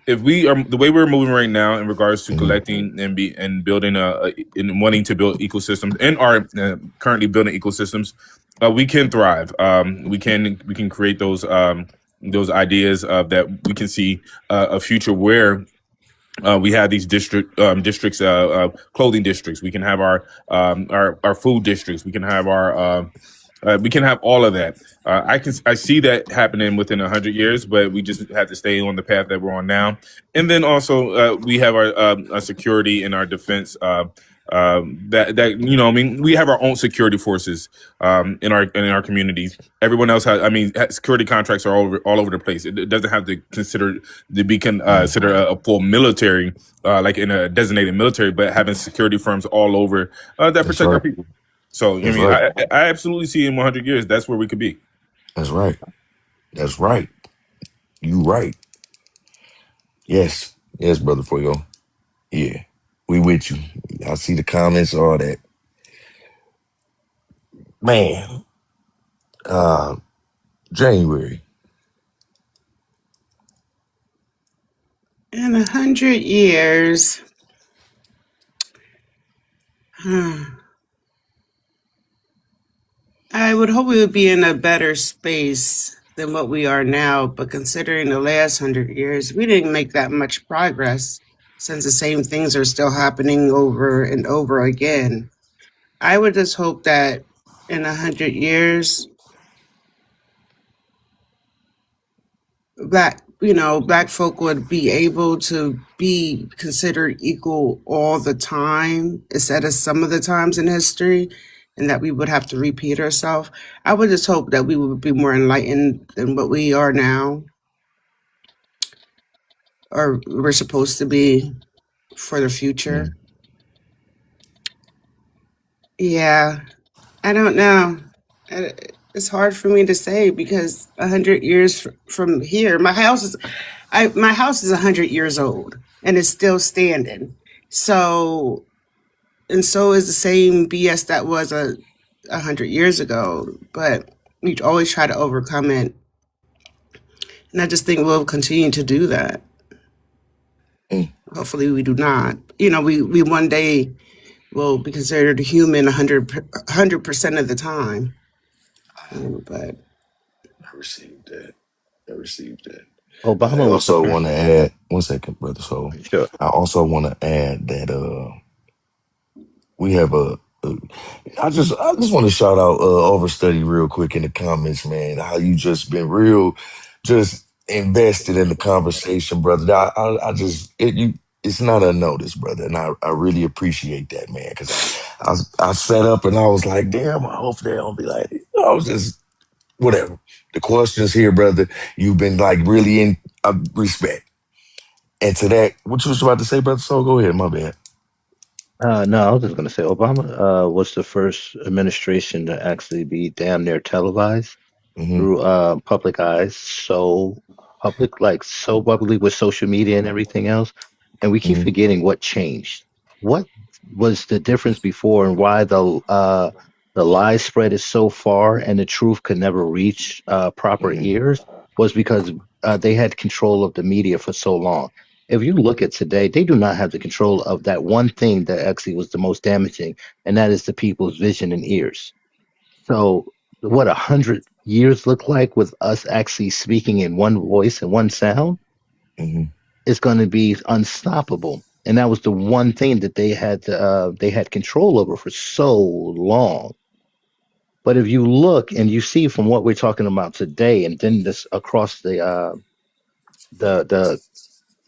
Speaker 6: if we are the way we're moving right now in regards to
Speaker 1: Hmm.
Speaker 6: collecting and building and wanting to build ecosystems and are currently building ecosystems, we can thrive. We can create those ideas of that we can see a future where we have these districts, clothing districts. We can have our food districts. We can have all of that. I see that happening within 100 years, but we just have to stay on the path that we're on now. And then also we have our security and our defense. That I mean, we have our own security forces in our communities. Everyone else has. I mean, security contracts are all over the place. It doesn't have to be consider a full military, like in a designated military, but having security firms all over that
Speaker 1: That's
Speaker 6: protect our
Speaker 1: right.
Speaker 6: people. So I
Speaker 1: That's
Speaker 6: mean,
Speaker 1: right.
Speaker 6: I absolutely see in 100 years that's where we could be.
Speaker 1: That's right. That's right. You right. Yes. Yes, brother Fuego. Yeah. We with you. I see the comments, all that. Man, uh, January.
Speaker 13: In 100 years, I would hope we would be in a better space than what we are now, but considering the last 100 years, we didn't make that much progress since the same things are still happening over and over again. I would just hope that in 100 years, black folk would be able to be considered equal all the time instead of some of the times in history, and that we would have to repeat ourselves. I would just hope that we would be more enlightened than what we are now, or we're supposed to be for the future.
Speaker 1: Mm.
Speaker 13: Yeah, I don't know. Uh, It's hard for me to say because 100 years from here, my house is 100 years old and it's still standing. So, and so is the same BS that was 100 years ago. But we always try to overcome it, and I just think we'll continue to do that.
Speaker 1: Mm.
Speaker 13: Hopefully, we do not. We one day will be considered human 100% of the time. But
Speaker 1: I received that. I received that. I
Speaker 19: Obama was the
Speaker 1: also
Speaker 19: first.
Speaker 1: want to add one second, brother. So
Speaker 19: Sure.
Speaker 1: I also want to add that we have I just want to shout out overstudy real quick in the comments, man. How you just been real, just invested in the conversation, brother. It's not unnoticed, brother, and I really appreciate that, man. Because I sat up and I was like, damn, I hope they don't be like, I was just whatever. The questions here, brother, you've been like really in respect. And to that, what you was about to say, brother? So go ahead, my bad.
Speaker 19: No, I was just going to say Obama was the first administration to actually be damn near televised
Speaker 1: Mm-hmm.
Speaker 19: through public eyes, so public, like so bubbly with social media and everything else. And we keep
Speaker 1: Mm-hmm.
Speaker 19: forgetting what changed. What was the difference before, and why the lie spread is so far and the truth could never reach proper
Speaker 1: Mm-hmm.
Speaker 19: ears was because they had control of the media for so long. If you look at today, they do not have the control of that one thing that actually was the most damaging, and that is the people's vision and ears. So, what 100 years look like with us actually speaking in one voice and one sound
Speaker 1: Mm-hmm.
Speaker 19: is going to be unstoppable. And that was the one thing that they had control over for so long. But if you look and you see from what we're talking about today, and then this across the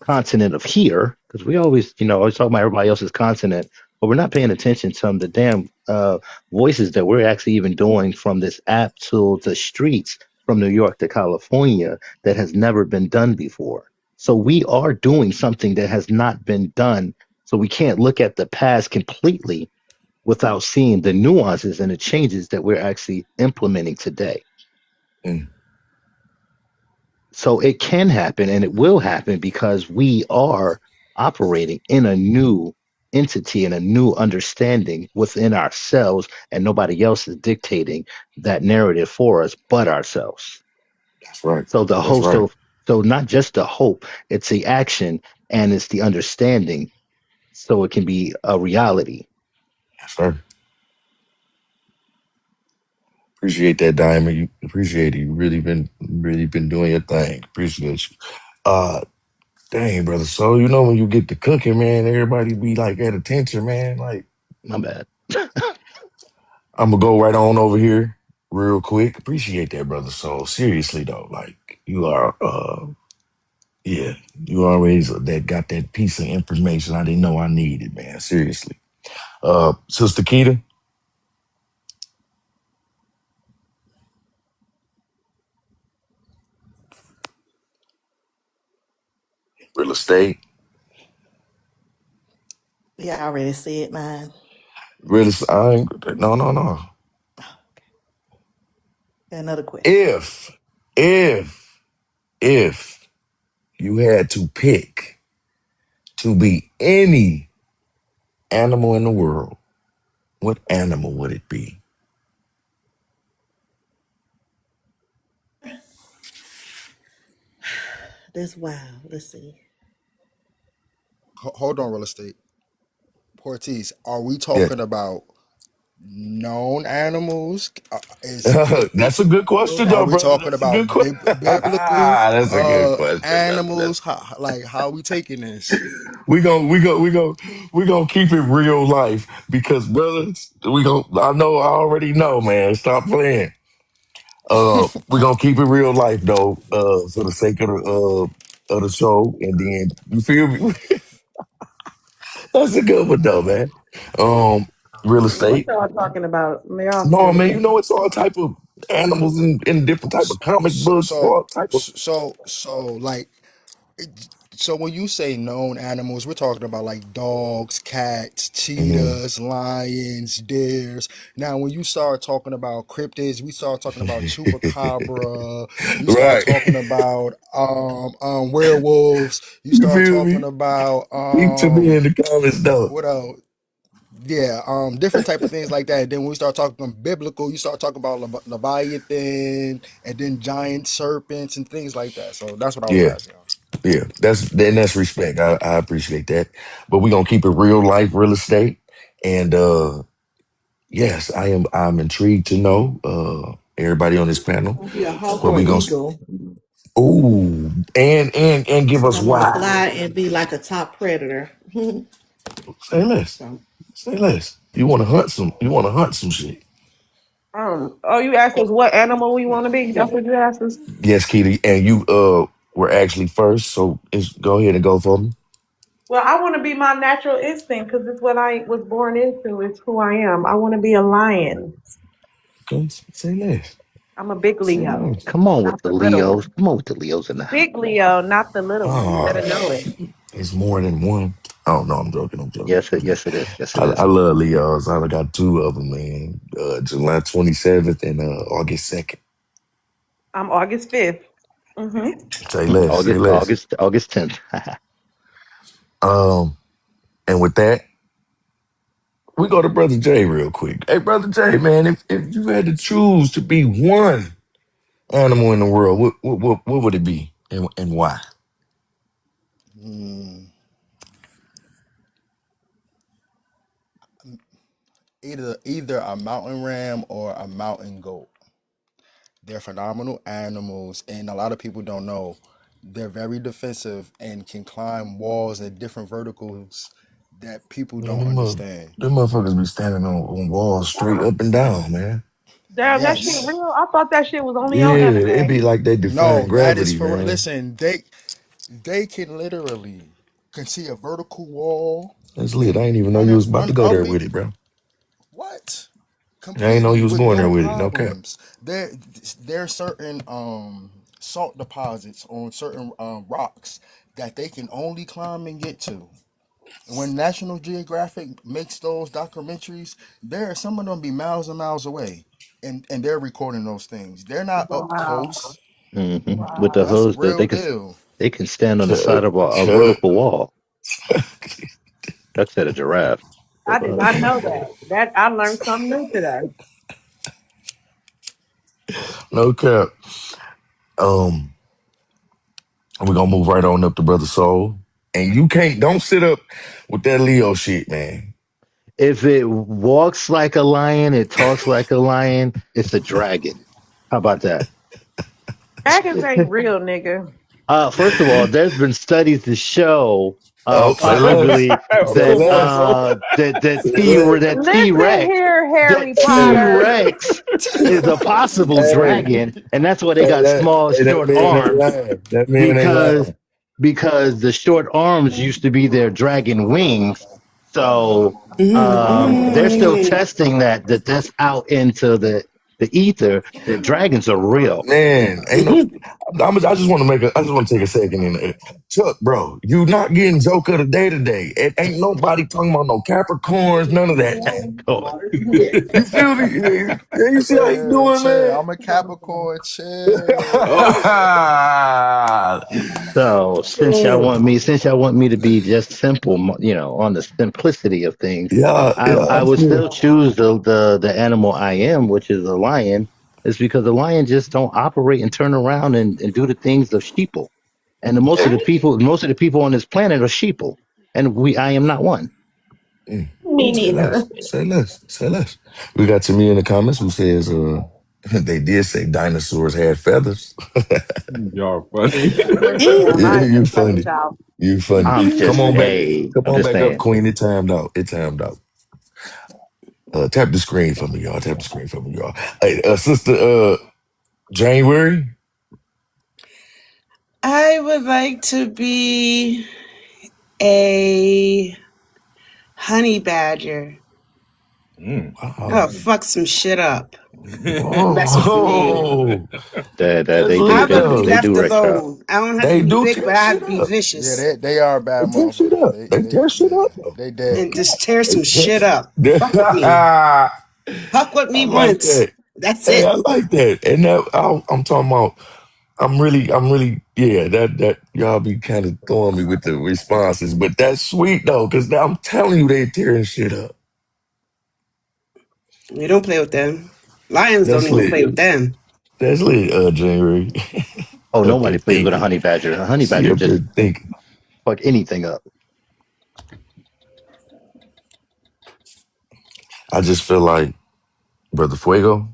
Speaker 19: continent of here, because we always, always talk about everybody else's continent, but we're not paying attention to the damn voices that we're actually even doing from this app to the streets from New York to California that has never been done before. So we are doing something that has not been done. So we can't look at the past completely without seeing the nuances and the changes that we're actually implementing today.
Speaker 1: Mm-hmm.
Speaker 19: So it can happen and it will happen because we are operating in a new entity and a new understanding within ourselves, and nobody else is dictating that narrative for us but ourselves.
Speaker 1: That's right.
Speaker 19: So the
Speaker 1: That's
Speaker 19: hope,
Speaker 1: right.
Speaker 19: so not just the hope, it's the action and it's the understanding so it can be a reality.
Speaker 1: Yes, sir. Appreciate that, Diamond. You appreciate it. You really been doing your thing. Appreciate you. Uh dang, brother. So you know when you get to cooking, man, everybody be like at attention, man. Like
Speaker 19: My bad.
Speaker 1: I'm gonna go right on over here real quick. Appreciate that, brother. So seriously though, like you are yeah, you always that got that piece of information I didn't know I needed, man. Seriously. Sister Keita, real estate.
Speaker 12: Yeah, I already said mine.
Speaker 1: Real estate. No.
Speaker 12: Got another question.
Speaker 1: If, if, if you had to pick to be any animal in the world, what animal would it be?
Speaker 12: That's wild. Let's see.
Speaker 20: Hold on, real estate. Porties, are we
Speaker 1: Yeah.
Speaker 20: talking about known animals is
Speaker 1: That's a good question,
Speaker 20: are
Speaker 1: though,
Speaker 20: we
Speaker 1: brother.
Speaker 20: talking
Speaker 1: That's a
Speaker 20: about
Speaker 1: good question.
Speaker 20: biblical
Speaker 1: That's a good question, brother.
Speaker 20: animals? How we taking this?
Speaker 1: We gonna keep it real life because, brothers, we gonna. I know. I already know, man. Stop playing. We gonna keep it real life though, for the sake of the show, and then you feel me. That's a good one though, man. Um, Real
Speaker 4: What
Speaker 1: estate.
Speaker 4: y'all talking about? Y'all
Speaker 1: No,
Speaker 4: silly.
Speaker 1: man. You know it's all type of animals in different type of comic
Speaker 20: So
Speaker 1: books,
Speaker 20: so
Speaker 1: all type of.
Speaker 20: like so when you say known animals, we're talking about like dogs, cats,
Speaker 1: Mhm.
Speaker 20: cheetahs, lions, deers. Now, when you start talking about cryptids, we start talking about chupacabra. You start
Speaker 1: Right.
Speaker 20: talking about werewolves. You
Speaker 1: You
Speaker 20: start
Speaker 1: feel
Speaker 20: talking
Speaker 1: me?
Speaker 20: about
Speaker 1: Speak to me in the comments though.
Speaker 20: what else? Yeah, different type of things like that. Then when we start talking biblical, you start talking about Leviathan and then giant serpents and things like that. So that's what I was
Speaker 1: Yeah.
Speaker 20: asking.
Speaker 1: Yeah, that's respect. I appreciate that. But we're gonna keep it real life, real estate. And yes, I'm intrigued to know everybody on this panel
Speaker 4: Gonna be a hawk
Speaker 1: what
Speaker 4: or
Speaker 1: we
Speaker 4: an
Speaker 1: gonna
Speaker 4: eagle.
Speaker 1: ooh and give us
Speaker 4: I'm gonna
Speaker 1: why.
Speaker 4: fly and be like a top predator.
Speaker 1: Say less.
Speaker 4: So,
Speaker 1: Say less. You wanna hunt some shit.
Speaker 8: Oh, you asked us what animal we want to be? That's what you asked us?
Speaker 1: Yes, Kitty. And you were actually first, so go ahead and go for me.
Speaker 8: Well, I want to be my natural instinct because it's what I was born into. It's who I am. I want to be a lion.
Speaker 1: Okay, say less.
Speaker 8: I'm a big
Speaker 1: Say
Speaker 8: Leo,
Speaker 1: less.
Speaker 19: Come on with
Speaker 8: not
Speaker 19: the
Speaker 8: the little
Speaker 19: Leos.
Speaker 8: one.
Speaker 19: Come on with the Leos in the house.
Speaker 8: Big Leo, not the little one. You
Speaker 1: Oh,
Speaker 8: better know it.
Speaker 1: it's more than one. Oh no, I'm joking. I'm joking.
Speaker 19: Yes, yes it is. Yes it
Speaker 1: I
Speaker 19: is.
Speaker 1: love Leo's. I got two of them, man. July 27th and August 2nd.
Speaker 8: I'm August 5th. Mm-hmm.
Speaker 1: Say less. Say less.
Speaker 19: August 10th.
Speaker 1: Um, and with that, we go to Brother Jay real quick. Hey, Brother Jay, man, if you had to choose to be one animal in the world, what would it be, and why?
Speaker 20: Hmm. Either a mountain ram or a mountain goat. They're phenomenal animals, and a lot of people don't know they're very defensive and can climb walls at different verticals that people
Speaker 1: Man,
Speaker 20: don't understand.
Speaker 1: them motherfuckers be standing on walls straight up and down, man.
Speaker 8: Damn, that shit
Speaker 20: Yes.
Speaker 8: real? I thought that shit was only on
Speaker 1: Yeah, it be
Speaker 8: anime.
Speaker 1: like they defying
Speaker 20: No, that is
Speaker 1: gravity,
Speaker 20: for
Speaker 1: man.
Speaker 20: listen, they can literally can see a vertical wall
Speaker 1: That's lit. I
Speaker 20: and
Speaker 1: ain't even know you
Speaker 20: run
Speaker 1: was about to
Speaker 20: run
Speaker 1: go there
Speaker 20: up it.
Speaker 1: with it, bro.
Speaker 20: What?
Speaker 1: I ain't know
Speaker 20: Completely
Speaker 1: you was
Speaker 20: with
Speaker 1: going there
Speaker 20: no
Speaker 1: with it. No cap.
Speaker 20: problems. There are certain salt deposits on certain rocks that they can only climb and get to. And when National Geographic makes those documentaries, there are some of them be miles and miles away, and they're recording those things. They're not up
Speaker 8: Wow.
Speaker 20: close.
Speaker 19: With the
Speaker 8: Wow.
Speaker 20: That's the
Speaker 19: hose that
Speaker 20: real deal.
Speaker 19: they can stand on the
Speaker 1: Chuck,
Speaker 19: side of a
Speaker 1: Chuck.
Speaker 19: vertical wall. Chuck said a giraffe.
Speaker 8: I
Speaker 19: But
Speaker 8: did
Speaker 19: go
Speaker 8: not know that. That I learned something new today.
Speaker 1: No cap. Um, we're gonna move right on up to Brother Soul. And you don't sit up with that Leo shit, man.
Speaker 19: if it walks like a lion, it talks like a lion, it's a dragon. How about that?
Speaker 8: Dragons ain't real, nigga.
Speaker 19: First of all, there's been studies to show
Speaker 1: Oh, say less.
Speaker 19: possibly
Speaker 1: Say
Speaker 19: that
Speaker 1: less. Say less.
Speaker 8: Listen here, Harry
Speaker 1: Hey,
Speaker 19: T
Speaker 8: Potter.
Speaker 19: Rex is a possible
Speaker 1: hey,
Speaker 19: dragon, and that's why they
Speaker 1: hey,
Speaker 19: got small,
Speaker 1: that
Speaker 19: short
Speaker 1: man ain't
Speaker 19: arms
Speaker 1: lying. That man ain't
Speaker 19: because
Speaker 1: lying.
Speaker 19: the short arms used to be their dragon wings. So they're still
Speaker 4: Mm-mm.
Speaker 19: testing that's out into the ether. That dragons are real.
Speaker 1: Man, ain't no. I just want to I just want to take a second in there. Chuck, bro, you not getting joke of the day today. It ain't nobody talking about no Capricorns, none of that, man.
Speaker 19: Oh,
Speaker 1: You feel me? Yeah, you see how he
Speaker 20: Man,
Speaker 1: doing,
Speaker 20: chill.
Speaker 1: man?
Speaker 20: I'm a Capricorn. Chill.
Speaker 1: Oh,
Speaker 19: so since y'all want me to be just simple, on the simplicity of things,
Speaker 1: yeah,
Speaker 19: I
Speaker 1: yeah,
Speaker 19: would still choose the animal I am, which is a lion, is because the lion just don't operate and turn around and do the things of sheeple. And
Speaker 1: yeah.
Speaker 19: most of the people on this planet are sheeple, and I am not one.
Speaker 1: Mm.
Speaker 5: Me
Speaker 1: Say less.
Speaker 5: neither.
Speaker 1: Say less. Say less. We got Tamia in the comments who says they did say dinosaurs had feathers.
Speaker 6: Y'all funny.
Speaker 14: Damn, I ain't
Speaker 1: You
Speaker 14: gonna play with
Speaker 1: funny.
Speaker 14: y'all.
Speaker 1: You funny.
Speaker 19: I'm
Speaker 1: Come
Speaker 19: just,
Speaker 1: on back.
Speaker 19: hey,
Speaker 1: Come
Speaker 19: I'm
Speaker 1: on
Speaker 19: just
Speaker 1: back up,
Speaker 19: saying.
Speaker 1: Queen. It timed out. It timed out. Tap the screen for me, y'all. Tap the screen for me, y'all. Hey, sister January.
Speaker 13: I would like to be a honey badger.
Speaker 6: Mm.
Speaker 13: Oh,
Speaker 1: Wow.
Speaker 13: fuck some shit up. Mess with me.
Speaker 1: Oh,
Speaker 19: That
Speaker 1: that's
Speaker 19: they do
Speaker 13: I
Speaker 1: lit
Speaker 13: want to be
Speaker 1: though.
Speaker 19: they do
Speaker 13: left
Speaker 19: wreck shop.
Speaker 13: alone. I don't have to
Speaker 1: They
Speaker 13: be
Speaker 1: do
Speaker 13: big,
Speaker 1: tear
Speaker 13: but I have to
Speaker 1: shit
Speaker 13: be
Speaker 1: up.
Speaker 20: Yeah,
Speaker 13: vicious
Speaker 20: they are
Speaker 1: They
Speaker 20: bad
Speaker 1: tear shit
Speaker 20: motherfuckers.
Speaker 1: up. They tear shit
Speaker 20: Yeah,
Speaker 1: up though.
Speaker 20: they dead.
Speaker 13: and just tear
Speaker 1: They
Speaker 13: some shit up.
Speaker 1: tear-
Speaker 13: Fuck with me.
Speaker 1: I
Speaker 13: Fuck with me
Speaker 1: like
Speaker 13: once.
Speaker 1: that.
Speaker 13: That's
Speaker 1: Hey, I
Speaker 13: it.
Speaker 1: like that. And that I'm talking about. I'm really, yeah. That y'all be kind of throwing me with the responses, but that's sweet though, because I'm telling you, they tearing shit up.
Speaker 13: We don't play with them. Lions don't
Speaker 1: That's
Speaker 13: even
Speaker 1: lit.
Speaker 13: play with them.
Speaker 1: That's lit. January
Speaker 19: Oh,
Speaker 1: up there
Speaker 19: nobody plays with a
Speaker 1: thinking.
Speaker 19: honey badger. A honey
Speaker 1: She
Speaker 19: badger
Speaker 1: up there
Speaker 19: just
Speaker 1: thinking.
Speaker 19: fuck anything up.
Speaker 1: I just feel like brother Fuego.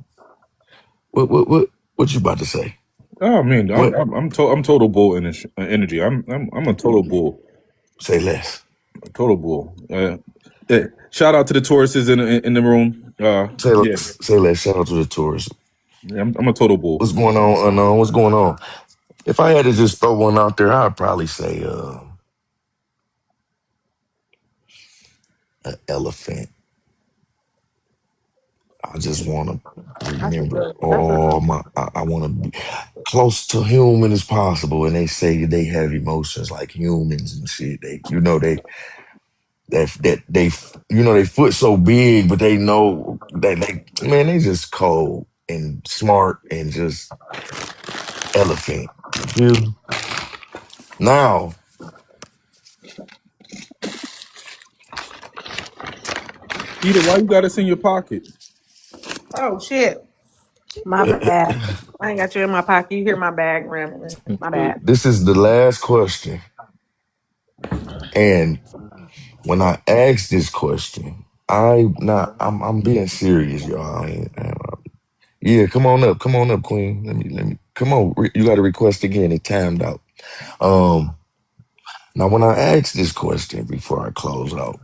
Speaker 1: What you about to say?
Speaker 6: Oh man,
Speaker 1: What?
Speaker 6: I'm total bull energy. I'm a total bull.
Speaker 1: Say less.
Speaker 6: Total bull. Shout out to the Tauruses in the room.
Speaker 1: Say
Speaker 6: Yeah,
Speaker 1: less. Say less. Shout out to the tourists.
Speaker 6: yeah, I'm a total bull.
Speaker 1: What's going on? Unknown. What's going on? If I had to just throw one out there, I'd probably say an elephant. I just want to
Speaker 17: That's a
Speaker 1: remember
Speaker 17: good. That's a
Speaker 1: all my. I want to be close to human as possible. And they say they have emotions like humans and shit. They, they, they foot so big, but they know that man, they just cold and smart and just elephant. You feel me? Now,
Speaker 6: Peter, why you got us in your pocket?
Speaker 13: Oh shit.
Speaker 18: My bad. I ain't got you in my pocket. You hear my bag rambling. My bad.
Speaker 1: this is the last question, and when I ask this question, I'm being serious, y'all. Yeah, come on up, Queen. Let me come on. You got to request again. It timed out. Um, Now when I ask this question before I close out,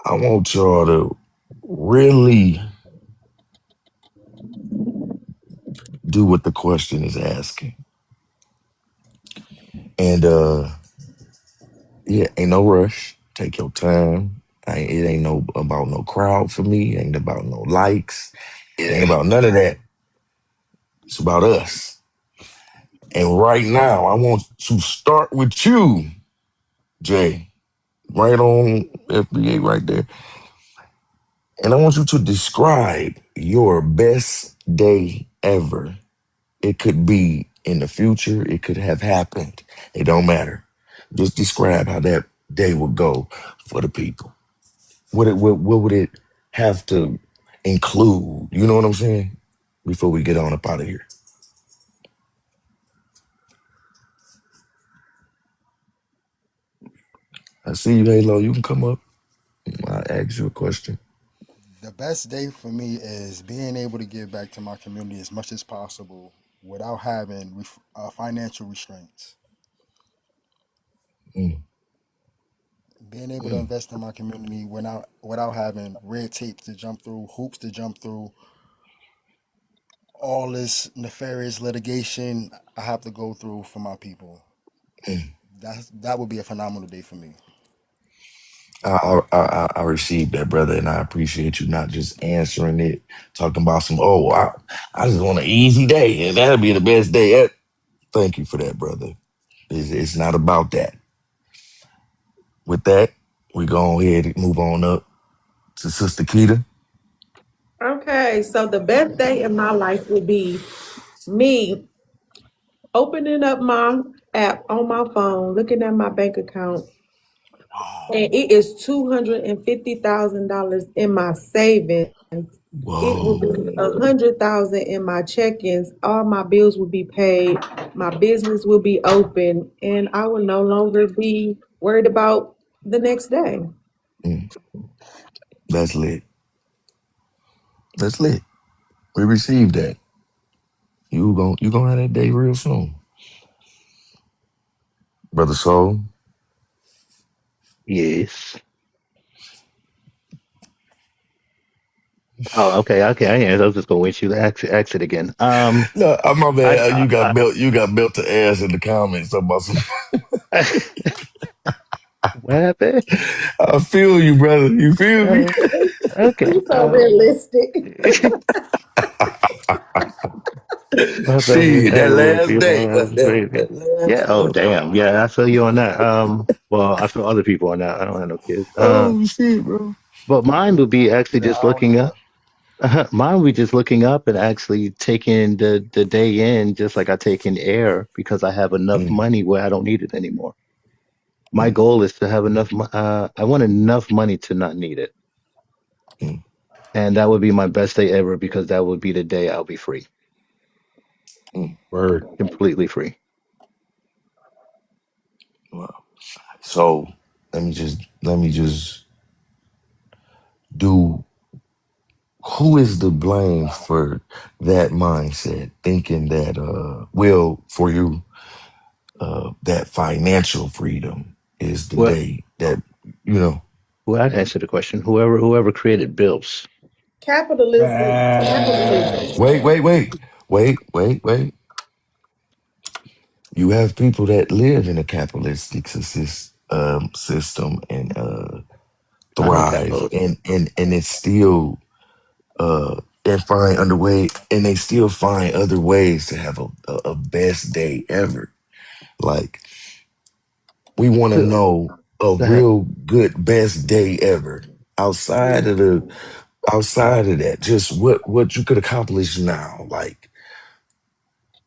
Speaker 1: I want y'all to really do what the question is asking, and yeah, ain't no rush. Take your time. It ain't no about no crowd for me. Ain't about no likes. Ain't about none of that. It's about us. And right now, I want to start with you, Jay. Right on FBA right there. And I want you to describe your best day ever. It could be in the future, it could have happened. It don't matter. Just describe how that day would go for the people. What would it have to include? You know what I'm saying? Before we get on up out of here. I see you, Halo. You can come up. I ask you a question.
Speaker 20: The best day for me is being able to give back to my community as much as possible without having financial restraints.
Speaker 1: Mm,
Speaker 20: Being able to
Speaker 1: mm,
Speaker 20: invest in my community without having red tape to jump through, hoops to jump through, all this nefarious litigation I have to go through for my people.
Speaker 1: mm.
Speaker 20: That would be a phenomenal day for me.
Speaker 1: I received that, brother, and I appreciate you not just answering it, talking about some. Oh, I just want an easy day, and that'll be the best day. Thank you for that, brother. It's not about that. With that, we go ahead and move on up to Sister Keita.
Speaker 3: Okay, so the best day in my life would be me opening up my app on my phone, looking at my bank account, and it is $250,000 in my savings. It will be
Speaker 1: Whoa.
Speaker 3: 100,000 in my check-ins. All my bills will be paid. My business will be open, and I will no longer be worried about the next day.
Speaker 1: Mm, that's lit. That's lit. We received that. You gonna have that day real soon, brother. Soul.
Speaker 19: Yes. Oh, okay, okay. I was just gonna wait you to ask it again.
Speaker 1: No, my
Speaker 19: I,
Speaker 1: bad.
Speaker 19: I,
Speaker 1: You got belt. You got belt to ass in the comments about some.
Speaker 19: I what happened?
Speaker 1: I feel you, brother. You feel me?
Speaker 19: Uh, okay.
Speaker 3: He's so realistic.
Speaker 19: My brother,
Speaker 1: Shit, that last day.
Speaker 19: that's crazy.
Speaker 1: That
Speaker 19: Yeah.
Speaker 1: last
Speaker 19: Oh,
Speaker 1: day.
Speaker 19: damn. Yeah, I feel you on that. Well, I feel other people on that. I don't have no kids.
Speaker 1: Oh shit, bro.
Speaker 19: But mine would be actually
Speaker 2: Yeah,
Speaker 19: just
Speaker 2: I don't
Speaker 19: looking
Speaker 2: know.
Speaker 19: up. Mine would be just looking up and actually taking the day in, just like I take in air, because I have enough
Speaker 1: Mm,
Speaker 19: money where I don't need it anymore. My
Speaker 1: mm,
Speaker 19: goal is to have enough. I want enough money to not need it,
Speaker 1: mm,
Speaker 19: and that would be my best day ever because that would be the day I'll be free,
Speaker 1: mm.
Speaker 6: Word.
Speaker 19: completely free.
Speaker 1: Wow. So let me just do. Who is to blame for that mindset? Thinking that well for you that financial freedom is the
Speaker 19: Well,
Speaker 1: day that you know.
Speaker 19: well, I'd answer the question. Whoever created bills.
Speaker 2: Capitalism. Capitalism.
Speaker 1: Wait, wait, wait, wait. You have people that live in a capitalistic system and
Speaker 19: I know
Speaker 1: thrive,
Speaker 19: capitalism.
Speaker 1: and it's still and find other way, and they still find other ways to have a best day ever. Like we want to
Speaker 19: So,
Speaker 1: know a
Speaker 19: go ahead.
Speaker 1: real good best day ever outside of that. Just what you could accomplish now. Like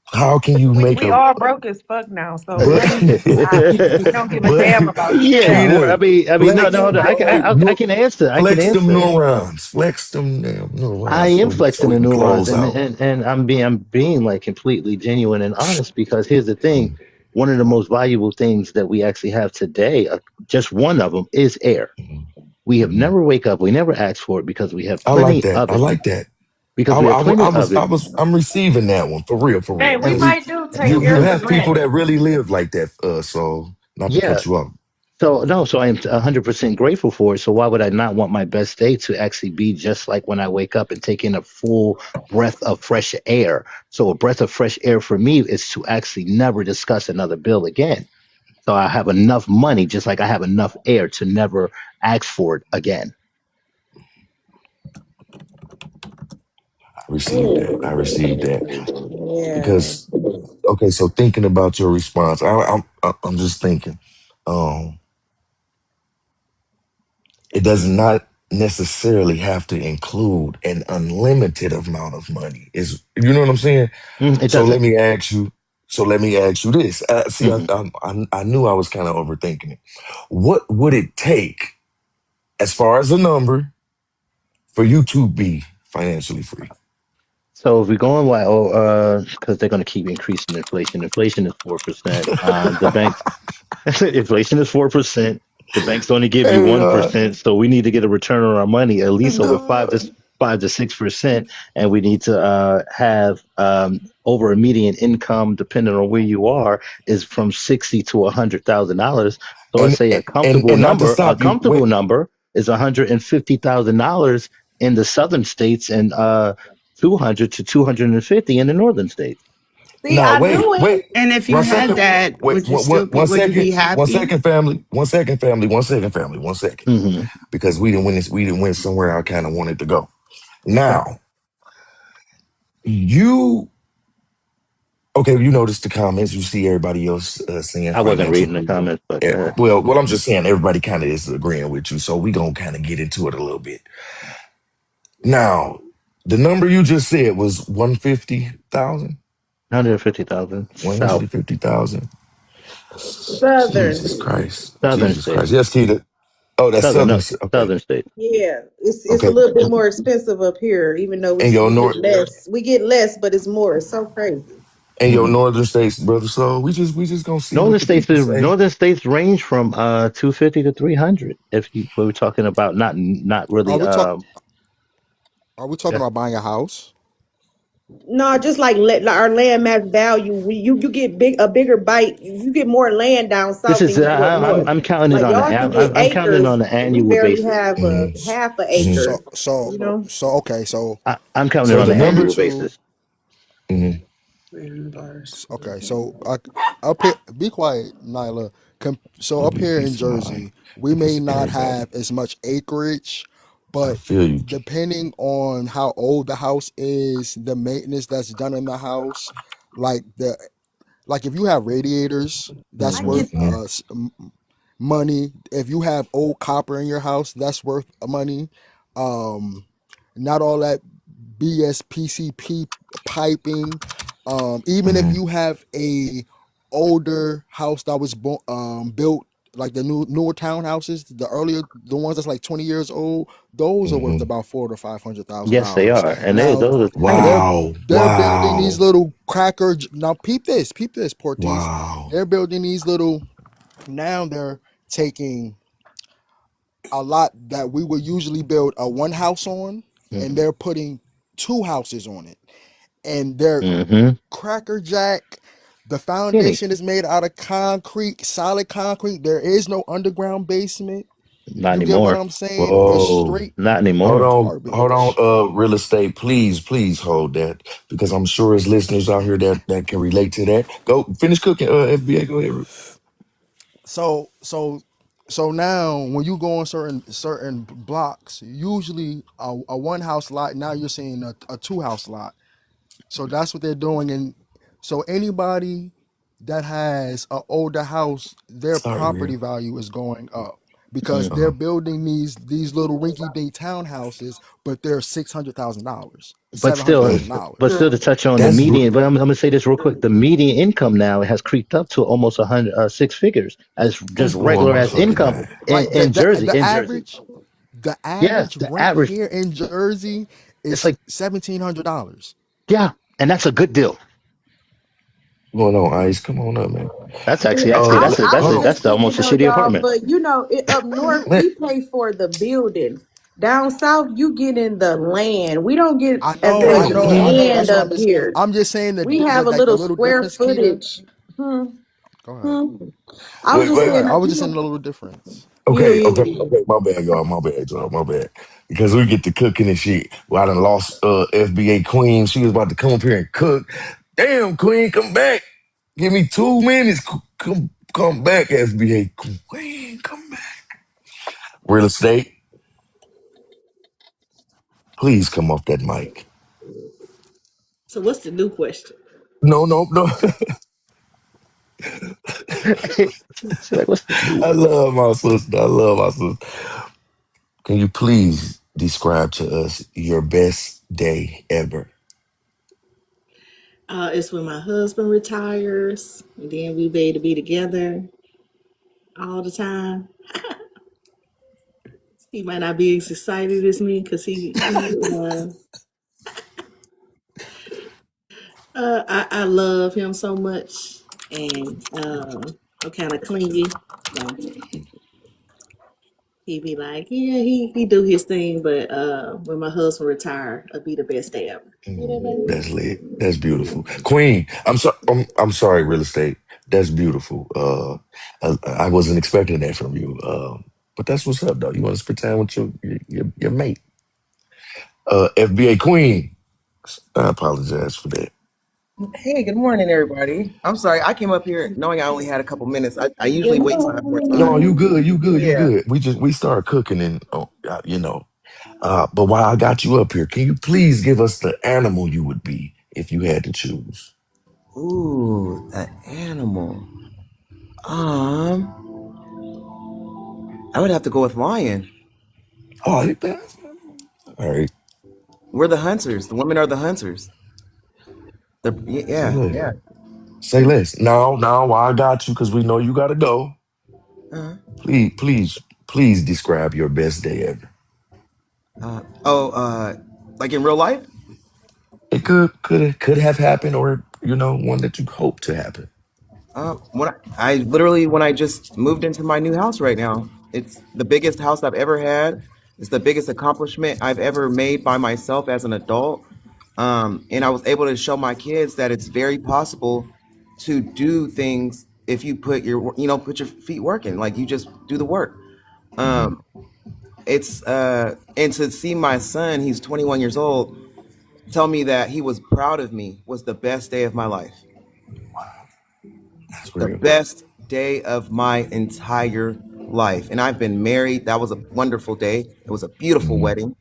Speaker 1: how can you
Speaker 21: We
Speaker 1: make
Speaker 21: we
Speaker 1: a
Speaker 21: all broke as fuck now, so
Speaker 1: but
Speaker 21: money is not. We don't give a
Speaker 1: but
Speaker 21: damn about
Speaker 19: Yeah,
Speaker 21: shit.
Speaker 19: well,
Speaker 1: Keita
Speaker 19: I mean, no,
Speaker 1: flex
Speaker 19: no, no.
Speaker 1: no
Speaker 19: I
Speaker 1: no
Speaker 19: can answer. I can
Speaker 1: flex them
Speaker 19: answer.
Speaker 1: neurons, flex them damn
Speaker 19: I
Speaker 1: neurons
Speaker 19: am
Speaker 1: so
Speaker 19: flexing
Speaker 1: we
Speaker 19: the
Speaker 1: can
Speaker 19: neurons,
Speaker 1: close
Speaker 19: and
Speaker 1: out.
Speaker 19: I'm being like completely genuine and honest because here's the thing: one of the most valuable things that we actually have today, just one of them, is air.
Speaker 1: Mhm,
Speaker 19: We have
Speaker 1: mhm.
Speaker 19: never wake up, we never ask for it because we have
Speaker 1: I like
Speaker 19: plenty
Speaker 1: that.
Speaker 19: of
Speaker 1: I
Speaker 19: it.
Speaker 1: like that.
Speaker 19: Because we have plenty of it,
Speaker 1: I'm receiving that one for real,
Speaker 21: Hey, we
Speaker 19: and
Speaker 1: because
Speaker 19: we,
Speaker 21: might do take
Speaker 1: you
Speaker 21: air for
Speaker 1: have people
Speaker 21: granted.
Speaker 1: that really live like that. So not to
Speaker 19: yeah.
Speaker 1: cut you off.
Speaker 19: So no, so I am 100% grateful for it. So why would I not want my best day to actually be just like when I wake up and take in a full breath of fresh air? So a breath of fresh air for me is to actually never discuss another bill again. So I have enough money, just like I have enough air to never ask for it again.
Speaker 1: I received that. I received that
Speaker 2: Yeah.
Speaker 1: because okay. So thinking about your response, I'm just thinking. Um, it does not necessarily have to include an unlimited amount of money. Is you know what I'm saying?
Speaker 19: It
Speaker 1: So let
Speaker 19: doesn't.
Speaker 1: me ask you. So let me ask you this. See,
Speaker 19: Hmm.
Speaker 1: I knew I was kind of overthinking it. What would it take, as far as a number, for you to be financially free?
Speaker 19: So if we're going by, because they're going to keep increasing inflation. Inflation is 4%. The banks Inflation is 4%. The bank's only give you
Speaker 1: Hey,
Speaker 19: 1%. So we need to get a return on our money at least over
Speaker 1: dog.
Speaker 19: 5 to 6%, and we need to have over a median income, depending on where you are, is from 60 to $100,000. So I
Speaker 1: and
Speaker 19: say
Speaker 1: and not to
Speaker 19: a
Speaker 1: stop you.
Speaker 19: comfortable number is $150,000 in the southern states and 200 to 250 in the northern states.
Speaker 2: See,
Speaker 1: No,
Speaker 2: I
Speaker 1: wait,
Speaker 2: knew
Speaker 1: wait.
Speaker 2: it.
Speaker 13: And if you
Speaker 1: One
Speaker 13: had
Speaker 1: second.
Speaker 13: that,
Speaker 1: Wait,
Speaker 13: would you still be?
Speaker 1: one
Speaker 13: Would you
Speaker 1: second.
Speaker 13: be
Speaker 1: One
Speaker 13: happy?
Speaker 1: second, family. One second, family. One second, family. One second.
Speaker 19: Hmm.
Speaker 1: Because we didn't win this. We didn't win somewhere I kind of wanted to go.
Speaker 19: Okay.
Speaker 1: Now, you okay? You notice the comments. You see everybody else saying
Speaker 19: I wasn't
Speaker 1: financial
Speaker 19: reading the
Speaker 1: freedom.
Speaker 19: comments, but go ahead.
Speaker 1: Well, I'm just saying everybody kind of is agreeing with you. So we gonna kind of get into it a little bit. Now, the number you just said was 150,000.
Speaker 19: 150,000
Speaker 1: One hundred
Speaker 19: South
Speaker 1: fifty thousand.
Speaker 2: Southern.
Speaker 1: Jesus Christ.
Speaker 19: Southern
Speaker 1: Jesus
Speaker 19: state.
Speaker 1: Christ. Yes, Keita. Oh, that's
Speaker 19: Southern,
Speaker 1: Southern.
Speaker 19: no,
Speaker 1: Okay.
Speaker 19: Southern state.
Speaker 8: Yeah, it's a
Speaker 1: Okay.
Speaker 8: little bit more expensive up here, even though
Speaker 1: And your
Speaker 8: we get
Speaker 1: North.
Speaker 8: less. We get less, but it's more. It's so crazy.
Speaker 1: And your
Speaker 19: Mm.
Speaker 1: northern states, brother. So we just gonna see what the people say.
Speaker 19: Northern states range from 250 to 300. If you we were talking about not
Speaker 20: Are
Speaker 19: really
Speaker 20: we talk? Are we talking about buying a house?
Speaker 3: No, just like our land mass value, you get a bigger bite. You get more land down
Speaker 19: this
Speaker 3: south
Speaker 19: is
Speaker 3: than you do up north.
Speaker 19: I'm counting it
Speaker 3: Like
Speaker 19: on
Speaker 3: y'all can get
Speaker 19: I'm counting it
Speaker 3: acres.
Speaker 19: on an
Speaker 3: We
Speaker 19: annual
Speaker 3: barely
Speaker 19: basis.
Speaker 3: have a
Speaker 1: Mm-hmm.
Speaker 3: half an
Speaker 1: Mm-hmm.
Speaker 3: acre.
Speaker 20: So so
Speaker 3: You know.
Speaker 20: so okay. So
Speaker 19: I'm counting it
Speaker 1: So
Speaker 19: on
Speaker 1: the
Speaker 19: an
Speaker 20: compared
Speaker 19: annual
Speaker 1: numbers.
Speaker 20: to
Speaker 19: basis.
Speaker 1: Mm-hmm.
Speaker 20: okay. So up here, be quiet, Nyla. So
Speaker 1: Let
Speaker 20: up
Speaker 1: me
Speaker 20: here in
Speaker 1: fix my
Speaker 20: Jersey, we may
Speaker 1: this
Speaker 20: not
Speaker 1: aggravating.
Speaker 20: have as much acreage,
Speaker 1: I
Speaker 20: but
Speaker 1: feel you.
Speaker 20: depending on how old the house is, the maintenance that's done in the house, like the like if you have radiators, that's
Speaker 3: I
Speaker 20: worth
Speaker 3: get
Speaker 1: Mm-hmm.
Speaker 3: that.
Speaker 20: money. If you have old copper in your house, that's worth money. Um, not all that BSPCP piping. Even if
Speaker 1: Mm-hmm.
Speaker 20: you have a older house that was built like the newer townhouses, the ones that's like 20 years old, those are worth
Speaker 1: Mm-hmm.
Speaker 20: about four to five hundred thousand
Speaker 19: Yes, they
Speaker 20: dollars.
Speaker 19: are, and
Speaker 20: Now
Speaker 19: those are
Speaker 20: they're
Speaker 19: tiny.
Speaker 1: Wow.
Speaker 20: they're building these
Speaker 1: Wow.
Speaker 20: little now peep this, Porties.
Speaker 1: Wow.
Speaker 20: They're building these little now they're taking a lot that we would usually build a one house on, and
Speaker 19: Hmm.
Speaker 20: they're putting two houses on it. And they're
Speaker 19: Hmm.
Speaker 20: crackerjack. The
Speaker 19: Kenny,
Speaker 20: foundation is made out of concrete, solid concrete. There is no underground basement.
Speaker 19: not
Speaker 20: You get what
Speaker 19: anymore.
Speaker 20: I'm saying? It's
Speaker 1: Whoa.
Speaker 20: straight
Speaker 19: Not anymore.
Speaker 1: Hold on,
Speaker 20: garbage.
Speaker 1: real estate. Please hold that. Because I'm sure there's listeners out here that can relate to that. Go finish cooking, FBA. Go ahead.
Speaker 20: So so so now when you go on certain blocks, usually a one house lot, now you're seeing a two house lot. So that's what they're doing. And so anybody that has an older house, their
Speaker 1: Sorry,
Speaker 20: property
Speaker 1: Real.
Speaker 20: value is going up because
Speaker 19: Mm.
Speaker 20: they're
Speaker 1: Uh-huh.
Speaker 20: building these little rinky dink townhouses, but they're $600,000,
Speaker 19: But
Speaker 20: seven hundred
Speaker 19: still,
Speaker 20: thousand
Speaker 1: Hey,
Speaker 19: but
Speaker 20: dollars.
Speaker 19: still to touch on the
Speaker 1: that's
Speaker 19: median, but I'm gonna say this real quick. The median income now has creeped up to almost 100, six figures as just
Speaker 1: that's blowing
Speaker 19: regular
Speaker 1: my
Speaker 19: as
Speaker 1: fucking
Speaker 19: income
Speaker 1: mind.
Speaker 20: Like
Speaker 19: in Jersey.
Speaker 20: the
Speaker 19: In Jersey,
Speaker 20: average the
Speaker 19: yeah,
Speaker 20: average
Speaker 19: the
Speaker 20: rent
Speaker 19: average,
Speaker 20: here in Jersey
Speaker 19: it's
Speaker 20: is
Speaker 19: like,
Speaker 20: $1,700.
Speaker 19: yeah, and that's a good deal.
Speaker 1: What's going on, Ice? Come on up, man.
Speaker 19: Actually,
Speaker 3: I, I
Speaker 1: Hold
Speaker 3: was
Speaker 1: on.
Speaker 3: just
Speaker 19: that's
Speaker 3: thinking
Speaker 19: almost a
Speaker 3: though,
Speaker 19: shitty
Speaker 3: y'all,
Speaker 19: apartment.
Speaker 3: but up north
Speaker 1: Man,
Speaker 3: we pay for the building. Down south, you get in the land. We don't get as much
Speaker 20: I know.
Speaker 3: land
Speaker 20: That's what
Speaker 3: up here.
Speaker 20: I'm just saying that
Speaker 3: We have a
Speaker 20: like the
Speaker 3: little
Speaker 20: little
Speaker 3: square
Speaker 20: difference, Keita.
Speaker 3: footage. Hmm,
Speaker 20: Go ahead.
Speaker 3: hmm. I was
Speaker 1: wait,
Speaker 3: just
Speaker 20: Go
Speaker 1: wait.
Speaker 20: ahead.
Speaker 3: saying,
Speaker 20: I was just saying a little difference.
Speaker 3: yeah,
Speaker 1: Okay,
Speaker 3: yeah,
Speaker 1: okay,
Speaker 3: yeah.
Speaker 1: okay. My bad, y'all. My bad, y'all. My bad. Because we get to cooking and shit. Well, I done lost FBA Queen. She was about to come up here and cook. Damn, Queen, come back. Give me 2 minutes. Come back, FBA Queen. Come back. Real estate, please come off that mic.
Speaker 12: So what's the new question?
Speaker 1: No, no, no.
Speaker 19: She's like, what's the new
Speaker 1: I
Speaker 19: one?
Speaker 1: love my sister. I love my sister. Can you please describe to us your best day ever?
Speaker 12: It's when my husband retires, and then we be able to be together all the time. He might not be as excited as me because I love him so much, and I'm kind of clingy. So he be like, yeah, he do his thing, but when my husband retire, it'll be the best day ever. You know what I mean?
Speaker 1: That's lit. That's beautiful. Queen, I'm sorry, real estate. That's beautiful. I wasn't expecting that from you. But that's what's up, though. You want to spend time with your mate. FBA Queen. I apologize for that.
Speaker 7: Hey, good morning, everybody. I'm sorry, I came up here knowing I only had a couple minutes. I usually
Speaker 12: Good
Speaker 7: wait till I have more
Speaker 1: No,
Speaker 7: time.
Speaker 1: you
Speaker 12: morning.
Speaker 1: good. You good. You
Speaker 7: Yeah.
Speaker 1: good. We started cooking and you know. But while I got you up here, can you please give us the animal you would be if you had to choose?
Speaker 7: Ooh, an animal. I would have to go with lion.
Speaker 1: Oh, all right.
Speaker 7: We're the hunters. The women are the hunters.
Speaker 1: Say
Speaker 7: Yeah,
Speaker 1: less.
Speaker 7: yeah.
Speaker 1: Say less. Now, while I got you, because we know you got to go.
Speaker 7: Uh,
Speaker 1: Please describe your best day ever.
Speaker 7: oh, like in real life?
Speaker 1: It could have happened, or one that you hope to happen?
Speaker 7: When I just moved into my new house right now, it's the biggest house I've ever had. It's the biggest accomplishment I've ever made by myself as an adult. And I was able to show my kids that it's very possible to do things if you put your feet working, like you just do the work.
Speaker 1: Hmm.
Speaker 7: Um, and to see my son, he's 21 years old, tell me that he was proud of me was the best day of my life.
Speaker 1: That's
Speaker 7: The
Speaker 1: real.
Speaker 7: best day of my entire life. And I've been married. That was a wonderful day. It was a beautiful
Speaker 1: Hmm.
Speaker 7: wedding.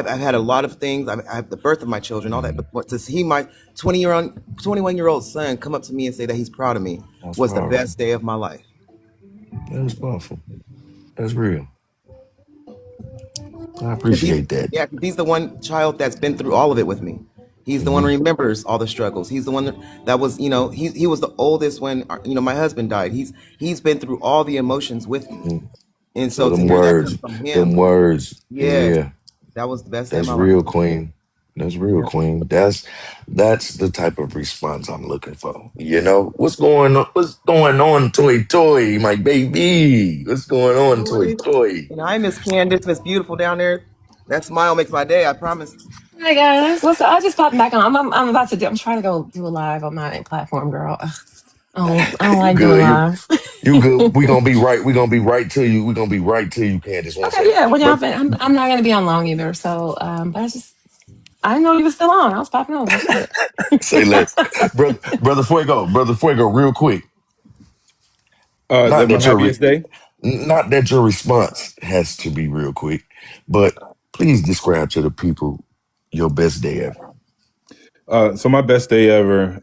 Speaker 7: I've had a lot of things. I have the birth of my children, all that.
Speaker 1: Hmm.
Speaker 7: But to see my 21-year-old son come up to me and say that he's proud of me
Speaker 1: That's
Speaker 7: was the
Speaker 1: powerful.
Speaker 7: best day of my life.
Speaker 1: That was powerful. That's real. I
Speaker 7: Because
Speaker 1: appreciate that.
Speaker 7: he's the one child that's been through all of it with me. He's the one who
Speaker 1: Hmm.
Speaker 7: remembers all the struggles. He's the one that was, he was the oldest when, my husband died. He's been through all the emotions with me.
Speaker 1: Hmm.
Speaker 7: And
Speaker 1: So
Speaker 7: so to hear that come from
Speaker 1: them
Speaker 7: him,
Speaker 1: words,
Speaker 7: yes,
Speaker 1: yeah,
Speaker 7: that was the best day of
Speaker 1: that's
Speaker 7: my life.
Speaker 1: real, Queen. That's real,
Speaker 7: Yeah.
Speaker 1: Queen. That's the type of response I'm looking for. What's going on? What's going on, Toy Toy, my baby? What's going on, Toy
Speaker 7: Boy.
Speaker 1: Toy?
Speaker 7: And I miss Candace, Miss Beautiful down there. That smile makes my day, I promise.
Speaker 18: Hi guys, what's up? I just popped back on. I'm about to do. I'm trying to go do a live on my platform, girl. Ugh, I don't
Speaker 1: You
Speaker 18: like doing
Speaker 1: good?
Speaker 18: lives.
Speaker 1: You good? We gonna be right. We gonna be right to you. We gonna be right to you, Candace. One
Speaker 18: Okay,
Speaker 1: second,
Speaker 18: yeah. When y'all,
Speaker 1: but
Speaker 18: I'm not gonna be on long either. So, but I didn't know you were still on. I was popping over. Shit.
Speaker 1: say less, brother Fuego, real quick. Not
Speaker 6: That my
Speaker 1: that your
Speaker 6: happiest day.
Speaker 1: not that your response has to be real quick, but please describe to the people your best day ever.
Speaker 6: So my best day ever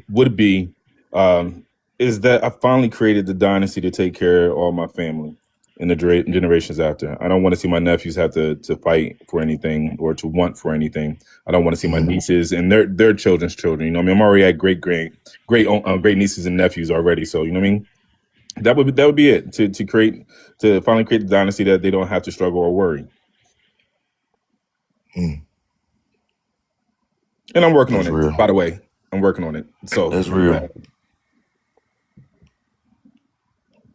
Speaker 6: would be um, is that I finally created the dynasty to take care of all my family and the generations after. I don't want to see my nephews have to fight for anything or to want for anything. I don't want to see my
Speaker 1: Mm,
Speaker 6: nieces and their children's children. I'm already at great nieces and nephews already. So that would be it to finally create the dynasty that they don't have to struggle or worry.
Speaker 1: mm,
Speaker 6: And I'm working on
Speaker 1: that's
Speaker 6: it.
Speaker 1: real.
Speaker 6: By the way, I'm working on it. So
Speaker 1: That's
Speaker 6: I'm
Speaker 1: real.
Speaker 6: bad.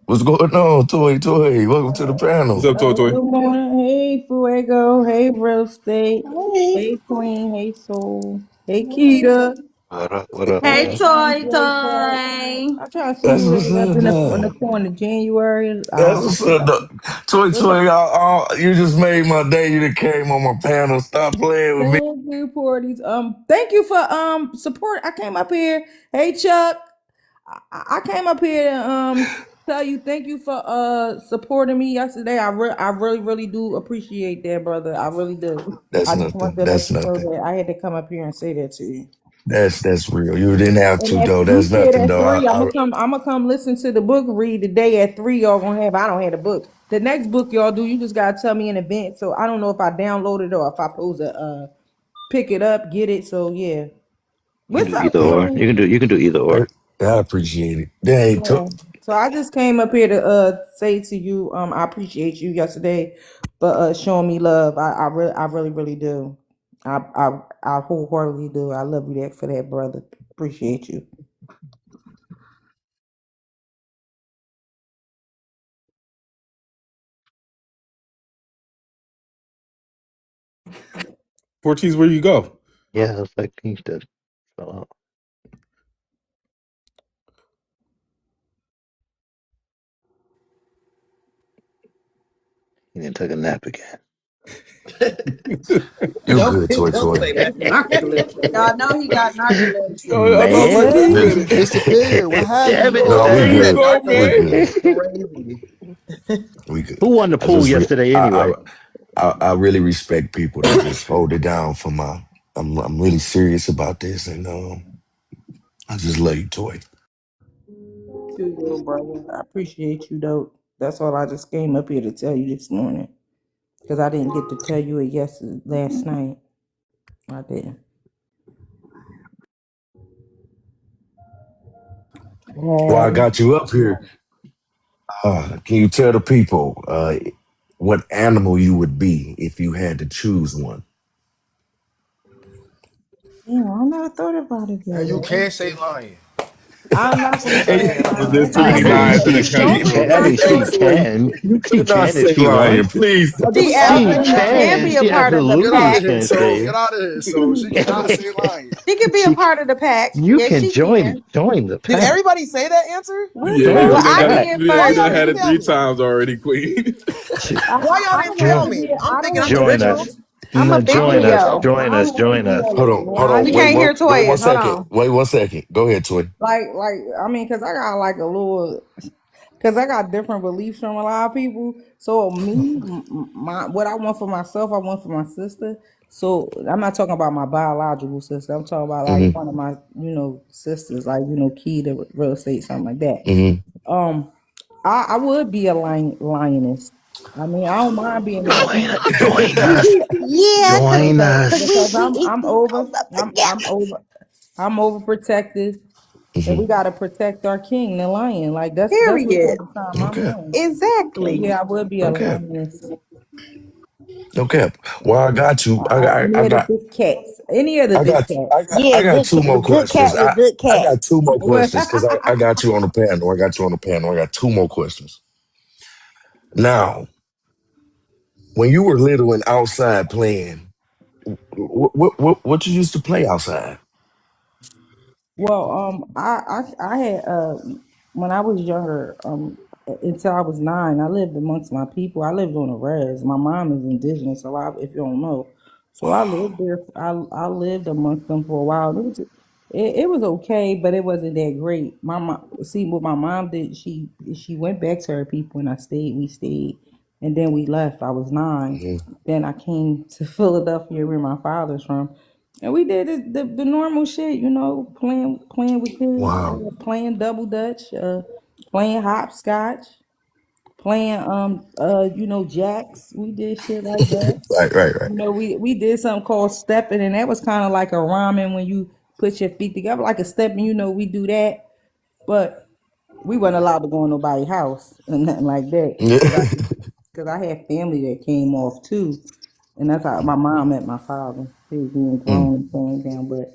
Speaker 1: What's going on, Toy Toy? Welcome to the
Speaker 6: What's
Speaker 1: panel.
Speaker 6: up, Toy Toy?
Speaker 21: Good morning. Hey, Fuego. Hey, Real Estate.
Speaker 12: Hey,
Speaker 21: Hey, Queen. Hey, Soul. Hey, Keita.
Speaker 19: What up? What up? What
Speaker 21: Hey,
Speaker 16: hey,
Speaker 19: up?
Speaker 16: Toy
Speaker 21: Joy Coy.
Speaker 16: Toy.
Speaker 21: I try to see
Speaker 1: That's
Speaker 21: who
Speaker 1: what's
Speaker 21: that was
Speaker 1: up,
Speaker 21: in the
Speaker 1: dog.
Speaker 21: corner. January.
Speaker 1: That's
Speaker 21: I
Speaker 1: what's up,
Speaker 21: forgot.
Speaker 1: dog. Toy
Speaker 21: What's up?
Speaker 1: Toy, you just made my day. You that came on my panel. Stop playing with me.
Speaker 21: Thank you, Porties. Thank you for support. I came up here. Hey, Chuck. I came up here to tell you thank you for supporting me yesterday. I really really do appreciate that, brother. I really do.
Speaker 1: That's
Speaker 21: I just
Speaker 1: nothing.
Speaker 21: wanted to let
Speaker 1: That's
Speaker 21: you know
Speaker 1: nothing.
Speaker 21: that I had to come up here and say that to you.
Speaker 1: That's real. You didn't have
Speaker 21: And
Speaker 1: to
Speaker 21: if
Speaker 1: though.
Speaker 21: you
Speaker 1: That's
Speaker 21: said
Speaker 1: nothing
Speaker 21: at
Speaker 1: though.
Speaker 21: 3, I'm gonna come listen to the book read today at 3. Y'all gonna have. I don't have the book. The next book y'all do, you just gotta tell me in advance. So I don't know if I download it or if I supposed to pick it up, get it. So yeah.
Speaker 19: You can
Speaker 21: What's
Speaker 19: do
Speaker 21: up,
Speaker 19: either or.
Speaker 21: Queen?
Speaker 19: You can do either or.
Speaker 1: I appreciate it. Dang,
Speaker 21: Yeah. So I just came up here to say to you, I appreciate you yesterday for showing me love. I really really do. I wholeheartedly do. I love you that for that, brother. Appreciate you.
Speaker 6: Porties, where you go?
Speaker 19: Yeah, it's like he just fell out. He didn't take a nap again.
Speaker 1: you
Speaker 7: Don't
Speaker 1: good, Toy
Speaker 7: don't
Speaker 1: Toy.
Speaker 7: say
Speaker 21: That's
Speaker 7: that.
Speaker 21: narcolepsy.
Speaker 16: Y'all know he got narcolepsy.
Speaker 6: Yo, I thought it was like
Speaker 20: Man,
Speaker 6: 2 minutes.
Speaker 20: you disappeared. What happened,
Speaker 19: Damn it,
Speaker 1: No,
Speaker 20: bro?
Speaker 1: we
Speaker 6: Where you
Speaker 19: Dave.
Speaker 1: good.
Speaker 7: That
Speaker 6: go,
Speaker 1: We
Speaker 6: man?
Speaker 7: narcolepsy
Speaker 1: good.
Speaker 7: is crazy.
Speaker 1: We good.
Speaker 19: Who won the
Speaker 1: I
Speaker 19: pool
Speaker 1: just
Speaker 19: yesterday anyway?
Speaker 1: I really respect people that just hold it down for my. I'm really serious about this, and I just love you, Toy.
Speaker 21: To you, brother. I appreciate you though. That's all I just came up here to tell you this morning. Because I didn't get to tell you it yesterday last night. I didn't.
Speaker 1: Well, I got you up here. Can you tell the people what animal you would be if you had to choose one?
Speaker 21: Yeah, I never thought about it that
Speaker 10: And you
Speaker 21: way.
Speaker 10: can't say lying.
Speaker 21: I'm not gonna
Speaker 10: Just
Speaker 21: say
Speaker 1: Hey,
Speaker 10: saying.
Speaker 6: But
Speaker 21: lying.
Speaker 6: there's too
Speaker 19: I
Speaker 6: many
Speaker 19: mean,
Speaker 6: lies in the
Speaker 19: she
Speaker 6: country,
Speaker 8: Don't
Speaker 6: bro.
Speaker 8: you
Speaker 19: can. I
Speaker 8: not
Speaker 19: mean,
Speaker 1: hey,
Speaker 19: she
Speaker 8: think?
Speaker 1: twin,
Speaker 19: can.
Speaker 1: you
Speaker 19: She
Speaker 1: cannot
Speaker 19: can if
Speaker 1: say
Speaker 19: she
Speaker 1: lying.
Speaker 19: wants.
Speaker 1: Please don't
Speaker 8: See,
Speaker 1: say
Speaker 19: She
Speaker 8: Elton, she
Speaker 1: lying.
Speaker 8: can
Speaker 19: can.
Speaker 8: be a
Speaker 19: She
Speaker 8: part of the
Speaker 10: Get out
Speaker 19: absolutely
Speaker 10: of
Speaker 8: pack.
Speaker 10: here,
Speaker 19: can
Speaker 10: so
Speaker 19: say.
Speaker 10: get out of here. So she cannot say lying.
Speaker 8: She can be a
Speaker 19: She.
Speaker 8: part of the pack.
Speaker 19: You
Speaker 8: Yes,
Speaker 19: can
Speaker 8: she can.
Speaker 19: join the
Speaker 2: Did
Speaker 19: pack.
Speaker 2: everybody say that answer?
Speaker 8: What?
Speaker 6: Yeah,
Speaker 19: Join
Speaker 8: Well,
Speaker 19: the
Speaker 6: we done
Speaker 8: I
Speaker 6: got it.
Speaker 19: pack.
Speaker 8: did
Speaker 10: Why
Speaker 6: We
Speaker 10: y'all
Speaker 6: done
Speaker 8: first.
Speaker 6: had
Speaker 10: didn't
Speaker 6: it
Speaker 10: tell
Speaker 6: three
Speaker 10: me?
Speaker 6: times already, Queen.
Speaker 10: Why y'all
Speaker 21: I
Speaker 10: didn't
Speaker 21: don't have
Speaker 10: tell
Speaker 21: to
Speaker 10: me?
Speaker 21: be.
Speaker 10: I'm
Speaker 21: I
Speaker 10: thinking
Speaker 21: don't
Speaker 10: I'm
Speaker 21: have to
Speaker 19: Join
Speaker 21: be.
Speaker 10: original.
Speaker 19: us.
Speaker 8: I'm a
Speaker 19: No,
Speaker 8: big
Speaker 19: join us.
Speaker 8: Leo.
Speaker 19: Join
Speaker 21: I don't
Speaker 19: us.
Speaker 21: have to
Speaker 19: Join
Speaker 21: be
Speaker 19: us.
Speaker 21: all
Speaker 1: Hold
Speaker 21: that,
Speaker 1: on,
Speaker 21: man.
Speaker 1: hold
Speaker 21: I
Speaker 1: on.
Speaker 8: You
Speaker 1: Wait
Speaker 8: can't
Speaker 21: just
Speaker 8: hear
Speaker 1: wait one
Speaker 8: Toya. Hold
Speaker 1: second.
Speaker 8: on.
Speaker 1: Wait 1 second. Go ahead, twin.
Speaker 21: I mean, cause I got like a little. Because I got different beliefs from a lot of people. So me, my what I want for myself, I want for my sister. So I'm not talking about my biological sister. I'm talking about like
Speaker 1: Hmm.
Speaker 21: one of my, sisters, like key to real estate, something like that.
Speaker 1: Hmm.
Speaker 21: Um, I would be a lioness. I mean, I don't mind being a
Speaker 19: Join us.
Speaker 8: Yeah,
Speaker 19: Join
Speaker 21: because
Speaker 8: cause
Speaker 19: us.
Speaker 8: we eat
Speaker 21: I'm
Speaker 8: these
Speaker 21: over
Speaker 8: hoes up
Speaker 21: I'm
Speaker 8: together.
Speaker 21: I'm over I'm overprotective, and
Speaker 1: Hmm.
Speaker 21: we gotta protect our king, the lion. Like that's what
Speaker 8: Period.
Speaker 21: type of time I'm
Speaker 1: Okay.
Speaker 21: on. So
Speaker 8: Exactly.
Speaker 21: yeah, I would be a
Speaker 1: Okay.
Speaker 21: lioness.
Speaker 1: Okay. Well, I got you.
Speaker 21: Any of the big cats. Any of the
Speaker 1: I
Speaker 21: big
Speaker 1: got, I
Speaker 21: cats.
Speaker 1: got,
Speaker 8: Yeah,
Speaker 1: I got two
Speaker 8: the
Speaker 1: more
Speaker 8: good
Speaker 1: questions.
Speaker 8: cat with good
Speaker 1: I
Speaker 8: cat.
Speaker 1: got two more
Speaker 21: Well,
Speaker 1: questions because I got you on the panel. I got you on the panel. I got two more questions. Now, when you were little and outside playing, what you used to play outside?
Speaker 21: well, I had when I was younger, until I was 9, I lived amongst my people. I lived on a res. My mom is indigenous, a lot if you don't know. So I lived
Speaker 1: Wow.
Speaker 21: there. I lived amongst them for a while. It was okay, but it wasn't that great. My mom, see what my mom did. She went back to her people, and I stayed. We stayed, and then we left. I was 9.
Speaker 1: Hmm.
Speaker 21: Then I came to Philadelphia, where my father's from, and we did the normal shit, playing with kids,
Speaker 1: Wow.
Speaker 21: playing double dutch, playing hopscotch, playing jacks. We did shit like that.
Speaker 1: Right, right, right.
Speaker 21: We did something called stepping, and that was kind of like a rhyming when you put your feet together like a stepping. We do that, but we wasn't allowed to go in nobody's house and nothing like that because I had family that came off too, and that's how my mom met my father. He was being
Speaker 1: Mm.
Speaker 21: grown and playing down, but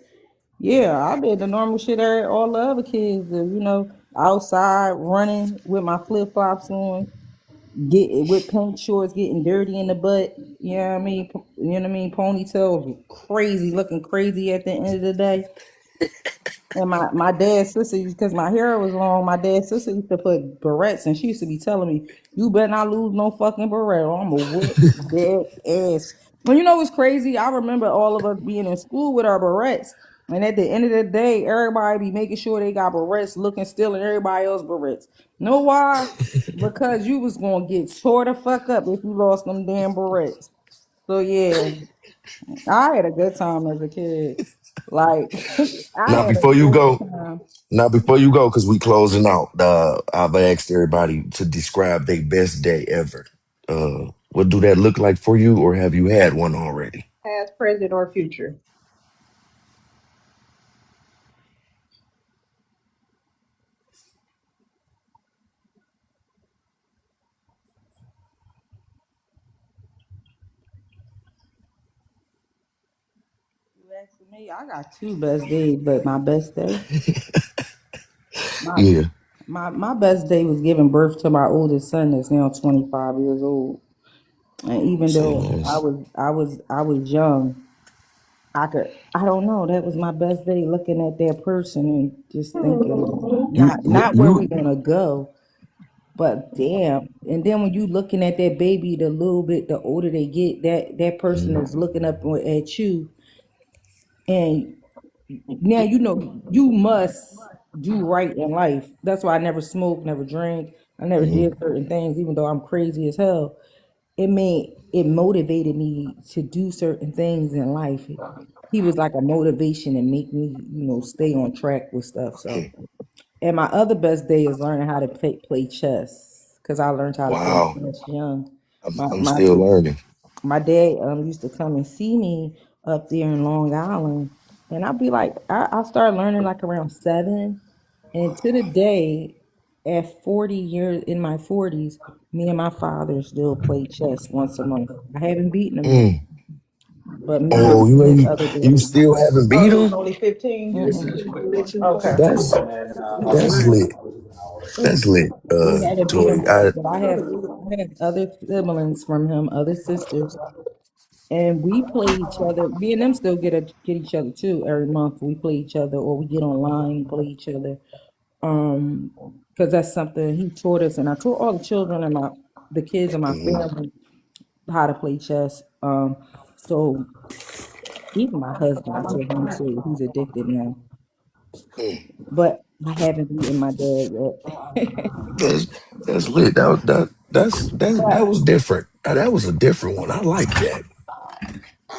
Speaker 21: yeah, I did the normal shit all the other kids do, outside running with my flip flops on, get with pink shorts, getting dirty in the butt. You know what I mean? You know what I mean? Ponytails, crazy, looking crazy at the end of the day. And my dad's sister, because my hair was long, my dad's sister used to put barrettes, and she used to be telling me, "You better not lose no fucking barrette, or I'm gonna whip that ass." Well, what's crazy? I remember all of us being in school with our barrettes, and at the end of the day, everybody be making sure they got barrettes, looking still in everybody else barrettes. Know why? Because you was gonna get tore the fuck up if you lost them damn barrettes. So yeah, I had a good time as a kid. Like I
Speaker 1: Now
Speaker 21: had a
Speaker 1: before you
Speaker 21: great
Speaker 1: go,
Speaker 21: time.
Speaker 1: because we closing out, I've asked everybody to describe their best day ever. What do that look like for you, or have you had one already?
Speaker 21: Past, present, or future. You asking me? I got two best days, but my best day, my
Speaker 1: Yeah,
Speaker 21: my best day was giving birth to my oldest son that's now 25 years old. And even
Speaker 1: say
Speaker 21: though I
Speaker 1: less.
Speaker 21: was I was I was young, I don't know, that was my best day looking at that person and just thinking like
Speaker 1: You,
Speaker 21: not where we
Speaker 1: you,
Speaker 21: gonna go, but damn. And then when you looking at that baby, the little bit the older they get, that person
Speaker 1: mm,
Speaker 21: is looking up at you, and now you must do right in life. That's why I never smoked, never drank, I never
Speaker 1: mm,
Speaker 21: did certain things, even though I'm crazy as hell. It motivated me to do certain things in life. He was like a motivation and make me, stay on track with stuff. So,
Speaker 1: mm.
Speaker 21: and my other best day is learning how to play chess because I learned how to play
Speaker 1: Wow,
Speaker 21: chess young.
Speaker 1: I'm,
Speaker 21: My
Speaker 1: I'm
Speaker 21: my
Speaker 1: still learning.
Speaker 21: my dad used to come and see me up there in Long Island, and I'd be like, I started learning like around 7, and to the day, at 40 years in my 40s, me and my father still play chess once a month. I haven't beaten him yet.
Speaker 1: Mm.
Speaker 21: but me
Speaker 1: Oh,
Speaker 21: and
Speaker 1: you
Speaker 21: his
Speaker 1: ain't,
Speaker 21: other
Speaker 1: you
Speaker 21: daughter.
Speaker 1: still haven't
Speaker 21: Oh,
Speaker 1: beat
Speaker 21: it was
Speaker 1: him?
Speaker 21: only 15? Okay.
Speaker 1: That's lit. That's lit.
Speaker 21: We hadn't beat
Speaker 1: Toy.
Speaker 21: him yet, but I have other siblings from him, other sisters, and we play each other. Me and them still get each other too every month. We play each other, or we get online and play each other. Um, because that's something he taught us, and I taught all the children and the kids in my family how to play chess. So even my husband, I taught him too. He's addicted now, but I haven't beaten my dad yet.
Speaker 1: That's that's lit. That was different. That was a different one. I like that.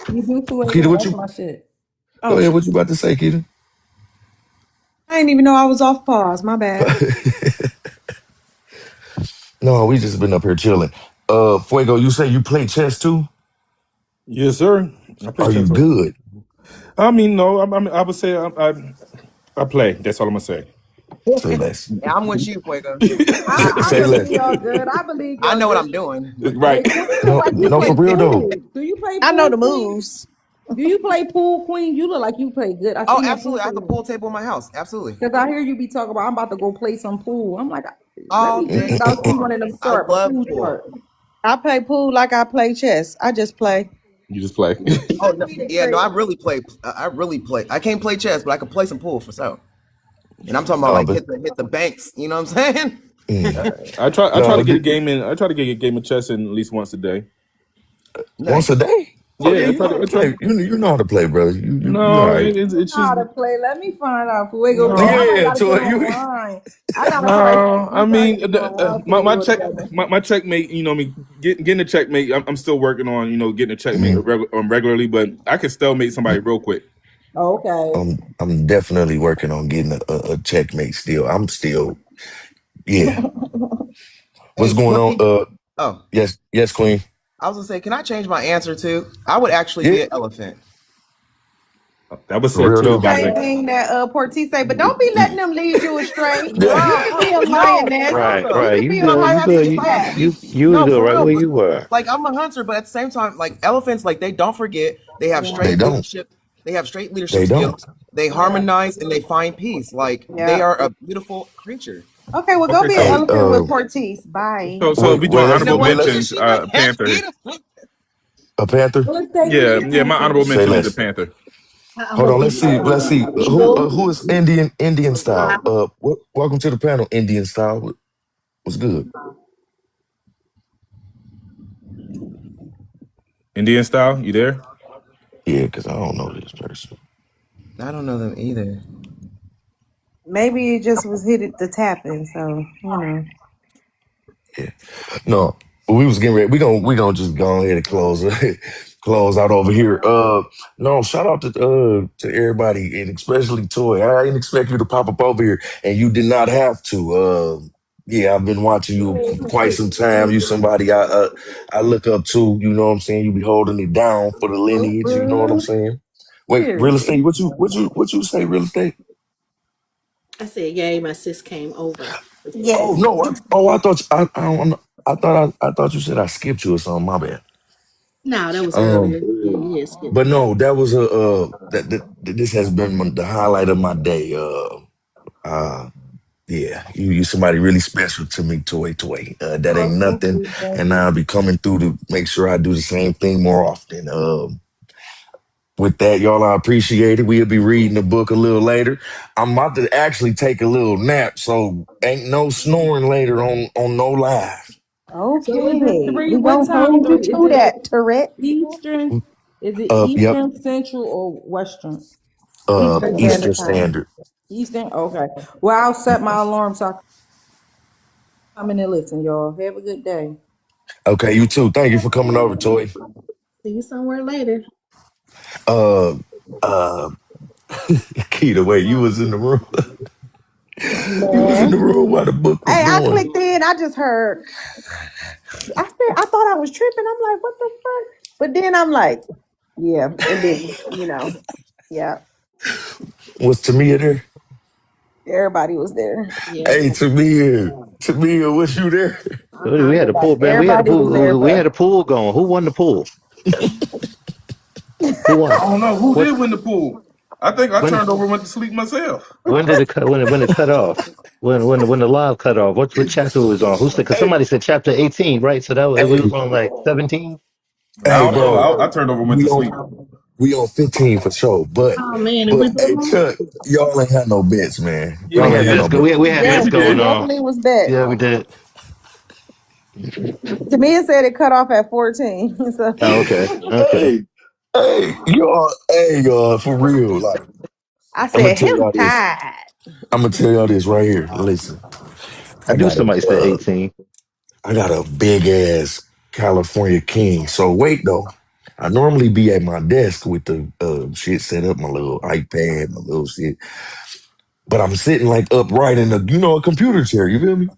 Speaker 21: You do
Speaker 1: Keita,
Speaker 21: Fuego,
Speaker 1: what
Speaker 21: that's
Speaker 1: you
Speaker 21: my shit.
Speaker 1: go
Speaker 11: Oh,
Speaker 1: ahead? What you about to say, Keita?
Speaker 11: I didn't even know I was off pause. My bad.
Speaker 1: No, we just been up here chilling. Fuego, you say you play chess too?
Speaker 6: Yes, sir. I play
Speaker 1: Are you
Speaker 6: chess.
Speaker 1: good?
Speaker 6: I mean, no, I would say I play. That's all I'm gonna say.
Speaker 1: Say less.
Speaker 7: Yeah, I'm with you, Fuego.
Speaker 21: I
Speaker 1: Say
Speaker 21: believe
Speaker 1: less.
Speaker 21: y'all good. I believe
Speaker 7: I
Speaker 21: y'all
Speaker 7: know what
Speaker 21: good.
Speaker 7: I'm doing.
Speaker 6: Right.
Speaker 21: Wait, Queen look
Speaker 1: No,
Speaker 21: like you
Speaker 1: no, for
Speaker 21: play
Speaker 1: real though.
Speaker 21: pool. Do you play
Speaker 3: I know the
Speaker 21: pool, Queen?
Speaker 3: moves.
Speaker 21: Do you play pool, Queen? You look like you play good. I
Speaker 7: Oh,
Speaker 21: seen your pool
Speaker 7: absolutely. I have a
Speaker 21: table.
Speaker 7: pool table in my house. Absolutely.
Speaker 21: Because I hear you be talking about, I'm about to go play some pool. I'm like, let
Speaker 7: All
Speaker 21: me see
Speaker 7: day
Speaker 21: about see
Speaker 7: long.
Speaker 21: one of them
Speaker 7: I
Speaker 21: start, but
Speaker 7: love
Speaker 21: pool
Speaker 7: pool.
Speaker 21: start.
Speaker 3: I play pool like I play chess. I just play.
Speaker 6: You just play.
Speaker 7: Oh no,
Speaker 21: Queen is
Speaker 7: yeah, no, I
Speaker 21: crazy.
Speaker 7: really play. I really play. I can't play chess, but I can play some pool for sure. And I'm talking about like
Speaker 1: But
Speaker 7: hit the banks. You know what I'm saying?
Speaker 1: mm,
Speaker 6: I try
Speaker 1: no,
Speaker 6: to get a game in. I try to get a game of chess in at least once a day.
Speaker 1: once a
Speaker 7: Nice.
Speaker 1: day. Oh yeah,
Speaker 6: Yeah,
Speaker 1: you know how to play. You know how to play, brother. You all
Speaker 6: No,
Speaker 1: right.
Speaker 6: it's
Speaker 21: How
Speaker 6: just
Speaker 21: to play? Let me find out. Fuego play. I
Speaker 6: no.
Speaker 21: might
Speaker 1: Yeah,
Speaker 21: gotta get
Speaker 1: Toy. You
Speaker 21: online. I gotta find.
Speaker 6: No, I
Speaker 21: We gotta
Speaker 6: mean
Speaker 21: get online so we can go together.
Speaker 6: my checkmate. You know, getting a checkmate. I'm still working on getting a checkmate
Speaker 1: mm,
Speaker 6: regularly, but I can stalemate somebody real quick.
Speaker 21: Okay.
Speaker 1: I'm definitely working on getting a checkmate. Still, I'm still yeah. What's
Speaker 7: Hey,
Speaker 1: going
Speaker 7: put
Speaker 1: on?
Speaker 7: me. Oh,
Speaker 1: Yes, Queen.
Speaker 7: I was gonna say, can I change my answer too? I would actually
Speaker 1: Yeah,
Speaker 7: be an elephant.
Speaker 6: That was
Speaker 1: for
Speaker 6: said
Speaker 1: real
Speaker 6: too,
Speaker 1: though.
Speaker 6: by the
Speaker 3: Same
Speaker 6: way.
Speaker 21: Yeah.
Speaker 3: thing that Porty say, but don't be letting them lead you astray.
Speaker 1: Yeah.
Speaker 3: Be a
Speaker 21: No, for
Speaker 3: lioness.
Speaker 21: real
Speaker 19: Right,
Speaker 21: though.
Speaker 3: You
Speaker 19: right.
Speaker 3: could
Speaker 19: You
Speaker 3: be a
Speaker 7: No,
Speaker 19: good.
Speaker 7: I
Speaker 19: You
Speaker 7: have
Speaker 19: good.
Speaker 7: to.
Speaker 3: lioness.
Speaker 19: You
Speaker 7: I have
Speaker 3: Yeah.
Speaker 7: to
Speaker 19: you
Speaker 7: be.
Speaker 19: you was
Speaker 7: No,
Speaker 19: good
Speaker 7: for
Speaker 19: right
Speaker 7: real.
Speaker 19: where
Speaker 7: But
Speaker 19: you were.
Speaker 7: like I'm a hunter, but at the same time, like elephants, like they don't forget. They have
Speaker 21: Yeah.
Speaker 1: They
Speaker 7: straight
Speaker 1: don't.
Speaker 7: leadership. They have straight leadership
Speaker 1: They don't.
Speaker 7: skills. They
Speaker 21: Yeah.
Speaker 7: harmonize and they find peace. Like they
Speaker 3: Yeah.
Speaker 7: are a beautiful creature.
Speaker 3: Okay, well, go
Speaker 6: Okay,
Speaker 3: be an
Speaker 6: so
Speaker 1: Hey,
Speaker 3: elephant with Portis. Bye.
Speaker 6: if we doing
Speaker 1: wait.
Speaker 7: You
Speaker 1: Let's
Speaker 7: know
Speaker 6: honorable
Speaker 7: what,
Speaker 1: wait.
Speaker 7: Keita?
Speaker 1: Let's
Speaker 6: mentions,
Speaker 7: She got that,
Speaker 6: Panther.
Speaker 7: Keita.
Speaker 1: a Panther.
Speaker 21: Real estate, give
Speaker 6: Yeah,
Speaker 21: me a
Speaker 6: yeah. My
Speaker 21: panther.
Speaker 6: honorable
Speaker 1: Say
Speaker 6: mention is a
Speaker 1: less.
Speaker 6: Panther.
Speaker 21: I'm
Speaker 1: Hold
Speaker 21: gonna
Speaker 1: on.
Speaker 21: give
Speaker 1: Let's
Speaker 21: you
Speaker 1: see. Let's see
Speaker 21: Eagle.
Speaker 1: who is Indian style. Welcome to the panel. Indian style. What's good?
Speaker 6: Indian style. You there?
Speaker 1: Yeah, because I don't know this person.
Speaker 7: I don't know them either.
Speaker 3: Maybe it just was hit at the tapping, so you know.
Speaker 1: Yeah. No, we was getting ready. We gonna just go ahead and close close out over here. No, shout out to everybody and especially Toy. I didn't expect you to pop up over here, and you did not have to. Yeah, I've been watching you for quite some time. You somebody I look up to. You know what I'm saying? You be holding it down for the lineage. You know what I'm saying? Wait, real
Speaker 3: Period.
Speaker 1: estate? What you say? Real estate?
Speaker 12: I said, yay, my sis came over.
Speaker 1: Oh
Speaker 3: Yes.
Speaker 1: no! I thought I thought you said I skipped you or something. My bad.
Speaker 12: No, that was
Speaker 1: Um,
Speaker 12: earlier. Yeah, you didn't skip
Speaker 1: but
Speaker 12: me.
Speaker 1: no, that was a this has been the highlight of my day. Uh, yeah, you somebody really special to me, Toy. That ain't
Speaker 21: Oh, thank
Speaker 1: nothing,
Speaker 21: you, thank
Speaker 1: and
Speaker 21: you.
Speaker 1: I'll be coming through to make sure I do the same thing more often. With that, y'all, I appreciate it. We'll be reading the book a little later. I'm about to actually take a little nap, so ain't no snoring later on no live.
Speaker 21: So is it
Speaker 3: Okay.
Speaker 21: three?
Speaker 3: We
Speaker 21: What
Speaker 3: gonna
Speaker 21: time
Speaker 3: hold you
Speaker 21: three? Is
Speaker 3: to
Speaker 21: it
Speaker 3: that, Tourette's.
Speaker 21: Eastern? Is it
Speaker 1: Yep.
Speaker 21: Eastern, Central, or Western?
Speaker 3: Eastern
Speaker 1: Eastern
Speaker 3: Standard Time.
Speaker 1: Standard.
Speaker 21: Eastern. Okay. Well, I'll set my alarm so I can come in and listen, y'all. Have a good day.
Speaker 1: Okay, you too. Thank you for coming over, Toy.
Speaker 12: See you somewhere later.
Speaker 1: Uh, uh, Keita, wait, you was in the room. You was in
Speaker 3: Man.
Speaker 1: the room while the book was
Speaker 3: Hey, I
Speaker 1: going.
Speaker 3: clicked in. I just heard. I thought I was tripping. I'm like, what the fuck? But then I'm like, yeah. And then yeah,
Speaker 1: Was Tamia there?
Speaker 3: everybody was there.
Speaker 12: Yeah,
Speaker 1: Hey, Tamia, was you there?
Speaker 19: We had a pool, man. We had a
Speaker 3: Everybody was there,
Speaker 19: pool. We
Speaker 3: but
Speaker 19: had a pool going. Who won the pool? Who won?
Speaker 6: I don't know who
Speaker 19: What?
Speaker 6: did win the pool. I think I
Speaker 19: When?
Speaker 6: turned over and went to sleep myself.
Speaker 19: When did it cut? When it cut off? When the live cut off? What chapter was on? Who said? Because
Speaker 1: Hey,
Speaker 19: somebody said chapter 18, right? So that we
Speaker 1: hey,
Speaker 19: was on like 17.
Speaker 6: I
Speaker 1: hey,
Speaker 6: don't know.
Speaker 1: bro.
Speaker 6: I turned over and went
Speaker 1: We
Speaker 6: to
Speaker 1: on
Speaker 6: sleep.
Speaker 1: we on 15 for sure.
Speaker 12: Oh man, it went to the
Speaker 1: Hey
Speaker 12: moon.
Speaker 1: Chuck, y'all ain't had no bets, man.
Speaker 19: We
Speaker 6: Yeah,
Speaker 19: ain't
Speaker 1: Y'all
Speaker 6: we
Speaker 1: ain't
Speaker 19: had
Speaker 1: had
Speaker 19: bets.
Speaker 1: no
Speaker 6: did.
Speaker 1: bets.
Speaker 19: We had
Speaker 6: Yeah,
Speaker 19: bets
Speaker 6: we
Speaker 12: Yes, it
Speaker 19: going
Speaker 6: did.
Speaker 19: on.
Speaker 12: definitely was bet.
Speaker 19: Yeah, we did.
Speaker 21: Tamia said it cut off at 14. So
Speaker 19: Oh, okay. Okay.
Speaker 1: Hey, y'all, for real. Like,
Speaker 21: I
Speaker 1: I'm gonna
Speaker 21: said
Speaker 1: tell
Speaker 21: him
Speaker 1: y'all this.
Speaker 21: tied.
Speaker 1: I'm gonna tell y'all this right here. Listen,
Speaker 19: I
Speaker 1: I
Speaker 19: knew
Speaker 1: got a
Speaker 19: somebody said 18.
Speaker 1: I got a big ass California King. So wait though. I normally be at my desk with the shit set up, my little iPad, my little shit. But I'm sitting like upright in a computer chair. You feel me?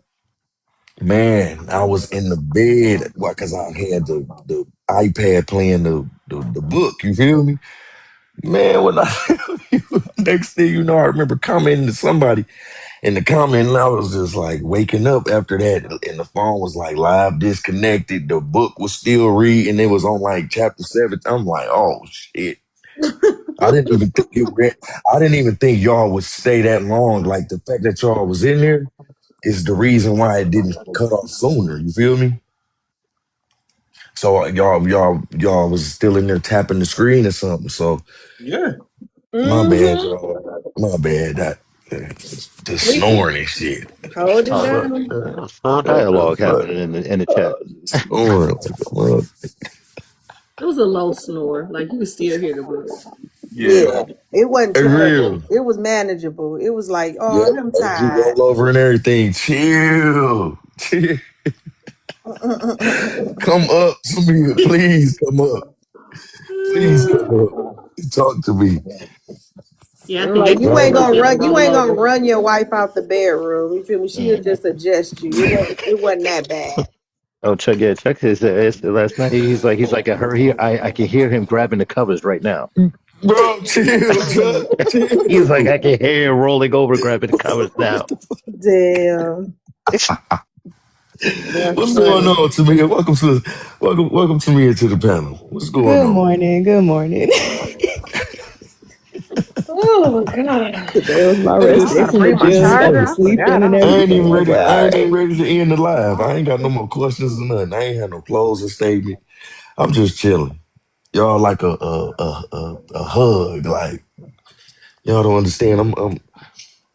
Speaker 1: Man, I was in the bed because I had the iPad playing the book. You feel me? Man, when I next thing you know, I remember commenting to somebody in the comment, and I was just like waking up after that, and the phone was like live disconnected. The book was still reading. It was on like chapter 7. I'm like, oh shit. I didn't even think it read. I didn't even think y'all would stay that long. Like the fact that y'all was in there is the reason why it didn't cut off sooner. You feel me? So y'all was still in there tapping the screen or something. So
Speaker 6: Yeah.
Speaker 1: my bad,
Speaker 21: Mm-hmm.
Speaker 1: y'all. My bad. That the
Speaker 21: We can
Speaker 1: snoring and shit.
Speaker 21: hold it
Speaker 19: Oh, look.
Speaker 21: down.
Speaker 19: Full
Speaker 1: What the
Speaker 19: dialogue
Speaker 1: fuck?
Speaker 19: happening in the chat.
Speaker 1: Snoring like a mother.
Speaker 12: It was a low snore. Like you could still hear the bird.
Speaker 6: Yeah.
Speaker 21: Yeah. It wasn't
Speaker 1: Hey,
Speaker 21: terrible.
Speaker 1: real.
Speaker 21: It was manageable. It was like,
Speaker 1: Yeah,
Speaker 21: oh, I'm
Speaker 1: as you
Speaker 21: tired.
Speaker 1: roll over and everything, chill. Chill. Come up, Samia. Please come up. Please come up. Talk to me.
Speaker 12: Yeah, I think
Speaker 21: Like
Speaker 12: they
Speaker 21: you
Speaker 12: just
Speaker 21: ain't
Speaker 12: woke
Speaker 1: Right?
Speaker 21: gonna
Speaker 12: up and
Speaker 21: run, you
Speaker 12: roll
Speaker 21: ain't gonna
Speaker 12: over.
Speaker 21: run your wife out the bedroom. You feel me? She'll
Speaker 19: Mm.
Speaker 21: just adjust you. It wasn't that bad.
Speaker 19: Oh, Chuck, yeah, Chuck is last night. He's like, I heard I can hear him grabbing the covers right now.
Speaker 1: Bro, chill, Chuck.
Speaker 19: He's like,
Speaker 1: Chill.
Speaker 19: I can hear him rolling over, grabbing the covers now.
Speaker 21: Damn. That's
Speaker 1: What's going
Speaker 21: funny.
Speaker 1: on, Tamia? Welcome Tamia to the panel. What's going
Speaker 15: Good
Speaker 1: on?
Speaker 15: morning. Good morning.
Speaker 21: Oh God.
Speaker 15: Today was my
Speaker 1: Hey,
Speaker 15: rest
Speaker 21: I
Speaker 15: day
Speaker 1: listen.
Speaker 21: gotta
Speaker 15: from the
Speaker 21: bring my
Speaker 15: gym.
Speaker 1: Hey,
Speaker 21: charger. I
Speaker 15: Oversleeping
Speaker 21: forgot.
Speaker 15: and
Speaker 21: I was
Speaker 15: everything. But
Speaker 1: I
Speaker 15: all
Speaker 1: ain't even
Speaker 15: right.
Speaker 1: ready to end the live. I ain't got no more questions or nothing. I ain't had no closing statement. I'm just chilling. Y'all like a hug. Like y'all don't understand. I'm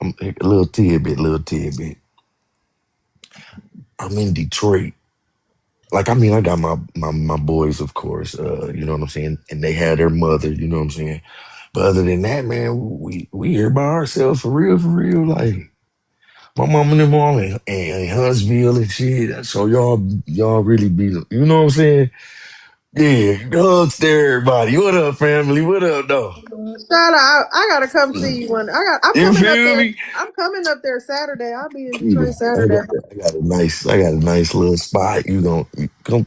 Speaker 1: a little tidbit. I'm in Detroit. Like I mean, I got my boys, of course. You know what I'm saying, and they had their mother. You know what I'm saying. But other than that, man, we here by ourselves for real, for real. Like my mom and them all in Huntsville and shit. So y'all really be, you know what I'm saying? Yeah, hugs to everybody. What up, family? What up, though?
Speaker 21: Shout out. I gotta come see you one. I'm
Speaker 1: You
Speaker 21: coming up
Speaker 1: feel
Speaker 21: there.
Speaker 1: me?
Speaker 21: I'm coming up there Saturday. I'll be in
Speaker 1: Yeah,
Speaker 21: Detroit Saturday.
Speaker 1: I got a nice little spot.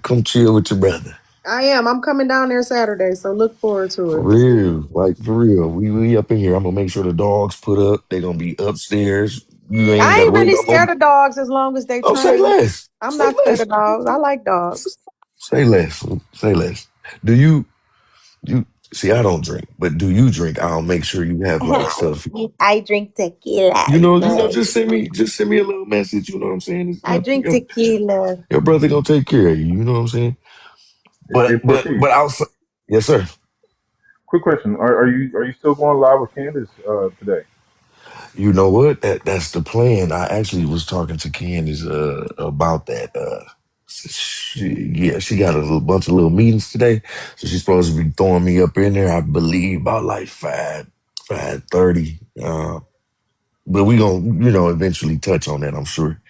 Speaker 1: Come chill with your brother.
Speaker 21: I am. I'm coming down there Saturday, so look forward to
Speaker 1: For
Speaker 21: it.
Speaker 1: real, like for real. We up in here. I'm gonna make sure the dogs put up. They're gonna be upstairs. You ain't
Speaker 21: I
Speaker 1: gotta
Speaker 21: ain't
Speaker 1: wait
Speaker 21: really
Speaker 1: on no.
Speaker 21: scared of dogs as long as they
Speaker 1: Oh, say
Speaker 21: train.
Speaker 1: less.
Speaker 21: I'm
Speaker 1: Say
Speaker 21: not scared
Speaker 1: less.
Speaker 21: of dogs. I like dogs.
Speaker 1: Say less. Say less. Do you see? I don't drink, but do you drink? I'll make sure you have like stuff.
Speaker 21: I drink tequila.
Speaker 1: Just send me a little message. You know what I'm saying?
Speaker 21: I drink tequila.
Speaker 1: Your brother gonna take care of you. You know what I'm saying?
Speaker 6: Hey, Porties.
Speaker 1: But outside, yes, sir.
Speaker 6: Quick question: are you still going live with Candace today?
Speaker 1: You know what? That's the plan. I actually was talking to Candace about that. She got a little bunch of little meetings today, so she's supposed to be throwing me up in there. I believe about like 5:30. But we gonna eventually touch on that. I'm sure,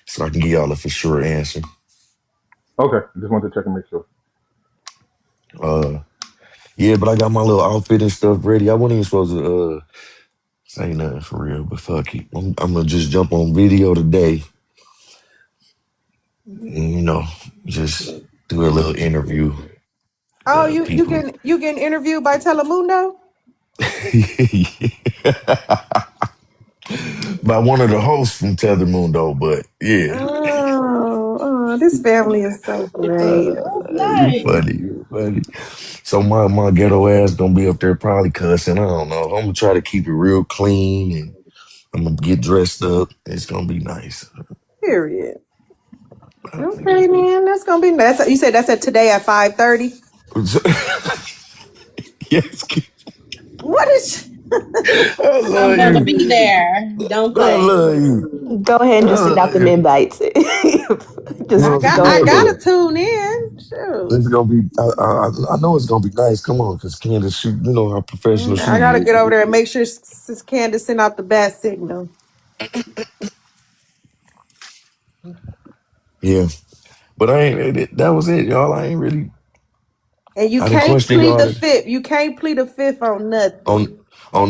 Speaker 1: so I can give y'all a for sure answer.
Speaker 6: Okay, just wanted to check and make sure.
Speaker 1: Uh, yeah, but I got my little outfit and stuff ready. I wasn't even supposed to say nothing for real, but fuck it. I'm gonna just jump on video today and just do a little interview.
Speaker 21: Oh, you
Speaker 1: People.
Speaker 21: getting interviewed by Telemundo?
Speaker 1: By one of the hosts from Tether Mundo, but yeah.
Speaker 21: Oh, this family is so great.
Speaker 1: You
Speaker 21: nice.
Speaker 1: funny, you funny. So my ghetto ass gonna be up there probably cussing. I don't know. I'm gonna try to keep it real clean and I'm gonna get dressed up. It's gonna be nice.
Speaker 15: Period.
Speaker 1: I think
Speaker 15: Okay, man. That's gonna be nice. You said that's at today at 5:30.
Speaker 1: yes,
Speaker 15: What is
Speaker 1: I
Speaker 21: I'm
Speaker 1: love
Speaker 21: gonna
Speaker 1: you.
Speaker 21: be there. Don't
Speaker 1: I
Speaker 21: play.
Speaker 1: love you.
Speaker 18: Go ahead and
Speaker 1: I
Speaker 18: just send
Speaker 1: love
Speaker 18: out them
Speaker 1: you.
Speaker 18: invites.
Speaker 1: No,
Speaker 18: Just go
Speaker 15: I
Speaker 1: no,
Speaker 18: ahead and do
Speaker 15: gotta
Speaker 1: look.
Speaker 18: it.
Speaker 15: tune in. Shoot.
Speaker 1: It's gonna be. I know it's gonna be nice. Come on, because Candace, you know how professional
Speaker 15: I
Speaker 1: she
Speaker 15: gotta
Speaker 1: is.
Speaker 15: get over there and make sure Sis Candace send out the best signal.
Speaker 1: Yeah, but I ain't. That was it, y'all. I ain't really.
Speaker 15: And you
Speaker 1: I didn't
Speaker 15: can't
Speaker 1: question
Speaker 15: plead
Speaker 1: y'all
Speaker 15: the fifth. You can't plead the fifth on
Speaker 1: on
Speaker 15: nothing.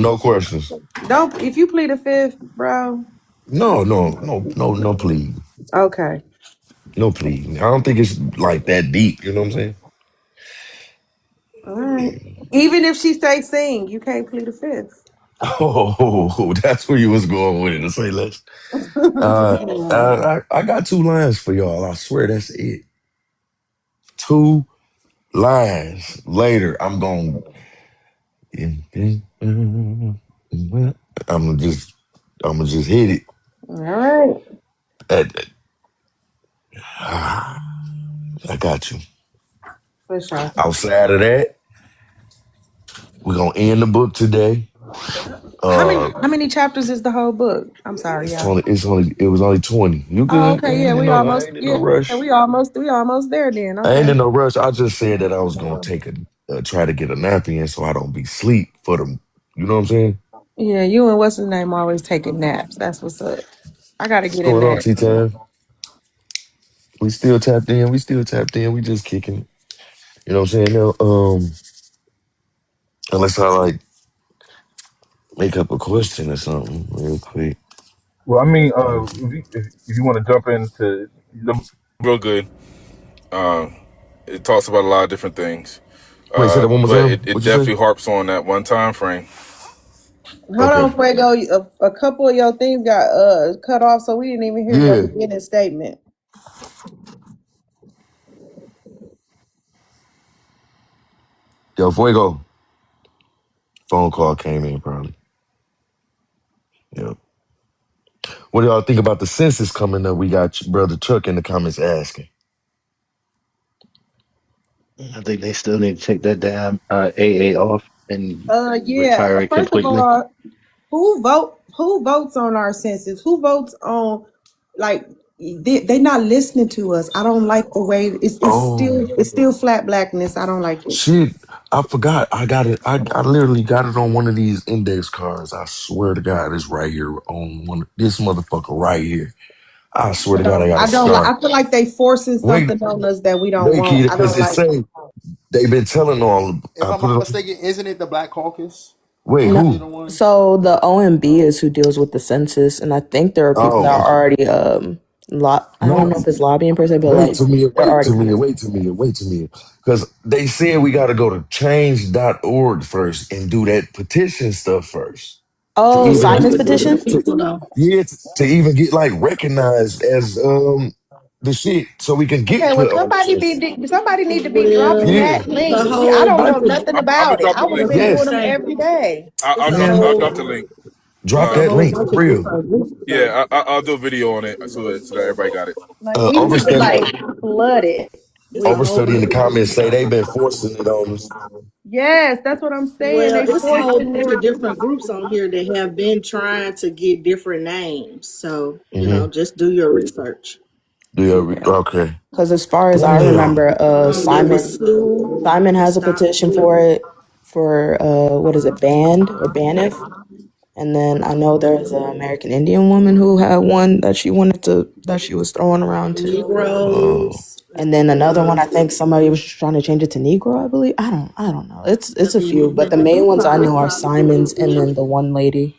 Speaker 1: no questions.
Speaker 15: Don't if you plead the fifth, bro.
Speaker 1: No, no, no, no, no, please.
Speaker 15: Okay.
Speaker 1: No, please. I don't think it's like that deep. You know what I'm saying?
Speaker 15: All right. Even if she say sing, you can't plead the fifth.
Speaker 1: Oh, that's where you was going with it. To say less. I got two lines for y'all. I swear that's it. Two lines later. I'm just, I'm gonna just hit it.
Speaker 15: All right.
Speaker 1: At- I got you.
Speaker 15: For sure.
Speaker 1: Outside of that, we're gonna end the book today. Uh,
Speaker 15: How many chapters is the whole book? I'm sorry,
Speaker 1: it's
Speaker 15: y'all.
Speaker 1: 20. It was only 20. You
Speaker 15: Oh,
Speaker 1: good? I
Speaker 15: okay, yeah,
Speaker 1: ain't in
Speaker 15: we
Speaker 1: no, I
Speaker 15: almost
Speaker 1: ain't in no
Speaker 15: yeah,
Speaker 1: rush.
Speaker 15: we almost there then.
Speaker 1: I ain't
Speaker 15: Okay.
Speaker 1: in no rush. I just said that I was gonna try to get a nap in so I don't be sleep for them. You know what I'm saying?
Speaker 15: Yeah, you and what's his name always taking naps. That's what's up. I gotta
Speaker 1: What's
Speaker 15: get in
Speaker 1: going on,
Speaker 15: there.
Speaker 1: T Time? We still tapped in. We still tapped in. We just kicking it. You know what I'm saying? Now, unless I like make up a question or something real quick.
Speaker 6: Well, I mean, if you want to jump into the real good, uh, it talks about a lot of different things,
Speaker 1: Wait, say that one more
Speaker 6: but
Speaker 1: time.
Speaker 6: it
Speaker 1: What you say?
Speaker 6: definitely harps on that one time frame.
Speaker 15: Hold
Speaker 1: Okay.
Speaker 15: on, Fuego. A couple of your things got cut off, so we didn't even hear your
Speaker 1: Yeah.
Speaker 15: beginning statement.
Speaker 1: Yo, Fuego. Phone call came in probably. Yeah. What do y'all think about the census coming up? We got brother Chuck in the comments asking.
Speaker 19: I think they still need to take that damn AA off and
Speaker 15: Yeah.
Speaker 19: retire it
Speaker 15: First of
Speaker 19: completely.
Speaker 15: all, who votes on our census? Who votes on like they not listening to us? I don't like the way
Speaker 1: Oh,
Speaker 15: it's still flat blackness. I don't like it.
Speaker 1: shit. I forgot. I got it. I literally got it on one of these index cards. I swear to God, it's right here on one. This motherfucker right here. I swear to God, I
Speaker 15: So
Speaker 1: got a
Speaker 15: I don't like.
Speaker 1: scar.
Speaker 15: I feel like they forcing
Speaker 1: Wait,
Speaker 15: something on us that we don't
Speaker 1: wait,
Speaker 15: want.
Speaker 1: Keita,
Speaker 15: I
Speaker 1: because
Speaker 15: don't
Speaker 1: it
Speaker 15: like.
Speaker 1: say they've been telling all.
Speaker 20: If
Speaker 1: I
Speaker 20: I'm
Speaker 1: put
Speaker 20: not
Speaker 1: it on.
Speaker 20: mistaken, isn't it the Black Caucus?
Speaker 1: Wait,
Speaker 18: No.
Speaker 20: Aren't they
Speaker 1: who?
Speaker 20: the ones?
Speaker 18: So the OMB is who deals with the census, and I think there are people that
Speaker 1: Oh,
Speaker 18: are
Speaker 1: okay.
Speaker 18: already I don't
Speaker 1: No,
Speaker 18: know if it's lobbying per se, but
Speaker 1: wait
Speaker 18: like
Speaker 1: to me,
Speaker 18: they're
Speaker 1: wait
Speaker 18: already
Speaker 1: to me,
Speaker 18: coming.
Speaker 1: wait to me, wait to me. Because they said we got to go to change.org first and do that petition stuff first to
Speaker 18: Oh,
Speaker 21: Yeah,
Speaker 1: even
Speaker 21: that's
Speaker 18: Simon's
Speaker 21: a
Speaker 1: get
Speaker 21: group of
Speaker 18: petition.
Speaker 1: to,
Speaker 21: people though.
Speaker 1: yeah to even get like recognized as the shit so we can get
Speaker 15: Okay, well,
Speaker 1: put on the census.
Speaker 15: somebody need to be dropping
Speaker 21: Well,
Speaker 1: Yeah.
Speaker 15: that
Speaker 21: it's a
Speaker 15: link. I
Speaker 21: whole
Speaker 15: don't know
Speaker 21: bunch of
Speaker 15: nothing
Speaker 6: I'm gonna
Speaker 15: about it.
Speaker 6: drop
Speaker 15: I
Speaker 6: the
Speaker 15: would have
Speaker 6: link.
Speaker 15: been
Speaker 21: gonna
Speaker 15: doing
Speaker 1: Yes,
Speaker 15: them
Speaker 21: say
Speaker 15: every day.
Speaker 21: it's a
Speaker 6: I'll
Speaker 21: whole
Speaker 6: drop the link.
Speaker 1: drop
Speaker 21: it's a
Speaker 1: that
Speaker 21: whole
Speaker 1: link
Speaker 21: bunch
Speaker 1: for
Speaker 21: of
Speaker 1: real.
Speaker 21: different groups though.
Speaker 6: Yeah, I'll do a video on it so that everybody got it.
Speaker 15: Like we need to
Speaker 1: Overstudy,
Speaker 15: like flood it
Speaker 21: It's a
Speaker 15: with.
Speaker 21: whole
Speaker 1: overstudy in
Speaker 21: bunch
Speaker 1: the
Speaker 21: of different
Speaker 1: comments say
Speaker 21: groups.
Speaker 1: they've been forcing it on us.
Speaker 15: Yes, that's what I'm saying.
Speaker 21: Well,
Speaker 15: They
Speaker 21: it's a whole
Speaker 15: forcing
Speaker 21: bunch of
Speaker 15: it.
Speaker 21: different groups on here that have been trying to get different names. So,
Speaker 1: Mm-hmm.
Speaker 21: just do your research.
Speaker 1: Yeah,
Speaker 18: Yeah,
Speaker 1: okay.
Speaker 18: because as far as I
Speaker 1: Damn.
Speaker 18: remember,
Speaker 21: There was
Speaker 18: Simon
Speaker 21: Sue,
Speaker 18: has a
Speaker 21: Stop
Speaker 18: petition for
Speaker 21: Blue.
Speaker 18: it for what is it, banned or baniff, and then I know there's an American Indian woman who had one that she was throwing around too.
Speaker 1: Oh.
Speaker 21: Negroes.
Speaker 18: And then another one, I think somebody was trying to change it to Negro, I believe. I don't know. It's a few, but the main ones I know are Simon's and then the one lady.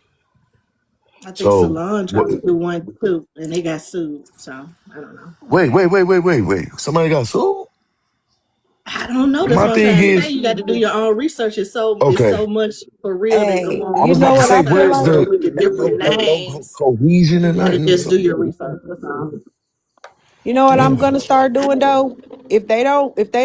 Speaker 21: I think
Speaker 1: So
Speaker 21: Salon
Speaker 1: what?
Speaker 21: tried to do one too, and they got sued. So I don't know.
Speaker 1: Wait. Somebody got sued?
Speaker 21: I don't know. That's
Speaker 1: My
Speaker 21: what I'm
Speaker 1: thing
Speaker 21: trying to say.
Speaker 1: is,
Speaker 21: You got to do your own research. It's
Speaker 1: okay,
Speaker 21: so much for real that go
Speaker 15: Hey,
Speaker 21: on
Speaker 1: I
Speaker 15: you
Speaker 1: was
Speaker 21: with
Speaker 1: about
Speaker 15: know
Speaker 1: to
Speaker 15: what
Speaker 1: say,
Speaker 15: I feel
Speaker 1: where's
Speaker 15: like?
Speaker 21: with the different
Speaker 1: no
Speaker 21: names.
Speaker 1: cohesion
Speaker 21: You
Speaker 1: and
Speaker 21: got to
Speaker 1: nothing or
Speaker 21: just do
Speaker 1: something?
Speaker 21: your research. That's all.
Speaker 11: You know what I'm
Speaker 1: Damn.
Speaker 11: gonna start doing though? If they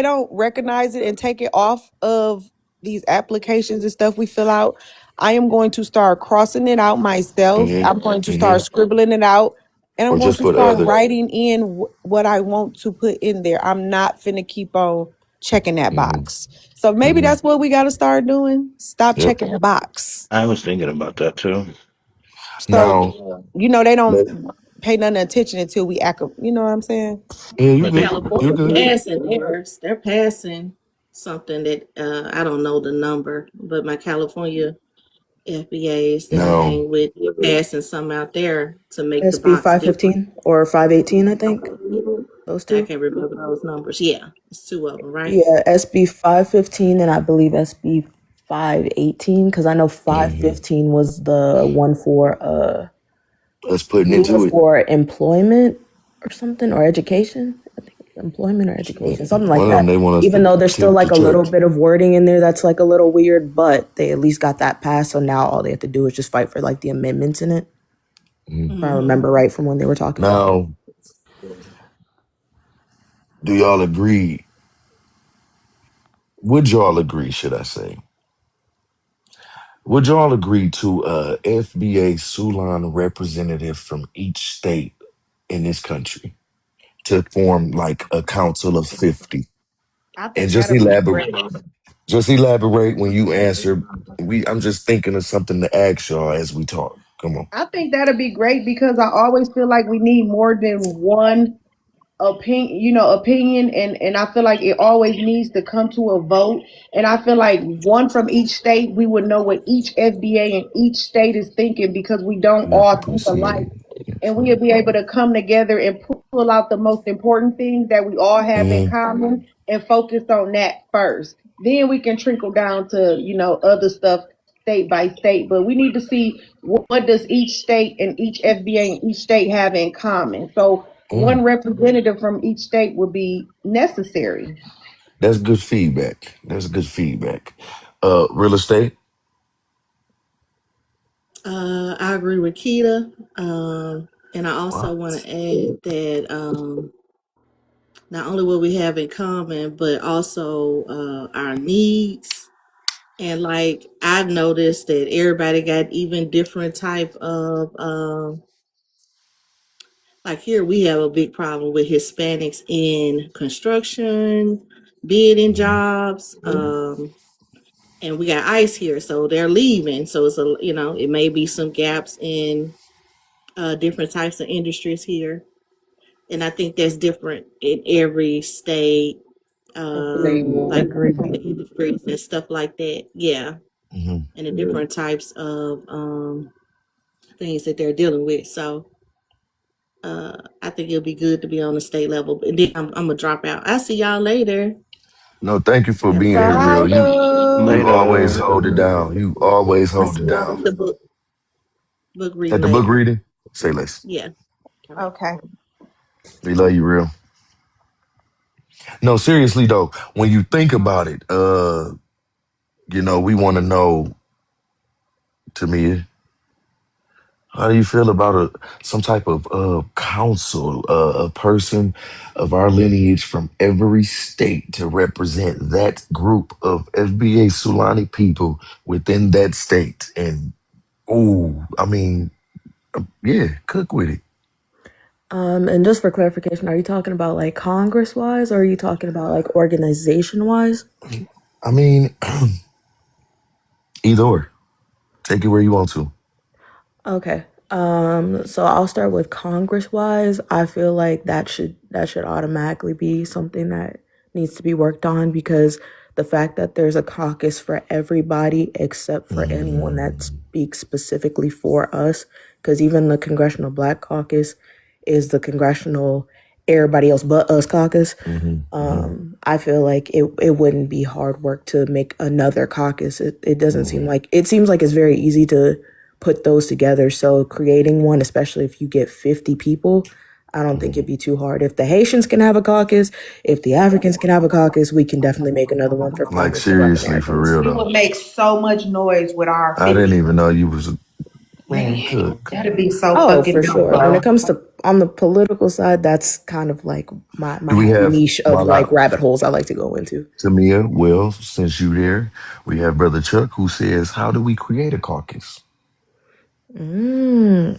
Speaker 11: don't recognize it and take it off of these applications and stuff we fill out, I am going to start crossing it out myself. I'm going to start scribbling it out, and I'm
Speaker 1: Or
Speaker 11: going
Speaker 1: just
Speaker 11: to
Speaker 1: put
Speaker 11: start
Speaker 1: other.
Speaker 11: writing in what I want to put in there. I'm not finna keep on checking that
Speaker 1: Hmm.
Speaker 11: box. So maybe
Speaker 1: Hmm.
Speaker 11: that's what we got to start doing. Stop
Speaker 1: Yep.
Speaker 11: checking the box.
Speaker 19: I was thinking about that too.
Speaker 11: So
Speaker 1: Now,
Speaker 11: they
Speaker 1: let,
Speaker 11: don't pay none attention until we act. You know what I'm saying?
Speaker 1: yeah, you
Speaker 19: But they,
Speaker 1: good. You
Speaker 12: California
Speaker 1: good.
Speaker 12: passing theirs. They're passing something that I don't know the number, but my California FBAs that I
Speaker 1: Now,
Speaker 12: hang with, they're passing some out there to make the
Speaker 9: SB
Speaker 12: box different.
Speaker 9: 515 or 518, I think. Those
Speaker 12: I
Speaker 9: two.
Speaker 12: can't remember those numbers. Yeah, it's two of them, right?
Speaker 9: Yeah, SB 515 and I believe SB 518 because I know
Speaker 1: mhm,
Speaker 9: 515 was the one for
Speaker 1: let's putting
Speaker 9: more
Speaker 1: into it.
Speaker 9: for employment or something or education. I think employment or education, something like
Speaker 1: One of them
Speaker 9: that.
Speaker 1: they want us
Speaker 9: Even
Speaker 1: to
Speaker 9: though there's still
Speaker 1: tip the
Speaker 9: like a little
Speaker 1: church.
Speaker 9: bit of wording in there that's like a little weird, but they at least got that passed. So now all they have to do is just fight for like the amendments in it.
Speaker 1: Mhm.
Speaker 9: If I
Speaker 12: Mm-hmm.
Speaker 9: remember right from when they were talking about it.
Speaker 1: Now, do y'all agree? Would y'all agree? Should I say? Would y'all agree to a FBA Sulan representative from each state in this country to form like a council of 50?
Speaker 11: I
Speaker 1: And
Speaker 11: think that'll be great.
Speaker 1: just elaborate when you answer. I'm just thinking of something to ask y'all as we talk. Come on.
Speaker 11: I think that'll be great because I always feel like we need more than one opinion, and I feel like it always needs to come to a vote. And I feel like one from each state, we would know what each FBA in each state is thinking because we don't all think alike. And we'll be able to come together and pull out the most important things that we all have in
Speaker 1: Hmm.
Speaker 11: common and focus on that first. Then we can trickle down to, other stuff state by state. But we need to see what does each state and each FBA and each state have in common. So one representative from each state would be necessary.
Speaker 1: That's good feedback. That's good feedback. Real estate.
Speaker 12: I agree with Keita. And I
Speaker 1: What?
Speaker 12: also want to add that not only what we have in common, but also our needs. And like I've noticed that everybody got even different type of like here we have a big problem with Hispanics in construction, bidding
Speaker 1: Mhm.
Speaker 12: jobs, and we got ICE here, so they're leaving. So it's it may be some gaps in different types of industries here, and I think that's different in every state, like
Speaker 9: Agreed.
Speaker 12: the industries and stuff like that. Yeah,
Speaker 1: Mhm.
Speaker 12: and the different types of things that they're dealing with. So I think it'll be good to be on the state level. And then I'm gonna drop out. I'll see y'all later.
Speaker 1: No, thank you for
Speaker 12: Have a
Speaker 1: being
Speaker 12: good
Speaker 1: here,
Speaker 12: one.
Speaker 1: real.
Speaker 11: Bye,
Speaker 1: You
Speaker 11: Boo.
Speaker 1: always
Speaker 19: later.
Speaker 1: hold it down. You always
Speaker 12: I'll
Speaker 1: hold
Speaker 12: see
Speaker 1: it
Speaker 12: y'all
Speaker 1: down.
Speaker 12: at the book
Speaker 1: At
Speaker 12: reading
Speaker 1: the book
Speaker 12: later.
Speaker 1: reading, say less.
Speaker 12: Yeah.
Speaker 11: Okay.
Speaker 1: We love you, real. No, seriously though, when you think about it, we want to know, Tamia, how do you feel about some type of council, a person of our lineage from every state to represent that group of FBA Sulani people within that state? And oh, I mean, yeah, cook with it.
Speaker 9: And just for clarification, are you talking about like Congress wise or are you talking about like organization wise?
Speaker 1: I mean, either or. Take it where you want to.
Speaker 9: Okay. So I'll start with Congress wise. I feel like that should automatically be something that needs to be worked on because the fact that there's a caucus for everybody except for anyone that
Speaker 1: Mm,
Speaker 9: speaks specifically for us, because even the Congressional Black Caucus is the congressional everybody else but us caucus. I feel like it wouldn't be hard work to make another caucus. It doesn't seem like it seems like it's very easy to put those together. So creating one, especially if you get 50 people, I don't think it'd be too hard. If the Haitians can have a caucus, if the Africans can have a caucus, we can definitely make another one for
Speaker 1: like
Speaker 9: Congress for Black
Speaker 1: seriously, for
Speaker 9: Americans.
Speaker 1: real
Speaker 21: We
Speaker 1: though.
Speaker 21: would make so much noise with our
Speaker 1: I didn't
Speaker 21: 50.
Speaker 1: even know you was a man.
Speaker 21: Man,
Speaker 1: Cook.
Speaker 21: that'd be so
Speaker 9: Oh,
Speaker 21: fucking
Speaker 9: for
Speaker 21: dope,
Speaker 9: sure. When it
Speaker 21: bro.
Speaker 9: comes to on the political side, that's kind of like
Speaker 1: Do
Speaker 9: my
Speaker 1: we have
Speaker 9: niche of like
Speaker 1: Mala,
Speaker 9: rabbit holes I like to go into.
Speaker 1: Tamia? Well, since you there, we have Brother Chuck who says, "How do we create a caucus?"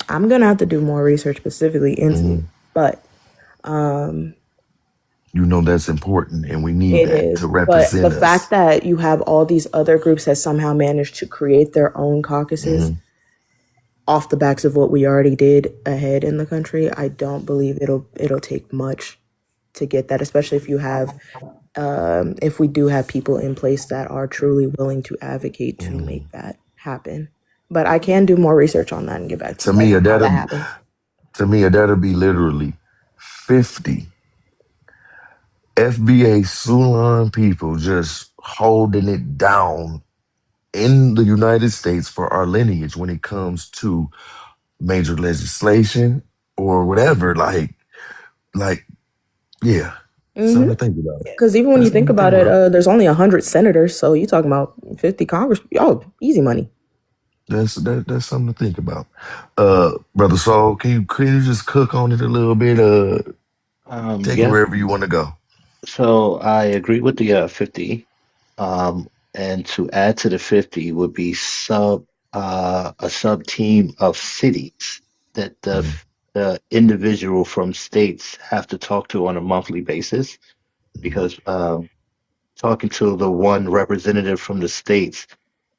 Speaker 9: I'm gonna have to do more research specifically into
Speaker 1: Hmm.
Speaker 9: it, but um,
Speaker 1: You know that's important, and we need
Speaker 9: it
Speaker 1: that to
Speaker 9: is. But the
Speaker 1: represent
Speaker 9: fact
Speaker 1: us.
Speaker 9: that you have all these other groups that somehow managed to create their own caucuses
Speaker 1: Hmm.
Speaker 9: off the backs of what we already did ahead in the country, I don't believe it'll take much to get that, especially if you have if we do have people in place that are truly willing to advocate to
Speaker 1: Hmm.
Speaker 9: make that happen. But I can do more research on that and get back to you on
Speaker 1: Tamia,
Speaker 9: how that
Speaker 1: that'll
Speaker 9: happens.
Speaker 1: Tamia, that'll be literally 50 FBA Sulan people just holding it down in the United States for our lineage when it comes to major legislation or whatever. Like, yeah, something to think about.
Speaker 9: Because even when you
Speaker 1: That's
Speaker 9: think
Speaker 1: something to think
Speaker 9: about it,
Speaker 1: about.
Speaker 9: there's only 100 senators, so you talking about 50 Congress. Oh, easy money.
Speaker 1: That's something to think about. Brother Saul, can you just cook on it a little bit? Take it
Speaker 19: Yeah.
Speaker 1: wherever you want to go.
Speaker 19: So I agree with the 50. And to add to the 50 would be a sub team of cities that
Speaker 1: Mhm.
Speaker 19: the individual from states have to talk to on a monthly basis because talking to the one representative from the states,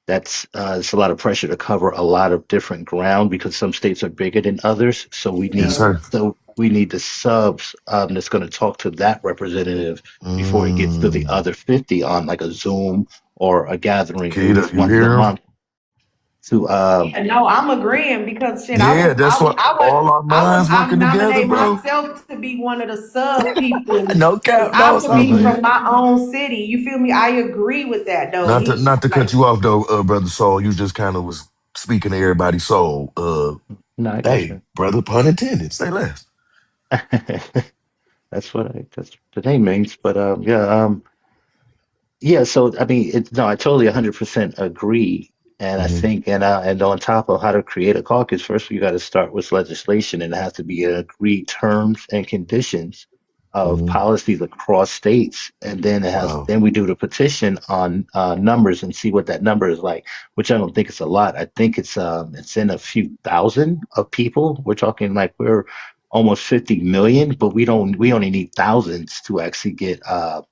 Speaker 19: that's it's a lot of pressure to cover a lot of different ground because some states are bigger than others.
Speaker 1: Yes, sir.
Speaker 19: So we need the subs that's going to talk to that representative before it gets to the
Speaker 1: Mm.
Speaker 19: other 50 on like a Zoom or a gathering, at
Speaker 1: Keita,
Speaker 19: least
Speaker 1: you
Speaker 19: once a
Speaker 1: hear him?
Speaker 19: month to
Speaker 11: Yeah, no, I'm agreeing because shit,
Speaker 1: Yeah, that's what all our minds
Speaker 11: I
Speaker 1: working together,
Speaker 11: nominate
Speaker 1: bro.
Speaker 11: myself to be one of the sub people
Speaker 1: No
Speaker 11: because
Speaker 1: cap, no,
Speaker 11: I
Speaker 1: it's
Speaker 11: will
Speaker 1: all
Speaker 11: be
Speaker 1: good.
Speaker 11: from my own city. You feel me? I agree with that though.
Speaker 1: Not to cut you off though, brother Soul. You just kind of was speaking to everybody's soul.
Speaker 19: no, I got
Speaker 1: Hey,
Speaker 19: you.
Speaker 1: brother, pun intended. Say less.
Speaker 19: That's what the name means. But yeah, so I mean, no, I totally 100% agree. And I
Speaker 1: Hmm.
Speaker 19: think, and on top of how to create a caucus, first you got to start with legislation, and it has to be agreed terms and conditions of
Speaker 1: Hmm.
Speaker 19: policies across states, and
Speaker 1: Wow.
Speaker 19: then we do the petition on numbers and see what that number is like, which I don't think it's a lot. I think it's in a few thousand of people. We're talking like we're almost 50 million, but we only need thousands to actually get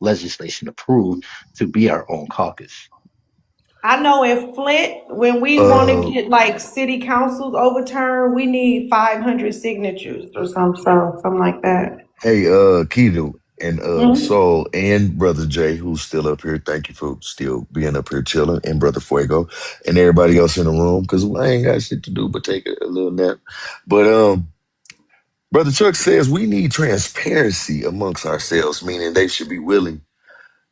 Speaker 19: legislation approved to be our own caucus.
Speaker 11: I know in Flint, when we want to
Speaker 1: Uh,
Speaker 11: get like city councils overturned, we need 500 signatures or something like that.
Speaker 1: hey, Keto and
Speaker 11: Mhm.
Speaker 1: Soul and brother Jay, who's still up here. Thank you for still being up here chilling, and brother Fuego and everybody else in the room because I ain't got shit to do but take a little nap. But Brother Chuck says we need transparency amongst ourselves, meaning they should be willing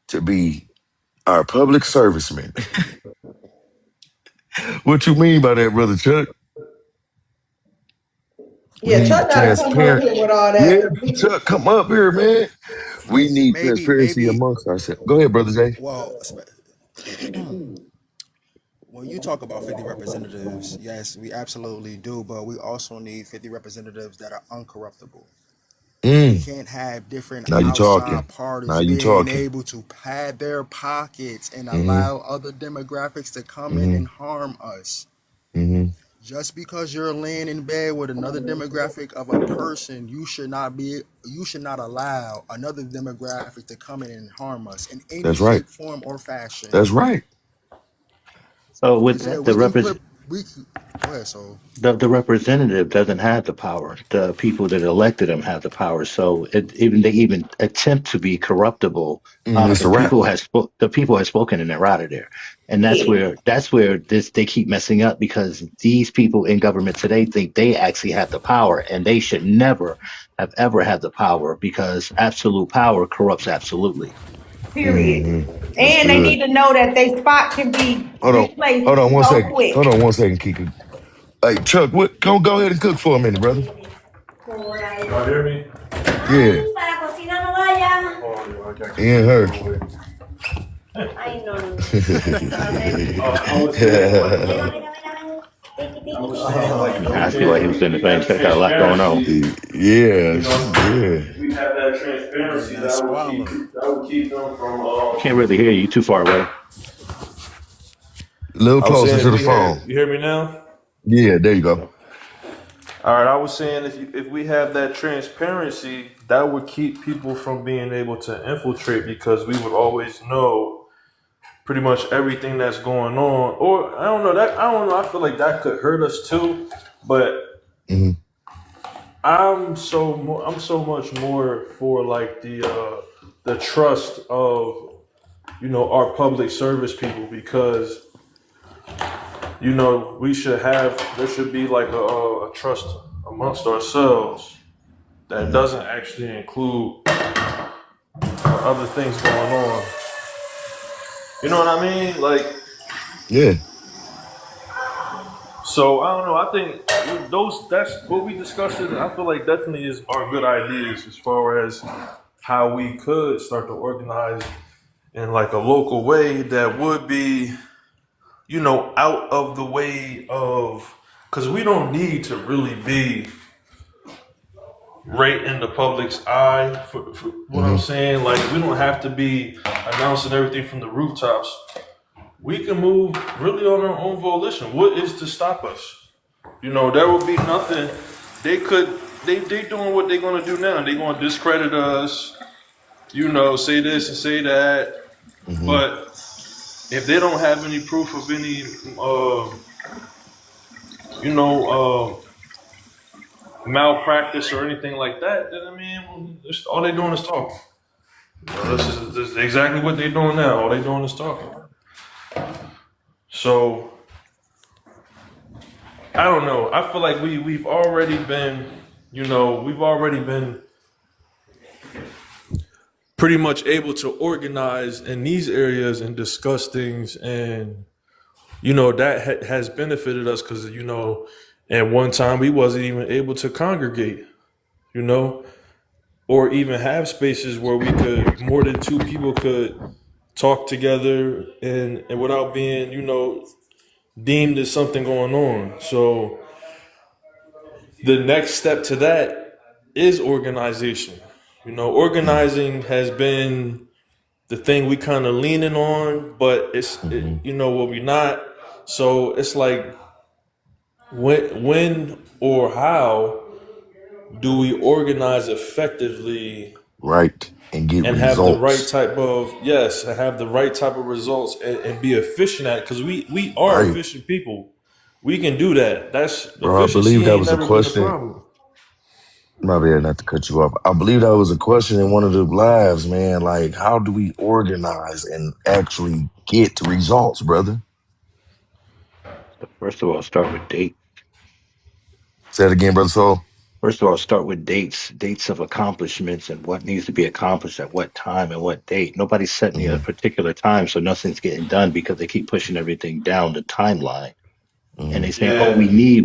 Speaker 1: to be our public servicemen. What you mean by that, Brother Chuck? We
Speaker 11: Yeah,
Speaker 1: need
Speaker 11: Chuck gotta come up
Speaker 1: transparent.
Speaker 11: here with all
Speaker 1: Yeah,
Speaker 11: that.
Speaker 1: Chuck, come up here, man. We need transparency
Speaker 20: Maybe
Speaker 1: amongst ourselves. Go ahead, Brother Jay.
Speaker 20: well, when you talk about 50 representatives, yes, we absolutely do, but we also need 50 representatives that are uncorruptible. We
Speaker 1: Mm,
Speaker 20: can't have different
Speaker 1: now you talking.
Speaker 20: outside
Speaker 1: Now
Speaker 20: parties
Speaker 1: you
Speaker 20: being
Speaker 1: talking.
Speaker 20: able to pad their pockets and
Speaker 1: Mm-hmm.
Speaker 20: allow other demographics to come in
Speaker 1: Mm-hmm.
Speaker 20: and harm us.
Speaker 1: Mm-hmm.
Speaker 20: Just because you're laying in bed with another demographic of a person, you should not allow another demographic to come in and harm us in any
Speaker 1: That's right.
Speaker 20: shape, form, or fashion.
Speaker 1: That's right.
Speaker 19: So with
Speaker 20: Because yeah,
Speaker 19: that,
Speaker 20: we can put we can, go ahead, so
Speaker 19: the representative doesn't have the power. The people that elected him have the power. So they even attempt to be corruptible.
Speaker 1: Mm, it's a wrap.
Speaker 19: The people have spoken and they're out of there, and that's where this they keep messing up because these people in government today think they actually have the power, and they should never have ever had the power because absolute power corrupts absolutely.
Speaker 11: Period.
Speaker 1: Mm-hmm. That's
Speaker 11: And they
Speaker 1: good.
Speaker 11: need to know that their spot can be
Speaker 1: Hold on.
Speaker 11: replaced
Speaker 1: Hold on one
Speaker 11: so
Speaker 1: second. Hold
Speaker 11: quick.
Speaker 1: on 1 second, Kika. Hey, Chuck, what? Go ahead and cook for a minute, brother.
Speaker 6: Y'all hear me?
Speaker 1: Yeah,
Speaker 6: Para cocina no vaya. Oh, yo, I can't
Speaker 1: and her.
Speaker 6: go away. Ay, no, no, no. I was saying, what?
Speaker 10: I was saying like if we
Speaker 19: I see why he was
Speaker 10: can
Speaker 19: in the
Speaker 10: we
Speaker 19: same
Speaker 10: have
Speaker 19: chat. Got a lot going on.
Speaker 10: transparency, you
Speaker 1: Yeah,
Speaker 10: know,
Speaker 1: yeah.
Speaker 10: if we have that transparency,
Speaker 20: Yeah, that squalor.
Speaker 10: that would keep them from.
Speaker 19: Can't really hear you. Too far away.
Speaker 1: A little
Speaker 10: I was
Speaker 1: closer
Speaker 10: saying
Speaker 1: to
Speaker 10: if
Speaker 1: the
Speaker 10: we had,
Speaker 1: phone.
Speaker 10: you hear me now?
Speaker 1: Yeah, there you
Speaker 19: There you
Speaker 1: go.
Speaker 19: go.
Speaker 10: All right, I was saying if we have that transparency, that would keep people from being able to infiltrate because we would always know pretty much everything that's going on. Or I don't know. I feel like that could hurt us too, but
Speaker 1: Hmm.
Speaker 10: I'm so much more for like the trust of our public service people because we should have there should be like a trust amongst ourselves that
Speaker 1: Hmm.
Speaker 10: doesn't actually include other things going on. You know what I mean? Like,
Speaker 1: Yeah.
Speaker 10: so I don't know. I think that's what we discussed. I feel like definitely are good ideas as far as how we could start to organize in like a local way that would be, out of the way of, because we don't need to really be right in the public's eye for what I'm
Speaker 1: Hmm.
Speaker 10: saying. Like, we don't have to be announcing everything from the rooftops. We can move really on our own volition. What is to stop us? There will be nothing. They could. They doing what they're gonna do now. They're gonna discredit us. Say this and say that.
Speaker 1: Hmm.
Speaker 10: But if they don't have any proof of any, you know, malpractice or anything like that, then I mean, all they doing is talking. This is exactly what they're doing now. All they doing is talking. So I don't know. I feel like we've already been, we've already been pretty much able to organize in these areas and discuss things, and that has benefited us because at one time we wasn't even able to congregate, you know, or even have spaces where we could more than two people could talk together and without being deemed as something going on. So the next step to that is organization. Organizing has been the thing we kind of leaning on, but
Speaker 1: Hmm.
Speaker 10: what we not. So it's like when or how do we organize effectively
Speaker 1: Right. And get
Speaker 10: and have the right
Speaker 1: results.
Speaker 10: type of have the right type of results and be efficient at it? Because we are
Speaker 1: Right.
Speaker 10: efficient people. We can do that. That's
Speaker 1: Bro, I believe
Speaker 10: efficiency
Speaker 1: that
Speaker 10: ain't
Speaker 1: was a
Speaker 10: never been a
Speaker 1: question.
Speaker 10: problem.
Speaker 1: My bad, not to cut you off. I believe that was a question in one of the lives, man. Like, how do we organize and actually get results, brother?
Speaker 19: So first of all, start with dates.
Speaker 1: Say it again, brother Soul.
Speaker 19: First of all, start with dates of accomplishments and what needs to be accomplished at what time and what date. Nobody's setting a
Speaker 1: Hmm.
Speaker 19: particular time, so nothing's getting done because they keep pushing everything down the timeline. And
Speaker 1: Hmm.
Speaker 19: they saying, "Oh,
Speaker 10: Yeah.
Speaker 19: we need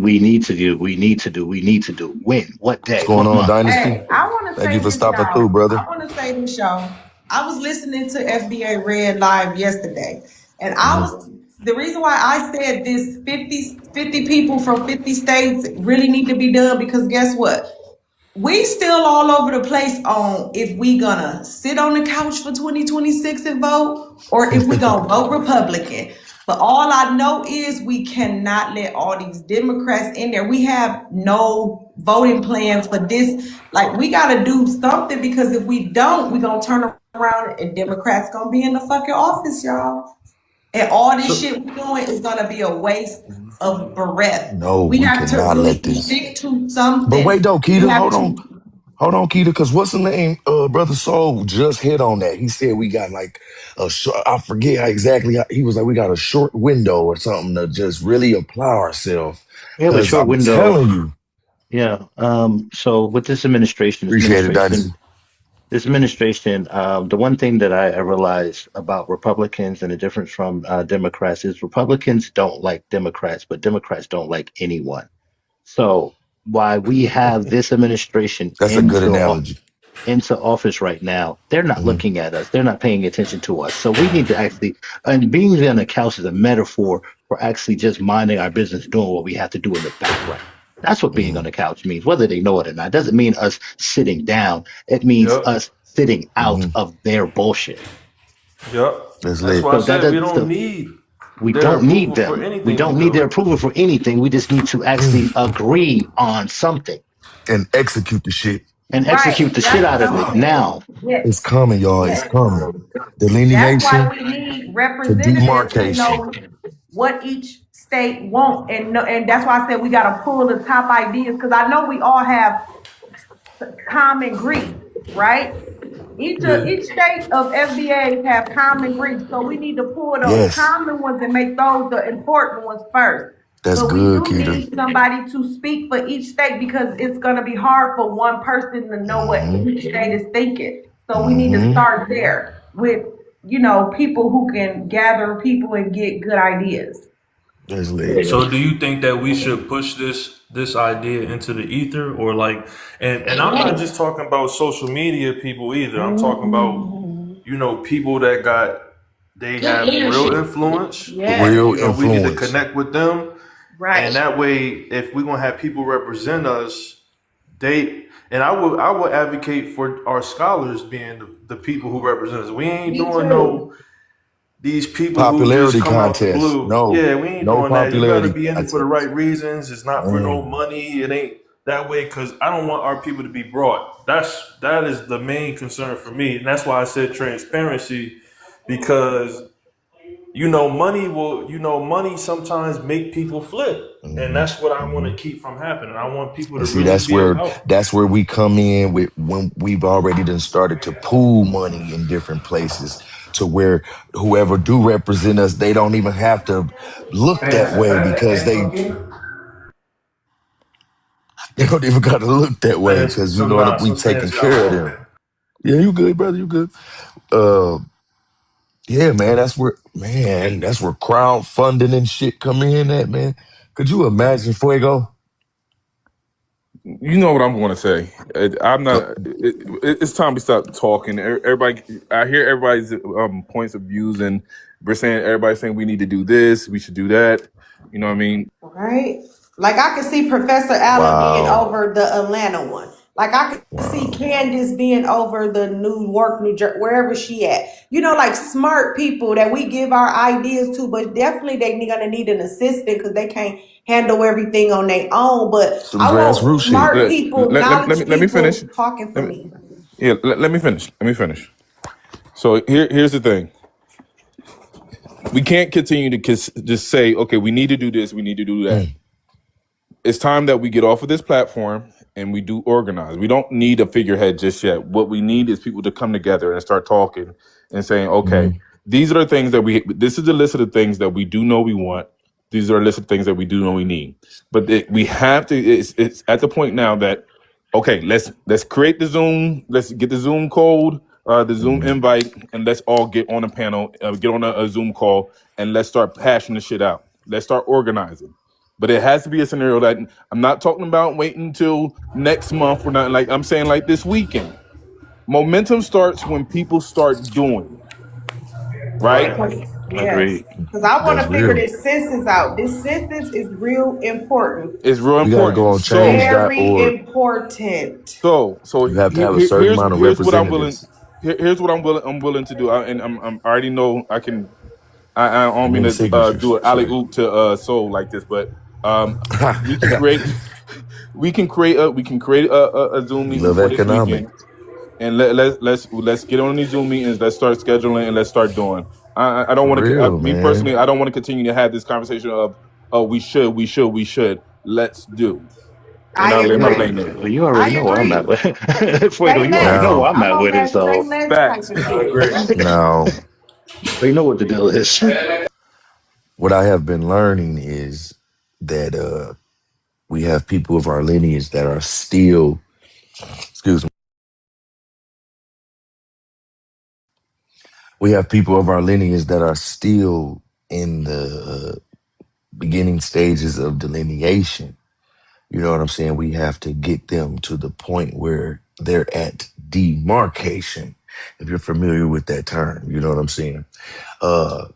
Speaker 19: to do. When? What
Speaker 1: What's
Speaker 19: day?
Speaker 1: going
Speaker 19: What
Speaker 1: on,
Speaker 19: month?"
Speaker 1: Dynasty?
Speaker 21: Hey, I want to
Speaker 1: Thank you
Speaker 21: say
Speaker 1: for
Speaker 21: this,
Speaker 1: stopping through,
Speaker 21: y'all. I
Speaker 1: brother.
Speaker 21: want to say this, y'all. I was listening to FBA Red Live yesterday, and
Speaker 1: Hmm.
Speaker 21: the reason why I said this 50 people from 50 states really need to be done because guess what? We still all over the place on if we gonna sit on the couch for 2026 and vote or if we gonna vote Republican. But all I know is we cannot let all these Democrats in there. We have no voting plan for this. Like we gotta do something because if we don't, we gonna turn around and Democrats gonna be in the fucking office, y'all. And all this
Speaker 10: So
Speaker 21: shit we doing is gonna be a waste of breath.
Speaker 1: No,
Speaker 21: We
Speaker 1: we
Speaker 21: have to
Speaker 1: cannot
Speaker 21: really
Speaker 1: let this.
Speaker 21: stick to
Speaker 1: But
Speaker 21: something.
Speaker 1: wait, though,
Speaker 21: We
Speaker 1: Keita,
Speaker 21: have
Speaker 1: hold on.
Speaker 21: to.
Speaker 1: Hold on, Keita, because what's the name? Brother Soul just hit on that. He said we got like a short, I forget how exactly, he was like, we got a short window or something to just really apply ourselves.
Speaker 19: We have a
Speaker 1: Because
Speaker 19: short
Speaker 1: I'm
Speaker 19: window.
Speaker 1: telling you,
Speaker 19: Yeah. So with this administration,
Speaker 1: appreciate it, Dynasty.
Speaker 19: the one thing that I realized about Republicans and the difference from Democrats is Republicans don't like Democrats, but Democrats don't like anyone. So why we have this administration
Speaker 1: That's a good analogy.
Speaker 19: into office right now, they're not
Speaker 1: Hmm.
Speaker 19: looking at us. They're not paying attention to us. So we need to actually, and being on the couch is a metaphor for actually just minding our business, doing what we have to do in the background. That's what being on the couch means, whether they know it or not. It doesn't mean us sitting down. It means
Speaker 4: Yep.
Speaker 19: us sitting out
Speaker 1: Mm-hmm.
Speaker 19: of their bullshit.
Speaker 4: Yep.
Speaker 1: That's
Speaker 4: That's
Speaker 1: lit.
Speaker 4: why I
Speaker 19: So that
Speaker 4: said we
Speaker 19: does,
Speaker 4: don't
Speaker 19: so
Speaker 4: need
Speaker 19: we
Speaker 4: their
Speaker 19: don't need
Speaker 4: approval for
Speaker 19: them. We
Speaker 4: anything we
Speaker 19: don't need their
Speaker 4: do.
Speaker 19: approval for anything. We just need to actually agree on something
Speaker 1: And execute the shit.
Speaker 19: and execute
Speaker 21: Right.
Speaker 19: the shit
Speaker 21: That's
Speaker 19: out
Speaker 21: what
Speaker 19: of
Speaker 21: I'm
Speaker 19: it
Speaker 21: saying.
Speaker 19: now.
Speaker 21: Yes.
Speaker 1: It's coming, y'all. It's
Speaker 21: Yes.
Speaker 1: coming.
Speaker 21: That's why
Speaker 1: Delineation
Speaker 21: we need
Speaker 1: to
Speaker 21: representatives who
Speaker 1: demarcation.
Speaker 21: know what each state want, and that's why I said we got to pull the top ideas because I know we all have common grief, right?
Speaker 4: Yeah.
Speaker 21: Each state of FBA have common grief, so we need to pull those
Speaker 1: Yes.
Speaker 21: common ones and make those the important ones first.
Speaker 1: That's
Speaker 21: But we
Speaker 1: good,
Speaker 21: do
Speaker 1: Keita.
Speaker 21: need somebody to speak for each state because it's going to be hard for one person to know what
Speaker 1: Mm-hmm.
Speaker 21: each state is thinking. So we need to
Speaker 1: Mm-hmm.
Speaker 21: start there with people who can gather people and get good ideas.
Speaker 1: That's lit.
Speaker 4: So do you think that we should push this idea into the ether, or like, and I'm not just talking about social media people either. I'm talking about, people that they
Speaker 17: Good
Speaker 4: have real
Speaker 17: leadership.
Speaker 4: influence.
Speaker 21: Yes,
Speaker 1: Real
Speaker 4: We need to
Speaker 1: influence.
Speaker 4: connect with them, and
Speaker 21: right.
Speaker 4: that way, if we're gonna have people represent us, I will advocate for our scholars being the people who represent us. We ain't
Speaker 21: Me
Speaker 4: doing
Speaker 21: too.
Speaker 4: these people who just
Speaker 1: Popularity
Speaker 4: come out the
Speaker 1: contest.
Speaker 4: blue.
Speaker 1: No.
Speaker 4: Yeah, we ain't
Speaker 1: No
Speaker 4: doing that. You got to
Speaker 1: popularity
Speaker 4: be in it for the
Speaker 1: contest.
Speaker 4: right reasons. It's not for no
Speaker 1: Mm.
Speaker 4: money. It ain't that way because I don't want our people to be brought. That is the main concern for me, and that's why I said transparency, because money sometimes make people flip, and
Speaker 1: Mm-hmm.
Speaker 4: that's what I want
Speaker 1: Mm-hmm.
Speaker 4: to keep from happening. I want people to
Speaker 1: And see,
Speaker 4: really
Speaker 1: that's
Speaker 4: be
Speaker 1: where
Speaker 4: about.
Speaker 1: we come in with when we've already done started to pool money in different places to where whoever do represent us, they don't even have to look that way because they don't even got to look that way
Speaker 4: Man,
Speaker 1: because we
Speaker 4: some
Speaker 1: taking
Speaker 4: things got
Speaker 1: care of
Speaker 4: broken.
Speaker 1: them. Yeah, you good, brother. You good. Uh, yeah, man. That's where crowdfunding and shit come in at, man. Could you imagine, Fuego?
Speaker 6: You know what I'm going to say. I'm
Speaker 1: Go,
Speaker 6: not. It's time we stop talking. Everybody, I hear everybody's points of views, and we're saying everybody's saying we need to do this, we should do that. You know what I mean?
Speaker 21: Right? Like I could see Professor Allen being
Speaker 1: wow,
Speaker 21: over the Atlanta one. Like I could see
Speaker 1: wow.
Speaker 21: Candace being over the New York, New Jersey, wherever she at. Like smart people that we give our ideas to, but definitely they gonna need an assistant because they can't handle everything on their own. But
Speaker 1: Some
Speaker 21: I want
Speaker 1: grassroots shit.
Speaker 21: smart people, knowledge
Speaker 6: Let me finish.
Speaker 21: people talking for
Speaker 6: Let me,
Speaker 21: me.
Speaker 6: let me finish. Let me finish. So here's the thing. We can't continue to just say, okay, we need to do this, we need to do that.
Speaker 1: Mm,
Speaker 6: It's time that we get off of this platform and we do organize. We don't need a figurehead just yet. What we need is people to come together and start talking and saying, okay,
Speaker 1: mm,
Speaker 6: these are the things this is the list of the things that we do know we want. These are a list of things that we do know we need. But we have to, it's at the point now that, okay, let's create the Zoom, let's get the Zoom code, the Zoom
Speaker 1: mm.
Speaker 6: invite, and let's all get on a panel, get on a Zoom call, and let's start hashing the shit out. Let's start organizing. But it has to be a scenario that I'm not talking about waiting until next month or nothing. Like I'm saying, like this weekend. Momentum starts when people start doing, right?
Speaker 4: Right.
Speaker 21: Yes,
Speaker 4: Agreed.
Speaker 21: because I want
Speaker 1: That's
Speaker 21: to figure
Speaker 1: real.
Speaker 21: this census out. This census is real important.
Speaker 6: It's real
Speaker 1: We got to go
Speaker 6: important.
Speaker 1: on
Speaker 21: Very
Speaker 1: change.org.
Speaker 21: important.
Speaker 6: So
Speaker 1: You have to have a certain amount of
Speaker 6: here's what I'm willing.
Speaker 1: representatives.
Speaker 6: Here's what I'm willing to do. I already know I can. I don't mean
Speaker 1: Win
Speaker 6: to
Speaker 1: signatures.
Speaker 6: do an alley
Speaker 1: Sorry.
Speaker 6: oop to Soul like this, but we can create a Zoom
Speaker 1: We
Speaker 6: meeting
Speaker 1: love
Speaker 6: for this
Speaker 1: economics.
Speaker 6: weekend, and let's get on these Zoom meetings. Let's start scheduling and let's start doing. I don't
Speaker 1: For
Speaker 6: want to.
Speaker 1: real,
Speaker 6: Me
Speaker 1: man.
Speaker 6: personally, I don't want to continue to have this conversation of we should. Let's do, and
Speaker 21: I
Speaker 6: I'll lay my
Speaker 19: Yeah,
Speaker 21: agree.
Speaker 6: plane there.
Speaker 19: well, you already
Speaker 21: I
Speaker 19: know where I'm at
Speaker 21: agree.
Speaker 19: with Fuego,
Speaker 21: Say
Speaker 19: you already
Speaker 21: less.
Speaker 19: know where
Speaker 1: Now,
Speaker 19: I'm
Speaker 21: I'm
Speaker 19: at
Speaker 21: on
Speaker 19: with it,
Speaker 21: that say
Speaker 19: so
Speaker 21: less type
Speaker 6: Facts.
Speaker 21: of
Speaker 4: I
Speaker 21: shit.
Speaker 4: agree.
Speaker 1: now,
Speaker 19: you know what the deal is.
Speaker 1: what I have been learning is that we have people of our lineage that are still, excuse me, we have people of our lineage that are still in the beginning stages of delineation. You know what I'm saying? We have to get them to the point where they're at demarcation. If you're familiar with that term, you know what I'm saying? Uh,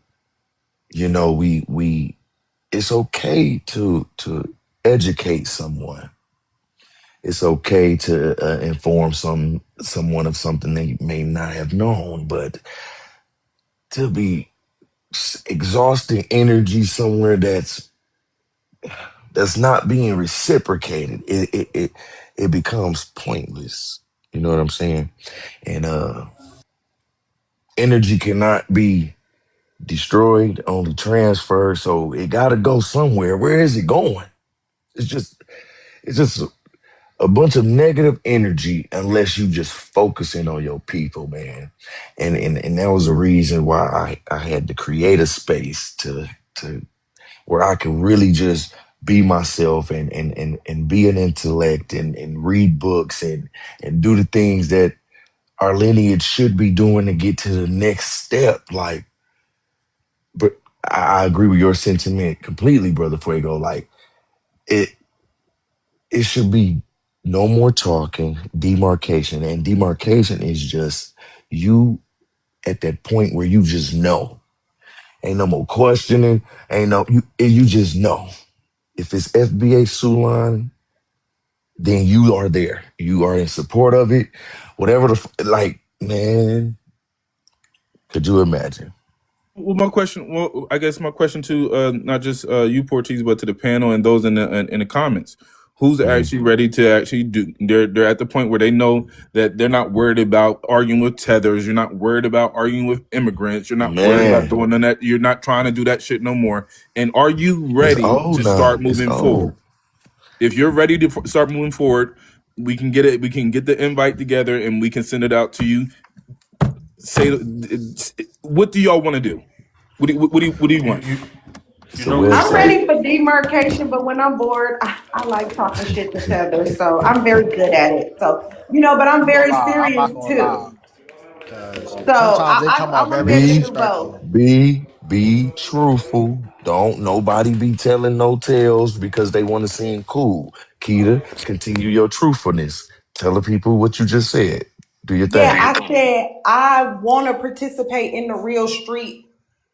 Speaker 1: we it's okay to educate someone. It's okay to inform someone of something they may not have known, but to be exhausting energy somewhere that's not being reciprocated, it becomes pointless. You know what I'm saying? And energy cannot be destroyed, only transferred. So it gotta go somewhere. Where is it going? It's just it's just a bunch of negative energy unless you just focusing on your people, man. And that was the reason why I had to create a space to where I could really just be myself and be an intellect and read books and do the things that our lineage should be doing to get to the next step. Like, but I agree with your sentiment completely, brother Fuego. Like it it should be no more talking, demarcation. And demarcation is just you at that point where you just know. Ain't no more questioning. Ain't no you just know. If it's FBA Sulan, then you are there. You are in support of it. Whatever like, man, could you imagine?
Speaker 6: Well, my question. Well, I guess my question to not just you, Porties, but to the panel and those in the comments. Who's
Speaker 1: Mhm.
Speaker 6: actually ready to actually do? They're at the point where they know that they're not worried about arguing with tethers. You're not worried about arguing with immigrants. You're not worried about
Speaker 1: Man,
Speaker 6: doing none of that. You're not trying to do that shit no more. And are you
Speaker 1: it's
Speaker 6: ready
Speaker 1: old
Speaker 6: to
Speaker 1: now.
Speaker 6: start
Speaker 1: It's
Speaker 6: moving forward?
Speaker 1: old.
Speaker 6: If you're ready to start moving forward, we can get it. We can get the invite together and we can send it out to you. Say, what do y'all want to do? What do you
Speaker 4: You
Speaker 6: want?
Speaker 4: you you
Speaker 1: It's a
Speaker 4: know
Speaker 11: I'm
Speaker 1: website.
Speaker 11: ready for demarcation, but when I'm bored, I like talking shit to Tether, so I'm very good at it. So but I'm
Speaker 20: I'm gonna
Speaker 11: very
Speaker 20: lie. I'm
Speaker 11: serious
Speaker 20: not gonna lie,
Speaker 11: too.
Speaker 20: because
Speaker 11: So
Speaker 20: sometimes they come
Speaker 11: I
Speaker 20: off
Speaker 11: want to
Speaker 20: very
Speaker 11: be able to
Speaker 1: Be
Speaker 11: do both.
Speaker 20: disrespectful.
Speaker 1: be truthful. Don't nobody be telling no tales because they want to seem cool. Keita, continue your truthfulness. Tell the people what you just said. Do your
Speaker 11: Yeah,
Speaker 1: thing.
Speaker 11: I said I want to participate in the real street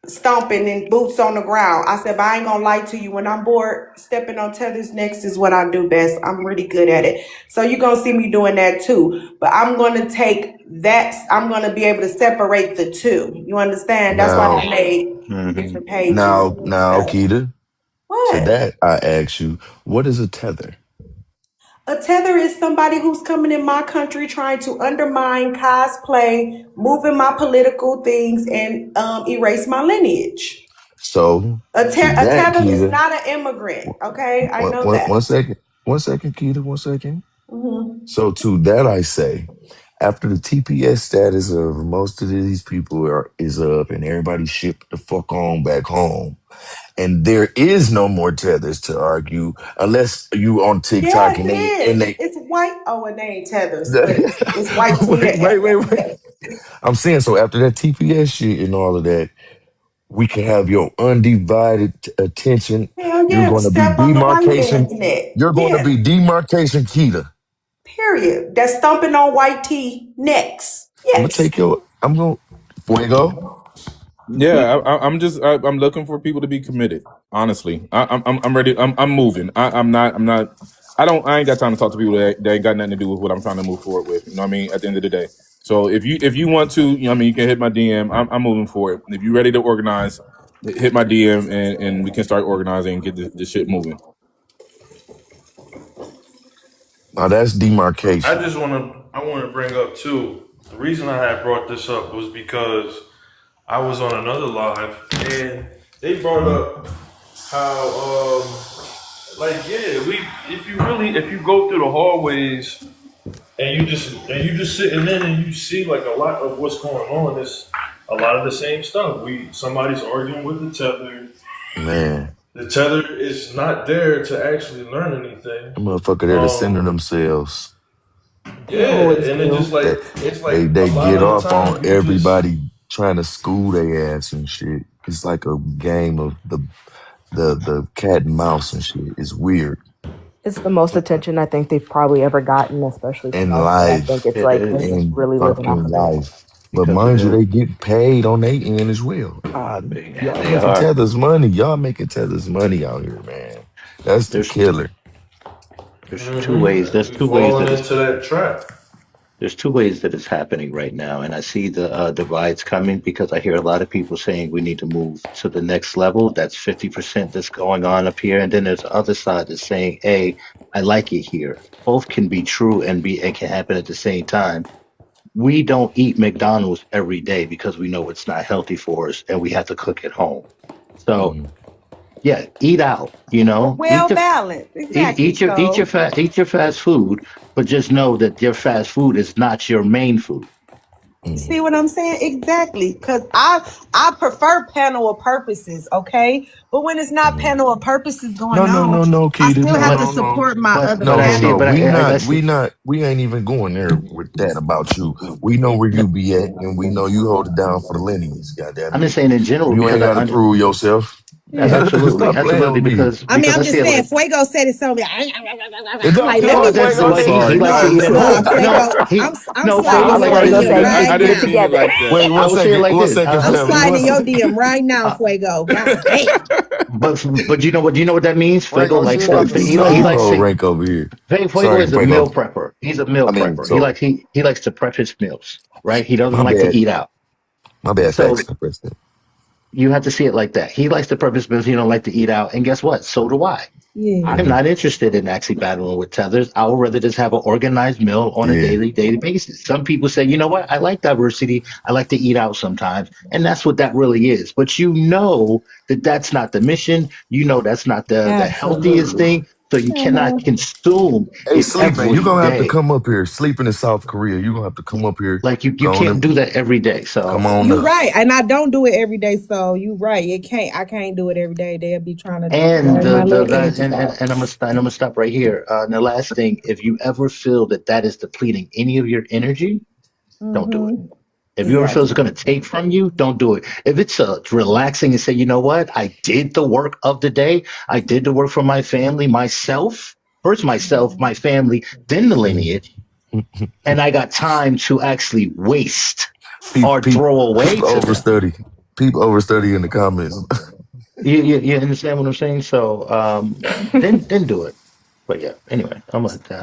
Speaker 11: stomping and boots on the ground. I said, but I ain't gonna lie to you. When I'm bored, stepping on tethers next is what I do best. I'm really good at it. So you're gonna see me doing that too. But I'm gonna take that. I'm gonna be able to separate the two. You understand? That's why
Speaker 1: Now,
Speaker 11: they made
Speaker 19: Hmm.
Speaker 11: different pages and
Speaker 1: now,
Speaker 11: stuff.
Speaker 1: Keita, to
Speaker 11: What?
Speaker 1: that I ask you, what is a tether?
Speaker 11: A tether is somebody who's coming in my country trying to undermine cosplay, moving my political things, and erase my lineage.
Speaker 1: So to
Speaker 11: A
Speaker 1: that,
Speaker 11: tether is
Speaker 1: Keita,
Speaker 11: not an immigrant. Okay, I
Speaker 1: one,
Speaker 11: know
Speaker 1: one,
Speaker 11: that.
Speaker 1: one second, 1 second, Keita, 1 second.
Speaker 11: Hmm.
Speaker 1: So to that I say, after the TPS status of most of these people is up and everybody shipped the fuck on back home, and there is no more tethers to argue unless you on TikTok
Speaker 11: Yes,
Speaker 1: and
Speaker 11: it is.
Speaker 1: they
Speaker 11: It's white. Oh, and they ain't tethers, but it's white
Speaker 1: wait,
Speaker 11: Twitter.
Speaker 1: wait. I'm saying so after that TPS shit and all of that, we can have your undivided attention.
Speaker 11: Hell
Speaker 1: You're
Speaker 11: yeah,
Speaker 1: going to be
Speaker 11: step on the white man's
Speaker 1: demarcation.
Speaker 11: neck.
Speaker 1: You're going to
Speaker 11: Yeah,
Speaker 1: be demarcation Keita.
Speaker 11: period. That's stomping on white tea necks.
Speaker 1: I'm gonna
Speaker 11: Yes.
Speaker 1: take your. I'm gonna fuego.
Speaker 6: Yeah, I'm looking for people to be committed. Honestly, I'm ready. I'm moving. I'm not. I ain't got time to talk to people that ain't got nothing to do with what I'm trying to move forward with. You know what I mean? At the end of the day. So if you want to, you know what I mean, you can hit my DM. I'm moving for it. If you're ready to organize, hit my DM and we can start organizing and get this shit moving.
Speaker 1: Now that's
Speaker 4: I
Speaker 1: demarcation.
Speaker 4: just I want to bring up too. The reason I had brought this up was because I was on another live and they brought
Speaker 1: Mhm.
Speaker 4: up how like yeah we if you go through the hallways and you just sitting in and you see like a lot of what's going on. It's a lot of the same stuff. Somebody's arguing with the tether.
Speaker 1: Man,
Speaker 4: The tether is not there to actually learn anything.
Speaker 1: the motherfucker there to center
Speaker 4: Um,
Speaker 1: themselves.
Speaker 9: They
Speaker 4: yeah,
Speaker 9: always
Speaker 4: and it
Speaker 9: do.
Speaker 4: just like
Speaker 1: They
Speaker 4: it's like a
Speaker 1: they
Speaker 4: lot
Speaker 1: get
Speaker 4: of the
Speaker 1: off on
Speaker 4: times we just
Speaker 1: everybody trying to school their ass and shit. It's like a game of the cat and mouse and shit. It's weird.
Speaker 9: It's the most attention I think they've probably ever gotten, especially from
Speaker 1: In
Speaker 9: us. So I think
Speaker 1: life,
Speaker 9: it's like they're just
Speaker 1: in
Speaker 9: really living off
Speaker 1: fucking
Speaker 9: of it.
Speaker 1: life. But
Speaker 19: because of
Speaker 1: mind you,
Speaker 19: their.
Speaker 1: they get paid on their end as well.
Speaker 19: Man,
Speaker 1: Y'all
Speaker 19: they
Speaker 1: making
Speaker 19: are.
Speaker 1: tethers money. Y'all making tethers money out here, man. That's the
Speaker 19: There's
Speaker 1: killer.
Speaker 19: there's two ways.
Speaker 4: Mm-hmm.
Speaker 19: There's
Speaker 4: We
Speaker 19: two ways
Speaker 4: falling
Speaker 19: that it's
Speaker 4: into that trap.
Speaker 19: there's two ways that it's happening right now, and I see the divides coming because I hear a lot of people saying we need to move to the next level. That's 50% that's going on up here, and then there's the other side that's saying, "Hey, I like it here." Both can be true and can happen at the same time. We don't eat McDonald's every day because we know it's not healthy for us, and we have to cook at home. So
Speaker 1: Mhm.
Speaker 19: yeah, eat out.
Speaker 15: Well balanced. Exactly. So
Speaker 19: Eat your fast food, but just know that your fast food is not your main food.
Speaker 1: Mhm.
Speaker 15: see what I'm saying? Exactly. Cause I prefer panel of purposes, okay? But when it's not
Speaker 1: Mhm.
Speaker 15: panel of purposes
Speaker 1: No,
Speaker 15: going
Speaker 1: no,
Speaker 15: on,
Speaker 1: no, no,
Speaker 15: I
Speaker 1: Keita.
Speaker 15: still
Speaker 1: No,
Speaker 15: have to
Speaker 19: But
Speaker 1: no, no.
Speaker 15: support my other
Speaker 1: No,
Speaker 19: but I
Speaker 1: no,
Speaker 19: see,
Speaker 1: no.
Speaker 15: family.
Speaker 19: I see.
Speaker 1: We ain't even going there with that about you. We know where
Speaker 19: No,
Speaker 1: you be at, and we know you hold it down for the lineage. Goddamn
Speaker 19: I'm
Speaker 1: it,
Speaker 19: just saying in general
Speaker 1: you ain't
Speaker 19: because
Speaker 1: got to prove yourself.
Speaker 19: absolutely,
Speaker 1: Stop playing
Speaker 19: absolutely
Speaker 1: with me.
Speaker 19: because
Speaker 15: I'm
Speaker 19: I see
Speaker 15: just
Speaker 19: it
Speaker 15: saying,
Speaker 19: like
Speaker 15: Fuego said it so.
Speaker 1: And
Speaker 15: I'm
Speaker 1: don't
Speaker 15: like,
Speaker 1: come
Speaker 15: let
Speaker 19: no,
Speaker 1: on,
Speaker 15: me.
Speaker 19: that's
Speaker 1: Fuego.
Speaker 6: I'm
Speaker 19: like
Speaker 1: Hey,
Speaker 19: he
Speaker 6: sorry.
Speaker 19: likes
Speaker 15: No,
Speaker 19: to eat
Speaker 1: hey,
Speaker 19: no,
Speaker 15: Fuego.
Speaker 19: no, he
Speaker 15: I'm
Speaker 19: no
Speaker 15: sliding
Speaker 19: Fuego
Speaker 6: I
Speaker 15: in
Speaker 19: like
Speaker 15: your
Speaker 19: I
Speaker 6: like
Speaker 19: like
Speaker 15: DM
Speaker 19: this.
Speaker 15: right
Speaker 6: I didn't
Speaker 15: now.
Speaker 6: see it like that.
Speaker 1: wait
Speaker 19: I would say it like
Speaker 1: one
Speaker 19: this.
Speaker 1: second,
Speaker 15: I'm
Speaker 1: family.
Speaker 15: sliding
Speaker 1: One
Speaker 15: in your
Speaker 1: second.
Speaker 15: DM right now, Fuego. God damn.
Speaker 19: But you know what that means? Fuego
Speaker 20: Fuego
Speaker 19: likes
Speaker 20: said
Speaker 19: to
Speaker 20: that
Speaker 1: Fuck,
Speaker 20: this
Speaker 19: he
Speaker 1: you
Speaker 19: likes
Speaker 20: time.
Speaker 1: hold
Speaker 19: to
Speaker 1: rank over here.
Speaker 19: Fuego
Speaker 1: Sorry,
Speaker 19: is a
Speaker 1: Fuego.
Speaker 19: meal prepper. He's a meal
Speaker 1: I mean,
Speaker 19: prepper.
Speaker 1: so
Speaker 19: He likes to prep his meals, right? He doesn't
Speaker 1: my
Speaker 19: like to
Speaker 1: bad.
Speaker 19: eat out.
Speaker 1: My bad.
Speaker 19: So
Speaker 1: Facts, President.
Speaker 19: you have to see it like that. He likes to prep his meals. He don't like to eat out. And guess what? So do I. I'm
Speaker 15: Yeah.
Speaker 1: Hmm.
Speaker 19: not interested in actually battling with tethers. I would rather just have an organized meal on a
Speaker 1: Yeah.
Speaker 19: daily basis. Some people say, you know what? I like diversity. I like to eat out sometimes. And that's what that really is. But you know that that's not the mission. You know that's not the healthiest
Speaker 15: Absolutely.
Speaker 19: thing. So you cannot consume
Speaker 1: Hey,
Speaker 19: it
Speaker 1: sleeping. You
Speaker 19: every
Speaker 1: gonna have to
Speaker 19: day.
Speaker 1: come up here. Sleeping in South Korea. You gonna have to come up here.
Speaker 19: Like you
Speaker 1: Go on
Speaker 19: can't
Speaker 1: and
Speaker 19: do that every day.
Speaker 1: come
Speaker 19: So
Speaker 1: on
Speaker 15: You
Speaker 1: up.
Speaker 15: right, and I don't do it every day. So you right. I can't do it every day. They'll be trying to
Speaker 19: and
Speaker 15: drag my
Speaker 19: the
Speaker 15: little
Speaker 19: last
Speaker 15: energies out.
Speaker 19: and I'm gonna stop right here. And the last thing, if you ever feel that that is depleting any of your energy, don't do it.
Speaker 15: Mm-hmm.
Speaker 19: If you ever feel it's
Speaker 15: Exactly.
Speaker 19: going to take from you, don't do it. If it's relaxing and say, you know what, I did the work of the day. I did the work for my family, myself, first myself, my family, then the
Speaker 1: Mhm.
Speaker 19: lineage, and I got time to actually waste
Speaker 1: Peep,
Speaker 19: or
Speaker 1: peep,
Speaker 19: throw away
Speaker 1: peep
Speaker 19: to them.
Speaker 1: overstudy. Peep overstudy in the comments.
Speaker 19: You understand what I'm saying? So then do it. But yeah, anyway,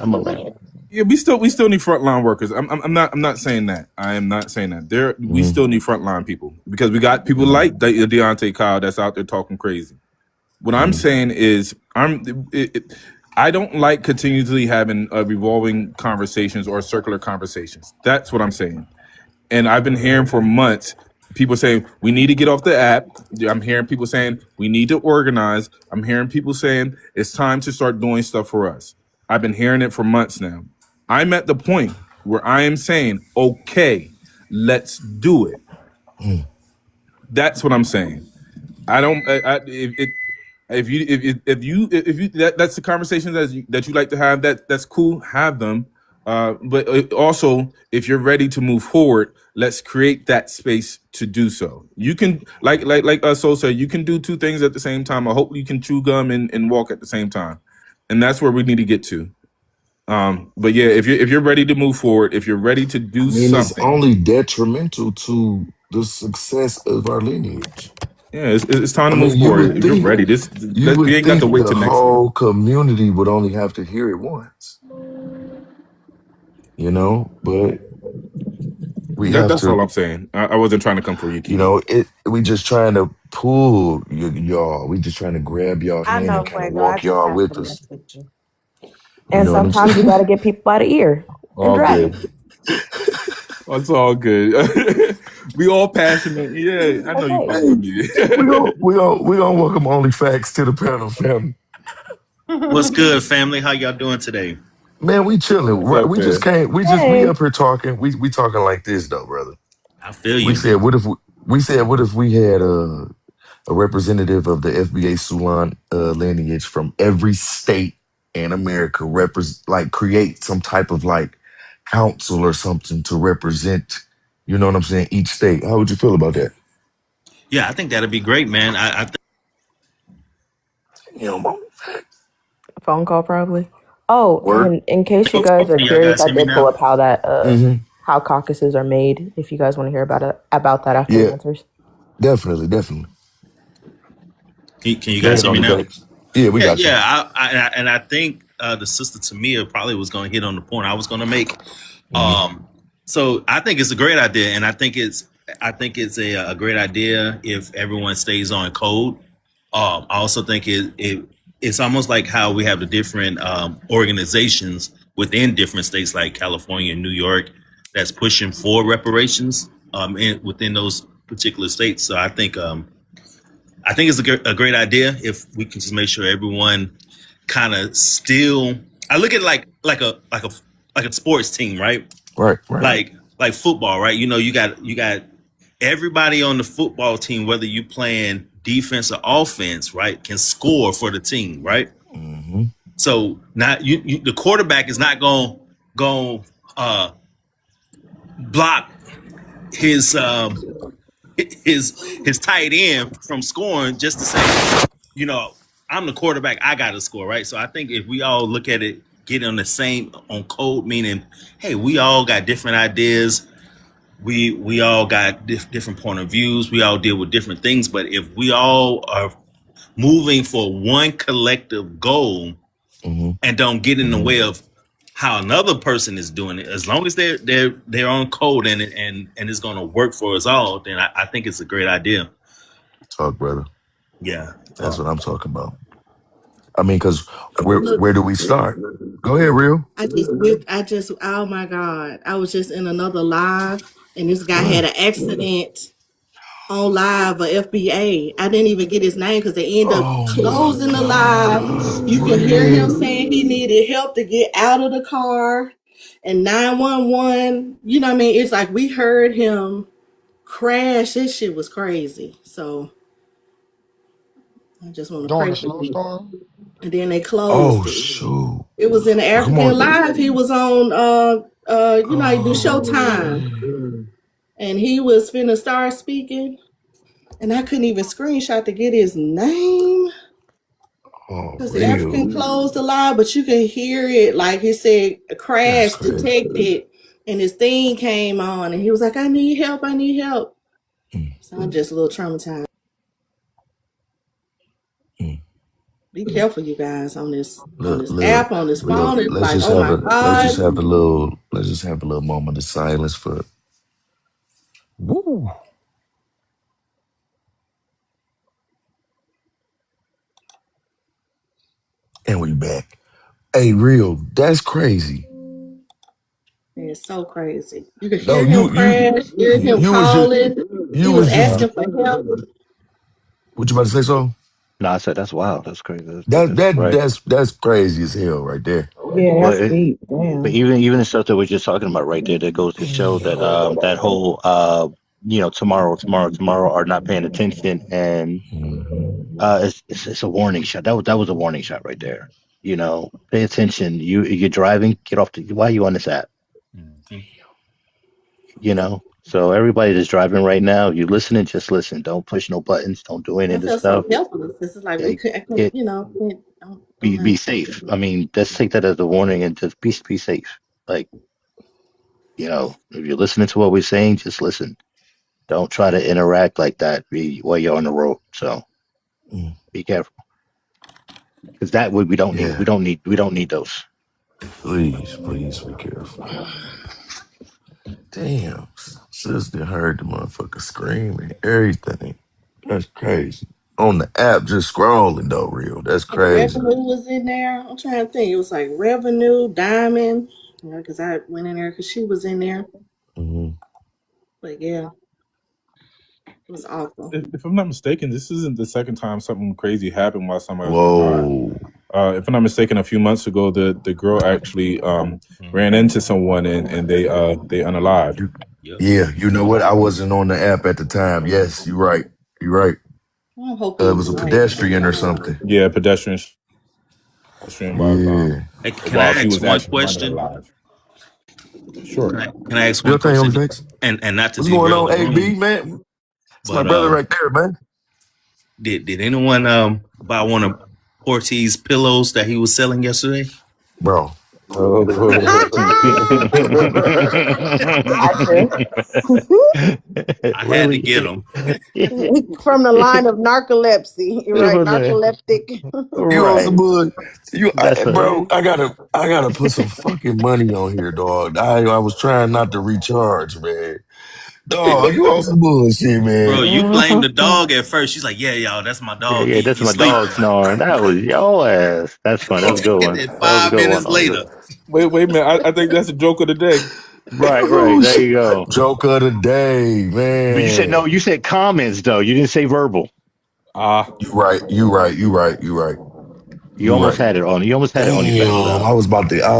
Speaker 19: I'm a land.
Speaker 6: Yeah, we still need frontline workers. I'm not saying that. I am not saying that. We
Speaker 1: Mhm.
Speaker 6: still need frontline people because we got people like Deontay Kyle that's out there talking crazy. What I'm
Speaker 1: Mhm.
Speaker 6: saying is I don't like continually having revolving conversations or circular conversations. That's what I'm saying. And I've been hearing for months people saying we need to get off the app. I'm hearing people saying we need to organize. I'm hearing people saying it's time to start doing stuff for us. I've been hearing it for months now. I'm at the point where I am saying, okay, let's do it.
Speaker 1: Mhm.
Speaker 6: That's what I'm saying. I don't. If you that's the conversations that you like to have. That's cool. Have them. But also, if you're ready to move forward, let's create that space to do so. You can like Soul said, you can do two things at the same time. I hope you can chew gum and walk at the same time, and that's where we need to get to. But yeah, if you're ready to move forward, if you're ready to
Speaker 1: I
Speaker 6: do
Speaker 1: mean, it's
Speaker 6: something,
Speaker 1: only detrimental to the success of our lineage.
Speaker 6: yeah, it's time
Speaker 1: I
Speaker 6: to move
Speaker 1: mean,
Speaker 6: forward. If you're ready,
Speaker 1: you
Speaker 6: we
Speaker 1: would
Speaker 6: ain't got to
Speaker 1: think
Speaker 6: wait
Speaker 1: the
Speaker 6: till next year.
Speaker 1: whole community would only have to hear it once, but we have
Speaker 6: That's
Speaker 1: to,
Speaker 6: all I'm saying. I wasn't trying to come for you, Keita.
Speaker 1: we just trying to pull y'all. We just trying to grab y'all
Speaker 9: I
Speaker 1: hand and
Speaker 9: know,
Speaker 1: kind of
Speaker 9: Fuego. I
Speaker 1: walk
Speaker 9: just
Speaker 1: y'all
Speaker 9: have
Speaker 1: with
Speaker 9: to
Speaker 1: us.
Speaker 9: mess with you.
Speaker 1: You
Speaker 9: And
Speaker 1: know what I'm
Speaker 9: sometimes you
Speaker 1: saying?
Speaker 9: got to get people by the ear and
Speaker 1: All
Speaker 9: drag
Speaker 1: good.
Speaker 9: them.
Speaker 6: It's all good. We all passionate. Yeah, I know you
Speaker 9: Okay.
Speaker 6: fucking with
Speaker 1: Hey,
Speaker 6: me.
Speaker 1: we gonna welcome only facts to the panel, family.
Speaker 5: What's good, family? How y'all doing today?
Speaker 1: Man, we chilling.
Speaker 6: What's
Speaker 1: Right?
Speaker 6: up,
Speaker 1: We just
Speaker 6: man?
Speaker 1: can't. We
Speaker 9: Hey.
Speaker 1: up here talking. We talking like this though, brother.
Speaker 5: I feel
Speaker 1: We
Speaker 5: you.
Speaker 1: said, what if we had a representative of the FBA Sulan lineage from every state in America like create some type of like council or something to represent, you know what I'm saying, each state. How would you feel about that?
Speaker 5: Yeah, I think that'd be great, man. I think
Speaker 1: You know,
Speaker 9: A phone call, probably. Oh,
Speaker 1: word.
Speaker 9: and in case you guys are
Speaker 5: can y'all
Speaker 9: curious,
Speaker 5: guys
Speaker 9: I
Speaker 5: hear me
Speaker 9: did pull
Speaker 5: now?
Speaker 9: up how that
Speaker 1: Mm-hmm.
Speaker 9: how caucuses are made. If you guys want to hear about that after he
Speaker 1: Yeah,
Speaker 9: answers.
Speaker 1: definitely, definitely.
Speaker 5: Can you
Speaker 1: Go
Speaker 5: guys
Speaker 1: ahead
Speaker 5: see
Speaker 1: on
Speaker 5: me
Speaker 1: the
Speaker 5: now?
Speaker 1: banks. Yeah, we
Speaker 5: Yeah,
Speaker 1: got you.
Speaker 5: yeah. I think the sister Tamia probably was going to hit on the point I was going to make.
Speaker 1: Mm-hmm.
Speaker 5: So I think it's a great idea, and I think it's a great idea if everyone stays on code. I also think it's almost like how we have the different organizations within different states, like California and New York, that's pushing for reparations within those particular states. So I think it's a great idea if we can just make sure everyone kind of still. I look at it like a sports team, right?
Speaker 1: Right, right.
Speaker 5: Like football, right? You got everybody on the football team, whether you playing defense or offense, right, can score for the team, right?
Speaker 1: Mm-hmm.
Speaker 5: So not the quarterback is not going uh block his his tight end from scoring just to say, you know, I'm the quarterback, I got to score, right? So I think if we all look at it, get on the same on code, meaning, hey, we all got different ideas, we all got different point of views, we all deal with different things, but if we all are moving for one collective goal
Speaker 1: Mm-hmm.
Speaker 5: and don't get in the way of how another person is doing it, as long as they're on code and it's going to work for us all, then I think it's a great idea.
Speaker 1: Talk, brother.
Speaker 5: Yeah.
Speaker 1: That's what I'm talking about. I mean, because
Speaker 12: Look,
Speaker 1: where do we start? Go ahead, real.
Speaker 12: oh my God, I was just in another live, and this guy had
Speaker 1: Huh.
Speaker 12: an accident on live for FBA. I didn't even get his name because they end up
Speaker 1: Oh my
Speaker 12: closing the live.
Speaker 1: God,
Speaker 12: You can hear him
Speaker 1: real.
Speaker 12: saying he needed help to get out of the car, and 911. You know what I mean? It's like we heard him crash. This shit was crazy. So I just want to
Speaker 14: During
Speaker 12: pray
Speaker 14: the
Speaker 12: for you.
Speaker 14: snowstorm.
Speaker 12: And then they
Speaker 1: Oh
Speaker 12: closed it.
Speaker 1: shoot.
Speaker 12: It was in the
Speaker 1: Well, come
Speaker 12: African
Speaker 1: on.
Speaker 12: Live. He was on I do
Speaker 1: Oh
Speaker 12: Showtime.
Speaker 1: man.
Speaker 12: And he was finna start speaking. And I couldn't even screenshot to get his name.
Speaker 1: Oh,
Speaker 12: Because the
Speaker 1: real.
Speaker 12: African closed the live, but you can hear it. Like he said, a
Speaker 1: That's
Speaker 12: crash
Speaker 1: crazy.
Speaker 12: detected. And his thing came on. And he was like, I need help. I need help.
Speaker 1: Mm,
Speaker 12: So I'm just a little traumatized.
Speaker 1: mm.
Speaker 12: Be careful, you guys, on this
Speaker 1: Look,
Speaker 12: app, on this
Speaker 1: real.
Speaker 12: phone. It's like, oh my God.
Speaker 1: Let's just have a little moment of silence for. Woo. And we back. Hey, real. That's crazy.
Speaker 12: It's so crazy. You could
Speaker 1: No,
Speaker 12: hear him crash, hear him
Speaker 1: you was just
Speaker 12: calling.
Speaker 1: you
Speaker 12: He was
Speaker 1: was just.
Speaker 12: asking for help.
Speaker 1: What you about to say? So
Speaker 19: No, I said that's wild. That's crazy. That's right.
Speaker 1: that's crazy as hell right there.
Speaker 11: Yeah,
Speaker 19: But
Speaker 11: that's deep.
Speaker 19: but
Speaker 11: Damn.
Speaker 19: even the stuff that we're just talking about right there, that goes to show that
Speaker 1: Damn.
Speaker 19: that whole tomorrow are not paying attention, and
Speaker 1: Hmm.
Speaker 19: it's a warning shot. That was a warning shot right there. Pay attention. You're driving. Get off the. Why are you on this app?
Speaker 5: Mhm.
Speaker 19: So everybody that's driving right now, you listening, just listen. Don't push no buttons. Don't do any
Speaker 12: I
Speaker 19: of this
Speaker 12: felt so
Speaker 19: stuff.
Speaker 12: helpless. This is like we
Speaker 19: Okay,
Speaker 12: could, I could,
Speaker 19: get
Speaker 12: don't
Speaker 19: be
Speaker 12: know.
Speaker 19: safe. I mean, let's take that as a warning and just be safe. Like, if you're listening to what we're saying, just listen. Don't try to interact like that while you're on the road. So
Speaker 1: Mm.
Speaker 19: be careful, because that way we don't need
Speaker 1: Yeah.
Speaker 19: those.
Speaker 1: Please, please be careful. Damn. Sister heard the motherfucker screaming, everything. That's crazy. On the app, just scrolling though, real. That's
Speaker 12: And
Speaker 1: crazy.
Speaker 12: Revenue was in there. I'm trying to think. It was like Revenue, Diamond, because I went in there because she was in there.
Speaker 1: Hmm.
Speaker 12: But yeah, it was awful.
Speaker 6: If I'm not mistaken, this isn't the second time something crazy happened while somebody was on live.
Speaker 1: Whoa.
Speaker 6: If I'm not mistaken, a few months ago, the girl actually ran into someone and they unalived.
Speaker 1: You,
Speaker 5: Yep.
Speaker 1: yeah, you know what? I wasn't on the app at the time. Yes, you're right. You're right.
Speaker 12: Well, I hope he
Speaker 1: It
Speaker 12: was
Speaker 1: was a
Speaker 12: right.
Speaker 1: pedestrian or something.
Speaker 6: Yeah, pedestrian stream
Speaker 1: Yeah.
Speaker 5: Hey, can
Speaker 6: while
Speaker 5: I
Speaker 6: she
Speaker 5: ask
Speaker 6: was
Speaker 5: one
Speaker 6: actually running
Speaker 5: question?
Speaker 6: alive. Sure.
Speaker 5: Can I ask one
Speaker 1: Your thing on
Speaker 5: question?
Speaker 1: the text.
Speaker 5: And not to
Speaker 1: What's going
Speaker 5: derail
Speaker 1: on,
Speaker 5: the
Speaker 1: AB,
Speaker 5: room,
Speaker 1: man? It's my
Speaker 5: but
Speaker 1: brother right there, man.
Speaker 5: did anyone buy one of Porties pillows that he was selling yesterday?
Speaker 1: Bro.
Speaker 19: Oh.
Speaker 9: Gotcha.
Speaker 5: I had to
Speaker 19: Really?
Speaker 5: get them.
Speaker 11: From the line of narcolepsy, right? Narcoleptic.
Speaker 1: You on some
Speaker 19: Right.
Speaker 1: bull?
Speaker 19: That's
Speaker 1: Bro,
Speaker 19: a
Speaker 1: I gotta put some fucking money on here, dog. I was trying not to recharge, man. Dog, you on some bullshit,
Speaker 5: Bro,
Speaker 1: man.
Speaker 5: you blamed the dog at first. She's like, yeah, y'all, that's my
Speaker 19: yeah,
Speaker 5: dog.
Speaker 19: yeah. That's
Speaker 5: He
Speaker 19: my
Speaker 5: sleep.
Speaker 19: dog snoring. That was your ass. That's fun. That was a good
Speaker 5: And
Speaker 19: one.
Speaker 5: then
Speaker 19: That was a
Speaker 5: five
Speaker 19: good one.
Speaker 5: minutes later,
Speaker 6: Wait a minute. I think that's a joke of the day.
Speaker 19: Right, right.
Speaker 1: Oh
Speaker 19: There
Speaker 1: shit.
Speaker 19: you go.
Speaker 1: Joke of the day,
Speaker 19: But you said no.
Speaker 1: man.
Speaker 19: You said comments though. You didn't say verbal.
Speaker 6: Ah,
Speaker 1: You right, you right, you right, you right,
Speaker 19: You
Speaker 1: you
Speaker 19: almost
Speaker 1: right.
Speaker 19: had it on. You almost had it on your face
Speaker 1: Damn,
Speaker 19: though.
Speaker 1: I was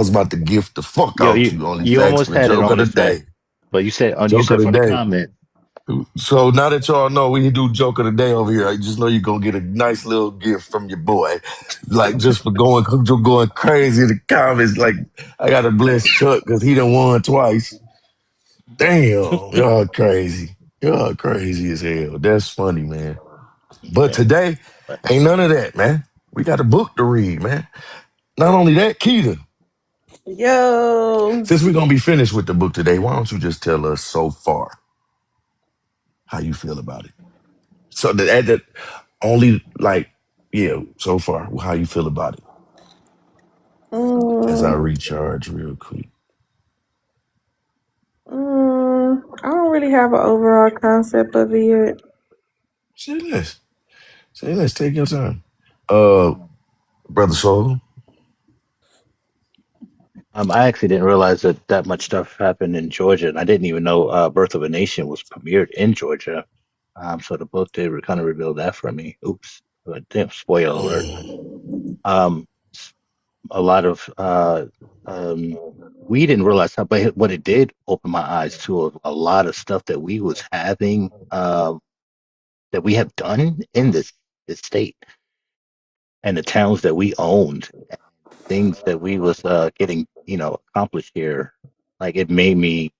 Speaker 1: about to gift the fuck
Speaker 19: Yo,
Speaker 1: out
Speaker 19: you
Speaker 1: you on these
Speaker 19: you
Speaker 1: facts
Speaker 19: almost
Speaker 1: for
Speaker 19: had it
Speaker 1: joke
Speaker 19: on
Speaker 1: of
Speaker 19: the
Speaker 1: the
Speaker 19: fact.
Speaker 1: day.
Speaker 19: But you
Speaker 1: Joke
Speaker 19: said
Speaker 1: of the
Speaker 19: from the
Speaker 1: day.
Speaker 19: comment.
Speaker 1: So now that y'all know we can do joke of the day over here, I just know you're gonna get a nice little gift from your boy. Like just for going crazy in the comments. Like I gotta bless Chuck because he done won twice. Damn, y'all crazy. Y'all crazy as hell. That's funny, man. But
Speaker 19: Yeah.
Speaker 1: today,
Speaker 19: But
Speaker 1: ain't none of that, man. We got a book to read, man. Not only that, Keita,
Speaker 11: Yo.
Speaker 1: since we're gonna be finished with the book today, why don't you just tell us so far how you feel about it? So that only like, yeah, so far, how you feel about it as I
Speaker 11: Mm,
Speaker 1: recharge real quick.
Speaker 11: I don't really have an overall concept of it yet.
Speaker 1: Say less. Say less. Take your time. Uh, Brother Soul.
Speaker 19: I actually didn't realize that much stuff happened in Georgia, and I didn't even know Birth of a Nation was premiered in Georgia. So the book did kind of reveal that for me. Oops, but damn, spoiler alert. Um, a lot of we didn't realize how, but what it did open my eyes to a lot of stuff that we was having, that we have done in this state and the towns that we owned, and things that we was getting, accomplished here. Like it made me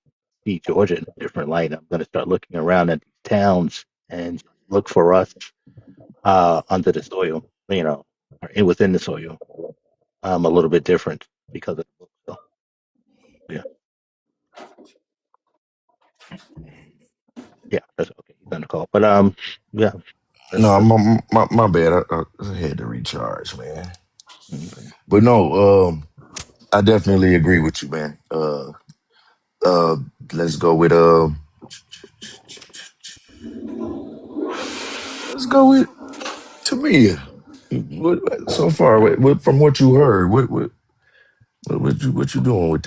Speaker 19: see Georgia in a different light. I'm going to start looking around at these towns and look for us under the soil, or within the soil, a little bit different because of the book. So yeah, yeah, that's okay. He's on the call, but yeah,
Speaker 1: No,
Speaker 19: that's
Speaker 1: my bad. I had to recharge, man.
Speaker 19: okay.
Speaker 1: But no, I definitely agree with you, man. Uh, let's go with let's go with Tamia. So far, from what you heard, what you doing with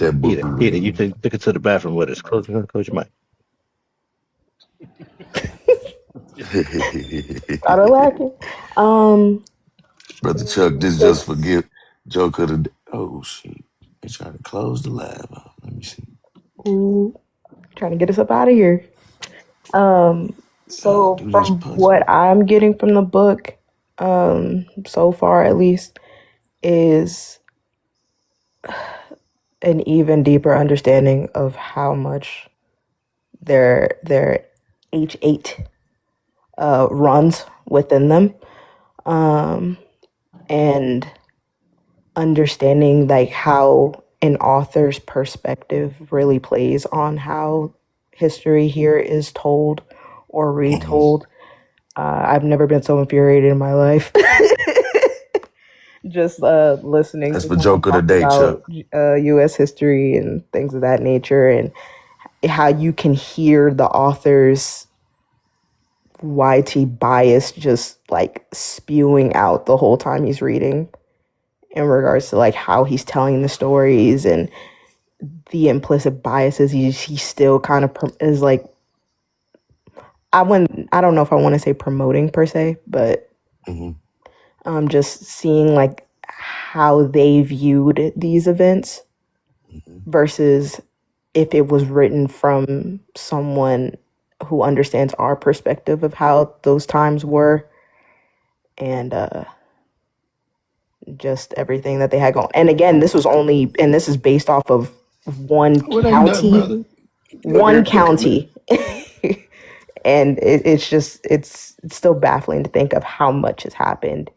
Speaker 1: that book
Speaker 19: Peter,
Speaker 1: we
Speaker 19: Peter, you
Speaker 1: reading?
Speaker 19: took it to the bathroom with us. Close your mic.
Speaker 9: Started lacking. Um,
Speaker 1: Brother Chuck, this just
Speaker 9: it's
Speaker 1: forgive joke of the day. Oh shit! They trying to close the lab. Let me see.
Speaker 9: ooh, trying to get us up out of here. So
Speaker 1: Do this
Speaker 9: from what
Speaker 1: puzzle.
Speaker 9: I'm getting from the book, so far at least, is an even deeper understanding of how much their H8 runs within them, and understanding like how an author's perspective really plays on how history here is told or
Speaker 1: Hmm.
Speaker 9: retold. I've never been so infuriated in my life. Just listening
Speaker 1: That's
Speaker 9: to
Speaker 1: the
Speaker 9: someone
Speaker 1: joke of the
Speaker 9: talk
Speaker 1: day, Chuck.
Speaker 9: about U.S. history and things of that nature, and how you can hear the author's YT bias just like spewing out the whole time he's reading in regards to like how he's telling the stories and the implicit biases he still kind of is like, I don't know if I want to say promoting per se, but
Speaker 1: Hmm.
Speaker 9: just seeing like how they viewed these events
Speaker 1: Hmm.
Speaker 9: versus if it was written from someone who understands our perspective of how those times were, and just everything that they had going. And again, this is based off of one
Speaker 1: Oh, it ain't nothing,
Speaker 9: county,
Speaker 1: brother. You up
Speaker 9: one
Speaker 1: there cooking, man?
Speaker 9: county. And it's still baffling to think of how much has happened,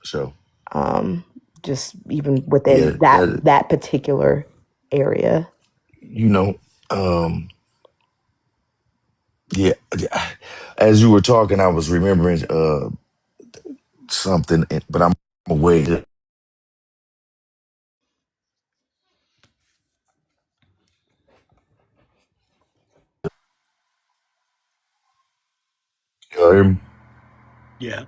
Speaker 1: For sure.
Speaker 9: um, just even
Speaker 1: Yeah,
Speaker 9: within that particular area.
Speaker 1: you know, um, yeah, yeah. As you were talking, I was remembering something, but I'm away. You hear me?
Speaker 5: Yeah.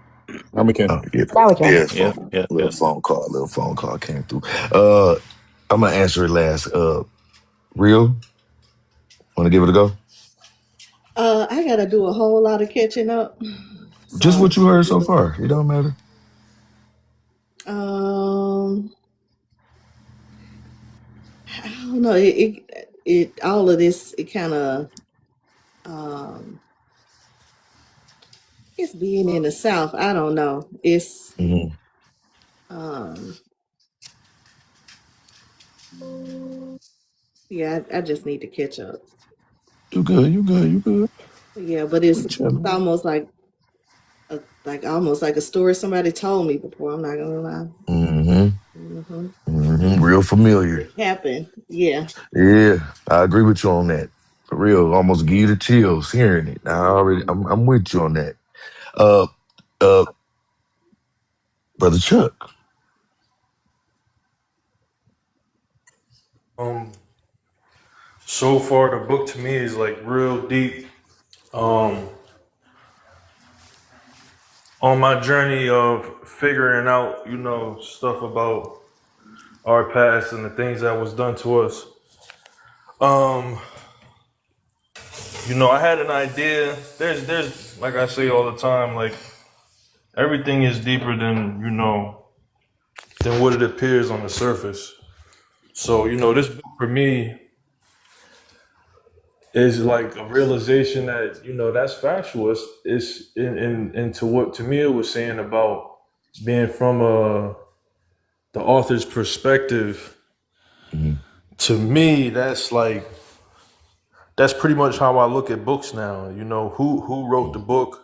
Speaker 6: I'm a kid.
Speaker 1: Oh, yeah,
Speaker 9: Now we can.
Speaker 1: yeah,
Speaker 5: Yeah. Yeah. Yeah.
Speaker 1: little phone call came through. I'm gonna answer it last. Real, want to give it a go?
Speaker 12: I gotta do a whole lot of catching up.
Speaker 1: Just what
Speaker 12: So,
Speaker 1: you heard so far. It don't matter.
Speaker 12: um, I don't know. It all of this. It kind of um, it's being in the South. I don't know. It's
Speaker 1: Mm-hmm.
Speaker 12: um, yeah. I just need to catch up.
Speaker 1: You good? You good? You good?
Speaker 12: Yeah, but
Speaker 1: We
Speaker 12: it's
Speaker 1: chilling.
Speaker 12: almost like almost like a story somebody told me before. I'm not gonna lie.
Speaker 1: Mm-hmm.
Speaker 12: Hmm.
Speaker 1: Mm-hmm. Real familiar.
Speaker 12: It happened. Yeah.
Speaker 1: Yeah, I agree with you on that. For real, almost give you the chills hearing it. I'm with you on that. Uh, uh, brother Chuck.
Speaker 4: Um, so far the book to me is like real deep. Um, on my journey of figuring out, stuff about our past and the things that was done to us. Um, I had an idea. There's like I say all the time, like everything is deeper than what it appears on the surface. So, this book for me is like a realization that, that's factual. It's into what to me it was saying about being from the author's perspective.
Speaker 1: Mm-hmm.
Speaker 4: To me, that's pretty much how I look at books now. Who wrote the book?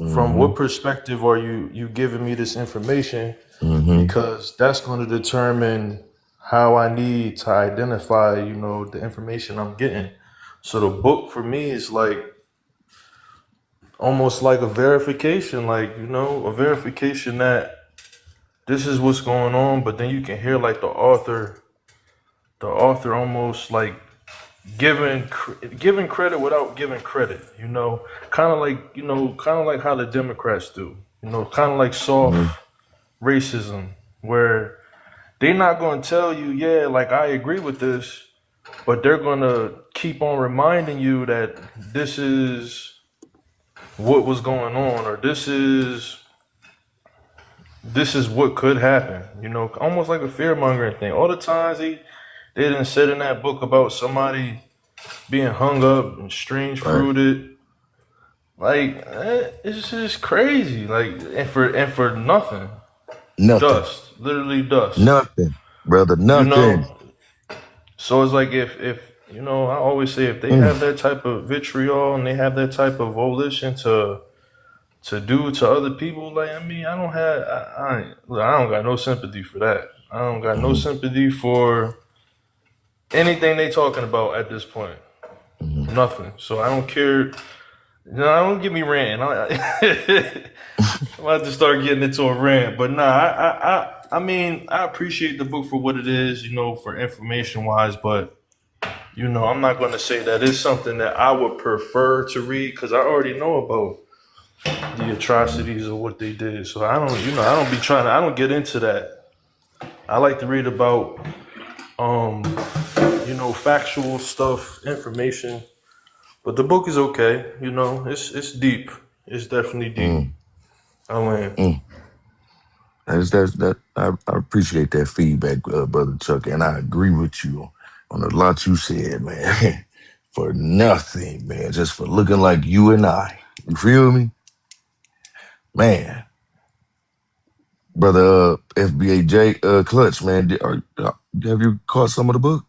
Speaker 4: From
Speaker 1: Mm-hmm.
Speaker 4: what perspective are you giving me this information?
Speaker 1: Mm-hmm.
Speaker 4: Because that's going to determine how I need to identify, the information I'm getting. So the book for me is like almost like a verification, like, a verification that this is what's going on, but then you can hear like the author almost like giving credit without giving credit, kind of like how the Democrats do, kind of like soft
Speaker 1: Mm-hmm.
Speaker 4: racism, where they're not going to tell you, yeah, like I agree with this, but they're going to keep on reminding you that this is what was going on, or this is what could happen, almost like a fear mongering thing. All the times they didn't said in that book about somebody being hung up and strange
Speaker 1: Right.
Speaker 4: fruited. Like, it's just crazy. Like, and for nothing,
Speaker 1: Nothing.
Speaker 4: dust, literally dust.
Speaker 1: Nothing, brother.
Speaker 4: You
Speaker 1: Nothing.
Speaker 4: know. So it's like if I always say if they
Speaker 1: Mm.
Speaker 4: have that type of vitriol and they have that type of volition to do to other people, like I mean, I don't got no sympathy for that. I don't got no
Speaker 1: Mm-hmm.
Speaker 4: sympathy for anything they talking about at this point.
Speaker 1: Mm-hmm.
Speaker 4: Nothing. So I don't care. I don't get me ranting. I'm about to start getting into a rant, but nah, I mean, I appreciate the book for what it is, for information wise, but I'm not going to say that it's something that I would prefer to read because I already know about the atrocities of what they did. So I don't get into that. I like to read about, factual stuff, information. But the book is okay. It's deep. It's definitely deep.
Speaker 1: Mm.
Speaker 4: I mean,
Speaker 1: Mm. I appreciate that feedback, brother Chuck, and I agree with you on a lot you said, man. For nothing, man, just for looking like you and I. You feel me, man? Brother FBA Clutch, man. Have you caught some of the book?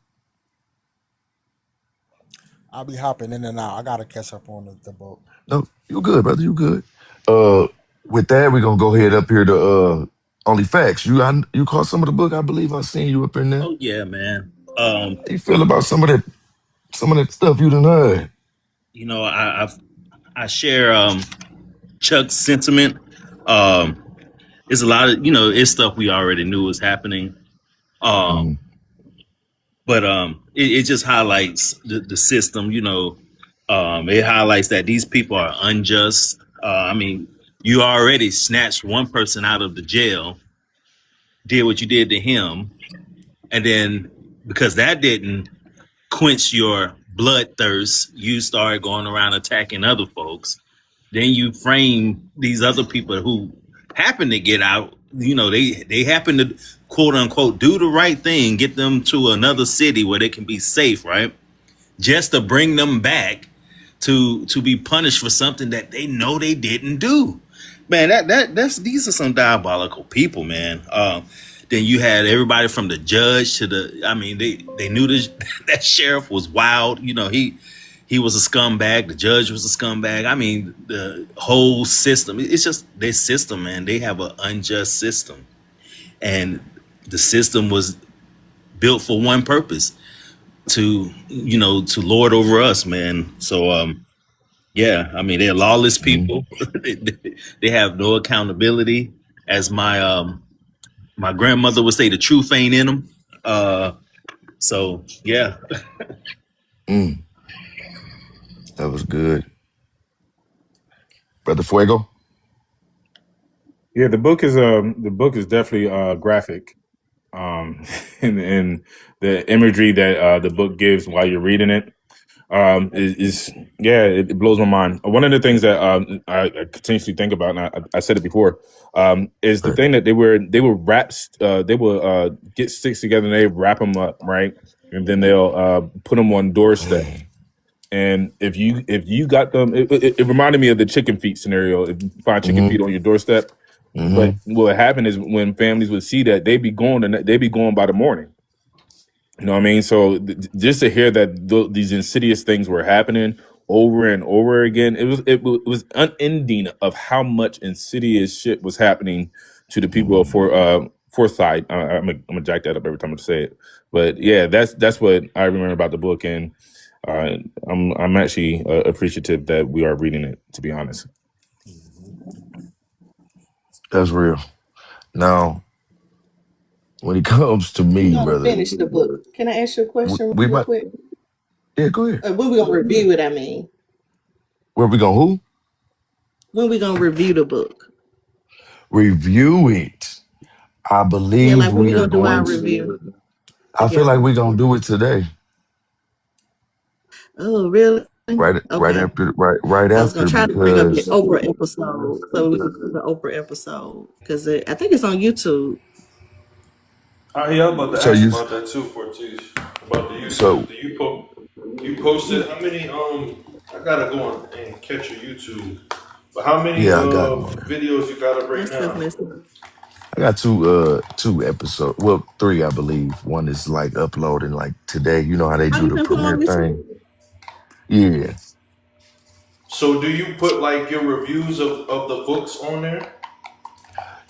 Speaker 20: I'll be hopping in and out. I gotta catch up on the boat.
Speaker 1: No, you good, brother. You good. Uh, with that, we're gonna go ahead up here to Only facts. You caught some of the book. I believe I seen you up in there.
Speaker 5: Oh yeah, man.
Speaker 1: How you feel about some of that stuff you done heard?
Speaker 5: You know, I share Chuck's sentiment. Um, it's a lot of it's stuff we already knew was happening.
Speaker 1: Mm,
Speaker 5: But it just highlights the system. It highlights that these people are unjust. I mean, you already snatched one person out of the jail, did what you did to him, and then because that didn't quench your bloodthirst, you started going around attacking other folks. Then you frame these other people who happen to get out. They happen to quote unquote do the right thing, get them to another city where they can be safe, right? Just to bring them back to be punished for something that they know they didn't do. Man, that's these are some diabolical people, man. Then you had everybody from the judge to they knew this that sheriff was wild. He was a scumbag. The judge was a scumbag. I mean, the whole system. It's just their system, man. They have an unjust system, and the system was built for one purpose to lord over us, man. So yeah, I mean they're lawless
Speaker 1: mm,
Speaker 5: people. They have no accountability, as my grandmother would say. The truth ain't in them. So yeah.
Speaker 1: mm. That was good, brother Fuego.
Speaker 6: Yeah, the book is definitely graphic. And the imagery that the book gives while you're reading it is yeah, it blows my mind. One of the things that I continuously think about, and I said it before, is the thing that they were wraps, they will get sticks together and they wrap them up, right, and then they'll put them on doorsteps.
Speaker 1: Mm,
Speaker 6: And if you got them, it reminded me of the chicken feet scenario. If you find chicken
Speaker 1: mm,
Speaker 6: feet on your doorstep,
Speaker 1: mm,
Speaker 6: but what happened is when families would see that, they'd be going by the morning. You know what I mean? So just to hear that these insidious things were happening over and over again, it was unending of how much insidious shit was happening to the people of Forsyth. I'm gonna jack that up every time I say it, but yeah, that's what I remember about the book, and I'm actually appreciative that we are reading it. To be honest,
Speaker 1: that's real. Now, when it comes to
Speaker 12: We're
Speaker 1: me,
Speaker 12: gonna
Speaker 1: brother,
Speaker 12: finish the book. Can I ask you a question
Speaker 1: we
Speaker 12: real
Speaker 1: might.
Speaker 12: quick?
Speaker 1: Yeah, go ahead.
Speaker 12: When we gonna review it? I mean,
Speaker 1: Where we gonna who?
Speaker 12: when we gonna review the book?
Speaker 1: Review it. I
Speaker 12: Yeah,
Speaker 1: believe
Speaker 12: like when we
Speaker 1: we are
Speaker 12: gonna do our
Speaker 1: going to.
Speaker 12: review
Speaker 1: I feel like
Speaker 12: together?
Speaker 1: we're gonna do it today.
Speaker 12: Oh, really?
Speaker 1: Right
Speaker 12: Okay.
Speaker 1: after, right
Speaker 12: I was gonna
Speaker 1: after,
Speaker 12: try to bring up the
Speaker 1: because
Speaker 12: Oprah episode, so we could do the Oprah episode because I think it's on YouTube.
Speaker 4: Yeah, I'm about to
Speaker 1: so
Speaker 4: ask
Speaker 1: you
Speaker 4: you about that too, Porties. About the YouTube.
Speaker 1: so
Speaker 4: You posted how many? I gotta go on and catch your YouTube. But how many
Speaker 1: yeah, I got them on there.
Speaker 4: videos you got up right
Speaker 12: That's stuff
Speaker 4: now?
Speaker 12: missing.
Speaker 1: I got two episodes. Well, three, I believe. One is like uploading like today. You know how they
Speaker 12: Oh,
Speaker 1: do
Speaker 12: you
Speaker 1: the
Speaker 12: can put them on
Speaker 1: premiere
Speaker 12: YouTube.
Speaker 1: thing. Yeah,
Speaker 4: So do you put like your reviews of the books on there?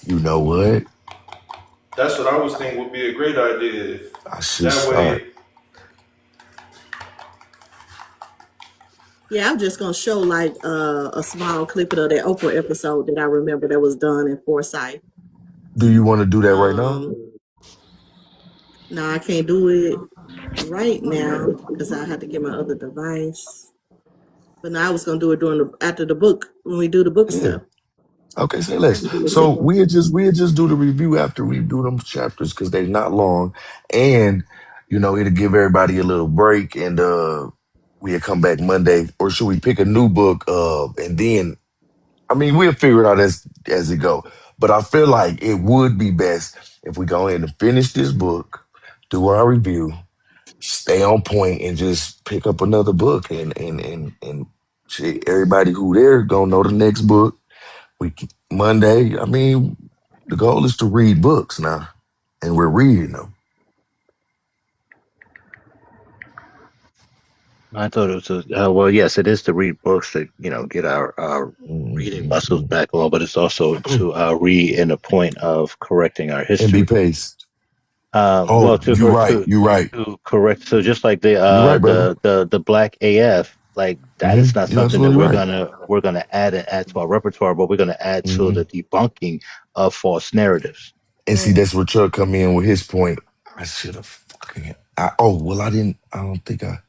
Speaker 1: you know what?
Speaker 4: That's what I was thinking would be a great idea. If
Speaker 1: I should
Speaker 4: that
Speaker 1: start.
Speaker 4: way,
Speaker 12: Yeah, I'm just gonna show like a small clip of that Oprah episode that I remember that was done in Forsyth.
Speaker 1: Do you want to do that right now?
Speaker 12: Um, no, I can't do it right now because I had to get my other device. But now I was gonna do it after the book when we do the book
Speaker 1: Yeah.
Speaker 12: stuff.
Speaker 1: Okay, say
Speaker 12: I
Speaker 1: less.
Speaker 12: can do it
Speaker 1: So
Speaker 12: then.
Speaker 1: we'll just do the review after we do them chapters because they're not long, and it'll give everybody a little break, and we'll come back Monday, or should we pick a new book? And then I mean we'll figure it out as it go. But I feel like it would be best if we go ahead and finish this book, do our review, stay on point, and just pick up another book, and shit, everybody who there gonna know the next book Monday. I mean, the goal is to read books now, and we're reading them.
Speaker 19: I thought it was well, yes, it is to read books to get our reading muscles
Speaker 1: Mhm.
Speaker 19: back on, but it's also to read in the point of correcting our
Speaker 1: And be
Speaker 19: history.
Speaker 1: paced.
Speaker 19: Well,
Speaker 1: Oh, you're right. You're right.
Speaker 19: to correct. So just like the
Speaker 1: You're right, brother.
Speaker 19: black AF, like that is not
Speaker 1: You're
Speaker 19: something that
Speaker 1: absolutely right.
Speaker 19: we're gonna add to our repertoire, but we're gonna add to
Speaker 1: hmm
Speaker 19: the debunking of false narratives.
Speaker 1: And see, that's where Chuck come in with his point. I should have fucking. Oh well, I didn't. I don't think I.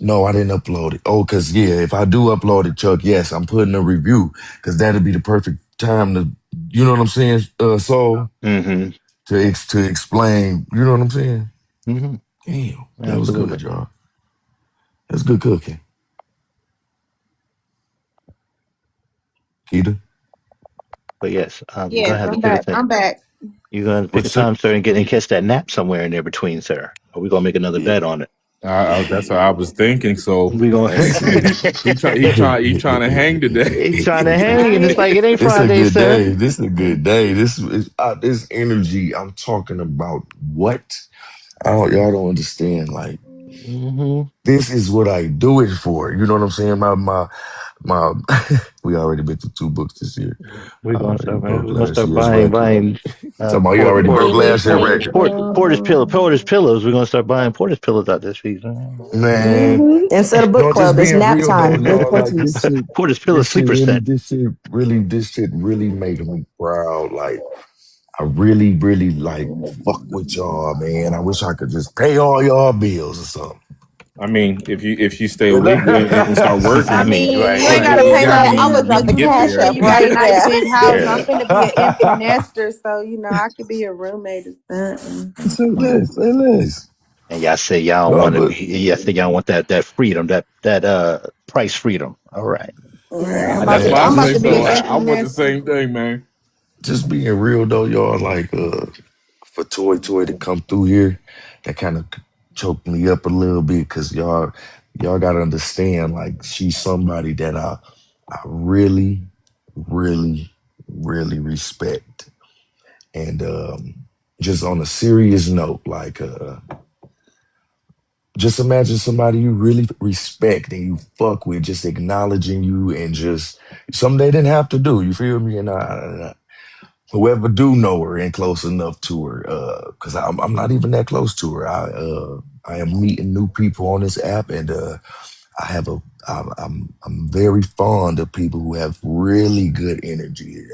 Speaker 1: No, I didn't upload it. Oh, cause yeah, if I do upload it, Chuck, yes, I'm putting a review, cause that'd be the perfect time to. You know what I'm saying? So
Speaker 19: Mm-hmm.
Speaker 1: to explain. You know what I'm saying?
Speaker 19: Mm-hmm.
Speaker 1: Damn, that was
Speaker 19: Absolutely.
Speaker 1: good, y'all. That's good cooking, Keita.
Speaker 19: But yes, you're gonna
Speaker 15: Yes,
Speaker 19: have to
Speaker 15: I'm
Speaker 19: pick a
Speaker 15: back.
Speaker 19: time.
Speaker 15: I'm back.
Speaker 19: You're gonna pick
Speaker 6: Well,
Speaker 19: a
Speaker 6: so,
Speaker 19: time, sir, and catch that nap somewhere in there between, sir. Or we gonna make another bet on it.
Speaker 6: that's what I was thinking. So
Speaker 19: We gonna.
Speaker 6: let's see. He trying to hang today.
Speaker 19: He's trying to hang, and it's
Speaker 15: Right.
Speaker 19: like it ain't
Speaker 1: It's a
Speaker 19: Friday,
Speaker 1: good
Speaker 19: sir.
Speaker 1: day. This is a good day. This energy. I'm talking about what? Y'all don't understand. Like
Speaker 19: Hmm.
Speaker 1: this is what I do it for. You know what I'm saying? My. We already been through 2 books this year.
Speaker 19: We're
Speaker 1: I
Speaker 19: gonna
Speaker 1: already
Speaker 19: start.
Speaker 1: broke
Speaker 19: We're gonna
Speaker 1: last
Speaker 19: start
Speaker 1: year's
Speaker 19: buying
Speaker 1: record. Talking about he already broke
Speaker 15: Any
Speaker 1: last year's record.
Speaker 19: Porter's pillows. We're gonna start buying Porter's pillows out this week.
Speaker 1: Man,
Speaker 9: Instead of book
Speaker 1: no, just
Speaker 9: club, it's
Speaker 1: being
Speaker 9: nap
Speaker 1: real though,
Speaker 9: time with
Speaker 1: y'all. Like this
Speaker 9: Porties.
Speaker 1: shit,
Speaker 19: Porter's pillow sleeper set.
Speaker 1: this shit really making me proud. Like I really, really like fuck with y'all, man. I wish I could just pay all y'all bills or something.
Speaker 6: I mean, if you stay legal and start
Speaker 15: I
Speaker 6: working,
Speaker 15: mean,
Speaker 19: Right,
Speaker 15: you
Speaker 9: Hey
Speaker 15: ain't
Speaker 19: right.
Speaker 15: gotta
Speaker 9: man,
Speaker 15: pay
Speaker 6: I
Speaker 15: my
Speaker 9: I'm
Speaker 6: mean,
Speaker 9: gonna
Speaker 15: bills.
Speaker 6: you
Speaker 9: drop
Speaker 15: I'm
Speaker 9: the
Speaker 6: can get
Speaker 15: pretty
Speaker 9: cash
Speaker 15: sure
Speaker 6: there.
Speaker 9: up
Speaker 15: you got a
Speaker 9: right
Speaker 15: nice
Speaker 9: now.
Speaker 15: big house. I'm
Speaker 19: Yeah.
Speaker 15: finna be an empty nester, so I could be a roommate or something.
Speaker 1: Say less.
Speaker 19: And y'all say y'all
Speaker 1: No,
Speaker 19: want to
Speaker 1: but
Speaker 19: be. Y'all say y'all want that freedom, that price freedom. All right.
Speaker 15: Yeah,
Speaker 6: That's
Speaker 19: Yeah.
Speaker 6: why I
Speaker 15: I'm about
Speaker 6: say
Speaker 15: to be
Speaker 6: so.
Speaker 15: an
Speaker 6: I
Speaker 15: empty
Speaker 6: want the
Speaker 15: nester.
Speaker 6: same thing, man.
Speaker 1: just being real though, y'all. Like for Toy to come through here, that kind of choked me up a little bit because y'all gotta understand. Like she's somebody that I really, really, really respect. And just on a serious note, like just imagine somebody you really respect and you fuck with just acknowledging you and just something they didn't have to do. You feel me? And whoever do know her and close enough to her, because I'm not even that close to her. I am meeting new people on this app, and I have a I'm very fond of people who have really good energy.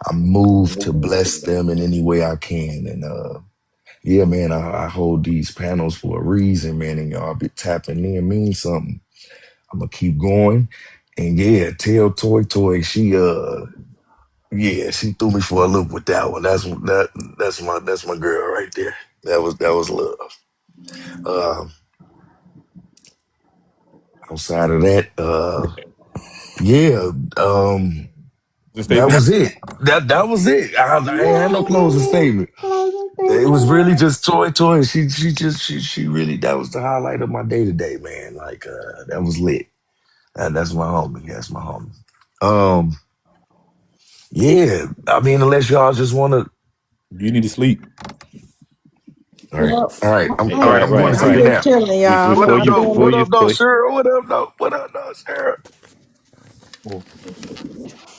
Speaker 1: I'm moved to bless them in any way I can, and yeah, man, I hold these panels for a reason, man, and y'all be tapping in means something. I'm gonna keep going, and yeah, tell she yeah, she threw me for a loop with that one. That's my girl right there. That was love. Um, outside of that, yeah,
Speaker 6: Just stay
Speaker 1: that
Speaker 6: there.
Speaker 1: was it. That was it. I ain't had no closing statement. It was really just Toy. She really that was the highlight of my day to day, man. Like that was lit. That's my homie. That's my homie. Um, yeah. I mean, unless y'all just want to.
Speaker 6: You need to sleep.
Speaker 1: All right,
Speaker 15: Well,
Speaker 1: all right. I'm all right.
Speaker 19: Right,
Speaker 1: I'm going
Speaker 19: right,
Speaker 1: to
Speaker 15: I'm
Speaker 1: take a
Speaker 19: right.
Speaker 15: just
Speaker 1: nap.
Speaker 15: chilling, y'all.
Speaker 1: What
Speaker 19: Before
Speaker 1: up,
Speaker 15: I'm
Speaker 19: you
Speaker 1: though?
Speaker 15: doing.
Speaker 19: before
Speaker 1: What
Speaker 19: you
Speaker 1: up, though,
Speaker 19: before
Speaker 1: Sarah? What up, though? What up, though, Sarah?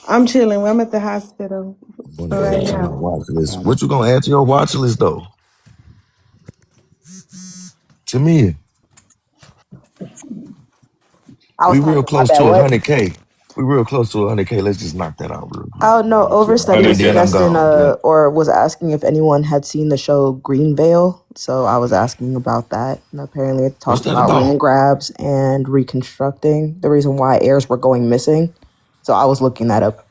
Speaker 15: I'm chilling. I'm at the hospital
Speaker 1: I'm going
Speaker 15: for
Speaker 1: to
Speaker 15: right
Speaker 1: add to my
Speaker 15: now.
Speaker 1: watch list. What you gonna add to your watch list, though? To me,
Speaker 9: I was
Speaker 1: we real
Speaker 9: talking. My
Speaker 1: close
Speaker 9: bad.
Speaker 1: to
Speaker 9: What?
Speaker 1: 100K. We real close to 100K. Let's just knock that out real quick.
Speaker 9: Oh no, Overstudy was
Speaker 1: And then I'm
Speaker 6: 100K.
Speaker 9: suggesting
Speaker 1: gone. Then
Speaker 9: or was asking if anyone had seen the show Greenvale. So I was asking about that. And apparently it
Speaker 1: what's
Speaker 9: talked
Speaker 1: that
Speaker 9: about
Speaker 1: about?
Speaker 9: land grabs and reconstructing the reason why heirs were going missing. So I was looking that up.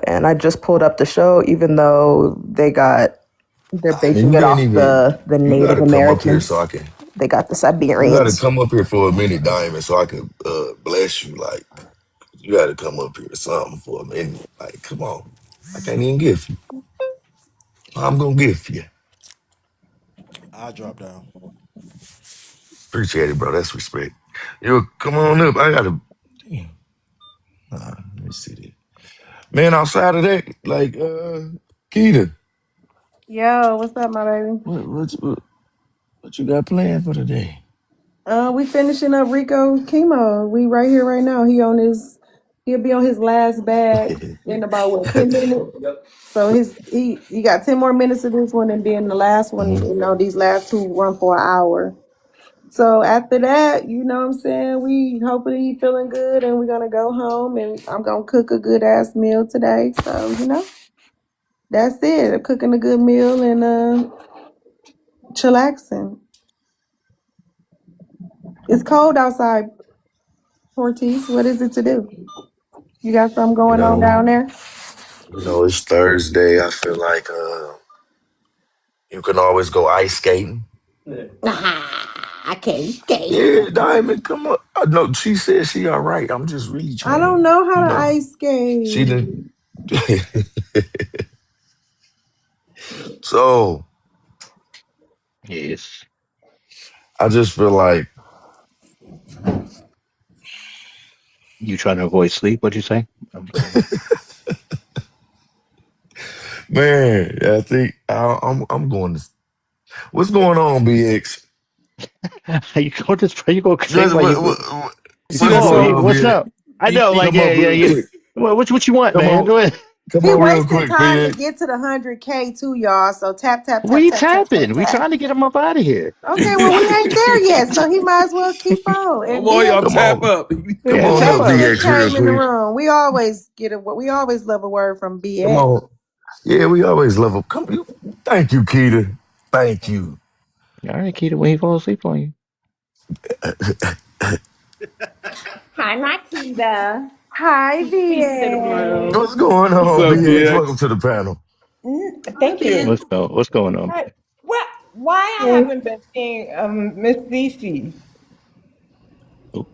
Speaker 9: And I just pulled up the show, even though they're
Speaker 1: I mean,
Speaker 9: basing
Speaker 1: you
Speaker 9: it
Speaker 1: can't
Speaker 9: off
Speaker 1: even.
Speaker 9: the
Speaker 1: You got
Speaker 9: Native
Speaker 1: to come up here so
Speaker 9: Americans.
Speaker 1: I can.
Speaker 9: They got the
Speaker 1: You got to
Speaker 9: Siberians.
Speaker 1: come up here for a minute, Diamond, so I can bless you. Like you got to come up here or something for a minute. Like, come on. I can't even gift you. I'm gonna gift you.
Speaker 20: I drop down.
Speaker 1: Appreciate it, bro. That's respect. Yo, come on up. I gotta. Damn. Let me see this. Man, outside of that, like, Keita,
Speaker 11: Yo, what's up, my baby?
Speaker 1: What you got planned for today?
Speaker 11: We finishing up Rico chemo. We right here right now. He'll be on his last bag in about what 10 minutes. So he got 10 more minutes of this one, and then the last one.
Speaker 1: Mhm.
Speaker 11: These last two run for an hour. So after that, you know what I'm saying? We hopefully he feeling good, and we're gonna go home, and I'm gonna cook a good ass meal today. So that's it. I'm cooking a good meal and chillaxing. It's cold outside, Porties. What is it to do? You got something
Speaker 1: You
Speaker 11: going on
Speaker 1: know,
Speaker 11: down there?
Speaker 1: it's Thursday. I feel like you can always go ice skating.
Speaker 11: Okay, okay.
Speaker 1: Yeah, Diamond, come on. No, she said she all right. I'm just really
Speaker 11: I
Speaker 1: trying
Speaker 11: don't
Speaker 1: to,
Speaker 11: know how
Speaker 1: you
Speaker 11: to
Speaker 1: know,
Speaker 11: ice
Speaker 1: she
Speaker 11: skate.
Speaker 1: didn't. So
Speaker 19: Yes.
Speaker 1: I just feel like,
Speaker 19: You trying to avoid sleep? What'd you say? I'm sorry.
Speaker 1: man, I think I'm going to. What's going on, BX?
Speaker 19: You go this? You go say
Speaker 1: What,
Speaker 19: why
Speaker 1: what,
Speaker 19: you?
Speaker 1: what,
Speaker 6: You see
Speaker 1: what's
Speaker 6: that
Speaker 1: going
Speaker 19: Whoa!
Speaker 1: on,
Speaker 6: song?
Speaker 19: What's
Speaker 1: BX?
Speaker 19: up? I know. Like
Speaker 6: He
Speaker 1: Come
Speaker 19: yeah,
Speaker 1: up
Speaker 19: yeah,
Speaker 1: real
Speaker 19: yeah.
Speaker 1: quick.
Speaker 19: What you want,
Speaker 1: Come
Speaker 19: man?
Speaker 1: on,
Speaker 19: Go ahead.
Speaker 1: come
Speaker 11: He
Speaker 1: on real
Speaker 11: wasting
Speaker 1: quick,
Speaker 11: time to
Speaker 1: BX.
Speaker 11: get to the 100K too, y'all. So tap, tap, tap,
Speaker 19: We
Speaker 11: tap, tap, tap,
Speaker 19: tapping. We
Speaker 11: tap.
Speaker 19: trying to get him up out of here.
Speaker 11: Okay, well we ain't there yet, so he might as well keep on.
Speaker 6: Come
Speaker 11: And
Speaker 6: on, y'all
Speaker 1: Come
Speaker 6: tap
Speaker 1: on,
Speaker 6: up.
Speaker 1: come
Speaker 19: Yeah,
Speaker 1: on
Speaker 19: tap
Speaker 1: up,
Speaker 11: BX
Speaker 19: up.
Speaker 11: just
Speaker 1: BX, real
Speaker 11: came in the
Speaker 1: quick.
Speaker 11: room. We always love a word from
Speaker 1: Come
Speaker 11: BX.
Speaker 1: on. Yeah, we always love him. Come, you. Thank you, Keita. Thank you.
Speaker 19: All right, Keita, when he falls asleep on you.
Speaker 14: Hi, Makita.
Speaker 11: Hi,
Speaker 14: Peace to the
Speaker 11: BX.
Speaker 1: What's
Speaker 14: room.
Speaker 1: going
Speaker 6: What's
Speaker 1: on,
Speaker 6: up,
Speaker 1: BX? Welcome
Speaker 6: BX?
Speaker 1: to the panel.
Speaker 14: Thank you.
Speaker 19: What's going on?
Speaker 14: Hi. Well, why I haven't been seeing Miss Cece?
Speaker 19: Oh,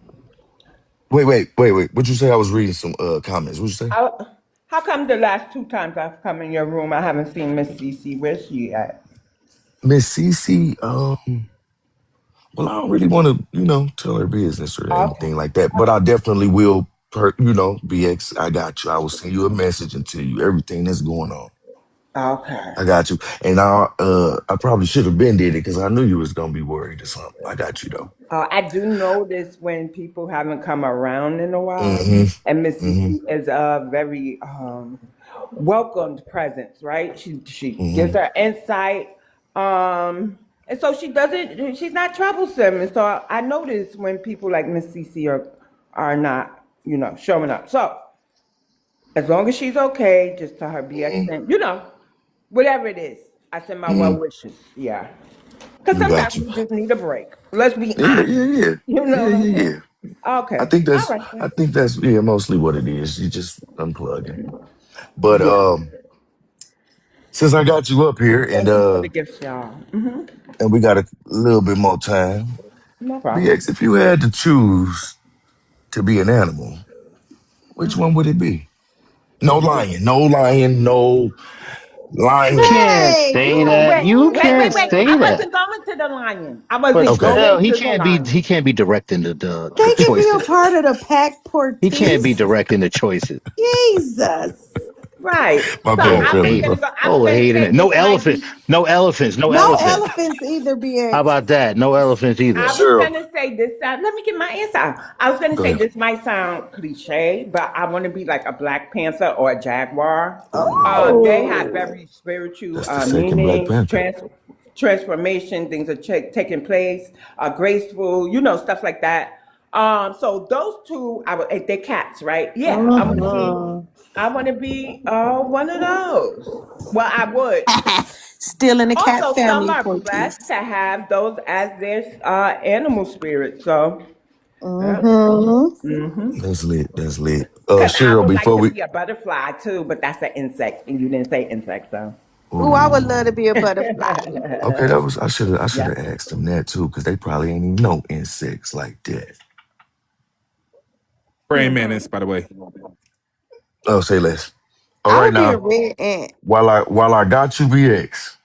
Speaker 1: Wait. What'd you say? I was reading some comments. What'd you say?
Speaker 14: I, how come the last two times I've come in your room I haven't seen Miss Cece? Where's she at?
Speaker 1: Miss Cece, well, I don't really want to, tell her business or
Speaker 14: Okay.
Speaker 1: anything like that, but I definitely will, BX, I got you. I will send you a message and tell you everything that's going on.
Speaker 14: Okay.
Speaker 1: I got you. And I probably should have been did it because I knew you was going to be worried or something. I got you, though.
Speaker 14: I do notice when people haven't come around in a while, and Miss
Speaker 1: Mm-hmm. Mm-hmm.
Speaker 14: Cece is a very welcomed presence, right? She gives
Speaker 1: Mm-hmm.
Speaker 14: her insight, and so she doesn't. She's not troublesome, and so I notice when people like Miss Cece are not, showing up. So as long as she's okay, just tell her be
Speaker 1: Mm-hmm.
Speaker 14: extent, whatever it is. I send my well
Speaker 1: Mm-hmm.
Speaker 14: wishes. Yeah. Because
Speaker 1: You got
Speaker 14: sometimes
Speaker 1: you.
Speaker 14: we just need a break. Let's be
Speaker 1: Yeah,
Speaker 14: honest.
Speaker 1: yeah, yeah.
Speaker 14: You know
Speaker 1: Yeah,
Speaker 14: what I'm
Speaker 1: yeah,
Speaker 14: saying?
Speaker 1: yeah. I
Speaker 14: Okay.
Speaker 1: think
Speaker 14: All
Speaker 1: that's
Speaker 14: right.
Speaker 1: I
Speaker 14: Then.
Speaker 1: think that's mostly what it is. You just unplugging. But
Speaker 14: Yeah.
Speaker 1: since I got you up here
Speaker 14: Thank you for the gifts, y'all.
Speaker 1: and we got a little bit more time,
Speaker 14: No problem.
Speaker 1: BX, if you had to choose to be an animal, which one would it be? No lying, no lying, no
Speaker 19: you
Speaker 1: lying.
Speaker 19: can't
Speaker 11: Hey,
Speaker 19: say
Speaker 11: you
Speaker 19: that. You can't
Speaker 14: I
Speaker 19: say that.
Speaker 14: wasn't going to the lion. I
Speaker 19: But
Speaker 14: wasn't
Speaker 1: Okay.
Speaker 19: still,
Speaker 14: going
Speaker 19: he
Speaker 14: to the
Speaker 19: can't be. He
Speaker 14: lion.
Speaker 19: can't be directing the
Speaker 11: can't be a
Speaker 19: choices.
Speaker 11: part of the pack,
Speaker 19: He can't be
Speaker 11: Portis.
Speaker 19: directing the choices.
Speaker 11: Jesus.
Speaker 14: Right.
Speaker 1: My
Speaker 14: So
Speaker 1: bad,
Speaker 19: Oh,
Speaker 14: I was
Speaker 1: fellas.
Speaker 19: hate,
Speaker 14: gonna
Speaker 1: My,
Speaker 14: go. I was
Speaker 19: oh,
Speaker 14: gonna
Speaker 19: hating
Speaker 14: say
Speaker 19: it.
Speaker 14: this
Speaker 19: No
Speaker 14: might
Speaker 19: elephant.
Speaker 14: be.
Speaker 19: No elephants. No
Speaker 11: No
Speaker 19: elephants.
Speaker 11: elephants either,
Speaker 19: How
Speaker 11: BX.
Speaker 19: about that? No elephants
Speaker 14: I
Speaker 19: either.
Speaker 14: was
Speaker 1: Cheryl,
Speaker 14: gonna say this. Let me get my answer out. I was gonna
Speaker 1: go
Speaker 14: say
Speaker 1: ahead.
Speaker 14: this might sound cliche, but I want to be like a Black Panther or a jaguar. They have
Speaker 11: Oh.
Speaker 14: very spiritual
Speaker 1: That's the second Black
Speaker 14: meanings,
Speaker 1: Panther.
Speaker 14: transformation, things are taking place, graceful, stuff like that. So those two, they're cats, right? Yeah, I want to
Speaker 1: Mhm.
Speaker 14: be.
Speaker 11: Uh-huh.
Speaker 14: I want to be one of those. Well, I would.
Speaker 11: Still in the cat
Speaker 14: Also, some
Speaker 11: family,
Speaker 14: are
Speaker 11: Portis.
Speaker 14: blessed to have those as their animal spirits. So, yeah.
Speaker 11: Mm-hmm.
Speaker 1: That's lit. That's lit.
Speaker 14: Because I
Speaker 1: Cheryl,
Speaker 14: would like
Speaker 1: before
Speaker 14: to
Speaker 1: we
Speaker 14: be a butterfly too, but that's an insect, and you didn't say insect, so.
Speaker 11: Ooh, I would
Speaker 1: Ooh.
Speaker 11: love to be a butterfly.
Speaker 1: Okay, that was I should
Speaker 14: Yeah.
Speaker 1: have asked them that too, because they probably ain't even know insects like that.
Speaker 6: Praying mantis, by the way.
Speaker 1: Oh, say less. All
Speaker 11: I
Speaker 1: right
Speaker 11: would be a
Speaker 1: now.
Speaker 11: red ant.
Speaker 1: While I got you, BX.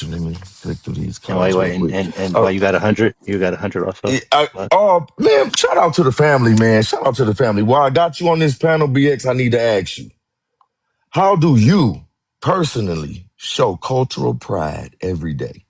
Speaker 1: Let me click through these
Speaker 19: And why,
Speaker 1: comments real quick.
Speaker 19: why
Speaker 1: Oh,
Speaker 19: you got 100? You got 100 also. What?
Speaker 1: oh man, shout out to the family, man. Shout out to the family. While I got you on this panel, BX, I need to ask you, how do you personally show cultural pride every day?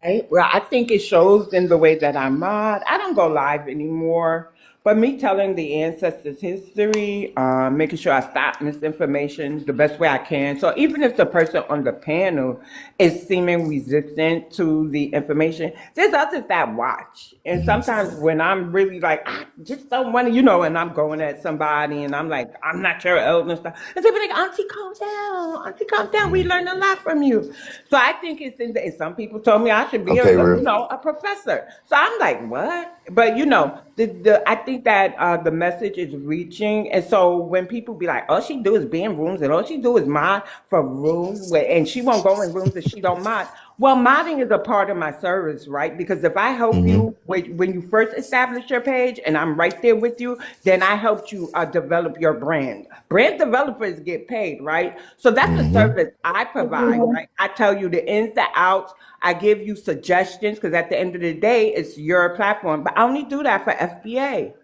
Speaker 14: Right. Well, I think it shows in the way that I mod. I don't go live anymore, but me telling the ancestors' history, making sure I stop misinformation the best way I can. So even if the person on the panel is seeming resistant to the information, there's others that watch. And sometimes when I'm really like, I just don't want to, and I'm going at somebody and I'm like, I'm not your elder and stuff. And they be like, Auntie, calm down. Auntie, calm down. We learned a lot from you. So I think it's in the, and some people told me I should be
Speaker 1: Okay, real.
Speaker 14: a professor. So I'm like, what? But I think that the message is reaching. And so when people be like, all she do is be in rooms and all she do is mod for rooms and she won't go in rooms if she don't mod. Well, modding is a part of my service, right? Because if I help
Speaker 1: Mm-hmm.
Speaker 14: you when you first establish your page and I'm right there with you, then I helped you develop your brand. Brand developers get paid, right? So that's a
Speaker 1: Mm-hmm.
Speaker 14: service I provide, right? I tell you the ins, the outs. I give you suggestions because at the end of the day, it's your platform. But I only do that for FBA,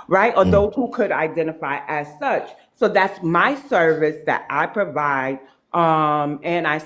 Speaker 14: right? Or those who could identify as such. So that's my service that I provide. And I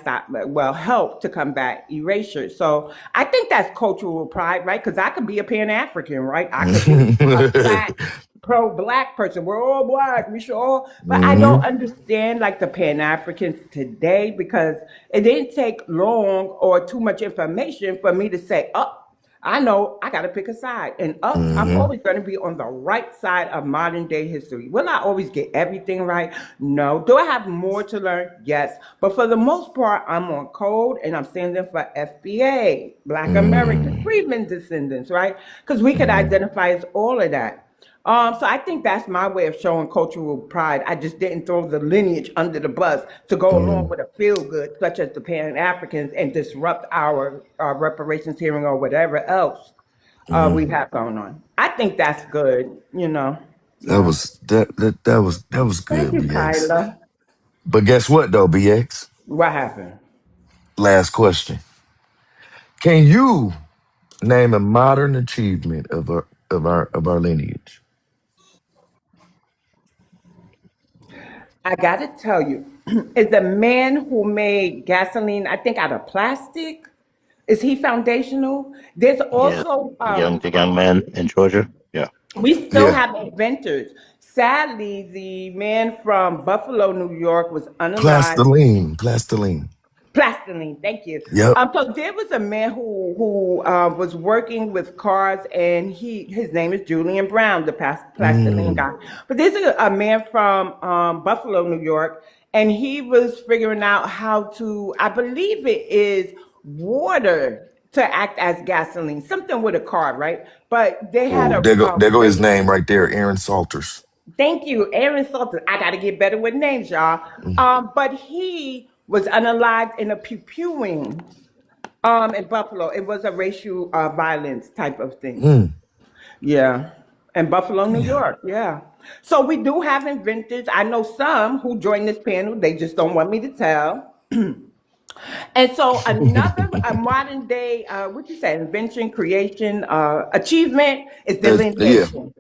Speaker 14: help to combat erasure. So I think that's cultural pride, right? Because I could be a Pan-African, right? I could be a black, pro-black person. We're all black. We should all, but I
Speaker 1: Mm-hmm.
Speaker 14: don't understand like the Pan-Africans today because it didn't take long or too much information for me to say, oh, I know I got to pick a side. And I'm
Speaker 1: Mm-hmm.
Speaker 14: always going to be on the right side of modern day history. Will I always get everything right? No. Do I have more to learn? Yes. But for the most part, I'm on code and I'm standing for FBA, Black American
Speaker 1: Mm-hmm.
Speaker 14: freedmen descendants, right? Because we could identify as all of that. So I think that's my way of showing cultural pride. I just didn't throw the lineage under the bus to go along with a feel good, such as the Pan Africans, and disrupt our reparations hearing or whatever else we have going on. I think that's good.
Speaker 1: That
Speaker 14: Yeah.
Speaker 1: was that was
Speaker 14: Thank
Speaker 1: good,
Speaker 14: you,
Speaker 1: BX.
Speaker 14: Kyla.
Speaker 1: But guess what though, BX?
Speaker 14: What happened?
Speaker 1: Last question. Can you name a modern achievement of our lineage?
Speaker 14: I got to tell you, is the man who made gasoline, I think out of plastic, is he foundational? There's
Speaker 19: Yeah,
Speaker 14: also
Speaker 19: the young man in Georgia. Yeah,
Speaker 14: we still
Speaker 1: Yeah.
Speaker 14: have inventors. Sadly, the man from Buffalo, New York, was unalive.
Speaker 1: Plastoline. Plastoline.
Speaker 14: Plastiline, thank you.
Speaker 1: Yep.
Speaker 14: So there was a man who was working with cars, and his name is Julian Brown, the plastiline
Speaker 1: Mm.
Speaker 14: guy. But there's a man from Buffalo, New York, and he was figuring out how to, I believe it is water to act as gasoline, something with a car, right? But they had
Speaker 1: Oh,
Speaker 14: a,
Speaker 1: there go his
Speaker 14: race.
Speaker 1: name right there, Aaron Salters.
Speaker 14: Thank you, Aaron Salter. I got to get better with names, y'all.
Speaker 1: Mm.
Speaker 14: But he was unalived in a pew-pewing in Buffalo. It was a racial violence type of thing.
Speaker 1: Mm.
Speaker 14: Yeah. In Buffalo, New
Speaker 1: Damn.
Speaker 14: York. Yeah. So we do have inventors. I know some who join this panel. They just don't want me to tell. And so another a modern day, what you say, invention, creation, achievement is
Speaker 1: Yeah.
Speaker 14: delineation.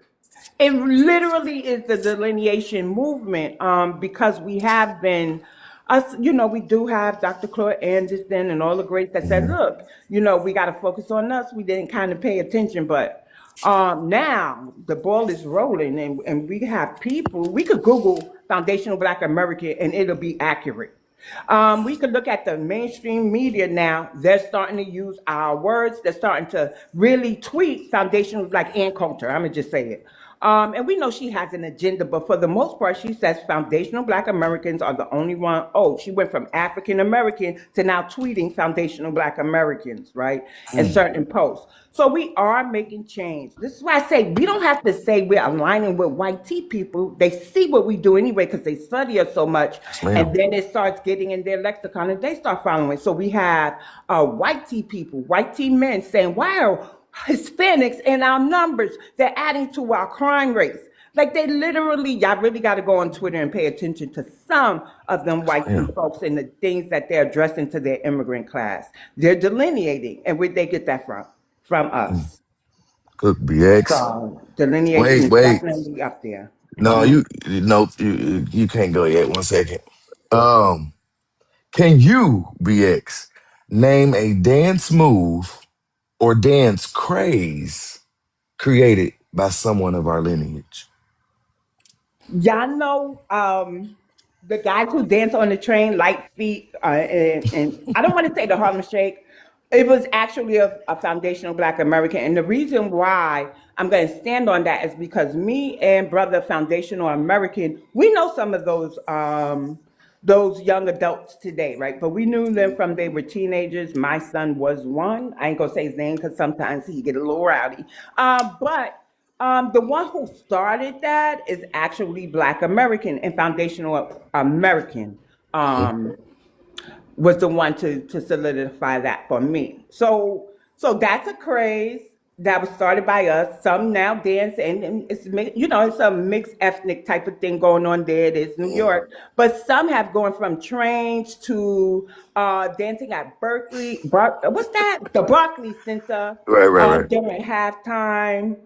Speaker 14: It literally is the delineation movement because we have been us, we do have Dr. Claude Anderson and all the greats that said,
Speaker 1: Mhm.
Speaker 14: look, we got to focus on us. We didn't kind of pay attention, but now the ball is rolling and we have people, we could Google foundational Black American and it'll be accurate. We could look at the mainstream media now. They're starting to use our words. They're starting to really tweet foundational Black and culture. I'm going to just say it. And we know she has an agenda, but for the most part, she says foundational Black Americans are the only one. Oh, she went from African American to now tweeting foundational Black Americans, right? And
Speaker 1: Mm.
Speaker 14: certain posts. So we are making change. This is why I say we don't have to say we're aligning with white tea people. They see what we do anyway because they study us so much.
Speaker 1: Yes,
Speaker 14: And
Speaker 1: ma'am.
Speaker 14: then it starts getting in their lexicon and they start following. So we have white tea people, white tea men saying, wow, Hispanics in our numbers, they're adding to our crime rates. Like they literally, y'all really got to go on Twitter and pay attention to some of them
Speaker 1: Yes,
Speaker 14: white tea
Speaker 1: ma'am.
Speaker 14: folks and the things that they're addressing to their immigrant class. They're delineating. And where'd they get that from? From
Speaker 1: Mm.
Speaker 14: us.
Speaker 1: Look, BX.
Speaker 14: So delineation
Speaker 1: Wait,
Speaker 14: is
Speaker 1: wait.
Speaker 14: definitely up there.
Speaker 1: No, you no, you can't go yet. 1 second. Um, can you, BX, name a dance move or dance craze created by someone of our lineage?
Speaker 14: Y'all know the guys who dance on the train, light feet, and I don't want to say the Harlem Shake. It was actually a foundational Black American, and the reason why I'm going to stand on that is because me and brother foundational American, we know some of those young adults today, right? But we knew them from they were teenagers. My son was one. I ain't gonna say his name because sometimes he get a little rowdy. But the one who started that is actually Black American and foundational American. Was the one to solidify that for me. So that's a craze that was started by us. Some now dance, and it's it's a mixed ethnic type of thing going on there. It is New York, but some have gone from trains to dancing at what's that? The Barclay Center
Speaker 1: Right, right, right.
Speaker 14: during halftime.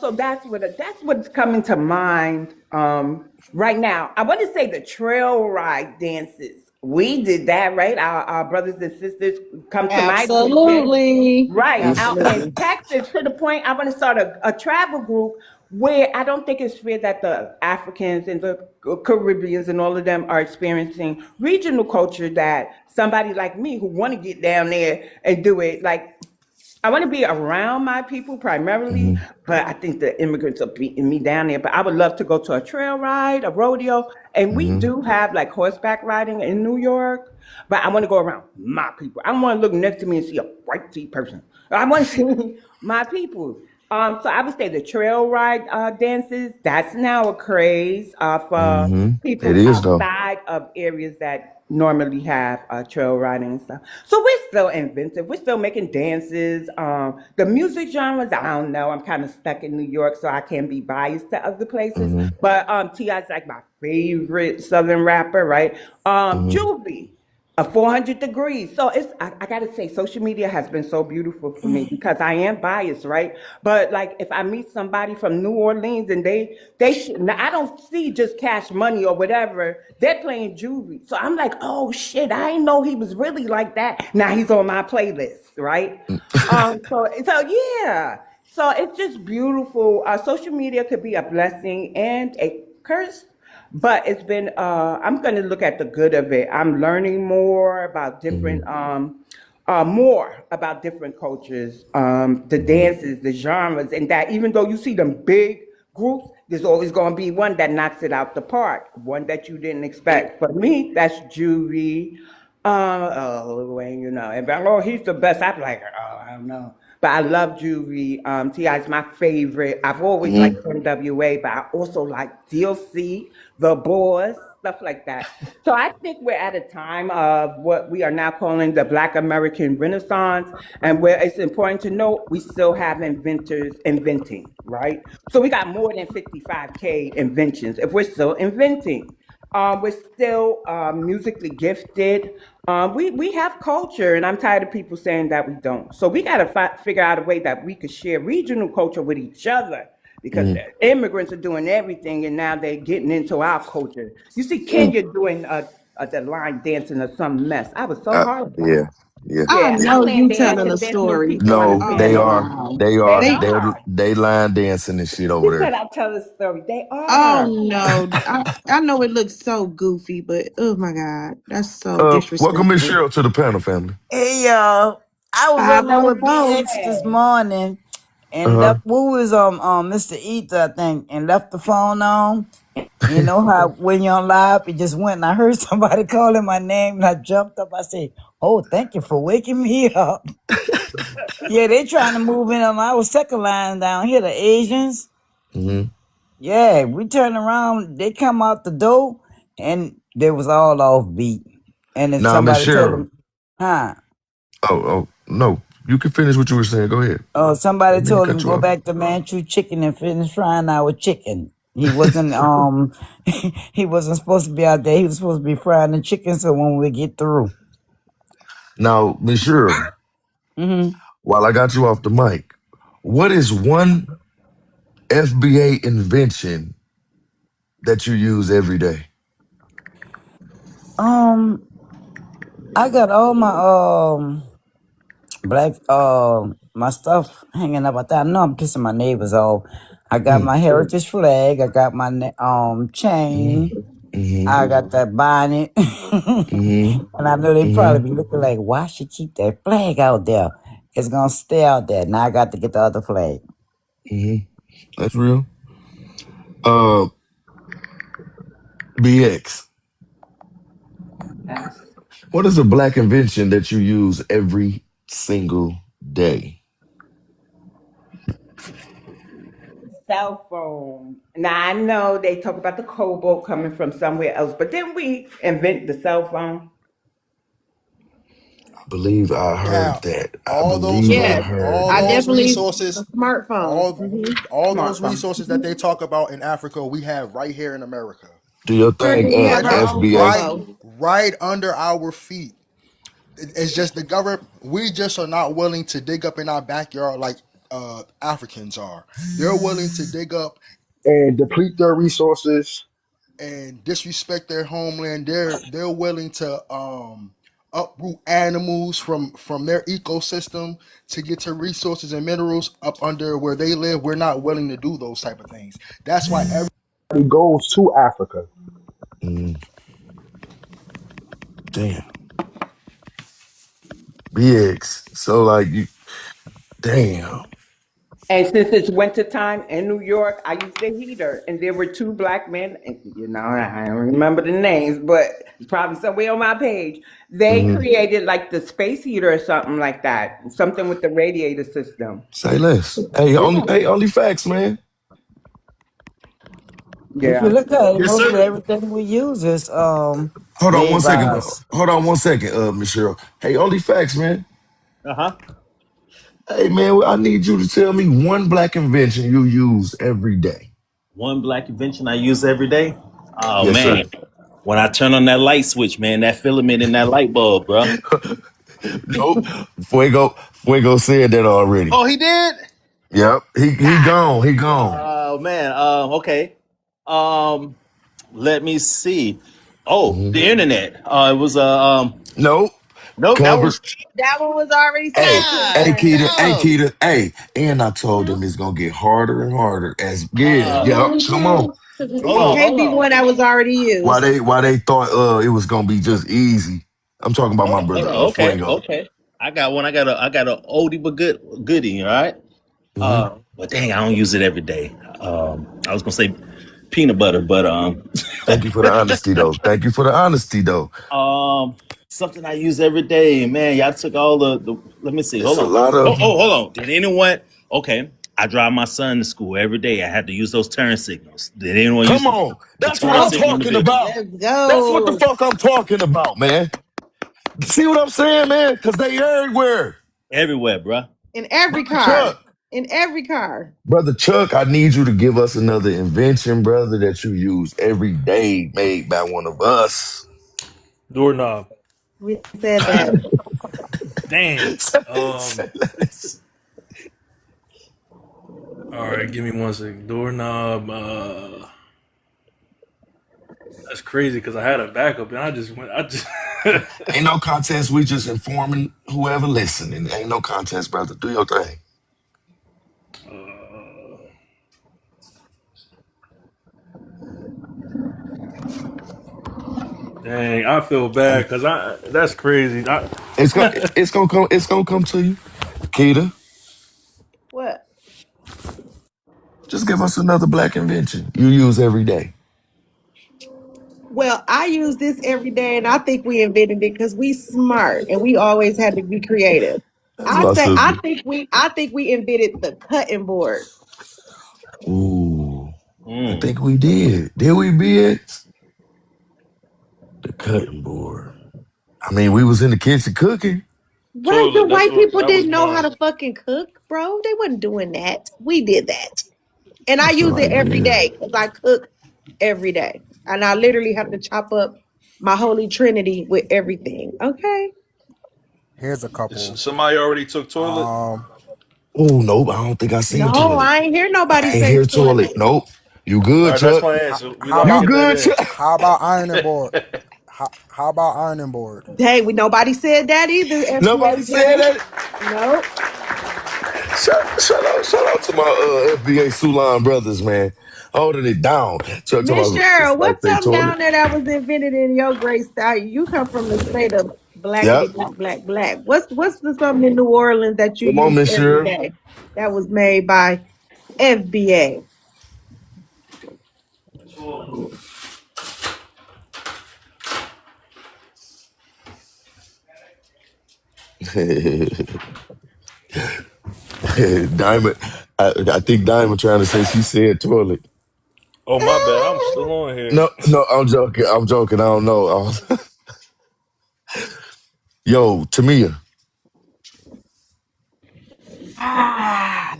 Speaker 14: So that's what's coming to mind right now. I want to say the trail ride dances. We did that, right? Our brothers and sisters come to my kitchen.
Speaker 21: Absolutely.
Speaker 14: Right, out in
Speaker 21: Absolutely.
Speaker 14: Texas, to the point I want to start a travel group where I don't think it's fair that the Africans and the Caribbeans and all of them are experiencing regional culture that somebody like me who want to get down there and do it, like I want to be around my people primarily, but I think the immigrants are beating me down there. But I would love to go to a trail ride, a rodeo, and we do have like horseback riding in New York. But I want to go around my people. I don't want to look next to me and see a white sea person. I want to see my people. So I would say the trail ride dances, that's now a craze for
Speaker 1: It
Speaker 14: people
Speaker 1: is though.
Speaker 14: outside of areas that normally have trail riding and stuff. So we're still inventive. We're still making dances. The music genres, I don't know. I'm kind of stuck in New York, so I can't be biased to other places. But T.I.'s like my favorite Southern rapper, right? Juvie. A 400 degrees. So I gotta say, social media has been so beautiful for me because I am biased, right? But like, if I meet somebody from New Orleans and now I don't see just Cash Money or whatever, they're playing Juvie. So I'm like, oh shit, I didn't know he was really like that. Now he's on my playlist, right? So yeah. So it's just beautiful. Social media could be a blessing and a curse, but it's been I'm going to look at the good of it. I'm learning more about different cultures, the dances, the genres, and that even though you see them big groups, there's always going to be one that knocks it out the park, one that you didn't expect. For me, that's Juvie. And he's the best. I'm like, I don't know. But I love Juvie. T.I. is my favorite. I've always liked NWA, but I also like DLC, The Boys, stuff like that. So I think we're at a time of what we are now calling the Black American Renaissance, and where it's important to note we still have inventors inventing, right? So we got more than 55K inventions if we're still inventing. We're still musically gifted. We have culture, and I'm tired of people saying that we don't. So we got to figure out a way that we could share regional culture with each other because the immigrants are doing everything, and now they're getting into our culture. You see Kenya doing the line dancing or some mess. I was so horrified.
Speaker 1: Yeah, yeah.
Speaker 21: I
Speaker 14: Yeah, I
Speaker 21: know
Speaker 14: land
Speaker 21: you
Speaker 14: dance,
Speaker 21: telling a
Speaker 14: and there's new
Speaker 21: story.
Speaker 14: people on the
Speaker 1: No,
Speaker 21: Oh
Speaker 1: they
Speaker 14: piano.
Speaker 1: are.
Speaker 21: wow.
Speaker 1: They
Speaker 14: They
Speaker 1: are.
Speaker 21: They
Speaker 14: are.
Speaker 1: They line dancing and shit over
Speaker 14: She said
Speaker 1: there.
Speaker 14: I'll tell a story. They
Speaker 21: oh
Speaker 14: are.
Speaker 21: no. I know it looks so goofy, but oh my God. That's so
Speaker 1: Welcome Miss
Speaker 21: disrespectful.
Speaker 1: Cheryl to the panel, family.
Speaker 13: Hey y'all, I was
Speaker 21: Five
Speaker 13: on there
Speaker 21: on
Speaker 13: with
Speaker 21: four.
Speaker 13: BX this morning and
Speaker 1: Uh
Speaker 13: left. We was on Mr. Ether, I think, and left the phone on. You know how when you're on live, it just went. And I heard somebody calling my name, and I jumped up. I said, "Oh, thank you for waking me up." Yeah, they trying to move in on our second line down here, the Asians.
Speaker 1: huh.
Speaker 13: Yeah, we turn around, they come out the door, and they was all off beat. And then
Speaker 1: Now, Miss
Speaker 13: somebody told
Speaker 1: Cheryl.
Speaker 13: them, huh?
Speaker 1: Oh, no. You can finish what you were saying. Go ahead.
Speaker 13: Oh, somebody
Speaker 1: Didn't mean to
Speaker 13: told him
Speaker 1: cut you
Speaker 13: go
Speaker 1: off.
Speaker 13: back to Manchu chicken and finish frying our chicken. He wasn't he wasn't supposed to be out there. He was supposed to be frying the chicken so when we get through.
Speaker 1: Now, Miss Cheryl,
Speaker 13: Hmm.
Speaker 1: while I got you off the mic, what is one FBA invention that you use every day?
Speaker 13: Um, I got all my black my stuff hanging up. I know I'm pissing my neighbors off. I got
Speaker 1: Mm,
Speaker 13: my heritage flag. I got my
Speaker 1: mm,
Speaker 13: chain.
Speaker 1: mm,
Speaker 13: I got that bonnet.
Speaker 1: mm,
Speaker 13: And I know they
Speaker 1: mm,
Speaker 13: probably be looking like, why she keep that flag out there? It's gonna stay out there. Now I got to get the other flag.
Speaker 1: mm. That's real. Uh, BX.
Speaker 14: Yes.
Speaker 1: What is a black invention that you use every single day?
Speaker 14: Cell phone. Now I know they talk about the cobalt coming from somewhere else, but didn't we invent the cell phone?
Speaker 1: I believe I heard
Speaker 20: Yeah,
Speaker 1: that. I
Speaker 20: all those
Speaker 1: believe I
Speaker 20: re
Speaker 11: Yes,
Speaker 1: heard
Speaker 20: all
Speaker 11: I
Speaker 1: that.
Speaker 20: those
Speaker 11: definitely
Speaker 20: resources,
Speaker 11: a smartphone.
Speaker 20: all those
Speaker 14: Smartphone.
Speaker 20: resources that they talk about in Africa, we have right here in America.
Speaker 1: Do your
Speaker 11: Sure
Speaker 1: thing,
Speaker 11: do. We have
Speaker 20: Right
Speaker 11: our
Speaker 20: here,
Speaker 11: own
Speaker 1: SBA.
Speaker 20: right
Speaker 11: Popo.
Speaker 20: right under our feet. It's just the government. We just are not willing to dig up in our backyard like Africans are. They're willing to dig up and deplete their resources and disrespect their homeland. They're willing to uproot animals from their ecosystem to get to resources and minerals up under where they live. We're not willing to do those type of things. That's why everybody goes to Africa.
Speaker 1: Mm, damn. BX. So like you damn.
Speaker 14: And since it's wintertime in New York, I used a heater, and there were two black men. And, I don't remember the names, but it's probably somewhere on my page. They
Speaker 1: Hmm.
Speaker 14: created like the space heater or something like that, something with the radiator system.
Speaker 1: Say less.
Speaker 14: Yeah,
Speaker 1: Hey, only facts, man.
Speaker 13: If you
Speaker 14: yeah.
Speaker 13: look at it,
Speaker 5: Yes,
Speaker 13: mostly
Speaker 5: sir.
Speaker 13: everything we use is
Speaker 1: Hold on one
Speaker 13: made by
Speaker 1: second.
Speaker 13: us.
Speaker 1: Hold on one second, Michelle. Hey, only facts, man.
Speaker 5: Uh-huh.
Speaker 1: Hey man, I need you to tell me one black invention you use every day.
Speaker 5: One black invention I use every day. Oh
Speaker 1: Yes, sir.
Speaker 5: man, when I turn on that light switch, man, that filament in that light bulb, bro.
Speaker 1: Nope. Fuego said that already.
Speaker 5: Oh, he did.
Speaker 1: Yep. He
Speaker 5: God.
Speaker 1: gone. He gone.
Speaker 5: Oh man. Okay. Um, let me see. Oh,
Speaker 1: Hmm.
Speaker 5: the internet. It was
Speaker 1: Nope.
Speaker 5: nope. That
Speaker 1: Covered.
Speaker 5: was
Speaker 11: That one was already
Speaker 1: Hey,
Speaker 11: said,
Speaker 1: hey,
Speaker 5: God.
Speaker 11: Keita.
Speaker 1: Keita, hey,
Speaker 5: No.
Speaker 1: Keita, hey. And I told them it's gonna get harder and harder as yeah,
Speaker 5: Uh,
Speaker 1: yep. Come on. Come
Speaker 5: hold
Speaker 11: It
Speaker 5: on.
Speaker 1: on.
Speaker 11: can't
Speaker 5: Hold
Speaker 11: be
Speaker 5: on.
Speaker 11: one that was already used.
Speaker 1: Why they thought it was gonna be just easy. I'm talking about my
Speaker 5: Hold
Speaker 1: brother
Speaker 5: on. Okay.
Speaker 1: Fuego.
Speaker 5: Okay. I got one. I got a oldie but goodie. All right.
Speaker 1: Hmm.
Speaker 5: But dang, I don't use it every day. I was gonna say peanut butter, but
Speaker 1: Thank you for the honesty though. Thank you for the honesty though.
Speaker 5: um, something I use every day. Man, y'all took all the. Let me see.
Speaker 1: It's
Speaker 5: Hold
Speaker 1: a
Speaker 5: on.
Speaker 1: lot of them.
Speaker 5: Hold on. Did anyone? Okay, I drive my son to school every day. I had to use those turn signals. Did anyone use
Speaker 1: Come on.
Speaker 5: the
Speaker 1: That's what
Speaker 5: turn
Speaker 1: I'm
Speaker 11: Oh,
Speaker 5: signal in the
Speaker 1: talking
Speaker 5: vehicle?
Speaker 1: about.
Speaker 11: let's
Speaker 1: That's what the
Speaker 11: go.
Speaker 1: fuck I'm talking about, man. See what I'm saying, man? Cause they everywhere.
Speaker 5: Everywhere, bruh.
Speaker 11: In every
Speaker 1: Brother
Speaker 11: car.
Speaker 1: Chuck.
Speaker 11: In every car.
Speaker 1: Brother Chuck, I need you to give us another invention, brother, that you use every day made by one of us.
Speaker 4: Doorknob.
Speaker 11: We said that.
Speaker 4: Dang.
Speaker 1: Say less.
Speaker 4: All right, give me one second. Doorknob. That's crazy because I had a backup and I just went. I just.
Speaker 1: Ain't no contest. We just informing whoever listening. Ain't no contest, brother. Do your thing.
Speaker 4: Dang, I feel bad
Speaker 1: Hey,
Speaker 4: because I. That's crazy.
Speaker 1: it's gonna come to you. Keita,
Speaker 11: What?
Speaker 1: just give us another black invention you use every day.
Speaker 11: Well, I use this every day, and I think we invented it because we smart and we always had to be creative.
Speaker 1: That's my sister.
Speaker 11: I think we invented the cutting board.
Speaker 1: Ooh, I
Speaker 5: Mm.
Speaker 1: think we did. Did we, BX? The cutting board. I mean, we was in the kitchen cooking.
Speaker 11: Right? The
Speaker 4: Toilet.
Speaker 11: white people
Speaker 4: That was
Speaker 11: didn't know how
Speaker 4: mine.
Speaker 11: to fucking cook, bro. They wasn't doing that. We did that. And
Speaker 1: I
Speaker 11: I
Speaker 1: feel
Speaker 11: use it
Speaker 1: like
Speaker 11: every
Speaker 1: yeah.
Speaker 11: day because I cook every day. And I literally have to chop up my holy trinity with everything. Okay.
Speaker 20: Here's a couple.
Speaker 4: Somebody already took toilet.
Speaker 20: Um,
Speaker 1: Oh nope, I don't think I seen
Speaker 11: No,
Speaker 1: toilet.
Speaker 11: I ain't hear
Speaker 1: I
Speaker 11: nobody
Speaker 1: ain't
Speaker 11: say
Speaker 1: hear toilet.
Speaker 11: toilet.
Speaker 1: Nope. You
Speaker 4: All
Speaker 1: good,
Speaker 4: right, that's
Speaker 1: Chuck?
Speaker 4: my
Speaker 20: How,
Speaker 4: answer. We
Speaker 20: how
Speaker 4: lock
Speaker 1: You
Speaker 20: about
Speaker 4: in that
Speaker 1: good,
Speaker 4: in.
Speaker 1: Chuck?
Speaker 20: ironing board? How about ironing board?
Speaker 11: Hey, nobody said that either,
Speaker 1: Nobody said
Speaker 11: FBA.
Speaker 1: that.
Speaker 11: Nope.
Speaker 1: Shout out to my FBA Sulan brothers, man. Holding it down. Chuck talking
Speaker 11: Miss
Speaker 1: about it's
Speaker 11: Cheryl,
Speaker 1: like
Speaker 11: what's
Speaker 1: they
Speaker 11: something
Speaker 1: toilet.
Speaker 11: down there that was invented in your great style? You come from the state of
Speaker 1: Yep.
Speaker 11: blackity black, black, black. What's the something in New Orleans that you
Speaker 1: Come on,
Speaker 11: use
Speaker 1: Miss
Speaker 11: every
Speaker 1: Cheryl.
Speaker 11: day that was made by FBA?
Speaker 1: Diamond. I think Diamond trying to say she said toilet.
Speaker 4: Oh, my bad. I'm still on here.
Speaker 1: No, I'm joking. I'm joking. I don't know. Yo, Tamia.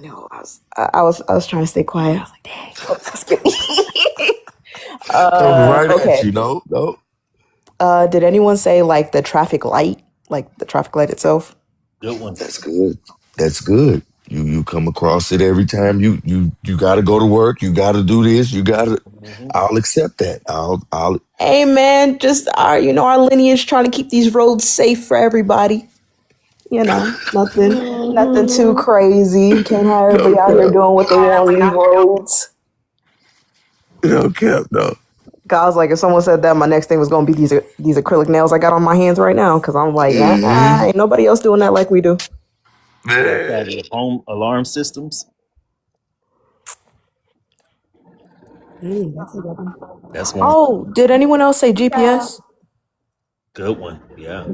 Speaker 9: No, I was trying to stay quiet. I was like, dang, don't ask me.
Speaker 1: Coming right at
Speaker 9: Okay.
Speaker 1: you. No.
Speaker 9: Did anyone say like the traffic light, like the traffic light itself?
Speaker 5: Good one.
Speaker 1: That's good. That's good. You come across it every time you got to go to work. You got to do this. You got to.
Speaker 5: Hmm.
Speaker 1: I'll accept that. I'll.
Speaker 9: Hey man, just our lineage trying to keep these roads safe for everybody. Nothing too
Speaker 11: Mm-hmm.
Speaker 9: crazy. Can't have
Speaker 1: No
Speaker 9: everybody out here
Speaker 1: cap.
Speaker 9: doing what they want on these roads.
Speaker 1: No cap. No.
Speaker 9: I was like, if someone said that, my next thing was gonna be these acrylic nails I got on my hands right now, because I'm like,
Speaker 1: Mm-hmm.
Speaker 9: ain't nobody else doing that like we do.
Speaker 1: Man.
Speaker 5: Home alarm systems.
Speaker 16: That's a good one.
Speaker 5: That's one.
Speaker 9: Oh, did anyone else say GPS?
Speaker 5: Good one. Yeah.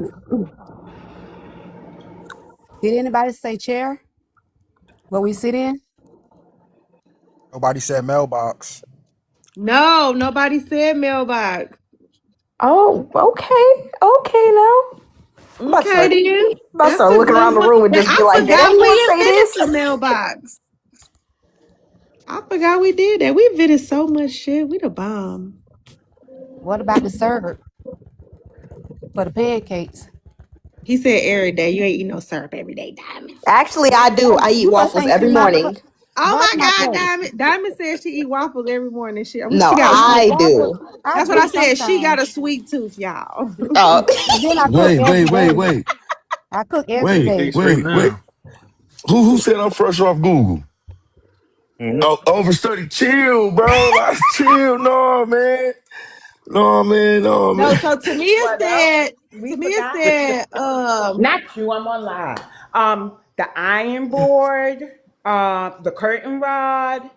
Speaker 16: Did anybody say chair? What we sit in?
Speaker 20: Nobody said mailbox.
Speaker 11: No, nobody said mailbox.
Speaker 9: Oh, okay now. I'm about to
Speaker 11: Okay, then. That's
Speaker 9: start
Speaker 11: a
Speaker 9: looking
Speaker 11: good
Speaker 9: around the
Speaker 11: one.
Speaker 9: room and
Speaker 11: But
Speaker 9: just be
Speaker 11: I
Speaker 9: like, did
Speaker 11: forgot
Speaker 9: anyone
Speaker 11: we
Speaker 9: say
Speaker 11: invented
Speaker 9: this?
Speaker 11: the mailbox. I forgot we did that. We invented so much shit. We the bomb.
Speaker 16: What about the syrup for the pancakes?
Speaker 11: He said every day. You ain't eat no syrup every day, Diamond.
Speaker 9: Actually, I do. I eat
Speaker 16: You must
Speaker 9: waffles
Speaker 16: ain't
Speaker 9: every
Speaker 16: see
Speaker 9: morning.
Speaker 11: Oh
Speaker 16: butter
Speaker 11: my
Speaker 16: my
Speaker 11: God,
Speaker 16: plate.
Speaker 11: Diamond. Diamond said she eat waffles every morning. She
Speaker 9: No,
Speaker 11: got a
Speaker 16: I
Speaker 11: sweet.
Speaker 16: eat
Speaker 9: I
Speaker 16: waffles.
Speaker 9: do.
Speaker 16: I
Speaker 11: That's what I
Speaker 16: do
Speaker 11: said. She got
Speaker 16: sometimes.
Speaker 11: a sweet tooth, y'all.
Speaker 9: Oh,
Speaker 16: And then I cook
Speaker 1: Wait, wait,
Speaker 16: every
Speaker 1: wait,
Speaker 16: day.
Speaker 1: wait,
Speaker 16: I cook every
Speaker 1: wait,
Speaker 16: day.
Speaker 4: Cakes right
Speaker 1: wait.
Speaker 4: now.
Speaker 1: Who said I'm fresh off Google?
Speaker 5: Hmm.
Speaker 1: Oh, overstudy. Chill, bro. Like, chill. No, man. No, man. No, man.
Speaker 11: No, so
Speaker 14: What else? We
Speaker 11: Tamia
Speaker 14: forgot.
Speaker 11: said,
Speaker 14: Not you, I'm online. The iron board, the curtain rod,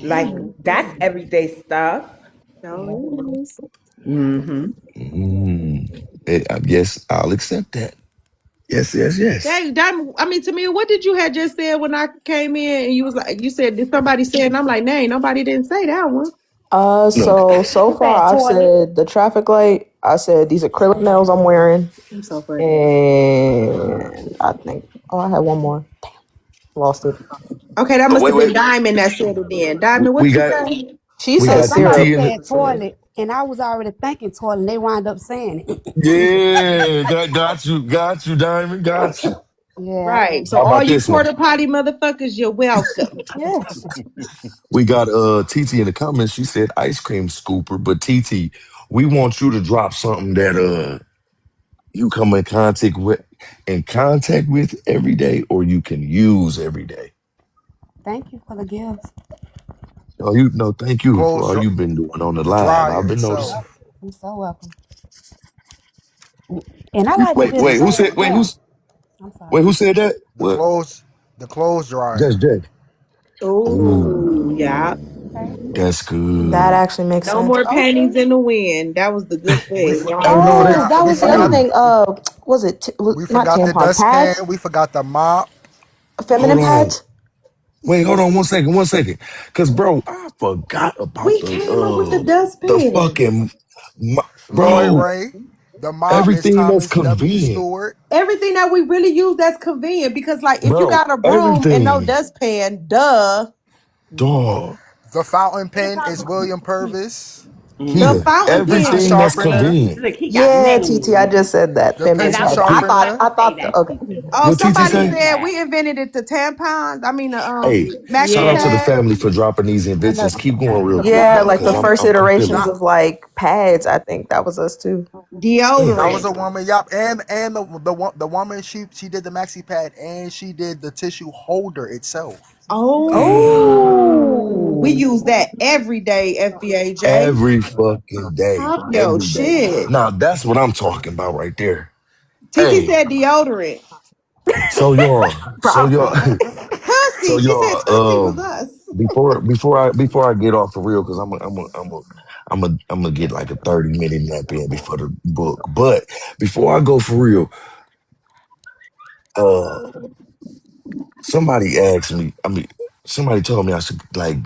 Speaker 14: like
Speaker 11: mm,
Speaker 14: that's everyday stuff.
Speaker 11: so it is.
Speaker 14: Mm-hmm.
Speaker 1: I guess I'll accept that. Yes.
Speaker 11: Dang, Diamond, I mean, Tamia, what did you had just said when I came in and you was like, you said, did somebody say it? And I'm like, nay, nobody didn't say that one.
Speaker 1: No.
Speaker 9: so
Speaker 16: What's that,
Speaker 9: far I've
Speaker 16: toilet?
Speaker 9: said the traffic light. I said these acrylic nails I'm wearing,
Speaker 11: I'm so funny.
Speaker 9: and I think I had one more. Lost it.
Speaker 11: Okay, that
Speaker 1: Oh,
Speaker 11: must
Speaker 1: wait,
Speaker 11: have been
Speaker 1: wait.
Speaker 11: Diamond that said it then.
Speaker 1: We,
Speaker 11: Diamond,
Speaker 1: we
Speaker 11: what you
Speaker 1: got
Speaker 11: say?
Speaker 9: She
Speaker 1: we
Speaker 9: said
Speaker 16: Cause
Speaker 1: got
Speaker 16: somebody
Speaker 1: TT
Speaker 9: cereal.
Speaker 1: in
Speaker 16: said
Speaker 1: the.
Speaker 16: toilet, and I was already thinking toilet, and they wound up saying it.
Speaker 1: Yeah, got you, Diamond, got you.
Speaker 16: Yeah.
Speaker 11: Right. So
Speaker 1: How
Speaker 11: all
Speaker 1: about
Speaker 11: you
Speaker 1: this one?
Speaker 11: porta potty motherfuckers, you're welcome.
Speaker 16: Yes.
Speaker 1: We got TT in the comments. She said ice cream scooper, but TT, we want you to drop something that you come in contact with every day, or you can use every day.
Speaker 16: Thank you for the gifts.
Speaker 1: Oh, thank
Speaker 20: The
Speaker 1: you for
Speaker 20: clothes,
Speaker 1: all you've been doing on the
Speaker 20: the
Speaker 1: live. I've
Speaker 20: dryer
Speaker 1: been noticing.
Speaker 20: itself.
Speaker 16: You're so welcome. And I like to
Speaker 1: Wait,
Speaker 16: just
Speaker 1: wait, who
Speaker 16: lay
Speaker 1: said?
Speaker 16: it
Speaker 1: Wait,
Speaker 16: there. I'm sorry.
Speaker 1: who said that?
Speaker 20: The
Speaker 1: What?
Speaker 20: clothes, the clothes
Speaker 1: Just
Speaker 20: dryer.
Speaker 1: Jay.
Speaker 11: Ooh, yeah.
Speaker 1: Ooh,
Speaker 16: Okay.
Speaker 1: that's
Speaker 9: That
Speaker 1: good.
Speaker 9: actually makes
Speaker 11: No
Speaker 9: sense.
Speaker 11: more
Speaker 9: Okay.
Speaker 11: panties in the wind. That was the good thing.
Speaker 20: Oh
Speaker 11: Y'all
Speaker 20: no,
Speaker 9: Oh,
Speaker 11: remember?
Speaker 9: that
Speaker 20: we
Speaker 9: was the other
Speaker 20: forgot.
Speaker 9: thing. Was it
Speaker 20: We
Speaker 9: not
Speaker 20: forgot the
Speaker 9: tampons,
Speaker 20: dustpan.
Speaker 9: pads,
Speaker 20: We forgot the mop.
Speaker 1: Hold
Speaker 9: feminine
Speaker 1: on.
Speaker 9: pads?
Speaker 1: Wait, hold on 1 second. Cause bro, I forgot about
Speaker 11: We came up with the
Speaker 1: the
Speaker 11: dustpan.
Speaker 1: fucking
Speaker 20: Lloyd
Speaker 1: bro,
Speaker 20: Ray. The mop is
Speaker 1: everything that's
Speaker 20: Thomas W.
Speaker 1: convenient.
Speaker 20: Stewart.
Speaker 11: Everything that we really use that's convenient because, like, if you
Speaker 1: Bro,
Speaker 11: got a broom and no
Speaker 1: everything.
Speaker 11: dustpan, duh.
Speaker 1: Dog.
Speaker 20: The fountain pen is William Purvis.
Speaker 21: The
Speaker 1: Keita,
Speaker 21: fountain
Speaker 20: Pencil
Speaker 1: everything
Speaker 21: pen.
Speaker 1: that's
Speaker 20: sharpener.
Speaker 1: convenient.
Speaker 16: Look, he got
Speaker 9: Yeah, TT, I
Speaker 16: names.
Speaker 9: just said that.
Speaker 20: The
Speaker 16: Cause
Speaker 9: Feminist
Speaker 20: pencil
Speaker 16: I was
Speaker 9: hygiene.
Speaker 16: just
Speaker 20: sharpener.
Speaker 9: I
Speaker 16: about to say
Speaker 9: thought the
Speaker 16: that
Speaker 9: okay.
Speaker 16: too.
Speaker 21: Oh,
Speaker 1: What TT
Speaker 21: somebody
Speaker 1: say?
Speaker 16: Feminine
Speaker 21: said
Speaker 16: tag.
Speaker 21: we invented the tampons. I mean the
Speaker 1: Hey, shout
Speaker 21: maxi
Speaker 1: out to the
Speaker 21: pad
Speaker 1: family
Speaker 16: Yes.
Speaker 1: for dropping these
Speaker 21: and
Speaker 1: inventions. Keep going real quick
Speaker 9: Yeah,
Speaker 1: though,
Speaker 9: like
Speaker 1: because
Speaker 9: the
Speaker 21: the
Speaker 9: first
Speaker 1: I'm feeling
Speaker 9: iterations
Speaker 1: it.
Speaker 20: That
Speaker 9: of like pads. I think that was us too.
Speaker 1: Damn.
Speaker 20: that was
Speaker 21: deodorant.
Speaker 20: a woman. Yup, and the woman she did the maxi pad and she did the tissue holder itself.
Speaker 21: Oh, we
Speaker 9: Oh,
Speaker 21: use that every day, FBAJ.
Speaker 1: Every fucking day.
Speaker 21: Pop your
Speaker 1: Every day.
Speaker 21: shit.
Speaker 1: Now that's what I'm talking about right there.
Speaker 21: TT
Speaker 1: Hey,
Speaker 21: said deodorant.
Speaker 1: so y'all,
Speaker 9: proper.
Speaker 1: so
Speaker 21: Pussy. She said
Speaker 1: y'all,
Speaker 21: Tussie was us.
Speaker 1: before I get off for real, because I'm gonna get like a 30-minute nap in before the book. But before I go for real, uh somebody asked me, somebody told me I should like,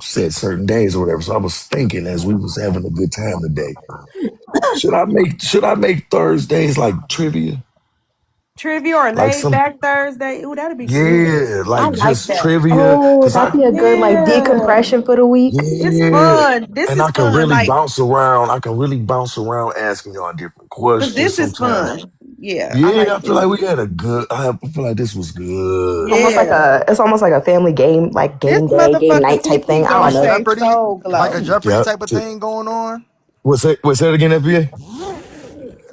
Speaker 1: set certain days or whatever. So I was thinking as we was having a good time today, should I make Thursdays like trivia?
Speaker 21: Trivia or
Speaker 1: Like
Speaker 21: laid
Speaker 1: some
Speaker 21: back Thursday. Ooh, that'd be good.
Speaker 1: yeah,
Speaker 21: I
Speaker 1: like
Speaker 21: like
Speaker 1: just
Speaker 21: that.
Speaker 1: trivia.
Speaker 9: Oh,
Speaker 1: Cause
Speaker 9: that'd
Speaker 1: I
Speaker 9: be a good like
Speaker 21: Yeah.
Speaker 9: decompression for the week.
Speaker 21: It's
Speaker 1: yeah.
Speaker 21: fun. This
Speaker 1: And
Speaker 21: is
Speaker 1: I can
Speaker 21: fun.
Speaker 1: really
Speaker 21: Like,
Speaker 1: bounce around. I can really bounce around asking y'all different
Speaker 21: cause
Speaker 1: questions
Speaker 21: this is
Speaker 1: sometimes.
Speaker 21: fun. Yeah, I
Speaker 1: Yeah,
Speaker 21: like
Speaker 1: I feel
Speaker 21: this.
Speaker 1: like we had a good I feel like this was good.
Speaker 21: Yeah.
Speaker 9: It's almost like a family game, like
Speaker 21: This
Speaker 9: game day, game
Speaker 21: motherfucker
Speaker 9: night type thing.
Speaker 21: TT
Speaker 9: I
Speaker 21: gonna
Speaker 9: don't
Speaker 20: Like
Speaker 9: know.
Speaker 21: say
Speaker 20: Jeopardy,
Speaker 21: so
Speaker 20: like a
Speaker 21: glow.
Speaker 20: Jeopardy
Speaker 1: Yep.
Speaker 20: type of thing going on.
Speaker 1: What's that again, FBA?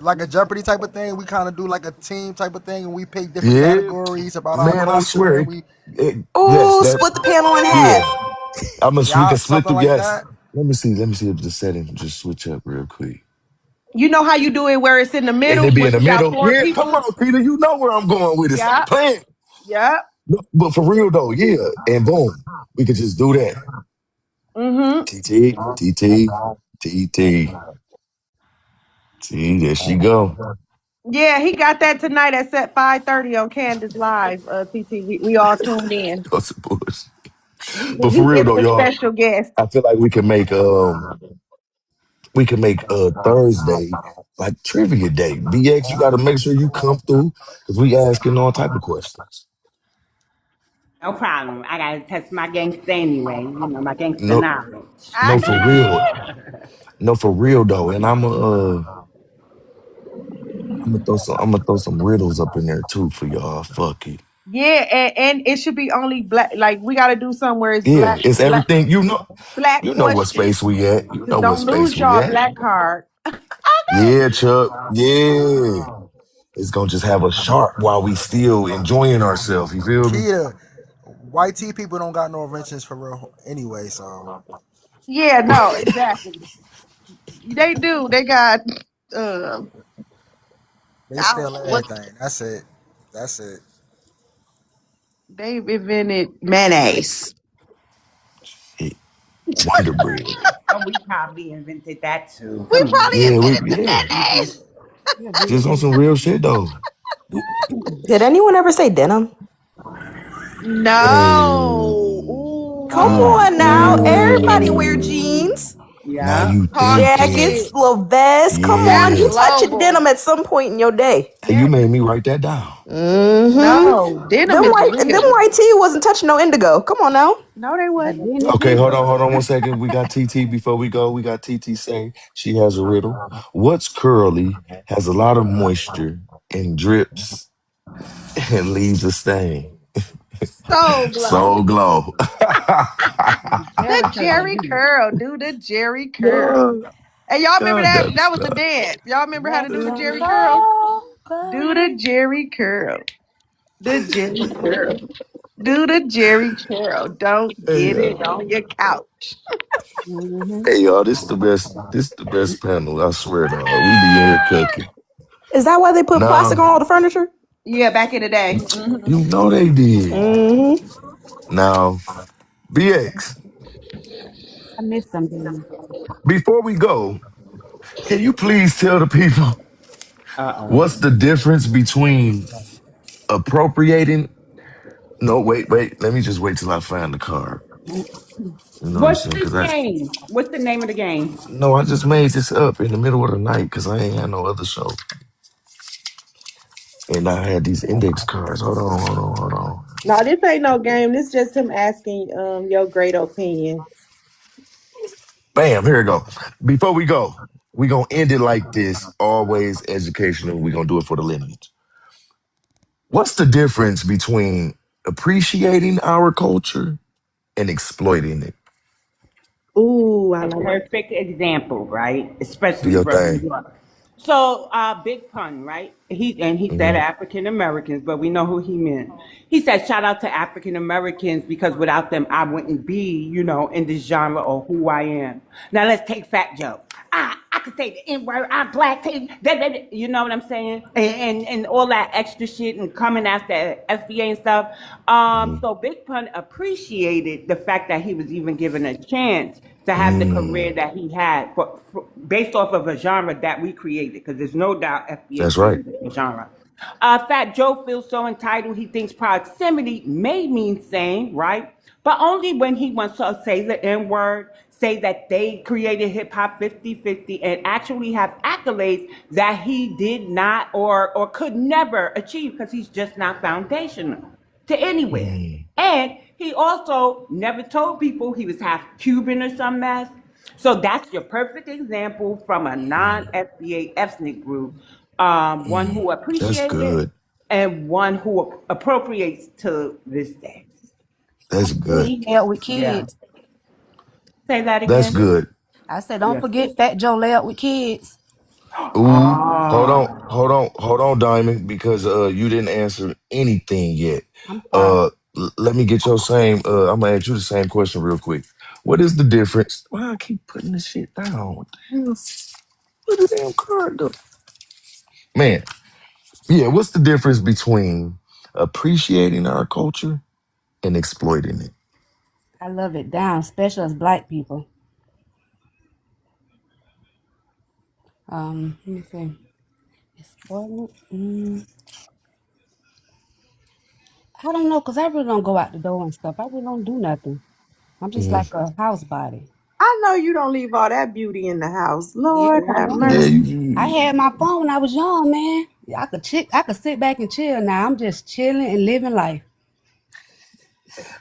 Speaker 20: Like a Jeopardy type of thing. We kind of do like a team type of thing, and we pick different
Speaker 1: Yeah,
Speaker 20: categories about our
Speaker 1: man, I
Speaker 20: culture,
Speaker 1: swear.
Speaker 20: and we
Speaker 1: Yes,
Speaker 9: Oh,
Speaker 1: that.
Speaker 9: split the panel in
Speaker 1: Yeah,
Speaker 9: half.
Speaker 1: we can
Speaker 20: yeah,
Speaker 1: split
Speaker 20: something
Speaker 1: the
Speaker 20: like
Speaker 1: yes.
Speaker 20: that.
Speaker 1: Let me see if the setting just switch up real quick.
Speaker 21: You know how you do it where it's in the
Speaker 1: And
Speaker 21: middle
Speaker 1: they be
Speaker 21: where
Speaker 1: in the
Speaker 21: you got
Speaker 1: middle.
Speaker 21: four
Speaker 1: Yeah, come
Speaker 21: people?
Speaker 1: on, Peter. You know where I'm going with it. Stop
Speaker 21: Yeah.
Speaker 1: playing.
Speaker 21: Yeah.
Speaker 1: No, but for real though, yeah. And boom, we could just do that.
Speaker 21: Mm-hmm.
Speaker 1: TT, TT, TT. See, there she go.
Speaker 21: Yeah, he got that tonight at set 5:30 on Candace Live. TT, we all tuned in.
Speaker 1: That's some bullshit. But for
Speaker 21: He
Speaker 1: real
Speaker 21: is
Speaker 1: though,
Speaker 21: the
Speaker 1: y'all,
Speaker 21: special guest.
Speaker 1: I feel like we can make Thursday like trivia day. BX, you got to make sure you come through because we asking all type of questions.
Speaker 16: No problem. I gotta test my gangster anyway. You know, my gangster
Speaker 1: No,
Speaker 16: knowledge.
Speaker 21: I
Speaker 1: no,
Speaker 21: get
Speaker 1: for
Speaker 21: it.
Speaker 1: real, no, for real though. And I'm gonna throw some riddles up in there too for y'all. Fuck it.
Speaker 21: Yeah, and it should be only black. Like we got to do something where it's
Speaker 1: Yeah, it's
Speaker 21: black,
Speaker 1: everything.
Speaker 21: black
Speaker 1: You know what
Speaker 21: questions.
Speaker 1: space we at. You
Speaker 21: Just
Speaker 1: know what
Speaker 21: don't
Speaker 1: space
Speaker 21: lose
Speaker 1: we
Speaker 21: y'all
Speaker 1: at.
Speaker 21: black card.
Speaker 1: Yeah, Chuck. Yeah, it's gonna just have us sharp while we still enjoying ourselves. You feel me?
Speaker 20: Kia, white tea people don't got no inventions for real anyway, so
Speaker 21: Yeah, no, exactly. They do. They got. Uh,
Speaker 20: they
Speaker 21: I don't
Speaker 20: steal
Speaker 21: know what
Speaker 20: everything. That's it. That's it.
Speaker 21: they've invented mayonnaise.
Speaker 1: Wonder bread.
Speaker 16: Oh, we probably invented that too.
Speaker 21: We
Speaker 16: Come on.
Speaker 21: probably
Speaker 1: Yeah,
Speaker 21: invented the
Speaker 1: yeah.
Speaker 21: mayonnaise.
Speaker 16: Yeah, we
Speaker 1: Just on
Speaker 16: invented
Speaker 1: some real shit though.
Speaker 9: Did anyone ever say denim?
Speaker 21: No.
Speaker 1: Oh,
Speaker 9: Come
Speaker 21: Ooh.
Speaker 9: on now. Everybody wear
Speaker 1: ooh.
Speaker 9: jeans,
Speaker 1: Now
Speaker 16: Yeah.
Speaker 1: you
Speaker 21: Talk
Speaker 1: thinking?
Speaker 9: jackets,
Speaker 21: it.
Speaker 9: little vests. Come on.
Speaker 21: That's
Speaker 9: You
Speaker 1: Yeah.
Speaker 9: touching
Speaker 21: global.
Speaker 9: denim at some point in your day.
Speaker 1: Hey, you made me write that down.
Speaker 9: Mm-hmm.
Speaker 21: No, denim is
Speaker 9: Them
Speaker 21: real.
Speaker 9: white tee wasn't touching no indigo. Come on now.
Speaker 21: No, they
Speaker 16: But
Speaker 21: wasn't.
Speaker 16: then
Speaker 1: Okay,
Speaker 16: again,
Speaker 1: hold on 1 second. We got TT before we go. We got TT say she has a riddle. What's curly, has a lot of moisture, and drips and leaves a stain?
Speaker 21: So glow.
Speaker 1: So glow.
Speaker 21: The
Speaker 16: Jerry curl,
Speaker 21: Jerry
Speaker 16: didn't
Speaker 21: curl. Do the Jerry curl.
Speaker 1: God,
Speaker 21: Hey, y'all remember
Speaker 1: God,
Speaker 21: that?
Speaker 1: that
Speaker 21: That
Speaker 1: was
Speaker 21: was the
Speaker 1: funny.
Speaker 21: dance. Y'all remember how to
Speaker 16: let
Speaker 21: do the
Speaker 16: your
Speaker 21: Jerry curl?
Speaker 16: love
Speaker 21: Do the
Speaker 16: burn.
Speaker 21: Jerry curl. The Jerry curl. Do the Jerry curl. Don't
Speaker 1: Hey,
Speaker 21: get it on your couch.
Speaker 16: Mm-hmm.
Speaker 1: hey, y'all, this the best. This the best panel. I swear, dog. We be in here cooking.
Speaker 9: Is that why they put plastic on
Speaker 1: Now,
Speaker 9: all the furniture?
Speaker 21: Yeah, back in the day. Hmm.
Speaker 1: you know they did.
Speaker 9: Mm-hmm.
Speaker 1: Now, BX.
Speaker 16: I miss them days.
Speaker 1: Before we go, can you please tell the people
Speaker 16: Uh-oh.
Speaker 1: what's the difference between appropriating? No, wait. Let me just wait till I find the card. You know what I'm
Speaker 16: What's
Speaker 1: saying?
Speaker 16: this
Speaker 1: Because I
Speaker 16: game? What's the name of the game?
Speaker 1: no, I just made this up in the middle of the night because I ain't had no other show, and I had these index cards. Hold on.
Speaker 21: No, this ain't no game. This just him asking your great opinion.
Speaker 1: Bam, here we go. Before we go, we gonna end it like this, always educational. We gonna do it for the lineage. What's the difference between appreciating our culture and exploiting it?
Speaker 15: Ooh, I
Speaker 14: A
Speaker 15: like.
Speaker 14: perfect example, right?
Speaker 1: Do
Speaker 14: Especially
Speaker 1: your
Speaker 14: from New
Speaker 1: thing.
Speaker 14: York. So, Big Pun, right? He said
Speaker 1: Hmm.
Speaker 14: African Americans, but we know who he meant. He said, "Shout out to African Americans because without them, I wouldn't be, in this genre or who I am." Now let's take Fat Joe. I could say the N word. I'm black. You know what I'm saying? And all that extra shit and coming after FBA and stuff.
Speaker 1: Hmm.
Speaker 14: So Big Pun appreciated the fact that he was even given a chance to have the career
Speaker 1: Mm,
Speaker 14: that he had based off of a genre that we created, because there's no doubt FBA
Speaker 1: that's right.
Speaker 14: created the genre. Fat Joe feels so entitled, he thinks proximity may mean same, right? But only when he wants to say the N word, say that they created hip hop 50-50, and actually have accolades that he did not or could never achieve because he's just not foundational to anywhere.
Speaker 1: Mm,
Speaker 14: And he also never told people he was half Cuban or some mess. So that's your perfect example from a non
Speaker 1: mm,
Speaker 14: FBA ethnic group, one
Speaker 1: mm.
Speaker 14: who
Speaker 1: That's
Speaker 14: appreciated it
Speaker 1: good.
Speaker 14: and one who appropriates to this day.
Speaker 1: That's
Speaker 16: Don't forget
Speaker 1: good.
Speaker 16: he lay up with
Speaker 14: Yeah.
Speaker 16: kids.
Speaker 14: Say that
Speaker 1: That's
Speaker 14: again.
Speaker 1: good.
Speaker 16: I said, don't
Speaker 14: Yeah.
Speaker 16: forget Fat Joe lay up with kids.
Speaker 1: Ooh, hold on,
Speaker 14: Ah.
Speaker 1: hold on, Diamond, because you didn't answer anything yet.
Speaker 16: I'm sorry.
Speaker 1: Let me get your same. I'm gonna ask you the same question real quick. What is the difference? Why I keep putting this shit down? What the hell? What the damn card do? Man, yeah. What's the difference between appreciating our culture and exploiting it?
Speaker 16: I love it down, especially as black people. Let me see. Exploiting it? I don't know, cause I really don't go out the door and stuff. I really don't do nothing. I'm just
Speaker 1: Mm,
Speaker 16: like a house body.
Speaker 15: I know you don't leave all that beauty in the house.
Speaker 16: Yeah,
Speaker 15: Lord
Speaker 16: I
Speaker 15: have
Speaker 16: don't.
Speaker 1: yeah,
Speaker 15: mercy.
Speaker 16: I had my phone when I was young, man. I could sit back and chill. Now I'm just chilling and living life.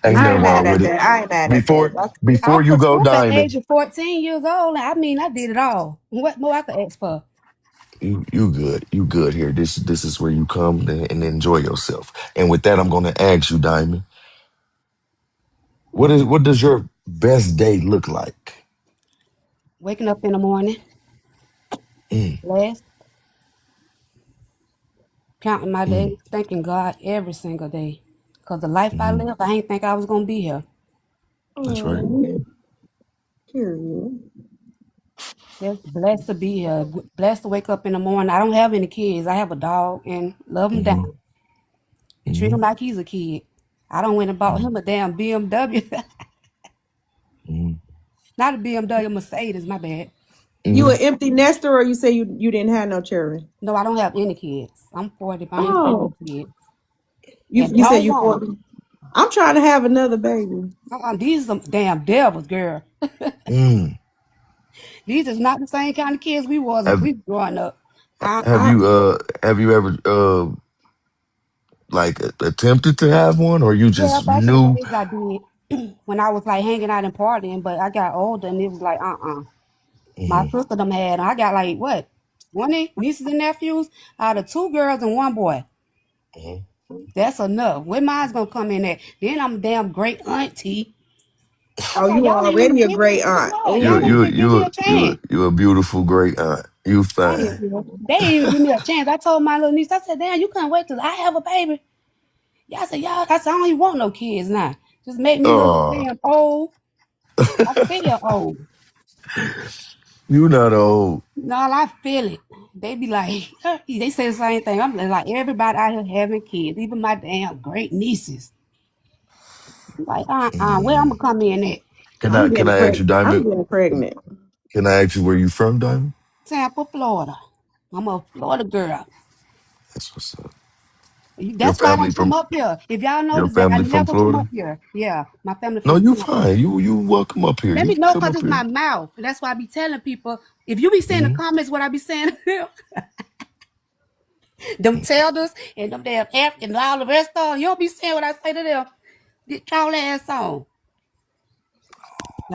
Speaker 1: ain't
Speaker 15: I
Speaker 16: Living
Speaker 15: ain't
Speaker 1: nothing
Speaker 15: mad
Speaker 1: wrong
Speaker 16: life.
Speaker 15: at
Speaker 1: with it.
Speaker 15: that. I ain't mad at that.
Speaker 1: Before
Speaker 15: That's
Speaker 16: I
Speaker 1: before
Speaker 16: went
Speaker 1: you
Speaker 16: to
Speaker 1: go,
Speaker 16: school at the age
Speaker 1: Diamond.
Speaker 16: of 14 years old. I mean, I did it all. What more I could ask for?
Speaker 1: You good. You good here. This is where you come and enjoy yourself. And with that, I'm gonna ask you, Diamond, what does your best day look like?
Speaker 16: Waking up in the morning,
Speaker 1: Mm,
Speaker 16: blessed, counting my
Speaker 1: mm,
Speaker 16: days, thanking God every single day. Cause the life I
Speaker 1: mm.
Speaker 16: live, I ain't think I was gonna be here.
Speaker 1: That's right.
Speaker 15: oh, period.
Speaker 16: Just blessed to be here. Blessed to wake up in the morning. I don't have any kids. I have a dog and love him
Speaker 1: Hmm.
Speaker 16: down. Treat
Speaker 1: Hmm.
Speaker 16: him like he's a kid. I don't went and bought
Speaker 1: Hmm.
Speaker 16: him a damn BMW.
Speaker 1: Hmm.
Speaker 16: Not a BMW, Mercedes, my bad.
Speaker 15: You
Speaker 1: Hmm.
Speaker 15: an empty nester, or you say you didn't have no children?
Speaker 16: No, I don't have any kids. I'm 40, but I ain't got no
Speaker 15: Oh,
Speaker 16: kids.
Speaker 15: you
Speaker 16: And
Speaker 15: you said
Speaker 16: don't
Speaker 15: you
Speaker 16: want
Speaker 15: 40. I'm trying to have another baby.
Speaker 16: them. These are some damn devils, girl.
Speaker 1: Mm.
Speaker 16: These is not the same kind of kids we was when
Speaker 1: Have
Speaker 16: we growing up.
Speaker 1: have
Speaker 15: I
Speaker 1: you have you ever like attempted to have one, or you
Speaker 16: Yeah,
Speaker 1: just
Speaker 16: back in the
Speaker 1: knew?
Speaker 16: days I did when I was like hanging out and partying, but I got older and it was like, My
Speaker 1: Hmm.
Speaker 16: sister them had, I got like what, 20 nieces and nephews out of two girls and one boy.
Speaker 1: Hmm.
Speaker 16: That's enough. Where mine's gonna come in at? Then I'm damn great auntie. I'm
Speaker 15: Oh,
Speaker 16: like,
Speaker 15: you
Speaker 16: y'all ain't even
Speaker 15: already a
Speaker 16: give me,
Speaker 15: great aunt.
Speaker 16: yeah, y'all ain't
Speaker 15: Oh,
Speaker 16: even give me a chance.
Speaker 1: You a beautiful great aunt. You
Speaker 16: Thank
Speaker 1: fine.
Speaker 16: you. They didn't even give me a chance. I told my little niece, I said, damn, you couldn't wait till I have a baby. Y'all said, y'all, I said, I don't even want no kids now. Just make me look
Speaker 1: Oh,
Speaker 16: damn old. I feel old.
Speaker 1: you not old.
Speaker 16: No, I feel it. They be like, they say the same thing. I'm like, everybody out here having kids, even my damn great nieces. I'm like, where I'm
Speaker 1: Mm.
Speaker 16: gonna come in at?
Speaker 15: I'm
Speaker 1: Can
Speaker 15: getting
Speaker 1: I ask you,
Speaker 15: pregnant. I'm
Speaker 1: Diamond?
Speaker 15: getting pregnant.
Speaker 1: Can I ask you where you from, Diamond?
Speaker 16: Tampa, Florida. I'm a Florida girl.
Speaker 1: That's what's up. Your
Speaker 16: That's why I
Speaker 1: family
Speaker 16: don't come
Speaker 1: from
Speaker 16: up here. If y'all
Speaker 1: your
Speaker 16: notice that I
Speaker 1: family from
Speaker 16: never come up
Speaker 1: Florida?
Speaker 16: here. Yeah, my family
Speaker 1: No,
Speaker 16: from
Speaker 1: you
Speaker 16: Tampa.
Speaker 1: fine. You welcome up here.
Speaker 16: Let
Speaker 1: You
Speaker 16: me
Speaker 1: can
Speaker 16: know
Speaker 1: come
Speaker 16: because
Speaker 1: up
Speaker 16: it's
Speaker 1: here.
Speaker 16: my mouth. And that's why I be telling people, if you be saying the
Speaker 1: Hmm.
Speaker 16: comments what I be saying to them, them tellers and them damn African and all the rest of them, you don't be saying what I say to them. Get y'all ass on.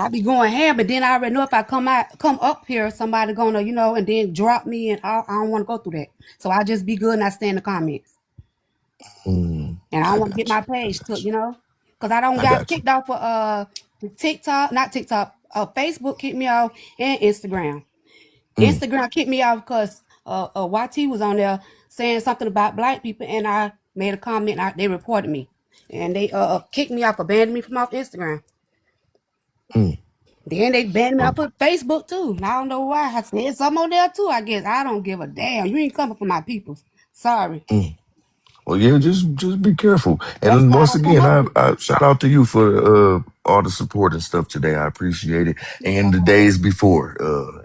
Speaker 16: I be going ham, but then I already know if I come up here, somebody gonna, and then drop me, and I don't want to go through that. So I just be good and I stay in the comments, and I don't
Speaker 1: I
Speaker 16: want to get
Speaker 1: got you.
Speaker 16: my page
Speaker 1: I
Speaker 16: took,
Speaker 1: got you.
Speaker 16: because I don't
Speaker 1: I
Speaker 16: got
Speaker 1: got you.
Speaker 16: kicked off for TikTok, not TikTok, Facebook kicked me off, and Instagram.
Speaker 1: Mm,
Speaker 16: Instagram kicked me off because YT was on there saying something about black people, and I made a comment. They reported me, and they kicked me off, abandoned me from off Instagram.
Speaker 1: mm.
Speaker 16: Then they banned me
Speaker 1: Well,
Speaker 16: off of Facebook too. And I don't know why. I said something on there too. I guess I don't give a damn. You ain't coming for my people. Sorry.
Speaker 1: mm. Well, yeah, just be careful.
Speaker 16: That's
Speaker 1: And
Speaker 16: why I
Speaker 1: once
Speaker 16: don't come
Speaker 1: again,
Speaker 16: up
Speaker 1: I,
Speaker 16: here.
Speaker 1: I shout out to you for all the support and stuff today. I appreciate it. And the days before,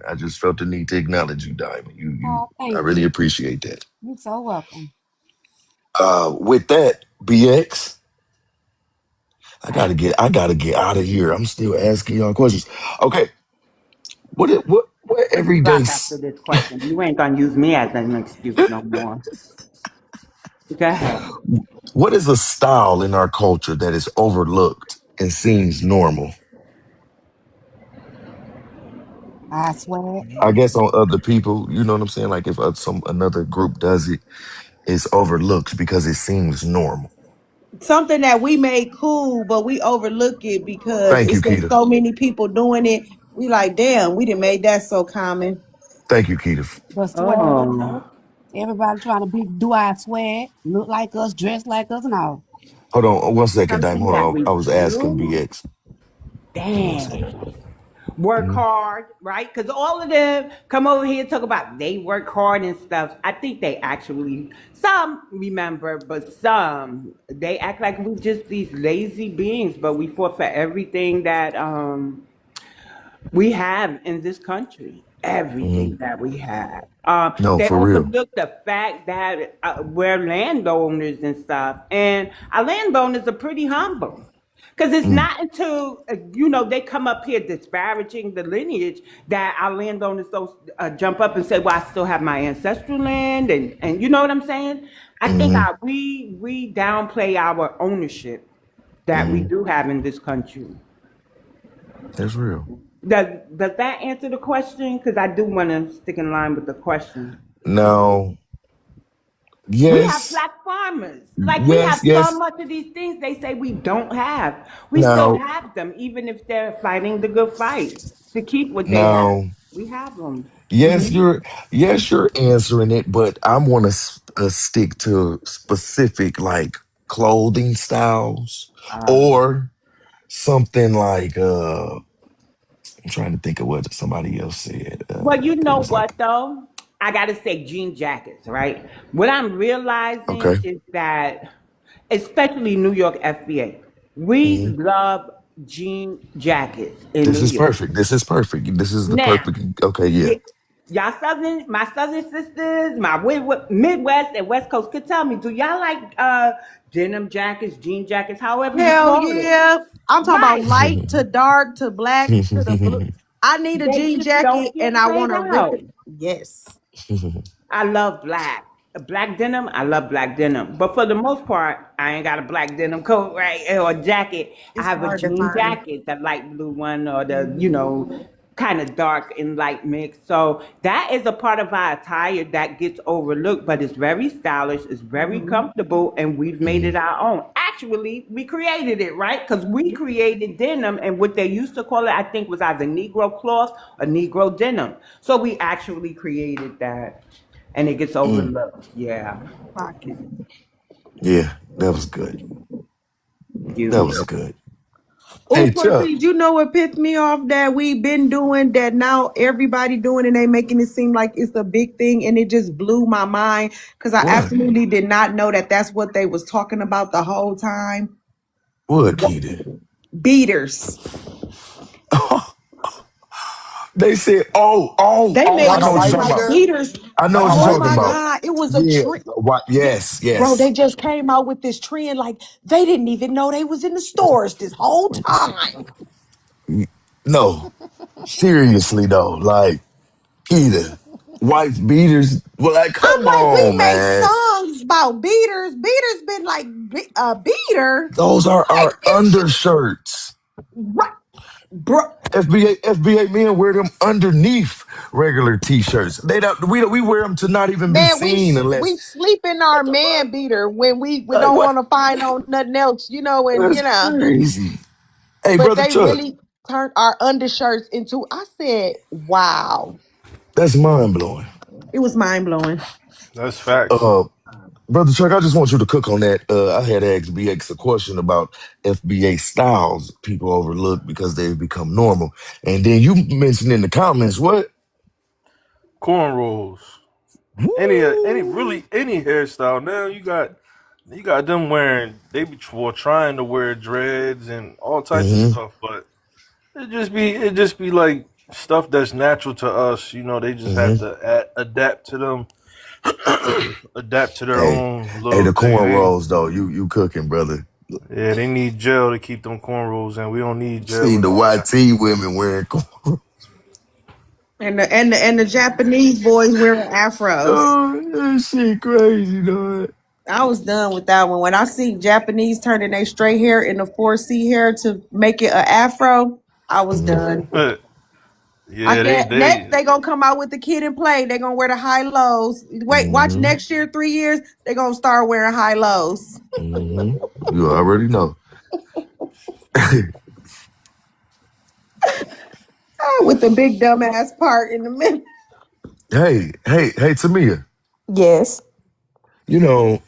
Speaker 1: I just felt the need to acknowledge you, Diamond.
Speaker 16: Oh,
Speaker 1: I
Speaker 16: thank
Speaker 1: really
Speaker 16: you.
Speaker 1: appreciate that.
Speaker 16: You're so welcome.
Speaker 1: With that, BX, I gotta get out of here. I'm still asking y'all questions. Okay, what
Speaker 14: Put the
Speaker 1: everyday
Speaker 14: clock after this question. You ain't gonna use me as an excuse no more. Go ahead.
Speaker 1: what is a style in our culture that is overlooked and seems normal?
Speaker 16: I swear.
Speaker 1: I guess on other people, you know what I'm saying? Like if some another group does it, it's overlooked because it seems normal.
Speaker 15: Something that we made cool, but we overlook it because
Speaker 1: Thank you,
Speaker 15: it's just
Speaker 1: Keita.
Speaker 15: so many people doing it. We like, damn, we didn't make that so common.
Speaker 1: Thank you, Keita.
Speaker 16: The swag.
Speaker 14: Oh.
Speaker 16: Everybody trying to do our swag, look like us, dress like us, and all.
Speaker 1: Hold on 1 second, Dime.
Speaker 14: Something
Speaker 1: Hold
Speaker 14: that
Speaker 1: on.
Speaker 14: we
Speaker 1: I was asking
Speaker 14: do.
Speaker 1: BX. Give me 1 second.
Speaker 14: Dang. Work
Speaker 1: Mhm.
Speaker 14: hard, right? Because all of them come over here and talk about they work hard and stuff. I think they actually, some remember, but some, they act like we just these lazy beings, but we fought for everything that we have in this country. Everything
Speaker 1: Mhm.
Speaker 14: that we have.
Speaker 1: No,
Speaker 14: They
Speaker 1: for real.
Speaker 14: overlook the fact that we're landowners and stuff, and our landowners are pretty humble. Because it's
Speaker 1: Mm,
Speaker 14: not until they come up here disparaging the lineage that our landowners don't jump up and say, "Well, I still have my ancestral land," and you know what I'm saying. I think
Speaker 1: hmm
Speaker 14: we downplay our ownership that we
Speaker 1: hmm
Speaker 14: do have in this country.
Speaker 1: That's real.
Speaker 14: Does that answer the question? Because I do want to stick in line with the question.
Speaker 1: Now,
Speaker 14: We have
Speaker 1: yes,
Speaker 14: black farmers. Like we have
Speaker 1: yes,
Speaker 14: so
Speaker 1: yes.
Speaker 14: much of these things they say we don't have. We still
Speaker 1: Now,
Speaker 14: have them, even if they're fighting the good fight to keep what they have.
Speaker 1: now,
Speaker 14: We have them.
Speaker 1: yes, you're answering it, but I want to stick to specific like clothing styles
Speaker 14: Uh,
Speaker 1: or something like I'm trying to think of what somebody else said.
Speaker 14: well, you
Speaker 1: It
Speaker 14: know
Speaker 1: was like,
Speaker 14: what though? I gotta say jean jackets, right? What I'm realizing
Speaker 1: okay,
Speaker 14: is that, especially New York FBA, we
Speaker 1: mhm.
Speaker 14: love jean jackets in
Speaker 1: This
Speaker 14: New
Speaker 1: is
Speaker 14: York.
Speaker 1: perfect. This is perfect. This is the
Speaker 14: Now,
Speaker 1: perfect. Okay, yeah.
Speaker 14: y- y'all my southern sisters, my Midwest and West Coast could tell me, do y'all like denim jackets, jean jackets, however you
Speaker 15: Hell
Speaker 14: call it?
Speaker 15: yeah. I'm talking about
Speaker 14: Right.
Speaker 15: light to dark to black to the blue. I need a
Speaker 14: They
Speaker 15: jean
Speaker 14: just
Speaker 15: jacket
Speaker 14: don't get
Speaker 15: and I
Speaker 14: played
Speaker 15: want to rip
Speaker 14: out.
Speaker 15: it. Yes.
Speaker 14: I love black. Black denim, I love black denim. But for the most part, I ain't got a black denim coat, right? Or jacket. I
Speaker 15: It's
Speaker 14: have a
Speaker 15: hard to
Speaker 14: jean
Speaker 15: find.
Speaker 14: jacket, the light blue one or the,
Speaker 15: Mhm.
Speaker 14: kind of dark and light mix. So that is a part of our attire that gets overlooked, but it's very stylish, it's very
Speaker 15: Mhm.
Speaker 14: comfortable, and we've made it
Speaker 1: Mhm.
Speaker 14: our own. Actually, we created it, right? Because we created denim, and what they used to call it, I think, was either Negro cloth or Negro denim. So we actually created that, and it gets
Speaker 1: Mm,
Speaker 14: overlooked. Yeah,
Speaker 15: Pocket.
Speaker 1: yeah, that was good. That was
Speaker 14: you.
Speaker 1: good.
Speaker 15: Oh,
Speaker 1: Hey, Chuck.
Speaker 15: Porties, you know what pissed me off that we've been doing that now everybody doing and they making it seem like it's a big thing and it just blew my mind because I
Speaker 1: What?
Speaker 15: absolutely did not know that that's what they was talking about the whole time.
Speaker 1: What, Keita?
Speaker 15: Beaters.
Speaker 1: They said,
Speaker 15: They
Speaker 1: I
Speaker 15: made
Speaker 20: Like
Speaker 15: it
Speaker 20: a
Speaker 1: know what you're
Speaker 15: seem
Speaker 20: white
Speaker 1: talking
Speaker 15: like
Speaker 1: about.
Speaker 20: beater,
Speaker 15: beaters.
Speaker 1: I know
Speaker 20: like
Speaker 1: what
Speaker 20: a
Speaker 1: you're
Speaker 15: Oh
Speaker 20: white
Speaker 1: talking
Speaker 15: my
Speaker 1: about.
Speaker 20: beater.
Speaker 15: God, it was a
Speaker 1: Yeah.
Speaker 15: trend.
Speaker 1: What? Yes,
Speaker 15: Bro,
Speaker 1: yes.
Speaker 15: they just came out with this trend like they didn't even know they was in the stores this whole time.
Speaker 1: No, seriously though, like Keita, white beaters. Well, like,
Speaker 15: I'm
Speaker 1: come
Speaker 15: like, we
Speaker 1: on,
Speaker 15: make
Speaker 1: man.
Speaker 15: songs about beaters. Beaters been like a beater.
Speaker 1: Those are
Speaker 15: Like
Speaker 1: our
Speaker 15: it should
Speaker 1: undershirts.
Speaker 15: right.
Speaker 21: bro.
Speaker 1: FBA men wear them underneath regular t-shirts. They don't. We wear them to not even be
Speaker 3: Man,
Speaker 1: seen
Speaker 3: we
Speaker 1: unless.
Speaker 3: sleep in our
Speaker 1: What the
Speaker 3: man
Speaker 1: fuck?
Speaker 3: beater when we
Speaker 1: Like
Speaker 3: don't
Speaker 1: what?
Speaker 3: want to find on nothing else, and
Speaker 1: That's crazy. Hey,
Speaker 3: but
Speaker 1: brother
Speaker 3: they
Speaker 1: Chuck,
Speaker 3: really turned our undershirts into. I said, "Wow."
Speaker 1: that's mind blowing.
Speaker 21: It was mind blowing.
Speaker 4: That's facts.
Speaker 1: Uh, brother Chuck, I just want you to cook on that. I had asked BX a question about FBA styles people overlook because they've become normal, and then you mentioned in the comments what?
Speaker 4: Cornrows.
Speaker 1: Woo!
Speaker 4: Any hairstyle. Now you got them wearing they be trying to wear dreads and all types of
Speaker 1: Mm-hmm.
Speaker 4: stuff, but it just be like stuff that's natural to us. They just have
Speaker 1: Mm-hmm.
Speaker 4: to adapt to them, adapt to their
Speaker 1: Hey,
Speaker 4: own
Speaker 1: hey,
Speaker 4: little
Speaker 1: the
Speaker 4: thing.
Speaker 1: cornrows though. You cooking, brother?
Speaker 4: They need gel to keep them cornrows, and we don't need gel
Speaker 1: See
Speaker 4: and
Speaker 1: the
Speaker 4: all that.
Speaker 1: YT women wearing corn.
Speaker 21: And the Japanese boys wearing afros.
Speaker 1: Oh, that shit crazy, dog.
Speaker 21: I was done with that one. When I see Japanese turning their straight hair into 4C hair to make it an afro, I was
Speaker 1: Mm-hmm.
Speaker 21: done. I
Speaker 4: Yeah,
Speaker 21: said next they gonna come out with the kid and play. They gonna wear the high lows. Wait, watch
Speaker 1: Mm-hmm.
Speaker 21: next year, 3 years, they gonna start wearing high lows.
Speaker 1: Mm-hmm. You already know.
Speaker 21: With the big dumbass part in the middle.
Speaker 1: Hey, Tamia.
Speaker 9: Yes.
Speaker 1: You know,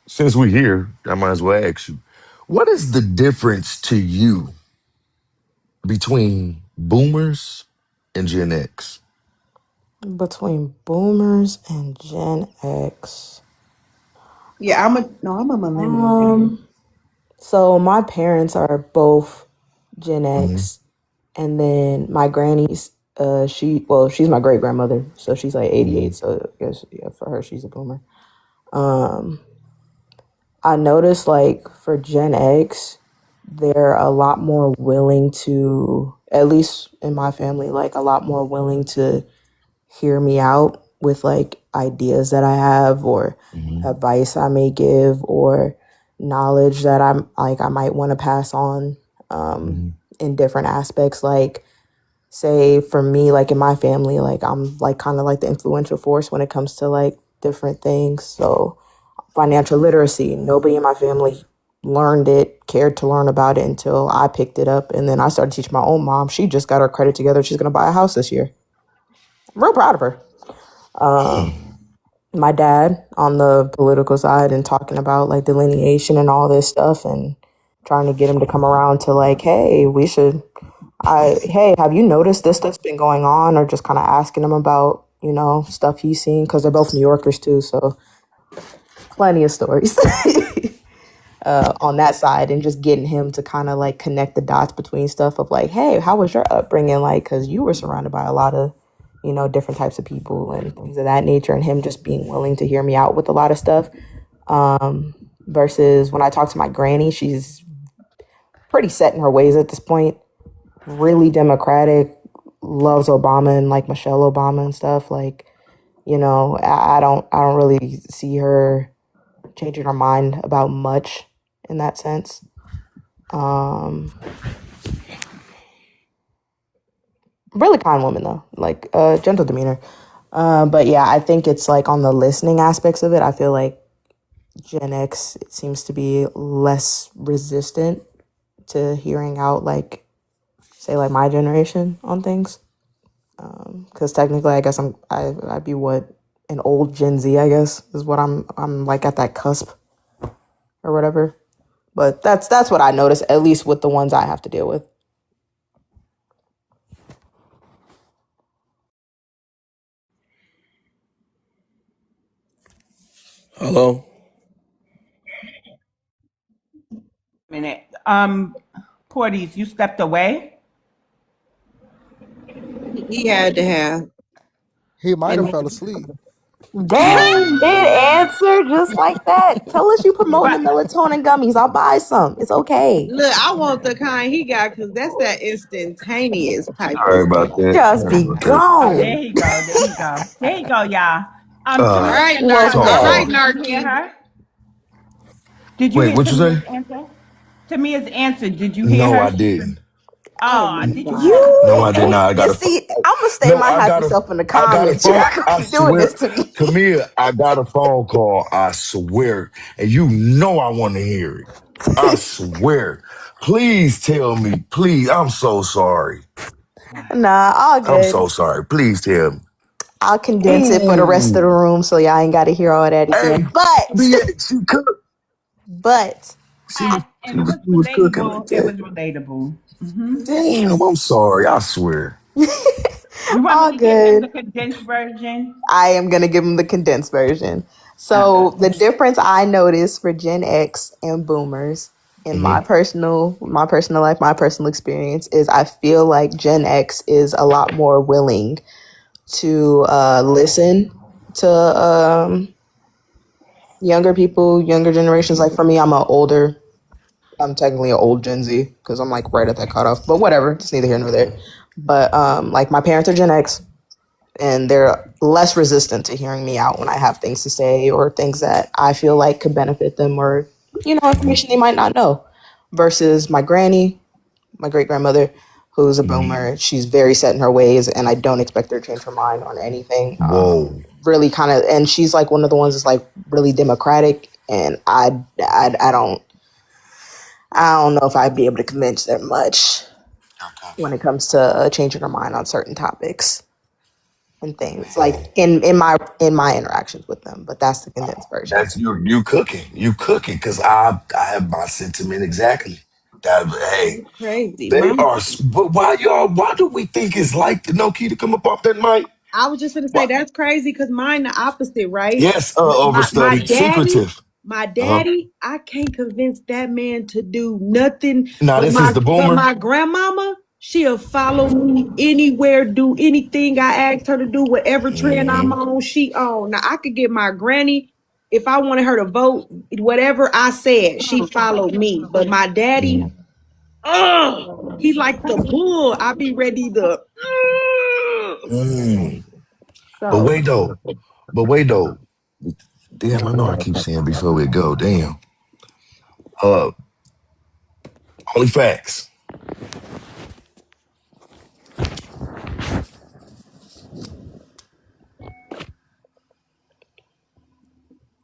Speaker 1: since we here, I might as well ask you, what is the difference to you between boomers and Gen X?
Speaker 9: Between boomers and Gen X.
Speaker 21: Yeah, I'm a millennial.
Speaker 9: So my parents are both Gen
Speaker 1: Mm-hmm.
Speaker 9: X, and then my granny's she's my great grandmother, so she's like
Speaker 1: Mm-hmm.
Speaker 9: 88. So I guess yeah, for her she's a boomer. Um, I noticed like for Gen X, they're a lot more willing to, at least in my family, like a lot more willing to hear me out with like ideas that I have or
Speaker 1: Mm-hmm.
Speaker 9: advice I may give or knowledge that I might want to pass on
Speaker 1: Mm-hmm.
Speaker 9: in different aspects. Like say for me, like in my family, like I'm like kind of like the influential force when it comes to like different things. So financial literacy, nobody in my family learned it, cared to learn about it until I picked it up. And then I started teaching my own mom. She just got her credit together. She's going to buy a house this year. I'm real proud of her. My dad on the political side and talking about like delineation and all this stuff and trying to get him to come around to like, hey, hey, have you noticed this that's been going on? Or just kind of asking him about, stuff he's seen because they're both New Yorkers too. So plenty of stories on that side and just getting him to kind of like connect the dots between stuff of like, hey, how was your upbringing like? Because you were surrounded by a lot of different types of people and things of that nature, and him just being willing to hear me out with a lot of stuff. Versus when I talk to my granny, she's pretty set in her ways at this point, really democratic, loves Obama and like Michelle Obama and stuff. Like, I don't really see her changing her mind about much in that sense. Really kind woman though, like gentle demeanor. But yeah, I think it's like on the listening aspects of it, I feel like Gen X seems to be less resistant to hearing out like say like my generation on things. Because technically, I guess I'd be what an old Gen Z, I guess, is what I'm like at that cusp or whatever. But that's what I notice, at least with the ones I have to deal with.
Speaker 2: Hello.
Speaker 21: Minute. Porties, you stepped away. He had to have.
Speaker 20: He might have
Speaker 21: And
Speaker 20: fell asleep.
Speaker 9: Dang, did answer just like that. Tell us you promoting the melatonin gummies. I'll buy some. It's okay.
Speaker 21: look, I want the kind he got because that's that instantaneous type of
Speaker 1: Sorry
Speaker 21: stuff.
Speaker 1: about that.
Speaker 9: Just
Speaker 1: Sorry
Speaker 9: be
Speaker 1: about that.
Speaker 21: Oh, there
Speaker 9: gone.
Speaker 21: he go. There he go. There you go, y'all. To
Speaker 3: All
Speaker 1: Uh,
Speaker 21: me,
Speaker 3: right,
Speaker 9: Welcome
Speaker 3: All
Speaker 9: back.
Speaker 3: right,
Speaker 1: so
Speaker 21: did you hear
Speaker 3: Narky.
Speaker 21: her? Did you
Speaker 1: wait,
Speaker 21: hear
Speaker 1: what you
Speaker 21: Tamia's
Speaker 1: say?
Speaker 21: answer? Tamia's answer. Did you hear
Speaker 1: No,
Speaker 21: her?
Speaker 1: I didn't.
Speaker 3: Oh
Speaker 21: Oh,
Speaker 3: my
Speaker 21: did you have
Speaker 3: God.
Speaker 21: to
Speaker 1: No,
Speaker 21: say
Speaker 1: I did
Speaker 21: that?
Speaker 1: not. I
Speaker 9: You
Speaker 1: got a
Speaker 9: see, I'm gonna stay
Speaker 1: no.
Speaker 9: my happy self in the
Speaker 1: I got a
Speaker 9: comments. You're
Speaker 1: phone.
Speaker 9: not gonna
Speaker 1: I
Speaker 9: keep doing this
Speaker 1: swear,
Speaker 9: to me.
Speaker 1: Camille, I got a phone call. I swear, and you know I want to hear it. I swear. Please tell me. Please, I'm so sorry.
Speaker 9: Nah, all
Speaker 1: I'm
Speaker 9: good.
Speaker 1: so sorry. Please tell me.
Speaker 9: I'll condense it for the rest of the
Speaker 1: Ooh,
Speaker 9: room so y'all ain't gotta hear all that
Speaker 1: hey,
Speaker 9: again. But
Speaker 1: BX, she cooked.
Speaker 9: but
Speaker 1: She
Speaker 21: And it
Speaker 1: was,
Speaker 21: was
Speaker 1: she was cooking like
Speaker 21: relatable. It
Speaker 1: that.
Speaker 21: was relatable. Hmm.
Speaker 1: Damn, I'm sorry. I swear.
Speaker 21: You want me
Speaker 9: all
Speaker 21: to give them the
Speaker 9: good.
Speaker 21: condensed version?
Speaker 9: I am gonna give them the condensed version.
Speaker 21: Okay.
Speaker 9: So the difference I noticed for Gen X and Boomers in
Speaker 1: Hmm.
Speaker 9: my personal life, my personal experience is I feel like Gen X is a lot more willing to listen to younger people, younger generations. Like for me, I'm technically an old Gen Z because I'm like right at that cutoff. But whatever, it's neither here nor there. But like my parents are Gen X, and they're less resistant to hearing me out when I have things to say or things that I feel like could benefit them or information they might not know. Versus my granny, my great grandmother, who's a boomer. She's very set in her ways, and I don't expect her to change her mind on anything.
Speaker 1: Whoa.
Speaker 9: Really, kind of, and she's like one of the ones that's like really democratic, and I don't know if I'd be able to convince them much when it comes to changing her mind on certain topics and things like in my interactions with them. But that's the condensed version.
Speaker 1: That's you cooking. You cooking because I have my sentiment exactly. That hey,
Speaker 15: Crazy.
Speaker 1: they
Speaker 15: Mine.
Speaker 1: are. But why y'all? Why do we think it's like the no key to come up off that mic?
Speaker 15: I was just gonna say
Speaker 1: What?
Speaker 15: that's crazy because mine the opposite, right?
Speaker 1: Yes,
Speaker 15: My
Speaker 1: overstudied,
Speaker 15: daddy,
Speaker 1: secretive.
Speaker 15: my
Speaker 1: Uh,
Speaker 15: daddy, I can't convince that man to do nothing.
Speaker 1: now
Speaker 15: But
Speaker 1: this is
Speaker 15: my
Speaker 1: the
Speaker 15: but
Speaker 1: boomer.
Speaker 15: my grandmama, she'll follow me anywhere, do anything I asked her to do, whatever trend I'm
Speaker 1: Hmm.
Speaker 15: on, she on. Now I could get my granny if I wanted her to vote, whatever I said, she followed me. But my daddy,
Speaker 1: Mm,
Speaker 15: he like the bull. I be ready to.
Speaker 1: mm. But
Speaker 15: So
Speaker 1: wait though. But wait though. Damn, I know I keep saying before we go. Damn. Uh, only facts.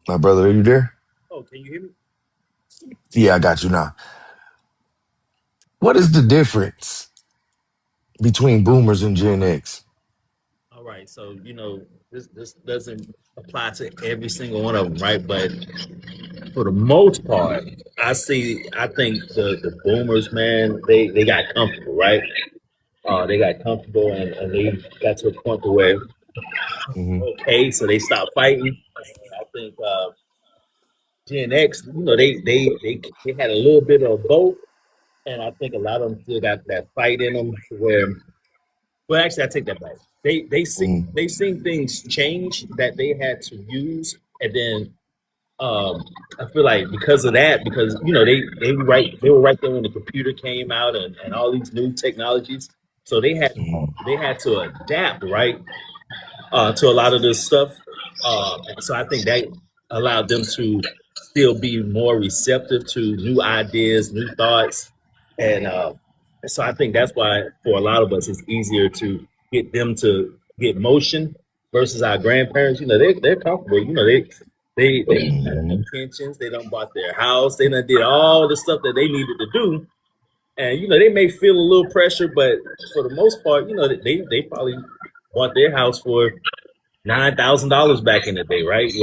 Speaker 1: My brother, are you there?
Speaker 5: Oh, can you hear me?
Speaker 1: Yeah, I got you now. What is the difference between boomers and Gen X?
Speaker 5: All right, so this doesn't apply to every single one of them, right? But for the most part, I think the boomers, man, they got comfortable, right? They got comfortable and they got to a point to where
Speaker 1: Hmm.
Speaker 5: okay, so they stopped fighting. And I think Gen X, they had a little bit of both, and I think a lot of them still got that fight in them. Where, well, actually, I take that back. They seen things change that they had to use, and then I feel like because of that, because they were right there when the computer came out and all these new technologies, so they had to adapt, right, to a lot of this stuff. And so I think that allowed them to still be more receptive to new ideas, new thoughts, and so I think that's why for a lot of us it's easier to get them to get motion versus our grandparents. They're comfortable. They have
Speaker 1: Hmm.
Speaker 5: pensions. They done bought their house. They done did all the stuff that they needed to do. And they may feel a little pressure, but for the most part, they probably bought their house for $9,000 back in the day, right?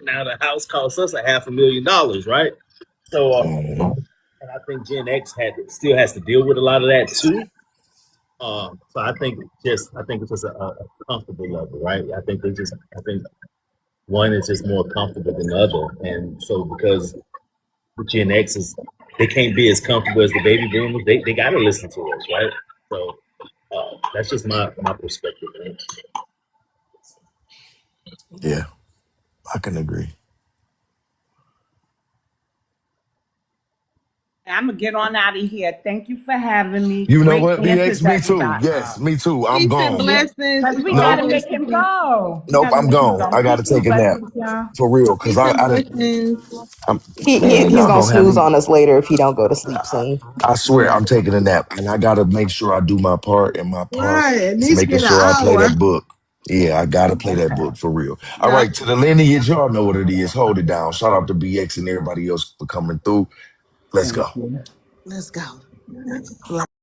Speaker 5: Now the house costs us $500,000, right? So, and I think Gen X still has to deal with a lot of that too. So I think it's just a comfortable level, right? I think one is just more comfortable than the other, and so because the Gen X they can't be as comfortable as the baby boomers, they got to listen to us, right? So that's just my perspective, man.
Speaker 1: Yeah, I can agree.
Speaker 21: I'm gonna get on out of here. Thank you for having me.
Speaker 1: You know
Speaker 21: Great
Speaker 1: what,
Speaker 21: answers,
Speaker 1: BX? Me too.
Speaker 21: everybody.
Speaker 1: Yes, me too. I'm
Speaker 3: Peace and
Speaker 1: gone.
Speaker 21: Yeah,
Speaker 3: blessings.
Speaker 21: because
Speaker 3: It's
Speaker 21: we gotta
Speaker 1: Nope,
Speaker 3: always
Speaker 21: make him
Speaker 3: something.
Speaker 21: go. We
Speaker 1: nope.
Speaker 21: gotta
Speaker 1: I'm
Speaker 21: make him
Speaker 1: gone.
Speaker 21: go.
Speaker 1: I got
Speaker 21: Peace
Speaker 1: to
Speaker 21: and
Speaker 1: take a nap
Speaker 21: blessings, y'all.
Speaker 1: for real, cause
Speaker 3: Peace and
Speaker 1: I didn't.
Speaker 3: blessings.
Speaker 1: I'm man,
Speaker 9: He's
Speaker 1: y'all
Speaker 9: gonna
Speaker 1: gonna have
Speaker 9: snooze
Speaker 1: me.
Speaker 9: on us later if he don't go to sleep soon.
Speaker 1: I swear,
Speaker 21: Yeah.
Speaker 1: I'm taking a nap, and I gotta make sure I do my part. And my part
Speaker 3: Right. At
Speaker 1: is
Speaker 3: least
Speaker 1: making
Speaker 3: get an
Speaker 1: sure I play
Speaker 3: hour.
Speaker 1: that book. Yeah, I gotta play that book for real. All
Speaker 3: Got
Speaker 1: right, to the lineage, y'all know what it is. Hold it down. Shout out to BX and everybody else for coming through. Let's
Speaker 21: Thank
Speaker 1: go.
Speaker 21: you.
Speaker 3: Let's go.